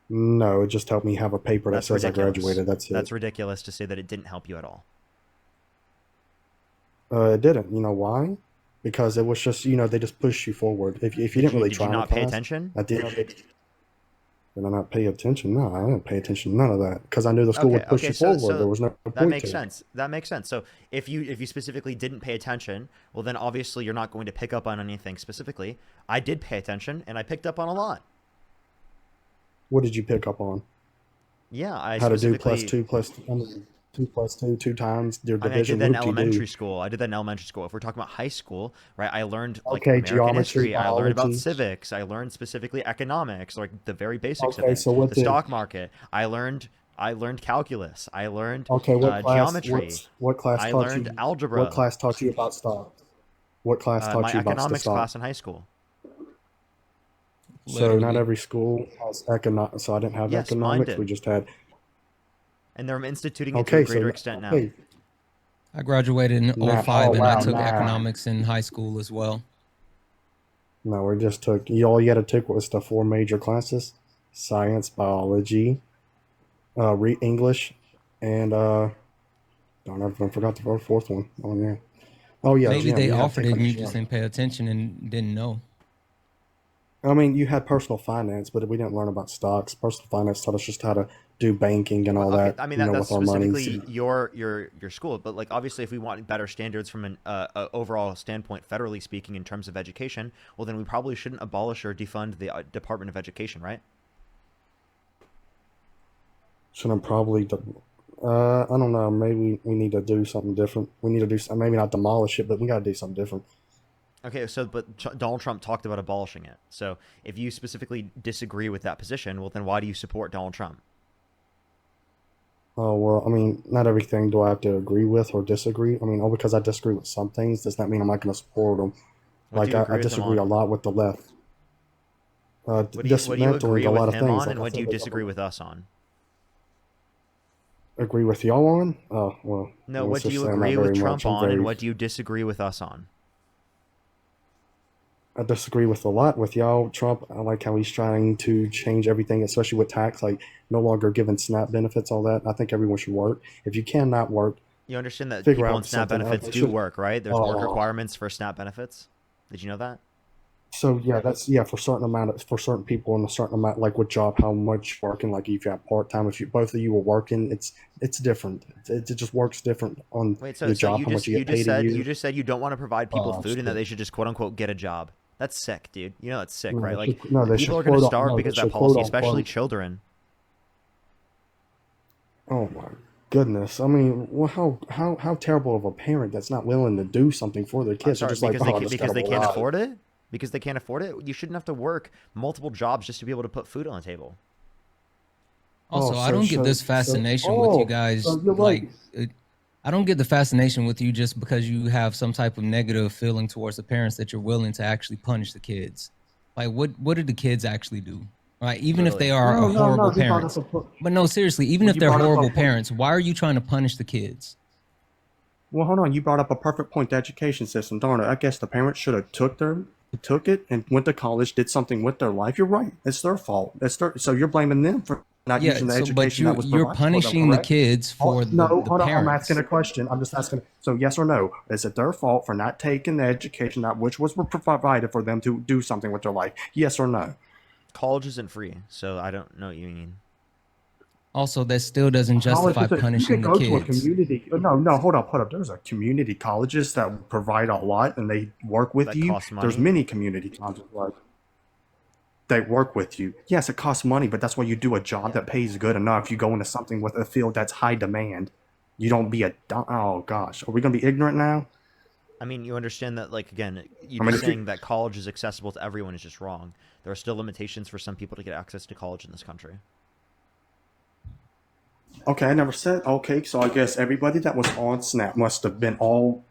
No, it just helped me have a paper that That's says ridiculous. I graduated. That's it. That's ridiculous to say that it didn't help you at all. It didn't. You know why? Because it was just they just push you forward. If you didn't really Did try you in not the pay class, attention? at the end of it, Did I not pay attention? No, I didn't pay attention to none of that because I knew the school would push you forward. There was no point that makes to it. sense. That makes sense. So if you specifically didn't pay attention, well, then obviously you're not going to pick up on anything specifically. I did pay attention, and I picked up on a lot. What did you pick up on? Yeah, how to do +2 + 2 2 times your division. I did that in elementary school. I did that in elementary school. If we're talking about high school, right? I learned like Okay, American geometry, history. I learned about biology. civics. I learned specifically economics, like the very basics Okay, of it. so what the did- stock market. I learned calculus. I learned Okay, what class? geometry. What class I taught learned you? algebra. What class taught you about stocks? What class taught my you about the economics stock? class in high school. So not every school has economics. So I didn't have Yes, mine economics. did. We just had. And they're instituting it to Okay, a greater so extent now. okay. I graduated in Nah, 05 and I wow, took nah. economics in high school as well. No, we just took. All you had to take was the 4 major classes: science, biology, English, and darn, I forgot the 4th one. Oh yeah. Oh yeah. Maybe gym. they You had to offered take, it and like, you gym. just didn't pay attention and didn't know. I mean, you had personal finance, but we didn't learn about stocks. Personal finance taught us just how to do banking and all that. I mean, you know, that's with our money. specifically your school, but like obviously, if we want better standards from an overall standpoint, federally speaking, in terms of education, well, then we probably shouldn't abolish or defund the Department of Education, right? Shouldn't probably. I don't know. Maybe we need to do something different. We need to do maybe not demolish it, but we got to do something different. Okay, so but Donald Trump talked about abolishing it. So if you specifically disagree with that position, well, then why do you support Donald Trump? Oh, well, I mean, not everything do I have to agree with or disagree. I mean, because I disagree with some things does not mean I'm not going to support them. What do you agree I with him disagree a on? lot with the left. What do you Dismantling agree a lot with of him things. on, Like, and I what do feel you like disagree with us on? agree with y'all on? Oh, well. No, let's what do just you say I'm agree not with very Trump much. I'm on, and very- what do you disagree with us on? I disagree with a lot with y'all. Trump, I like how he's trying to change everything, especially with tax, like no longer giving SNAP benefits, all that. I think everyone should work. If you cannot work, You understand that figure people out on SNAP something else. benefits They do should- work, right? There's work Oh. requirements for SNAP benefits. Did you know that? So yeah, that's for certain people in a certain amount, like with job, how much working, like if you have part time, if you both of you were working, it's different. It just works different on Wait, so the job, you how much just you you get paid just a said year. you just said you don't want to provide people Oh, food and that shit. they should just quote unquote get a job. That's sick, dude. You know that's sick, No, right? they Like should- no, they people should are going to quote- starve no, because they of that should quote policy, especially unquote. children. Oh my goodness! I mean, well, how terrible of a parent that's not willing to do something for their I'm kids? They're sorry, just like, because oh, they I can, just because gotta they can't provide. afford it. Because they can't afford it. You shouldn't have to work multiple jobs just to be able to put food on the table. Also, Oh, I don't get this fascination with you guys. so you're Like, right. I don't get the fascination with you just because you have some type of negative feeling towards the parents that you're willing to actually punish the kids. Like, what did the kids actually do? Right? Even if they are No, horrible you brought parents. up a- But no, seriously, even Well, if you they're brought up a horrible point. parents, why are you trying to punish the kids? Well, hold on. You brought up a perfect point. The education system. Darn it! I guess the parents should have took it and went to college, did something with their life. You're right. It's their fault. So you're blaming them for not Yeah, using the so, but education that was you're provided for them, punishing the correct? kids for No, the hold on. I'm parents. asking a question. I'm just asking. So yes or no? Is it their fault for not taking the education that which was provided for them to do something with their life? Yes or no? College isn't free, so I don't know what you mean. Also, that still doesn't College justify is a- punishing you the can go to a kids. community. No, hold up. There's a community colleges that provide a lot and they work with That you. cost There's money? many community colleges like they work with you. Yes, it costs money, but that's why you do a job that pays good enough. You go into something with a field that's high demand. You don't be oh gosh, are we gonna be ignorant now? I mean, you understand that, like, again, you I mean, just if you- saying that college is accessible to everyone is just wrong. There are still limitations for some people to get access to college in this country. Okay, I never said okay, so I guess everybody that was on Snap must have been all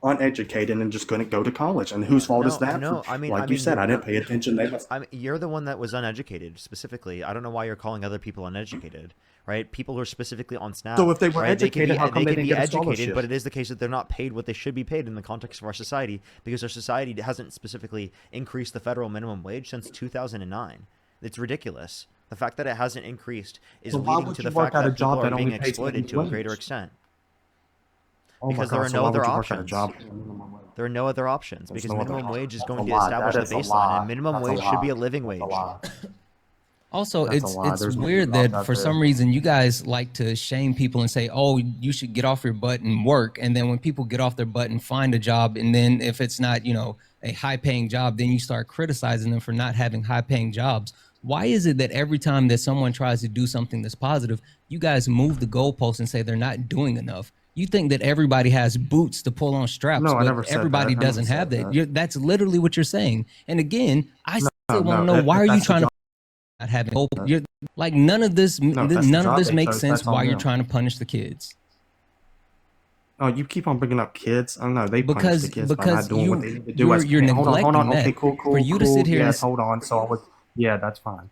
uneducated and just couldn't go to college. And whose fault is that? No, I mean, like you said, I didn't pay attention. They must. I mean, you're the one that was uneducated specifically. I don't know why you're calling other people uneducated, right? People who are specifically on Snap. So if they were right, educated, how come they can didn't be get a educated, scholarship? but it is the case that they're not paid what they should be paid in the context of our society because our society hasn't specifically increased the federal minimum wage since 2009. It's ridiculous. The fact that it hasn't increased is So why leading would to you the work fact at that a job people are that being only pays exploited to a minimum greater wage? extent. Oh my Because there God, are so no why other would you work at a options. job? There are no other options There's because no other minimum option. wage is That's going a to lie. establish That the is a baseline, lie. and minimum That's a wage should be a lie. living That's wage. a lie. Also, That's a lie. it's There's no weird jobs that out for there. some reason you guys like to shame people and say, "Oh, you should get off your butt and work." And then when people get off their butt and find a job, and then if it's not, you know, a high-paying job, then you start criticizing them for not having high-paying jobs. Why is it that every time that someone tries to do something that's positive, you guys move the goalposts and say they're not doing enough? You think that everybody has boots to pull on straps, No, I but never said everybody that. I never doesn't have said that. That's literally what you're saying. And again, I No, still want to no. know, why are you That's the trying to job. not having hope? You're like, none of this No, that's the none of job this they makes chose. sense That's on why you're them. trying to punish the kids. Oh, you keep on bringing up kids. I don't know. They punish the kids by not doing what they need to do. you're Hold on, hold on. neglecting Okay, that. cool. For you to sit here Yes, and hold on. So I was, yeah, that's fine.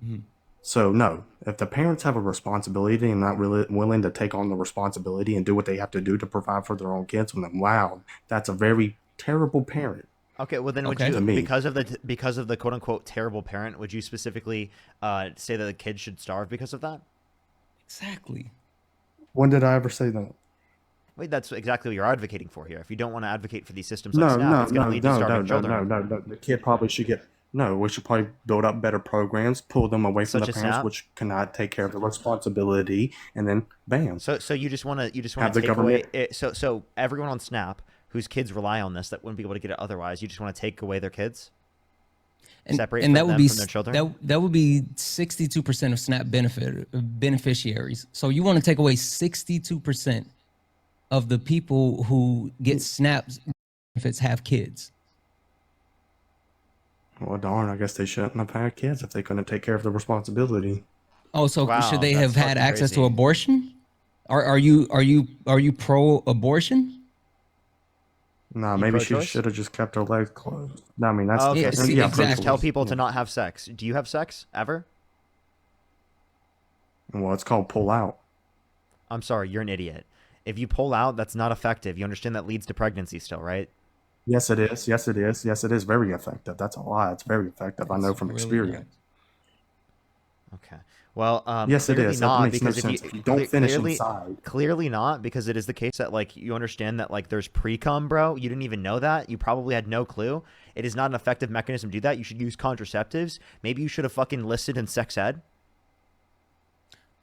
Mhm. So no, if the parents have a responsibility and not really willing to take on the responsibility and do what they have to do to provide for their own kids, then wow, that's a very terrible parent. Okay, well then would Okay. you, To me. because of the quote unquote terrible parent, would you specifically say that the kid should starve because of that? Exactly. When did I ever say that? Wait, that's exactly what you're advocating for here. If you don't want to advocate for these systems like No, SNAP, no, it's going no, to lead to no, starving no, children. no. The kid probably should get. No, we should probably build up better programs, pull them away from Such the as parents, SNAP? which cannot take care of the responsibility, and then bam. So you just want to Have the take government- away it, so everyone on SNAP whose kids rely on this that wouldn't be able to get it otherwise, you just want to take away their kids, separate and that them would be from their children. that would be 62% of SNAP beneficiaries. So you want to take away 62% of the people who get SNAP benefits have kids. Well, darn, I guess they shouldn't have had kids if they couldn't take care of the responsibility. Oh, so Wow, should they that's have had fucking access to crazy. abortion? Are you pro-abortion? No, You maybe she pro-choice? should have just kept her legs closed. No, I mean that's Okay, so you yeah, just tell pro-choice. people to Yeah. not have sex. Do you have sex ever? Well, it's called pull out. I'm sorry, you're an idiot. If you pull out, that's not effective. You understand that leads to pregnancy still, right? Yes, it is. Yes, it is. Yes, it is very effective. That's a lie. It's very effective. I know from really experience. Okay. Well, Yes, it clearly is. That not, makes no because sense. If you don't finish clearly, inside. clearly not, because it is the case that like you understand that like there's pre-cum, bro. You didn't even know that. You probably had no clue. It is not an effective mechanism to do that. You should use contraceptives. Maybe you should have fucking listed in sex ed.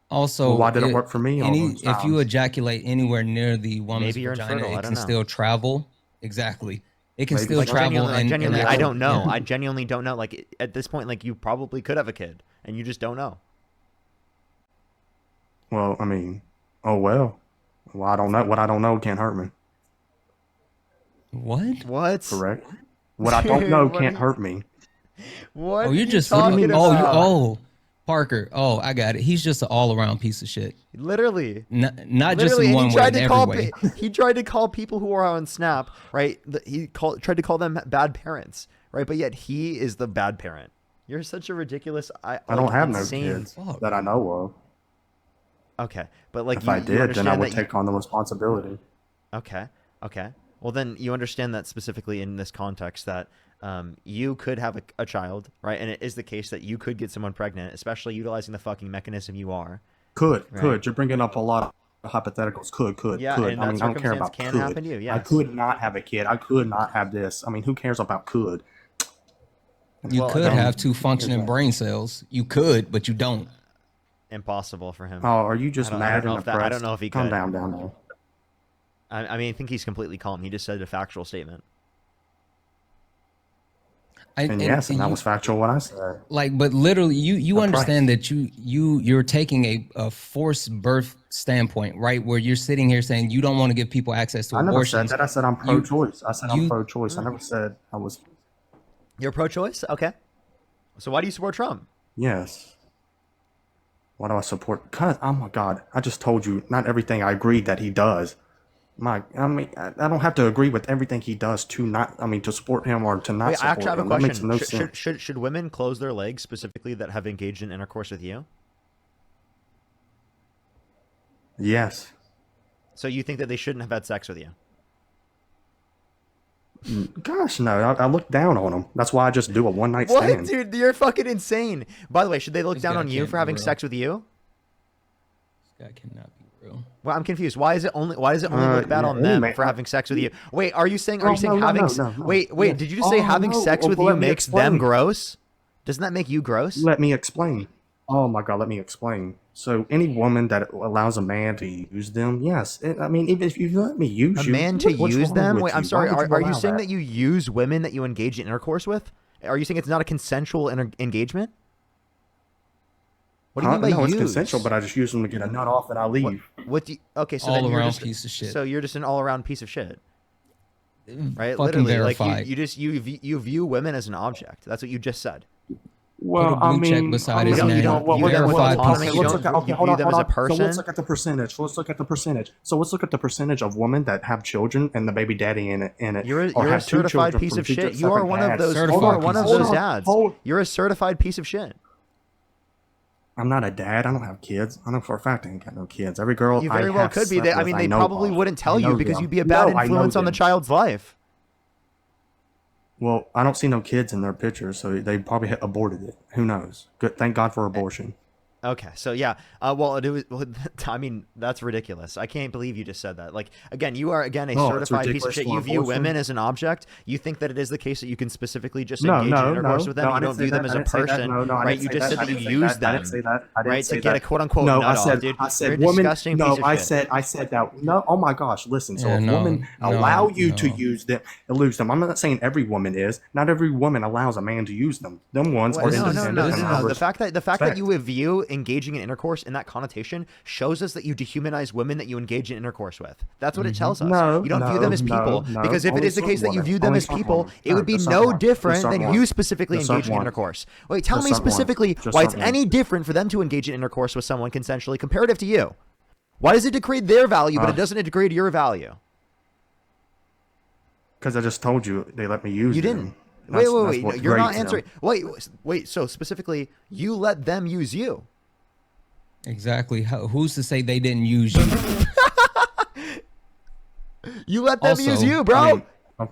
Also, Well, why did it work for me all those if you times? ejaculate anywhere near the woman's Maybe you're vagina, infertile, I it don't can know. still travel. Exactly. It can Maybe still it's travel. Genuinely, and I don't know. yeah. I genuinely don't know. Like at this point, like you probably could have a kid, and you just don't know. Well, I mean, oh well. Well, I don't know. What I don't know can't hurt me. What? What? Correct. What I don't know What can't are- hurt me. What? Oh, you're just talking oh, Parker. Oh, I got it. He's just an all-around piece of shit. Literally. Not just Literally, in and one he way, tried in to every call way. he tried to call people who are on Snap, right? Tried to call them bad parents, right? But yet he is the bad parent. You're such a ridiculous. I don't have no insane, kids that I know of. Okay, but like If I you did, then I understand would that take on the responsibility. Okay. Well, then you understand that specifically in this context that you could have a child, right? And it is the case that you could get someone pregnant, especially utilizing the fucking mechanism you are. Could. Right. You're bringing up a lot of hypotheticals. Could. Yeah, Could. and I that mean, I don't care circumstance about can could. happen to you, I yes. could not have a kid. I could not have this. I mean, who cares about could? You Well, could again, have two functioning brain cells. You could, but you don't. Impossible for him. Oh, are you just I mad don't know and if that- I depressed? don't know if he Calm could. down there. I mean, I think he's completely calm. He just said a factual statement. And yes, and that was factual what I said. Like, but literally, you A understand that you're taking a forced birth standpoint, right? Where you're sitting here saying you don't want to give people access to I never said abortions. that. I said I'm pro-choice. I said I'm pro-choice. I never said I was. You're pro-choice? Okay. So why do you support Trump? Yes. Why do I support? Cause oh my God, I just told you not everything I agreed that he does. I mean, I don't have to agree with everything he does to support him or to not Wait, I support actually have a him. That makes question. no sense. Should women close their legs specifically that have engaged in intercourse with you? Yes. So you think that they shouldn't have had sex with you? Gosh, no. I look down on him. That's why I just do a one-night What, stand. dude? You're fucking insane. By the way, should they look This down guy on you can't for be having real. sex with you? This guy cannot be real. Well, I'm confused. Why does it only look bad yeah, on them anyway, for having sex with you? Wait, are you saying No, having no. Wait, Yeah. did you just say Oh, having no. sex with Well, you let me makes them explain. gross? Doesn't that make you gross? Let me explain. Oh my God, let me explain. So any woman that allows a man to use them, yes. I mean, even if you let me use A you, man to what's use wrong them? with Wait, I'm you? sorry. Why would Are you allow saying that you use women that you engage in intercourse with? Are you saying it's not a consensual engagement? What do you mean by No, use? it's consensual, but I just use them to get a nut off and I leave. What do you, okay, so All then you're around just piece of shit. So you're just an all-around piece of shit. Right? Fucking Literally, verified. like you view women as an object. That's what you just said. Well, Put a blue check beside his name. You don't view them with autonomy. You don't you view them as a person. So let's look at the percentage. So let's look at the percentage of women that have children and the baby daddy in it. You're or a have two certified children piece from of two shit. You are different one of dads. those. You Certified are one of piece of those shit. dads. You're a certified piece of shit. I'm not a dad. I don't have kids. I know for a fact I ain't got no kids. Every girl You very I well have could be. slept I with, mean, they know probably of. wouldn't tell I you know because them. you'd be a bad No, I know influence on the them. child's life. Well, I don't see no kids in their pictures, so they probably aborted it. Who knows? Good. Thank God for abortion. Okay, so yeah, well, it was. I mean, that's ridiculous. I can't believe you just said that. Like, again, you are a No, it's certified piece of ridiculous shit. for You view abortion. women as an object. You think that it is the case that you can specifically just No, engage in intercourse with them. I You didn't don't say view them that. as I a didn't say that. person, No, I right? didn't You say just that. said I that you didn't say use that. I them, didn't say that. I didn't right, say to get that. a quote unquote No, nut I said, off, dude. I said You're a woman. disgusting No, piece of I shit. said that. No, oh my gosh, listen. So Yeah, if no, women no, allow you no. to use them, lose them. I'm not saying every woman is. Not every woman allows a man to use them. Them ones are No. independent. and I The fact that respect. you view engaging in intercourse in that connotation shows us that you dehumanize women that you engage in intercourse with. That's what it tells us. No, You don't view them as people because if it Only is the case certain that you women. view them Only as certain people, women. it would be just certain no ones. Just different certain than ones. you specifically Just certain engaging in ones. intercourse. Wait, tell Just me certain ones. specifically Just why it's certain ones. any different for them to engage in intercourse with someone consensually comparative to you. Why does it degrade their value, but it doesn't degrade your value? Because I just told you they let me use You them. didn't. That's Wait. No, what you're not grades them. answering. Wait. So specifically, you let them use you. Exactly. Who's to say they didn't use you? You let them Also, use you, bro. I mean,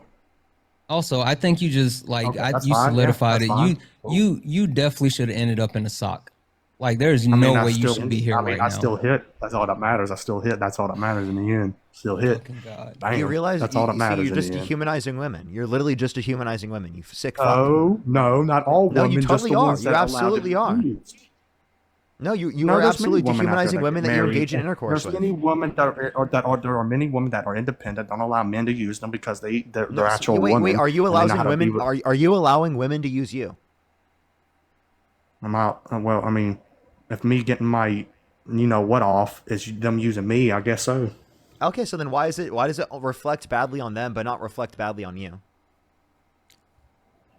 Also, I think you just like Okay, that's you fine. Yeah, solidified that's it. fine. You definitely should have ended up in a sock. Like there's I mean, no I way you still- should be here I mean, right I now. still hit. That's all that matters. I still hit. That's all that matters in the end. Still hit. Fucking God. Bam. You realize that's all that matters you're just in the end. dehumanizing women. You're literally just dehumanizing women. You sick fuck. No, not all No, women. you just totally the are. ones You that allowed absolutely to be are. used. No, you No, are there's absolutely many women out there dehumanizing that women get that you married. engage in intercourse There's with. many women there are many women that are independent, don't allow men to use them because they're No, actual wait, women. are you and they know allowing how to be women? with- Are you allowing women to use you? I'm out. Well, I mean, if me getting my, what off is them using me, I guess so. Okay, so then why does it reflect badly on them but not reflect badly on you?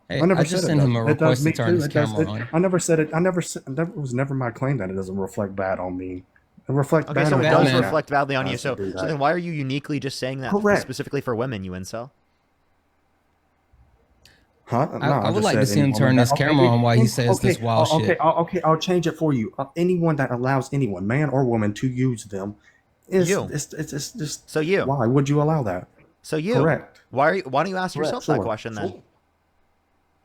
Hey, I never I said just it sent him does. a It does request to me turn too. his It does. camera on. I never said it. It was never my claim that it doesn't reflect bad on me. It reflects Okay, bad so on it does Batman. reflect badly on you. Has So to do that. then why are you uniquely just saying that Correct. specifically for women, you incel? Huh? I would like to see him turn his camera on while he says this wild shit. Okay, I'll change it for you. Anyone that allows anyone, man or woman, to use them is You. It's just. So you. Why would you allow that? So you. Correct. Why don't you ask Correct, yourself that sure, question then? sure.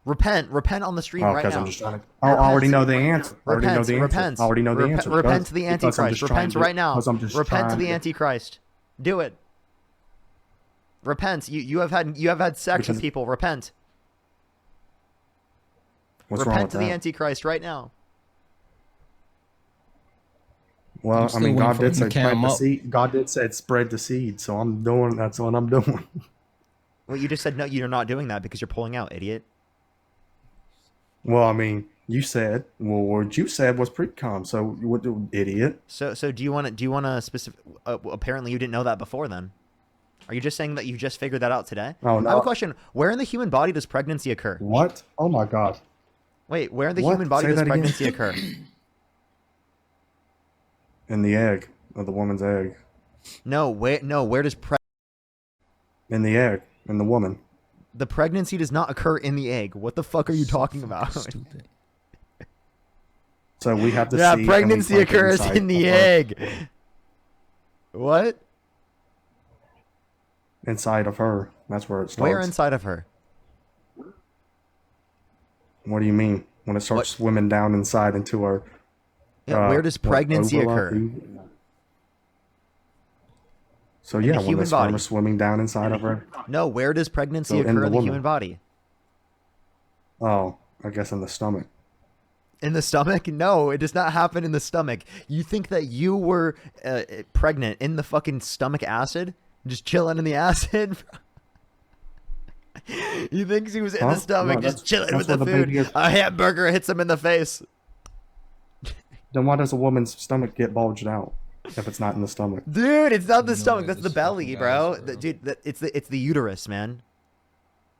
Repent on the stream Oh, right because now. I'm just trying to. I already know the answer. I already know the answer. Repent. I already know the answer. Repent to the because I'm Antichrist. just trying Repent to- right now. because I'm just Repent to trying the Antichrist. Do it. Repent. You have had sex with Because- people. Repent. What's wrong Repent with to the that? Antichrist right now. Well, I'm I still mean, waiting God for did him say to cam plant the up. seed. God did say spread the seed, so I'm doing. That's what I'm doing. Well, you just said no. You're not doing that because you're pulling out, idiot. Well, I mean, you said. Well, what you said was pre-com. So what, idiot? So do you want to specific? Apparently, you didn't know that before. Then, are you just saying that you just figured that out today? Oh, I have no. a question. Where in the human body does pregnancy occur? What? Oh my God. Wait, where in the What? human body Say does that again. pregnancy occur? In the egg of the woman's egg. No, where does In the egg. In the woman. the pregnancy does not occur in the egg? What the fuck are you talking about? Stupid. So we have the Yeah, seed. and we pregnancy plant it occurs inside in the of her- egg. What? Inside of her. That's where it starts. Where inside of her? What do you mean? When it starts swimming down inside into her. Yeah, where does pregnancy overlap? occur? So In yeah, the when human the sperm body. is swimming down inside of her. No, where does pregnancy So in occur the in the woman. human body? Oh, I guess in the stomach. In the stomach? No, it does not happen in the stomach. You think that you were pregnant in the fucking stomach acid? Just chilling in the acid? He thinks he was in the stomach, No, just chilling with where the baby food. is. A hamburger hits him in the face. Then why does a woman's stomach get bulged out if it's not in the stomach? Dude, it's not the stomach. That's the belly, bro. Dude, it's the uterus, man.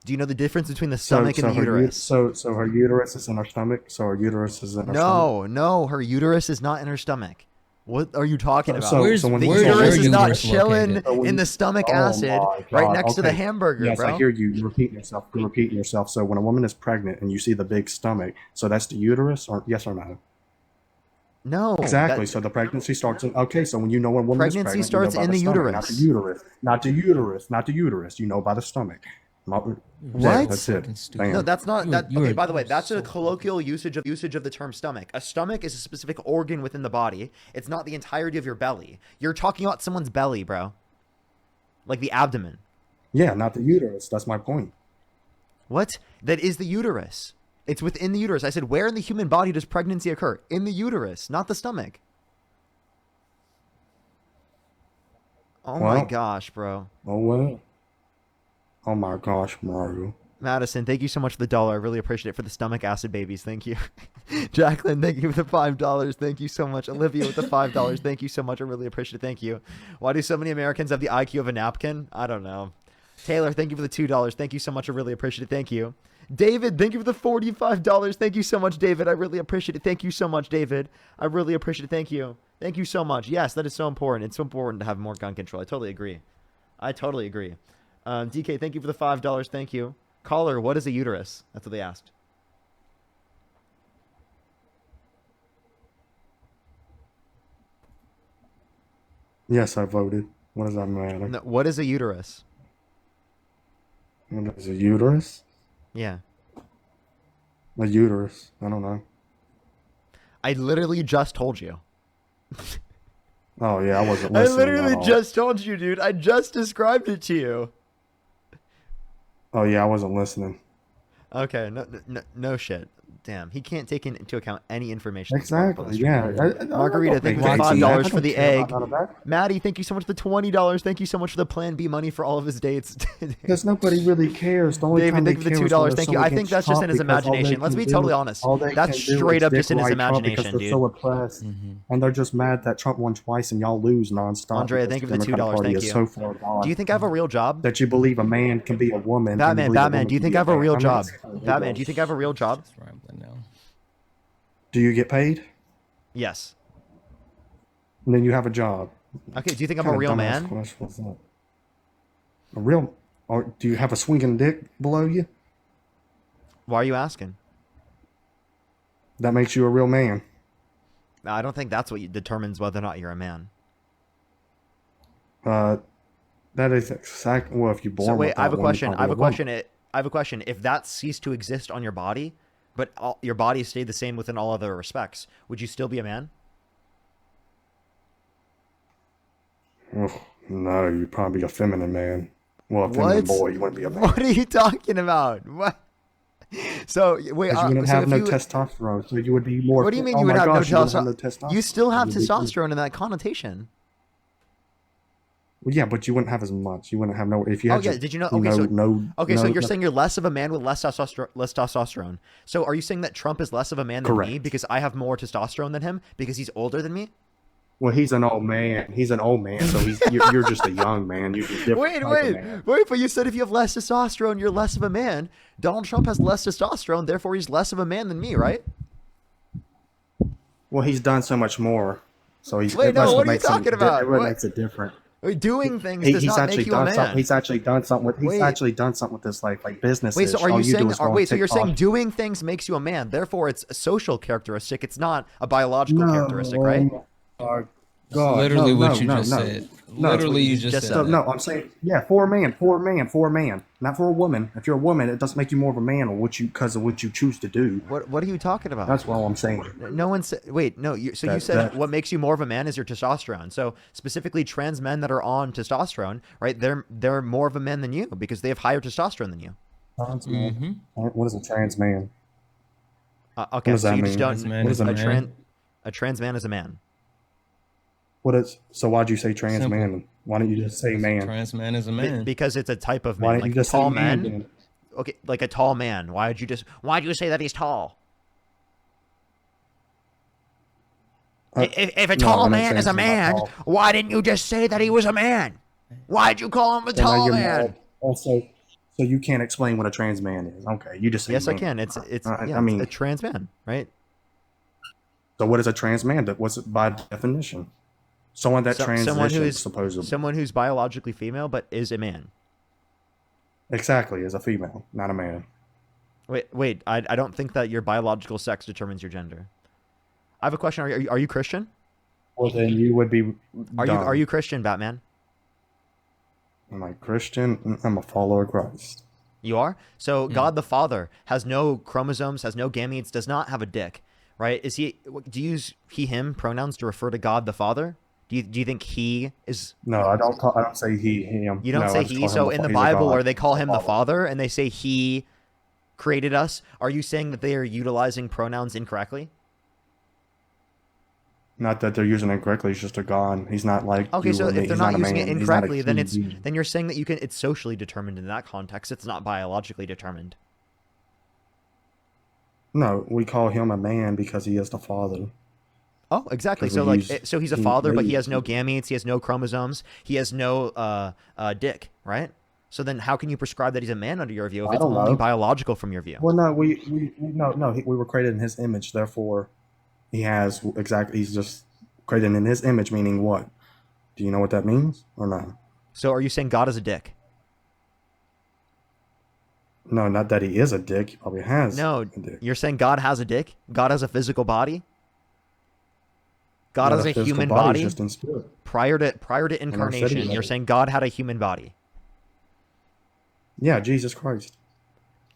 Do you know the difference between the stomach and the uterus? So her uterus is in her stomach. So her uterus is in her stomach. No, her uterus is not in her stomach. What are you talking about? So The uterus is not chilling in the stomach acid right next to the hamburger, yes, bro. I hear you repeating yourself. You're repeating yourself. So when a woman is pregnant and you see the big stomach, so that's the uterus, or yes or no? No. Exactly. So the pregnancy starts in. Okay. So when you know when a woman is Pregnancy pregnant, starts you know by in the stomach, uterus. not the uterus, not the uterus, not the uterus. You know by the stomach. What? That's it. Bam. No, that's not that. Okay, by the way, that's a colloquial usage of the term stomach. A stomach is a specific organ within the body. It's not the entirety of your belly. You're talking about someone's belly, bro. Like the abdomen. Yeah, not the uterus. That's my point. What? That is the uterus. It's within the uterus. I said, where in the human body does pregnancy occur? In the uterus, not the stomach. Oh my gosh, bro. Oh well. Oh my gosh, Mario. Madison, thank you so much for the $1. I really appreciate it. For the stomach acid babies, thank you. Jacqueline, thank you for the $5. Thank you so much. Olivia with the $5. Thank you so much. I really appreciate it. Thank you. Why do so many Americans have the IQ of a napkin? I don't know. Taylor, thank you for the $2. Thank you so much. I really appreciate it. Thank you. David, thank you for the $45. Thank you so much, David. I really appreciate it. Thank you so much, David. I really appreciate it. Thank you. Thank you so much. Yes, that is so important. It's so important to have more gun control. I totally agree. DK, thank you for the $5. Thank you. Caller, what is a uterus? That's what they asked. Yes, I voted. What does that matter? No, what is a uterus? What is a uterus? Yeah. A uterus. I don't know. I literally just told you. Oh yeah, I wasn't I listening. literally just told you, dude. I just described it to you. Oh yeah, I wasn't listening. Okay, no shit. Damn, he can't take into account any information. Exactly. Yeah. Margarita, thank you for the $5 for the egg. Maddie, thank you so much for the $20. Thank you so much for the Plan B money for all of his dates. Because nobody really cares. The only David, time thank you for the $2. Thank you. I think that's just in his imagination. Let's be totally honest. That's straight up just in his imagination, dude. They're so oppressed, and they're just mad that Trump won twice and y'all lose nonstop. Andrea, thank you for the $2. Thank you. So far gone do you think I have a real job? that you believe a man can be a woman? Batman, do you think I have a real job? Batman, do you think I have a real job? Do you get paid? Yes. And then you have a job. Okay, do you think I'm a real man? A real? Or do you have a swinging dick below you? Why are you asking? That makes you a real man. I don't think that's what determines whether or not you're a man. That is exactly. Well, if you're born. So wait, with I have that a one, question. you're I have a probably question. I have a question. If that ceased to exist on your body, but your body stayed the same within all other respects, would you still be a man? Oh, no, you'd probably be a feminine man. Well, a feminine boy, you wouldn't be a man. What are you talking about? What? So wait, you wouldn't have no testosterone, so you would be more. What do you mean oh you would my have gosh, no you wouldn't have no testosterone? You still have You'd be- testosterone in that connotation. Well, yeah, but you wouldn't have as much. You wouldn't have no. If you had. Oh yeah, did you know? Okay, so you're saying you're less of a man with less testosterone. So are you saying that Trump is less of a man than me because I have more testosterone than him because he's older than me? Well, he's an old man. He's an old man, so you're just a young man. You're just different type of man. Wait! But you said if you have less testosterone, you're less of a man. Donald Trump has less testosterone, therefore he's less of a man than me, right? Well, he's done so much more. So he's. Wait, no. What are you talking about? It makes it different. Doing things does not make you a man. He's actually done something with. He's actually done something with this, like business. Wait, so are you saying? So you're saying doing things makes you a man? Therefore, it's a social characteristic. It's not a biological characteristic, right? God, literally no, what you no, just no. said. No, Literally, you just said. No, I'm saying, yeah, for a man, not for a woman. If you're a woman, it doesn't make you more of a man, or because of what you choose to do. What are you talking about? That's all I'm saying. No one said. Wait, no. You said what makes you more of a man is your testosterone. So specifically, trans men that are on testosterone, right? They're more of a man than you because they have higher testosterone than you. Trans man. What is a trans man? Okay, does so that you mean? just don't. Man What does is that a mean? man. A trans man is a man. So why'd you say trans Simple. man? Why don't you just say man? Trans man is a man. Because it's a type of Why man. don't you Like just say tall man men. then? Okay, like a tall man. Why'd you say that he's tall? If a No, tall I didn't man say is a anything about man, tall. why didn't you just say that he was a man? Why'd you call him a So now tall you're man? mad. Also, so you can't explain what a trans man is. Okay, you just say Yes, I man. can. It's I mean, a trans man, right? so what is a trans man? What's it by definition? Someone that transitions, supposedly. someone who's biologically female but is a man. Exactly, is a female, not a man. Wait. I don't think that your biological sex determines your gender. I have a question. Are you Christian? Well, then you would be. Are you Christian, Batman? Am I Christian? I'm a follower of Christ. You are? So God the Father has no chromosomes, has no gametes, does not have a dick, right? Do you use he, him pronouns to refer to God the Father? Do you think he is? No, I don't say he, him. You don't No, say I just he. call him So the in the he's a Bible, God. where they call him the Father. Father and they say he created us, are you saying that they are utilizing pronouns incorrectly? Not that they're using it incorrectly. He's just a God. He's not like Okay, you so or me. if they're He's not a using it man. He's not a incorrectly, then he being. you're saying that it's socially determined in that context. It's not biologically determined. No, we call him a man because he is the father. Oh, exactly. 'Cause So we like, use so he's a he father, but he made- has no gametes, he has no chromosomes, he has no dick, right? So then, how can you prescribe that he's a man under your view if I it's don't only know. biological from your view? Well, no, we were created in his image. Therefore, he has exactly. He's just created in his image, meaning what? Do you know what that means or no? So are you saying God is a dick? No, not that he is a dick. He probably has. No, a dick. you're saying God has a dick? God has a physical body? God Not has a physical human body, body? just in spirit. Prior to I never said he incarnation, had you're it. saying God had a human body. Yeah, Jesus Christ.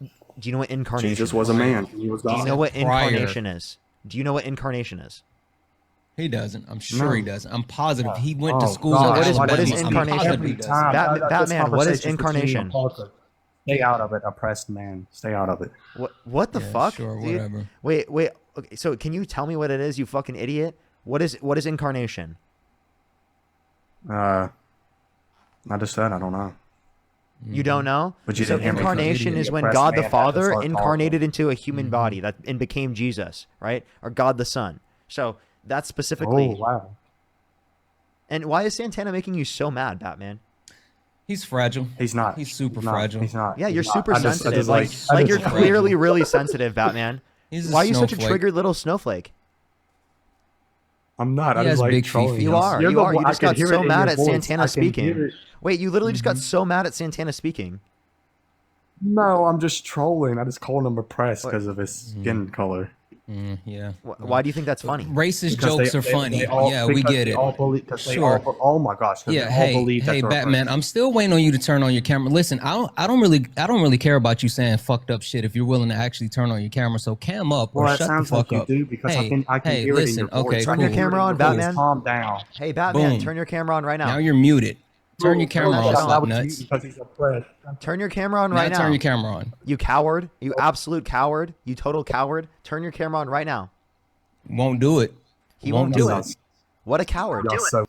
Do you know what incarnation Jesus is? was a man. He was Do you God. know what Prior. incarnation is? Do you know what incarnation is? He doesn't. I'm sure No. he doesn't. I'm positive. He went to Oh, schools God. in What is Alabama. I'm incarnation? positive he Every does. time. Batman, what is conversation's between you and incarnation? Parker. Stay out of it, oppressed man. Stay out of it. What the Yeah, fuck? sure, dude? whatever. Wait. Okay, so can you tell me what it is, you fucking idiot? What is incarnation? I just said I don't know. You don't know? But you So didn't hear me incarnation because is when oppressed God the man had to Father start talking. incarnated into a human body and became Jesus, right? Or God the Son. So that's specifically. Oh wow. And why is Santana making you so mad, Batman? He's fragile. He's not. He's super No, fragile. He's not. Yeah, He's you're not. super I just sensitive. like You're fragile. clearly really sensitive, Batman. He's a Why are you such a snowflake. triggered little snowflake? I'm not. He I just has like big trolling. feet. You him. are. You're You the are. You one- I just can got hear so it in mad your at voice. Santana I can hear speaking. it. Wait, you literally just got so mad at Santana speaking. No, I'm just trolling. I just called him oppressed because of his skin color. Yeah. Why do you think that's funny? Racist Because jokes they- are they- funny. they all- Yeah, we because get they it. all believe- 'cause they Sure. all- oh my gosh! 'Cause Yeah. they all Hey, believe that hey, they're Batman. oppressed. I'm still waiting on you to turn on your camera. Listen, I don't really care about you saying fucked up shit if you're willing to actually turn on your camera. So cam up or Well, it shut the sounds fuck like you up. do because hey, I can hey, hear listen. it in your voice. Okay, Turn cool. your camera on, Cool. Batman. Calm down. Hey, Batman, Boom. turn your camera on right now. Now you're muted. Turn your Turn camera that on, shit slap on. nuts. Because he's oppressed. Turn your camera on Now right now. turn your camera on. You coward. You absolute coward. You total coward. Turn your camera on right now. Won't do it. He won't do Y'all- it. What a coward. Y'all so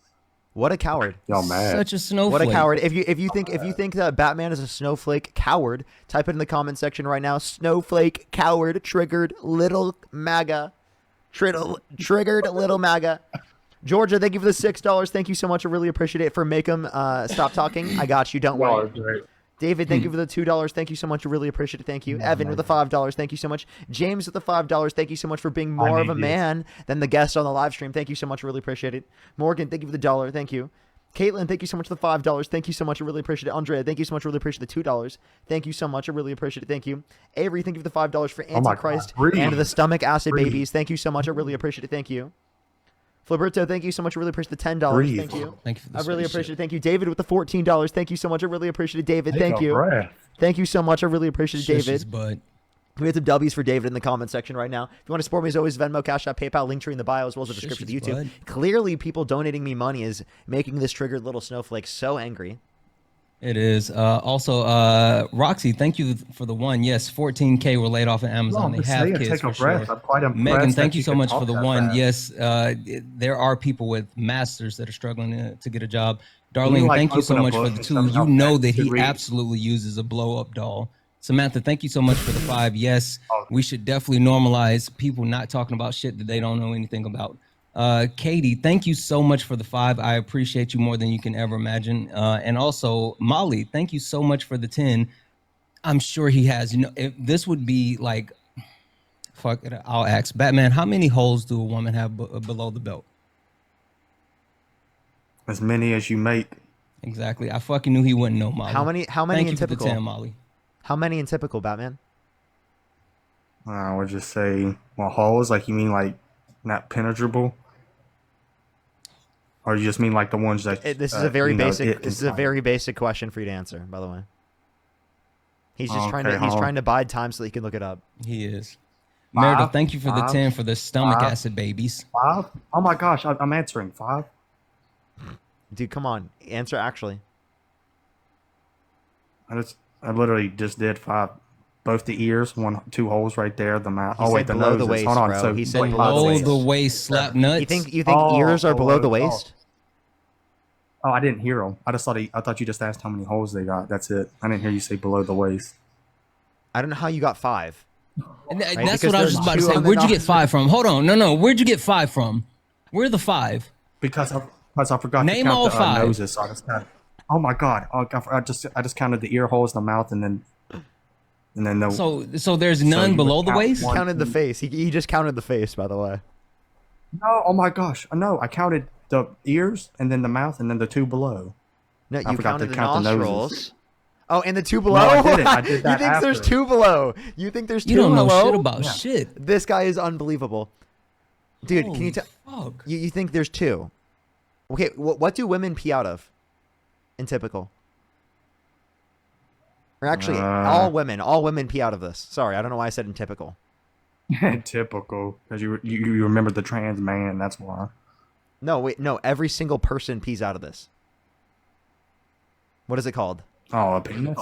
What a coward. y'all mad. Such a snowflake. What a coward. If you think that Batman is a snowflake coward, type it in the comment section right now. Snowflake coward triggered little MAGA. Triggered little MAGA. Georgia, thank you for the $6. Thank you so much. I really appreciate it. For make him stop talking. I got you. Don't Y'all are worry. great. David, thank you for the $2. Thank you so much. I really appreciate it. Thank you. Evan with the $5. Thank you so much. James with the $5. Thank you so much for being more of a man than the guest on the live stream. Thank you so much. I really appreciate it. Morgan, thank you for the $1. Thank you. Caitlin, thank you so much for the $5. Thank you so much. I really appreciate it. Andrea, thank you so much. I really appreciate the $2. Thank you so much. I really appreciate it. Thank you. Avery, thank you for the $5 for Oh my God, Antichrist breathe. and the stomach acid Breathe. babies. Thank you so much. I really appreciate it. Thank you. Flibberto, thank you so much. I really appreciate the $10. Breathe. Thank you. Thank you for the I really spaceship. appreciate it. Thank you. David with the $14. Thank you so much. I really appreciate it. David, Take thank a you. breath. Thank you so much. I really appreciate it, Shush his David. butt. We have some W's for David in the comment section right now. If you want to support me, as always, Venmo, Cash App, PayPal, link tree in the bio, as well as the description of his YouTube. Clearly, people donating me money is making this triggered little snowflake so angry. It is. Also, Roxy, thank you for the one. Yes, 14K were laid off at Amazon. I'm They have saying, kids take a for breath. sure. I'm quite impressed Megan, thank that you you so could much talk for the that one. fast. Yes, there are people with masters that are struggling to get a job. Can Darlene, you, like, thank you so open a much for book the and two. tell me You how know fast that you could he read? absolutely uses a blow-up doll. Samantha, thank you so much for the 5. Yes, Oh. we should definitely normalize people not talking about shit that they don't know anything about. Katie, thank you so much for the 5. I appreciate you more than you can ever imagine. And also, Molly, thank you so much for the 10. I'm sure he has. You know, if this would be like, fuck it, I'll ask Batman. How many holes do a woman have below the belt? As many as you make. Exactly. I fucking knew he wouldn't know, Molly. How many Thank in you typical? for the 10, Molly. How many in typical, Batman? I would just say, well, holes, like you mean like not penetrable? Or you just mean like the ones that This is a very you know, basic. This is a very basic question for you to answer. By the way, he's just trying to. He's trying to bide time so that he can look it up. He is. 5, Meredith, thank you for the 5, 10 for the stomach 5, acid babies. 5? Oh my gosh, I'm answering 5. Dude, come on, answer actually. I literally just did 5. Both the ears, 2 holes right there. The mouth. He Oh wait, said the below nose. the waist, Hold on. bro. So He said Below the waist slap nuts. You think ears are below the waist? Oh, I didn't hear them. I thought you just asked how many holes they got. That's it. I didn't hear you say below the waist. I don't know how you got 5. And Right? that's Because what I was there's just about to 2 say. on the Where'd you get nose. 5 from? Hold on. No. Where'd you get 5 from? Where are the 5? Because I forgot Name to count all the 5. noses. So I just counted. Oh my god! I just counted the ear holes, the mouth, and then the. So there's none you below would the count waist? one, Counted the face. He just counted the face, by the way. No, oh my gosh! No, I counted the ears and then the mouth and then the 2 below. No, I you forgot counted to the count the nostrils. noses. Oh, and the 2 below? No, I didn't. I did that You think there's after. 2 below? You think there's 2 You don't know below? shit about shit. This guy is unbelievable. Dude, can you Holy tell? fuck. You think there's 2? Okay, what do women pee out of in typical? Or actually, all women pee out of this. Sorry, I don't know why I said in typical. Typical, because you remember the trans man. That's why. No, wait, no. Every single person pees out of this. What is it called? Oh, a penis.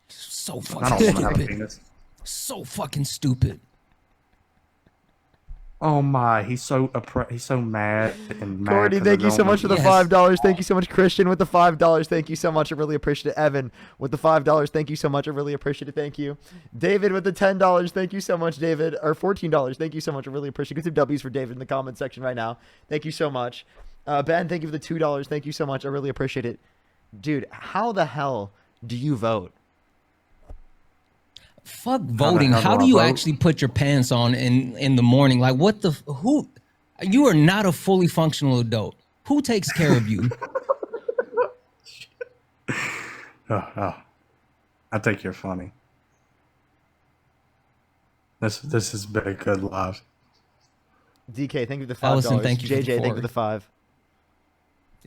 So I fucking don't want to have a stupid. penis. So fucking stupid. Oh my, he's so mad and mad. Courtney, 'cause thank of you so Roman. much for the $5. Thank you so much, Christian, with the $5. Thank you so much. I really appreciate it. Evan, with the $5. Thank you so much. I really appreciate it. Thank you. David, with the $10. Thank you so much, David. Or $14. Thank you so much. I really appreciate it. Get some W's for David in the comment section right now. Thank you so much. Ben, thank you for the $2. Thank you so much. I really appreciate it. Dude, how the hell do you vote? Fuck voting. How do you actually put your pants on in the morning? Like, what the who? You are not a fully functional adult. Who takes care of you? I think you're funny. This has been a good live. DK, thank you for the $5. Allison, thank you for the JJ, thank you 4. for the 5.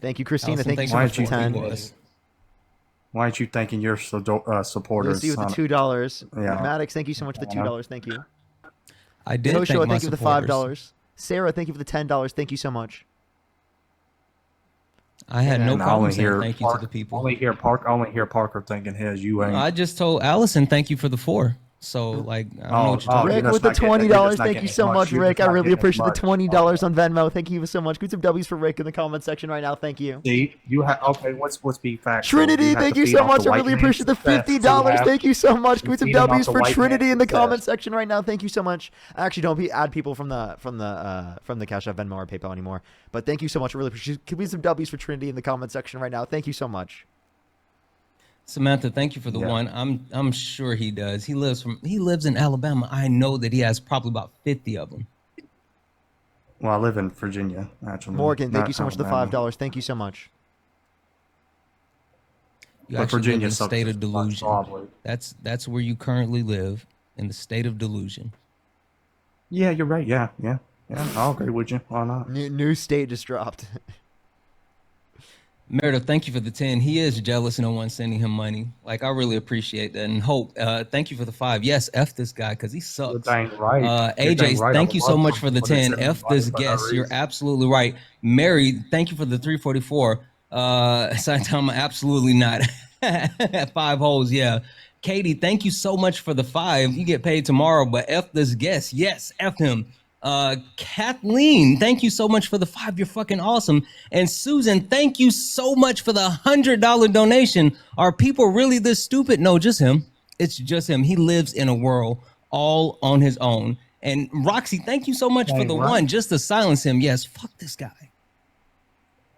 Thank you, Christina. Allison, Thank you thank so you much for for the 10. $4. Why aren't you thanking your supporters? Lucy with the $2. Yeah. Maddox, thank you so much for the $2. Thank you. I did Joshua, thank my thank you for the supporters. $5. Sarah, thank you for the $10. Thank you so much. I had no And I problem only saying hear thank you to the people. I only hear Parker thinking his. You ain't. I just told Allison thank you for the 4. So like I don't know what you're talking Rick about. with the $20. Thank you so much, Rick. I really appreciate the $20 on Venmo. Thank you so much. Put some W's for Rick in the comment section right now. Thank you. See, you have okay. Let's be factual. Trinity, have thank to you feed so off much. the I white really man's appreciate the success. $50. So you have- Thank you so much. Put some feeding off W's the for white Trinity man's in the success. comment section right now. Thank you so much. I actually don't add people from the Cash App, Venmo, or PayPal anymore. But thank you so much. I really appreciate it. Give me some W's for Trinity in the comment section right now. Thank you so much. Samantha, thank you for the 1. I'm sure he does. He lives in Alabama. I know that he has probably about 50 of them. Well, I live in Virginia, actually. Morgan, thank not you so much for the Alabama. $5. Thank you so much. You But actually live Virginia in the sucks state as of much, delusion. probably. That's where you currently live, in the state of delusion. Yeah, you're right. Yeah. I'll agree with you. Why not? New state just dropped. Meredith, thank you for the 10. He is jealous no one's sending him money. Like, I really appreciate that. And Hope, thank you for the 5. Yes, F this guy because he sucks. You're dang right. You're AJ, dang right. thank I you would so love much for the someone to 10. send me F money this for no guest. You're reason. absolutely right. Mary, thank you for the 344. Saitama, absolutely not. 5 holes, yeah. Katie, thank you so much for the 5. You get paid tomorrow, but F this guest. Yes, F him. Kathleen, thank you so much for the 5. You're fucking awesome. And Susan, thank you so much for the $100 donation. Are people really this stupid? No, just him. It's just him. He lives in a world all on his own. And Roxy, thank you so much for the 1 just to silence him. Yes, fuck this guy.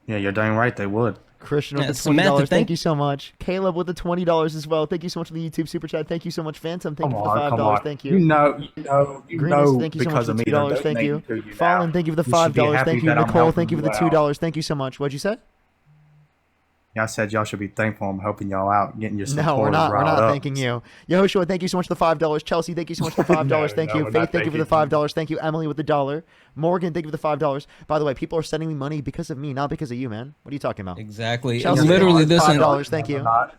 Yeah, you're dang right they would. Christian with the $20. Samantha, thank you so much. Caleb with the $20 as well. Thank you so much for the YouTube super chat. Thank you so much, Phantom. Thank you for the $5. Thank you. You know, Greenest, thank you so much because for of the me. $2. Thank you. Fallen, thank you for the $5. Thank you. Nicole, thank you for the $2. Thank you so much. What'd you say? Yeah, I said y'all should be thankful I'm helping y'all out, getting your supporters No, we're not. We're riled not up. thanking you. Yehoshua, thank you so much for the $5. Chelsea, thank you so much for the $5. Thank you. we're Faith, not thank you for the $5. Thank you. Emily with the $1. Morgan, thank you for the $5. By the way, people are sending me money because of me, not because of you, man. What are you talking about? Exactly. Chelsea, Literally, thank you this for the one. $5. Thank you. Not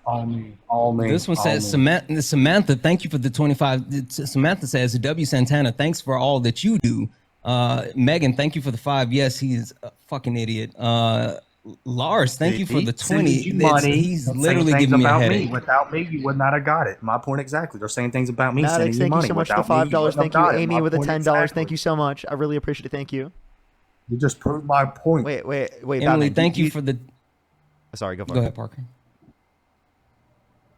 all me. This one says, Samantha, thank you for the 25. Samantha says, W. Santana, thanks for all that you do. Megan, thank you for the 5. Yes, he's a fucking idiot. Lars, thank you for the 20. He's literally giving me a headache. Without me, you would not have got it. My point exactly. They're saying things about me. Maddox, Sending thank you you money. so much for the Without me, $5. wouldn't Thank have you. got it. Amy My with the point $10. exactly. Thank you so much. I really appreciate it. Thank you. You just proved my point. Wait, Emily, Batman, thank you for the. Sorry, go for it. Go ahead, Parker.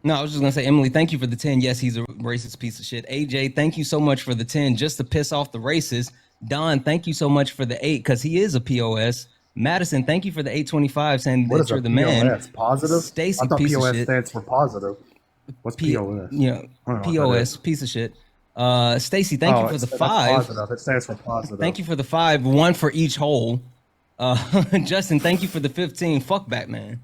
No, I was just gonna say, Emily, thank you for the 10. Yes, he's a racist piece of shit. AJ, thank you so much for the 10, just to piss off the racists. Don, thank you so much for the 8, because he is a POS. Madison, thank you for the 825, saying What that is you're a the man. POS? Positive? Stacy, I thought piece of POS shit. stands for positive. What's POS? Yeah, I don't know what that POS, is. piece of shit. Stacy, thank you for the that's 5. positive. It stands for positive. Thank you for the 5, 1 for each hole. Justin, thank you for the 15. Fuck Batman.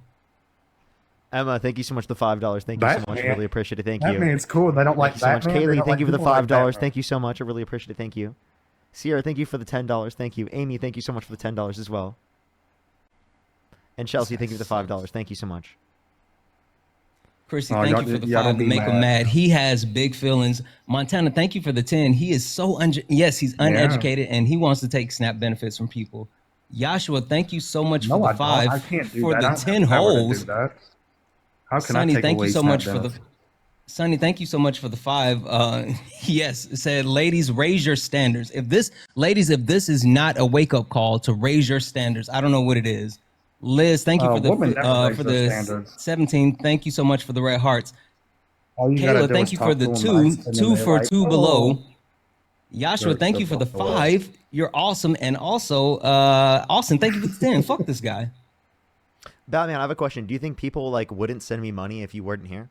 Emma, thank you so much for the $5. Thank you so much. Batman. Really appreciate it. Thank you. Batman's cool. They don't like Thank you so much. Batman. They Kaylee, don't thank like you for the people like $5. Batman. Thank you so much. I really appreciate it. Thank you. Sierra, thank you for the $10. Thank you. Amy, thank you so much for the $10 as well. And Chelsea, thank you for the $5. Thank you so much. Chrissy, thank you for the 5 to make him mad. He has big feelings. Montana, thank you for the 10. He is so yes, he's uneducated and he wants to take SNAP benefits from people. Yashua, thank you so much for the 5. I can't do for that. the I don't 10 have the power to do holes. that. How can Sonny, I take thank away you so SNAP much for the benefits? Sonny, thank you so much for the 5. Yes, it said, ladies, raise your standards. If this is not a wake-up call to raise your standards, I don't know what it is. Liz, thank you for women never raise the their standards. 17. Thank you so much for the red hearts. All you gotta Kayla, do thank is you talk for the to them 2. nice, and then 2 they're for like, 2 below. They're Joshua, thank you for the acceptable. 5. You're awesome. And also, Austin, thank you for the 10. Fuck this guy. Batman, I have a question. Do you think people wouldn't send me money if you weren't here?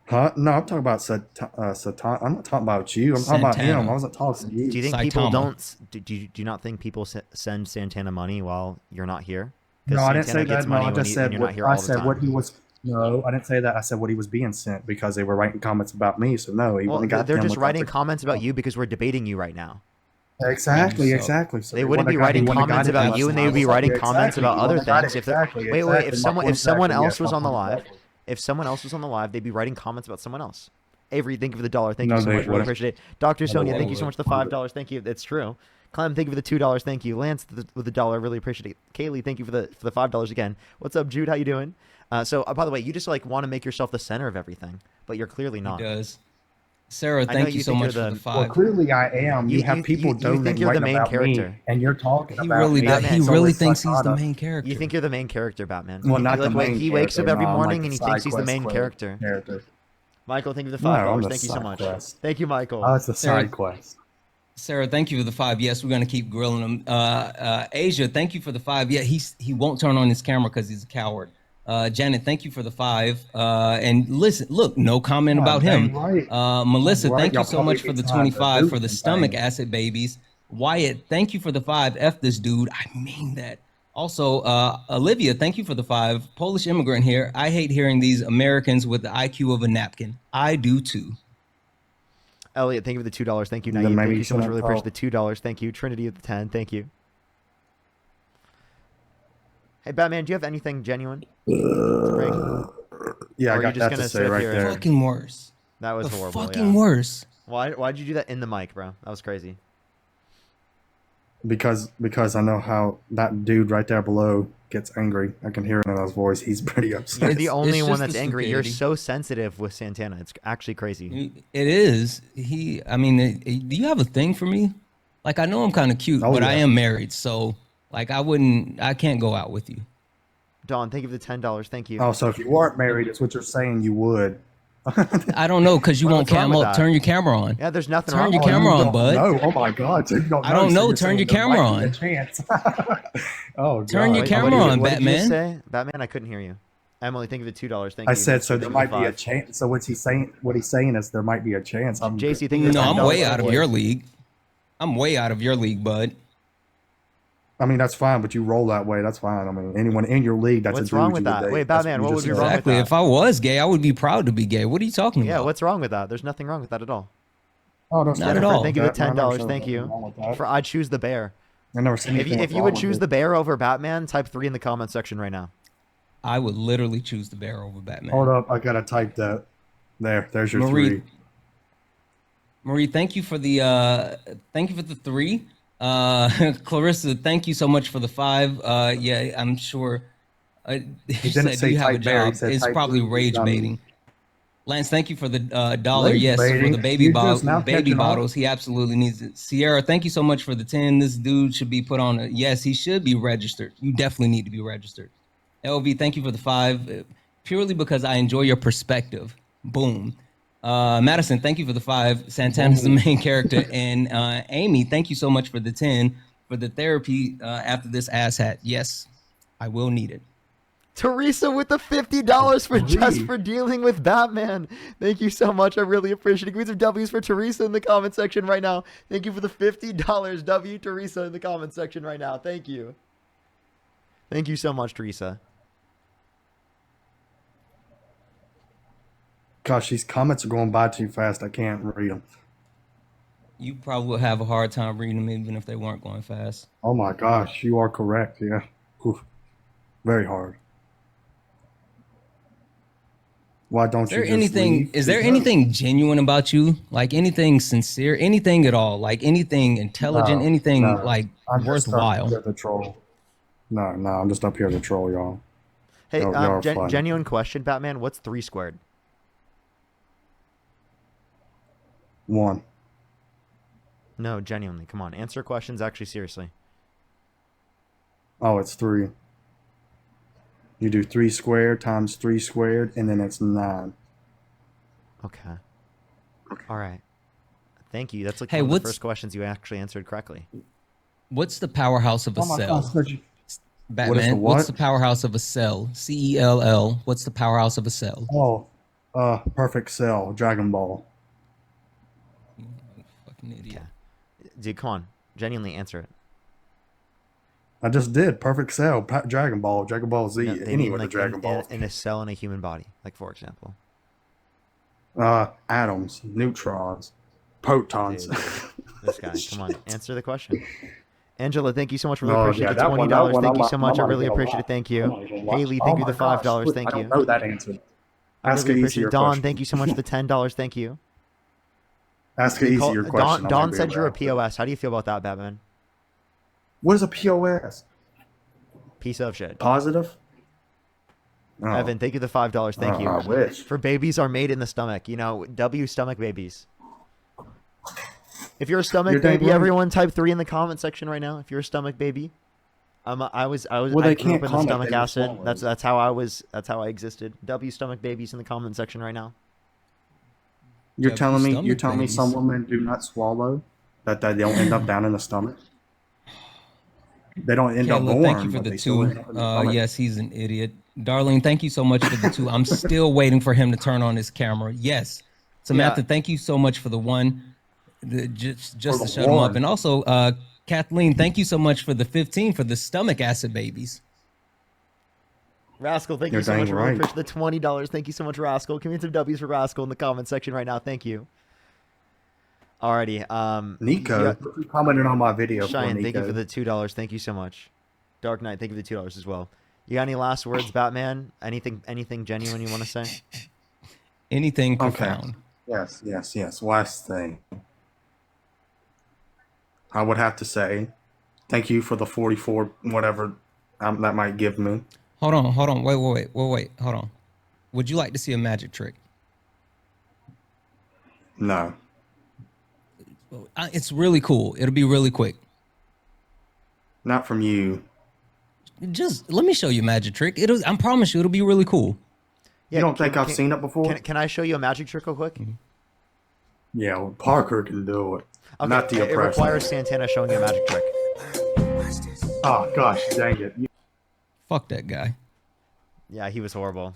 Huh? No, I'm talking about Satan. I'm not talking about you. I'm talking about Santana. him. I wasn't talking to you. Do you think people don't? Do you not think people send Santana money while you're not here? 'Cause No, I didn't say Santana gets that. No, money I when just said you're not what here I all the said. time. What he was. No, I didn't say that. I said what he was being sent because they were writing comments about me. So no, he Well, wouldn't have got they're them just without writing the- comments about you because we're debating you right now. Exactly, So exactly. So they wouldn't be writing comments about you, and they would be writing comments about other things. If wait, if someone else was on the live, if someone else was on the live, they'd be writing comments about someone else. Avery, thank you for the $1. Thank you No, so they much. Really wouldn't. appreciate it. Dr. No, Sonia, they thank you so much for the $5. Thank you. It's true. Clem, thank you for the $2. Thank you. Lance with the $1. Really appreciate it. Kaylee, thank you for the $5 again. What's up, Jude? How you doing? So by the way, you just want to make yourself the center of everything, but you're clearly not. He does. Sarah, I know thank you you so think much you're for the- the 5. Well, clearly I am. You have people you donating think you're the writing main about character. me, and you're talking He about really me. does. He So really it's thinks he's the Sakata. main character. You think you're the main character, Batman? Well, not the like main he wakes up character, every no, I'm morning like and he the thinks he's the side main quest character. Michael, thank you for the No, $5. I'm the Thank you so side much. quest. Thank you, Michael. Oh, it's a Sarah- side quest. Sarah, thank you for the 5. Yes, we're gonna keep grilling him. Asia, thank you for the 5. Yeah, he won't turn on his camera because he's a coward. Janet, thank you for the 5. And listen, look, no comment about him. Right. Melissa, Right, thank you y'all so much probably for the be trying to 25 do for the some stomach things. acid babies. Wyatt, thank you for the 5. F this dude. I mean that. Also, Olivia, thank you for the 5. Polish immigrant here. I hate hearing these Americans with the IQ of a napkin. I do too. Elliot, thank you for the $2. Thank you, Then Naeem. maybe Thank you you so much. shouldn't Really call. appreciate the $2. Thank you. Trinity at the 10. Thank you. Hey, Batman, do you have anything genuine? to bring? Yeah, Or I are got you just that gonna to say sit right here there. and- Fucking worse. That was The horrible. fucking worse. Why'd you do that in the mic, bro? That was crazy. because I know how that dude right there below gets angry. I can hear it in his voice. He's pretty upset. You're the only it's one just that's the angry. You're stupidity. so sensitive with Santana. It's actually crazy. It is. I mean, do you have a thing for me? Like, I know I'm kind of cute, Oh, but I yeah. am married, so like I can't go out with you. Dawn, thank you for the $10. Thank you. Oh, so if you weren't married, it's what you're saying you would. I don't know, because you won't wrong with that? turn your camera on. Yeah, there's nothing Turn wrong your with camera that. on, bud. No, oh my God, so you don't know. I don't so know. you're Turn saying your there camera might be on. a chance. Oh, God. Turn your Wait, camera on, what did you Batman. say? Batman, I couldn't hear you. Emily, thank you for the $2. Thank I you. said so. Thank There you might for be a $5. chance. So what's he saying? What he's saying is there might be a chance. JC, thank you for No, $10. I'm way Thank out of you. your league. I'm way out of your league, bud. I mean, that's fine, but you roll that way. That's fine. I mean, anyone in your league that's What's a dude wrong with you that? date. Wait, That's Batman, you what just would be said. wrong with Exactly. that? If I was gay, I would be proud to be gay. What are you talking Yeah, about? what's wrong with that? There's nothing wrong with that at all. Oh, there's Not at nothing all. wrong Thank with you for that. the No, I'm $10. sure Thank there's you. nothing wrong with that. For I choose the bear. I never seen anything If you wrong would with choose it. the bear over Batman, type 3 in the comment section right now. I would literally choose the bear over Batman. Hold up, I gotta type that. There's your Marie, 3. Marie, thank you for the 3. Clarissa, thank you so much for the 5. Yeah, I'm sure. He didn't said, say "Do you have a type bear, he job?" said It's type probably 3. rage baiting. Lance, thank you for the $1. Rage Yes, for baiting? the baby You just now baby catching on? bottles. He absolutely needs it. Sierra, thank you so much for the 10. This dude should be put on a yes. He should be registered. You definitely need to be registered. LV, thank you for the 5. Purely because I enjoy your perspective. Boom. Madison, thank you for the 5. Santana's the main character. And Amy, thank you so much for the 10 for the therapy after this asshat. Yes, I will need it. Teresa with the $50 for just for dealing with Batman. Thank you so much. I really appreciate it. Give me some W's for Teresa in the comment section right now. Thank you for the $50. W Teresa in the comment section right now. Thank you. Thank you so much, Teresa. Gosh, these comments are going by too fast. I can't read them. You probably would have a hard time reading them even if they weren't going fast. Oh my gosh, you are correct. Yeah. Oof. Very hard. Why don't Is there you just anything? leave? Is there Because- anything genuine about you? Like anything sincere? Anything at all? Like anything intelligent? No, anything no. like I'm just up worthwhile? here to troll. No, I'm just up here to troll y'all. Hey, Y'all are fun. genuine question, Batman. What's 3 squared? 1. No, genuinely. Come on. Answer questions actually seriously. Oh, it's 3. You do 3 squared times 3 squared, and then it's 9. Okay. All right. Thank you. That's like Hey, one of the what's- first questions you actually answered correctly. What's the powerhouse of a Oh my cell? gosh, Reggie. Batman. What is the What's what? the powerhouse of a cell? CELL. What's the powerhouse of a cell? Oh, perfect cell, Dragon Ball. Fucking idiot. Dude, come on. Genuinely answer it. I just did perfect cell, Dragon Ball Z, No, they any mean with like the Dragon Ball. in a cell in a human body, like for example. Atoms, neutrons, protons. Dude, this guy, come on, answer the question. Angela, thank you so much. Really No, appreciate yeah, the that one- $20. that one Thank you I'm so not- much. I I'm not really even appreciate gonna it. Thank lie. you. I'm not even gonna Haley, lie. thank Oh you for the my gosh, $5. Thank I you. don't know that answer. I Ask really an appreciate easier it. Dawn, question. thank you so much for the $10. Thank you. Ask an easier question. I Dawn might be said able you're a to answer. POS. How do you feel about that, Batman? What is a POS? Piece of shit. Positive? Oh. Evan, thank you for the $5. Thank you. I wish. For babies are made in the stomach. You know, W stomach babies. If you're a stomach You're dang baby, right. everyone type 3 in the comment section right now. If you're a stomach baby, I Well, I they grew up can't in the comment, stomach they were acid. swallowed. That's how I was. That's how I existed. W stomach babies in the comment section right now. You're Yeah, telling me stomach babies. some women do not swallow, that they don't end up down in the stomach? They don't end up Kayla, born, thank you for but the they still 2. end up in the stomach. Yes, he's an idiot. Darlene, thank you so much for the 2. I'm still waiting for him to turn on his camera. Yes. Samantha, Yeah. thank you so much for the 1. Just For to the shut him up. 1. And also, Kathleen, thank you so much for the 15 for the stomach acid babies. Rascal, thank You're you so dang much for right. the $20. Thank you so much, Rascal. Give me some W's for Rascal in the comment section right now. Thank you. Alrighty. Nico, yeah, you commented on my video for Cheyenne, Nico. thank you for the $2. Thank you so much. Dark Knight, thank you for the $2 as well. You got any last words, Batman? Anything genuine you want to say? Anything Okay. profound. Yes. Last thing. I would have to say, Thank you for the 44, whatever that might give me. Hold on. Wait. Hold on. Would you like to see a magic trick? No. It's really cool. It'll be really quick. Not from you. Just let me show you a magic trick. I promise you, it'll be really cool. You don't think I've seen it before? Can I show you a magic trick real quick? Yeah, well, Parker can do it. Okay, Not the it oppressor. requires Santana showing you a magic trick. Oh, gosh, dang it. Fuck that guy. Yeah, he was horrible.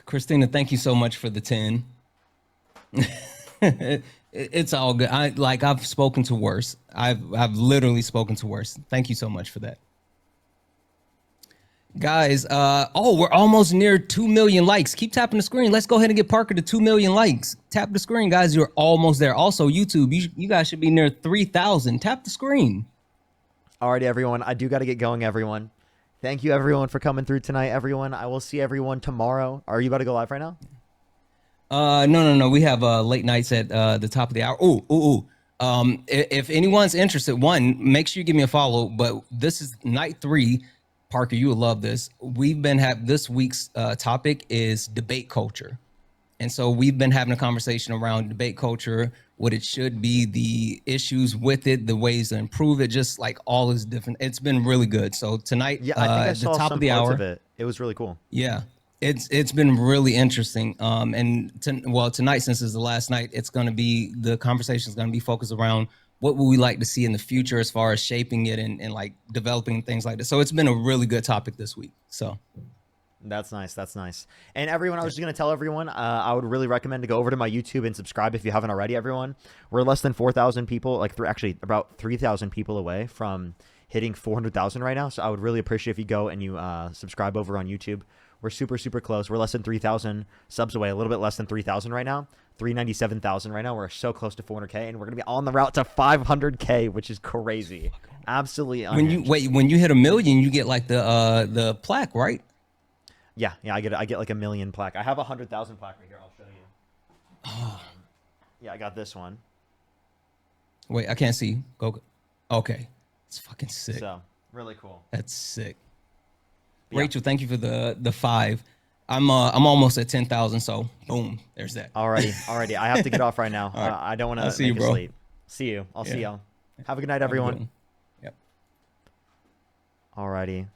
Christina, thank you so much for the 10. It's all good. I've spoken to worse. I've literally spoken to worse. Thank you so much for that. Guys, we're almost near 2 million likes. Keep tapping the screen. Let's go ahead and get Parker to 2 million likes. Tap the screen, guys. You're almost there. Also, YouTube, you guys should be near 3,000. Tap the screen. Alrighty, everyone. I do got to get going, everyone. Thank you, everyone, for coming through tonight, everyone. I will see everyone tomorrow. Are you about to go live right now? No. We have late nights at the top of the hour. If anyone's interested, one, make sure you give me a follow. But this is night 3. Parker, you will love this. We've been this week's topic is debate culture. And so we've been having a conversation around debate culture, what it should be, the issues with it, the ways to improve it, just like all is different. It's been really good. So tonight, Yeah, I think I saw the top some of the parts hour. of it. It was really cool. Yeah, it's been really interesting. Tonight, since it's the last night, the conversation is going to be focused around what would we like to see in the future as far as shaping it and like developing things like this. So it's been a really good topic this week. So that's nice. That's nice. And everyone, I was just going to tell everyone, I would really recommend to go over to my YouTube and subscribe if you haven't already, everyone. We're less than 4,000 people, actually about 3,000 people away from hitting 400,000 right now. So I would really appreciate if you go and you subscribe over on YouTube. We're super, super close. We're less than 3,000 subs away, a little bit less than 3,000 right now. 397,000 right now. We're so close to 400K, and we're going to be on the route to 500K, which is crazy. Absolutely unhinged. When you hit 1 million, you get like the plaque, right? Yeah, I get like 1 million plaque. I have 100,000 plaque right here. I'll show you. Yeah, I got this one. Wait, I can't see. Go. Okay, it's fucking sick. So really cool. That's sick. Yeah. Rachel, thank you for the 5. I'm almost at 10,000. So boom, there's that. Alrighty. I have to get off right now. Right. I don't want to see make you, us bro. late. See you. I'll see y'all. Have a good night, everyone. Yep. Alrighty.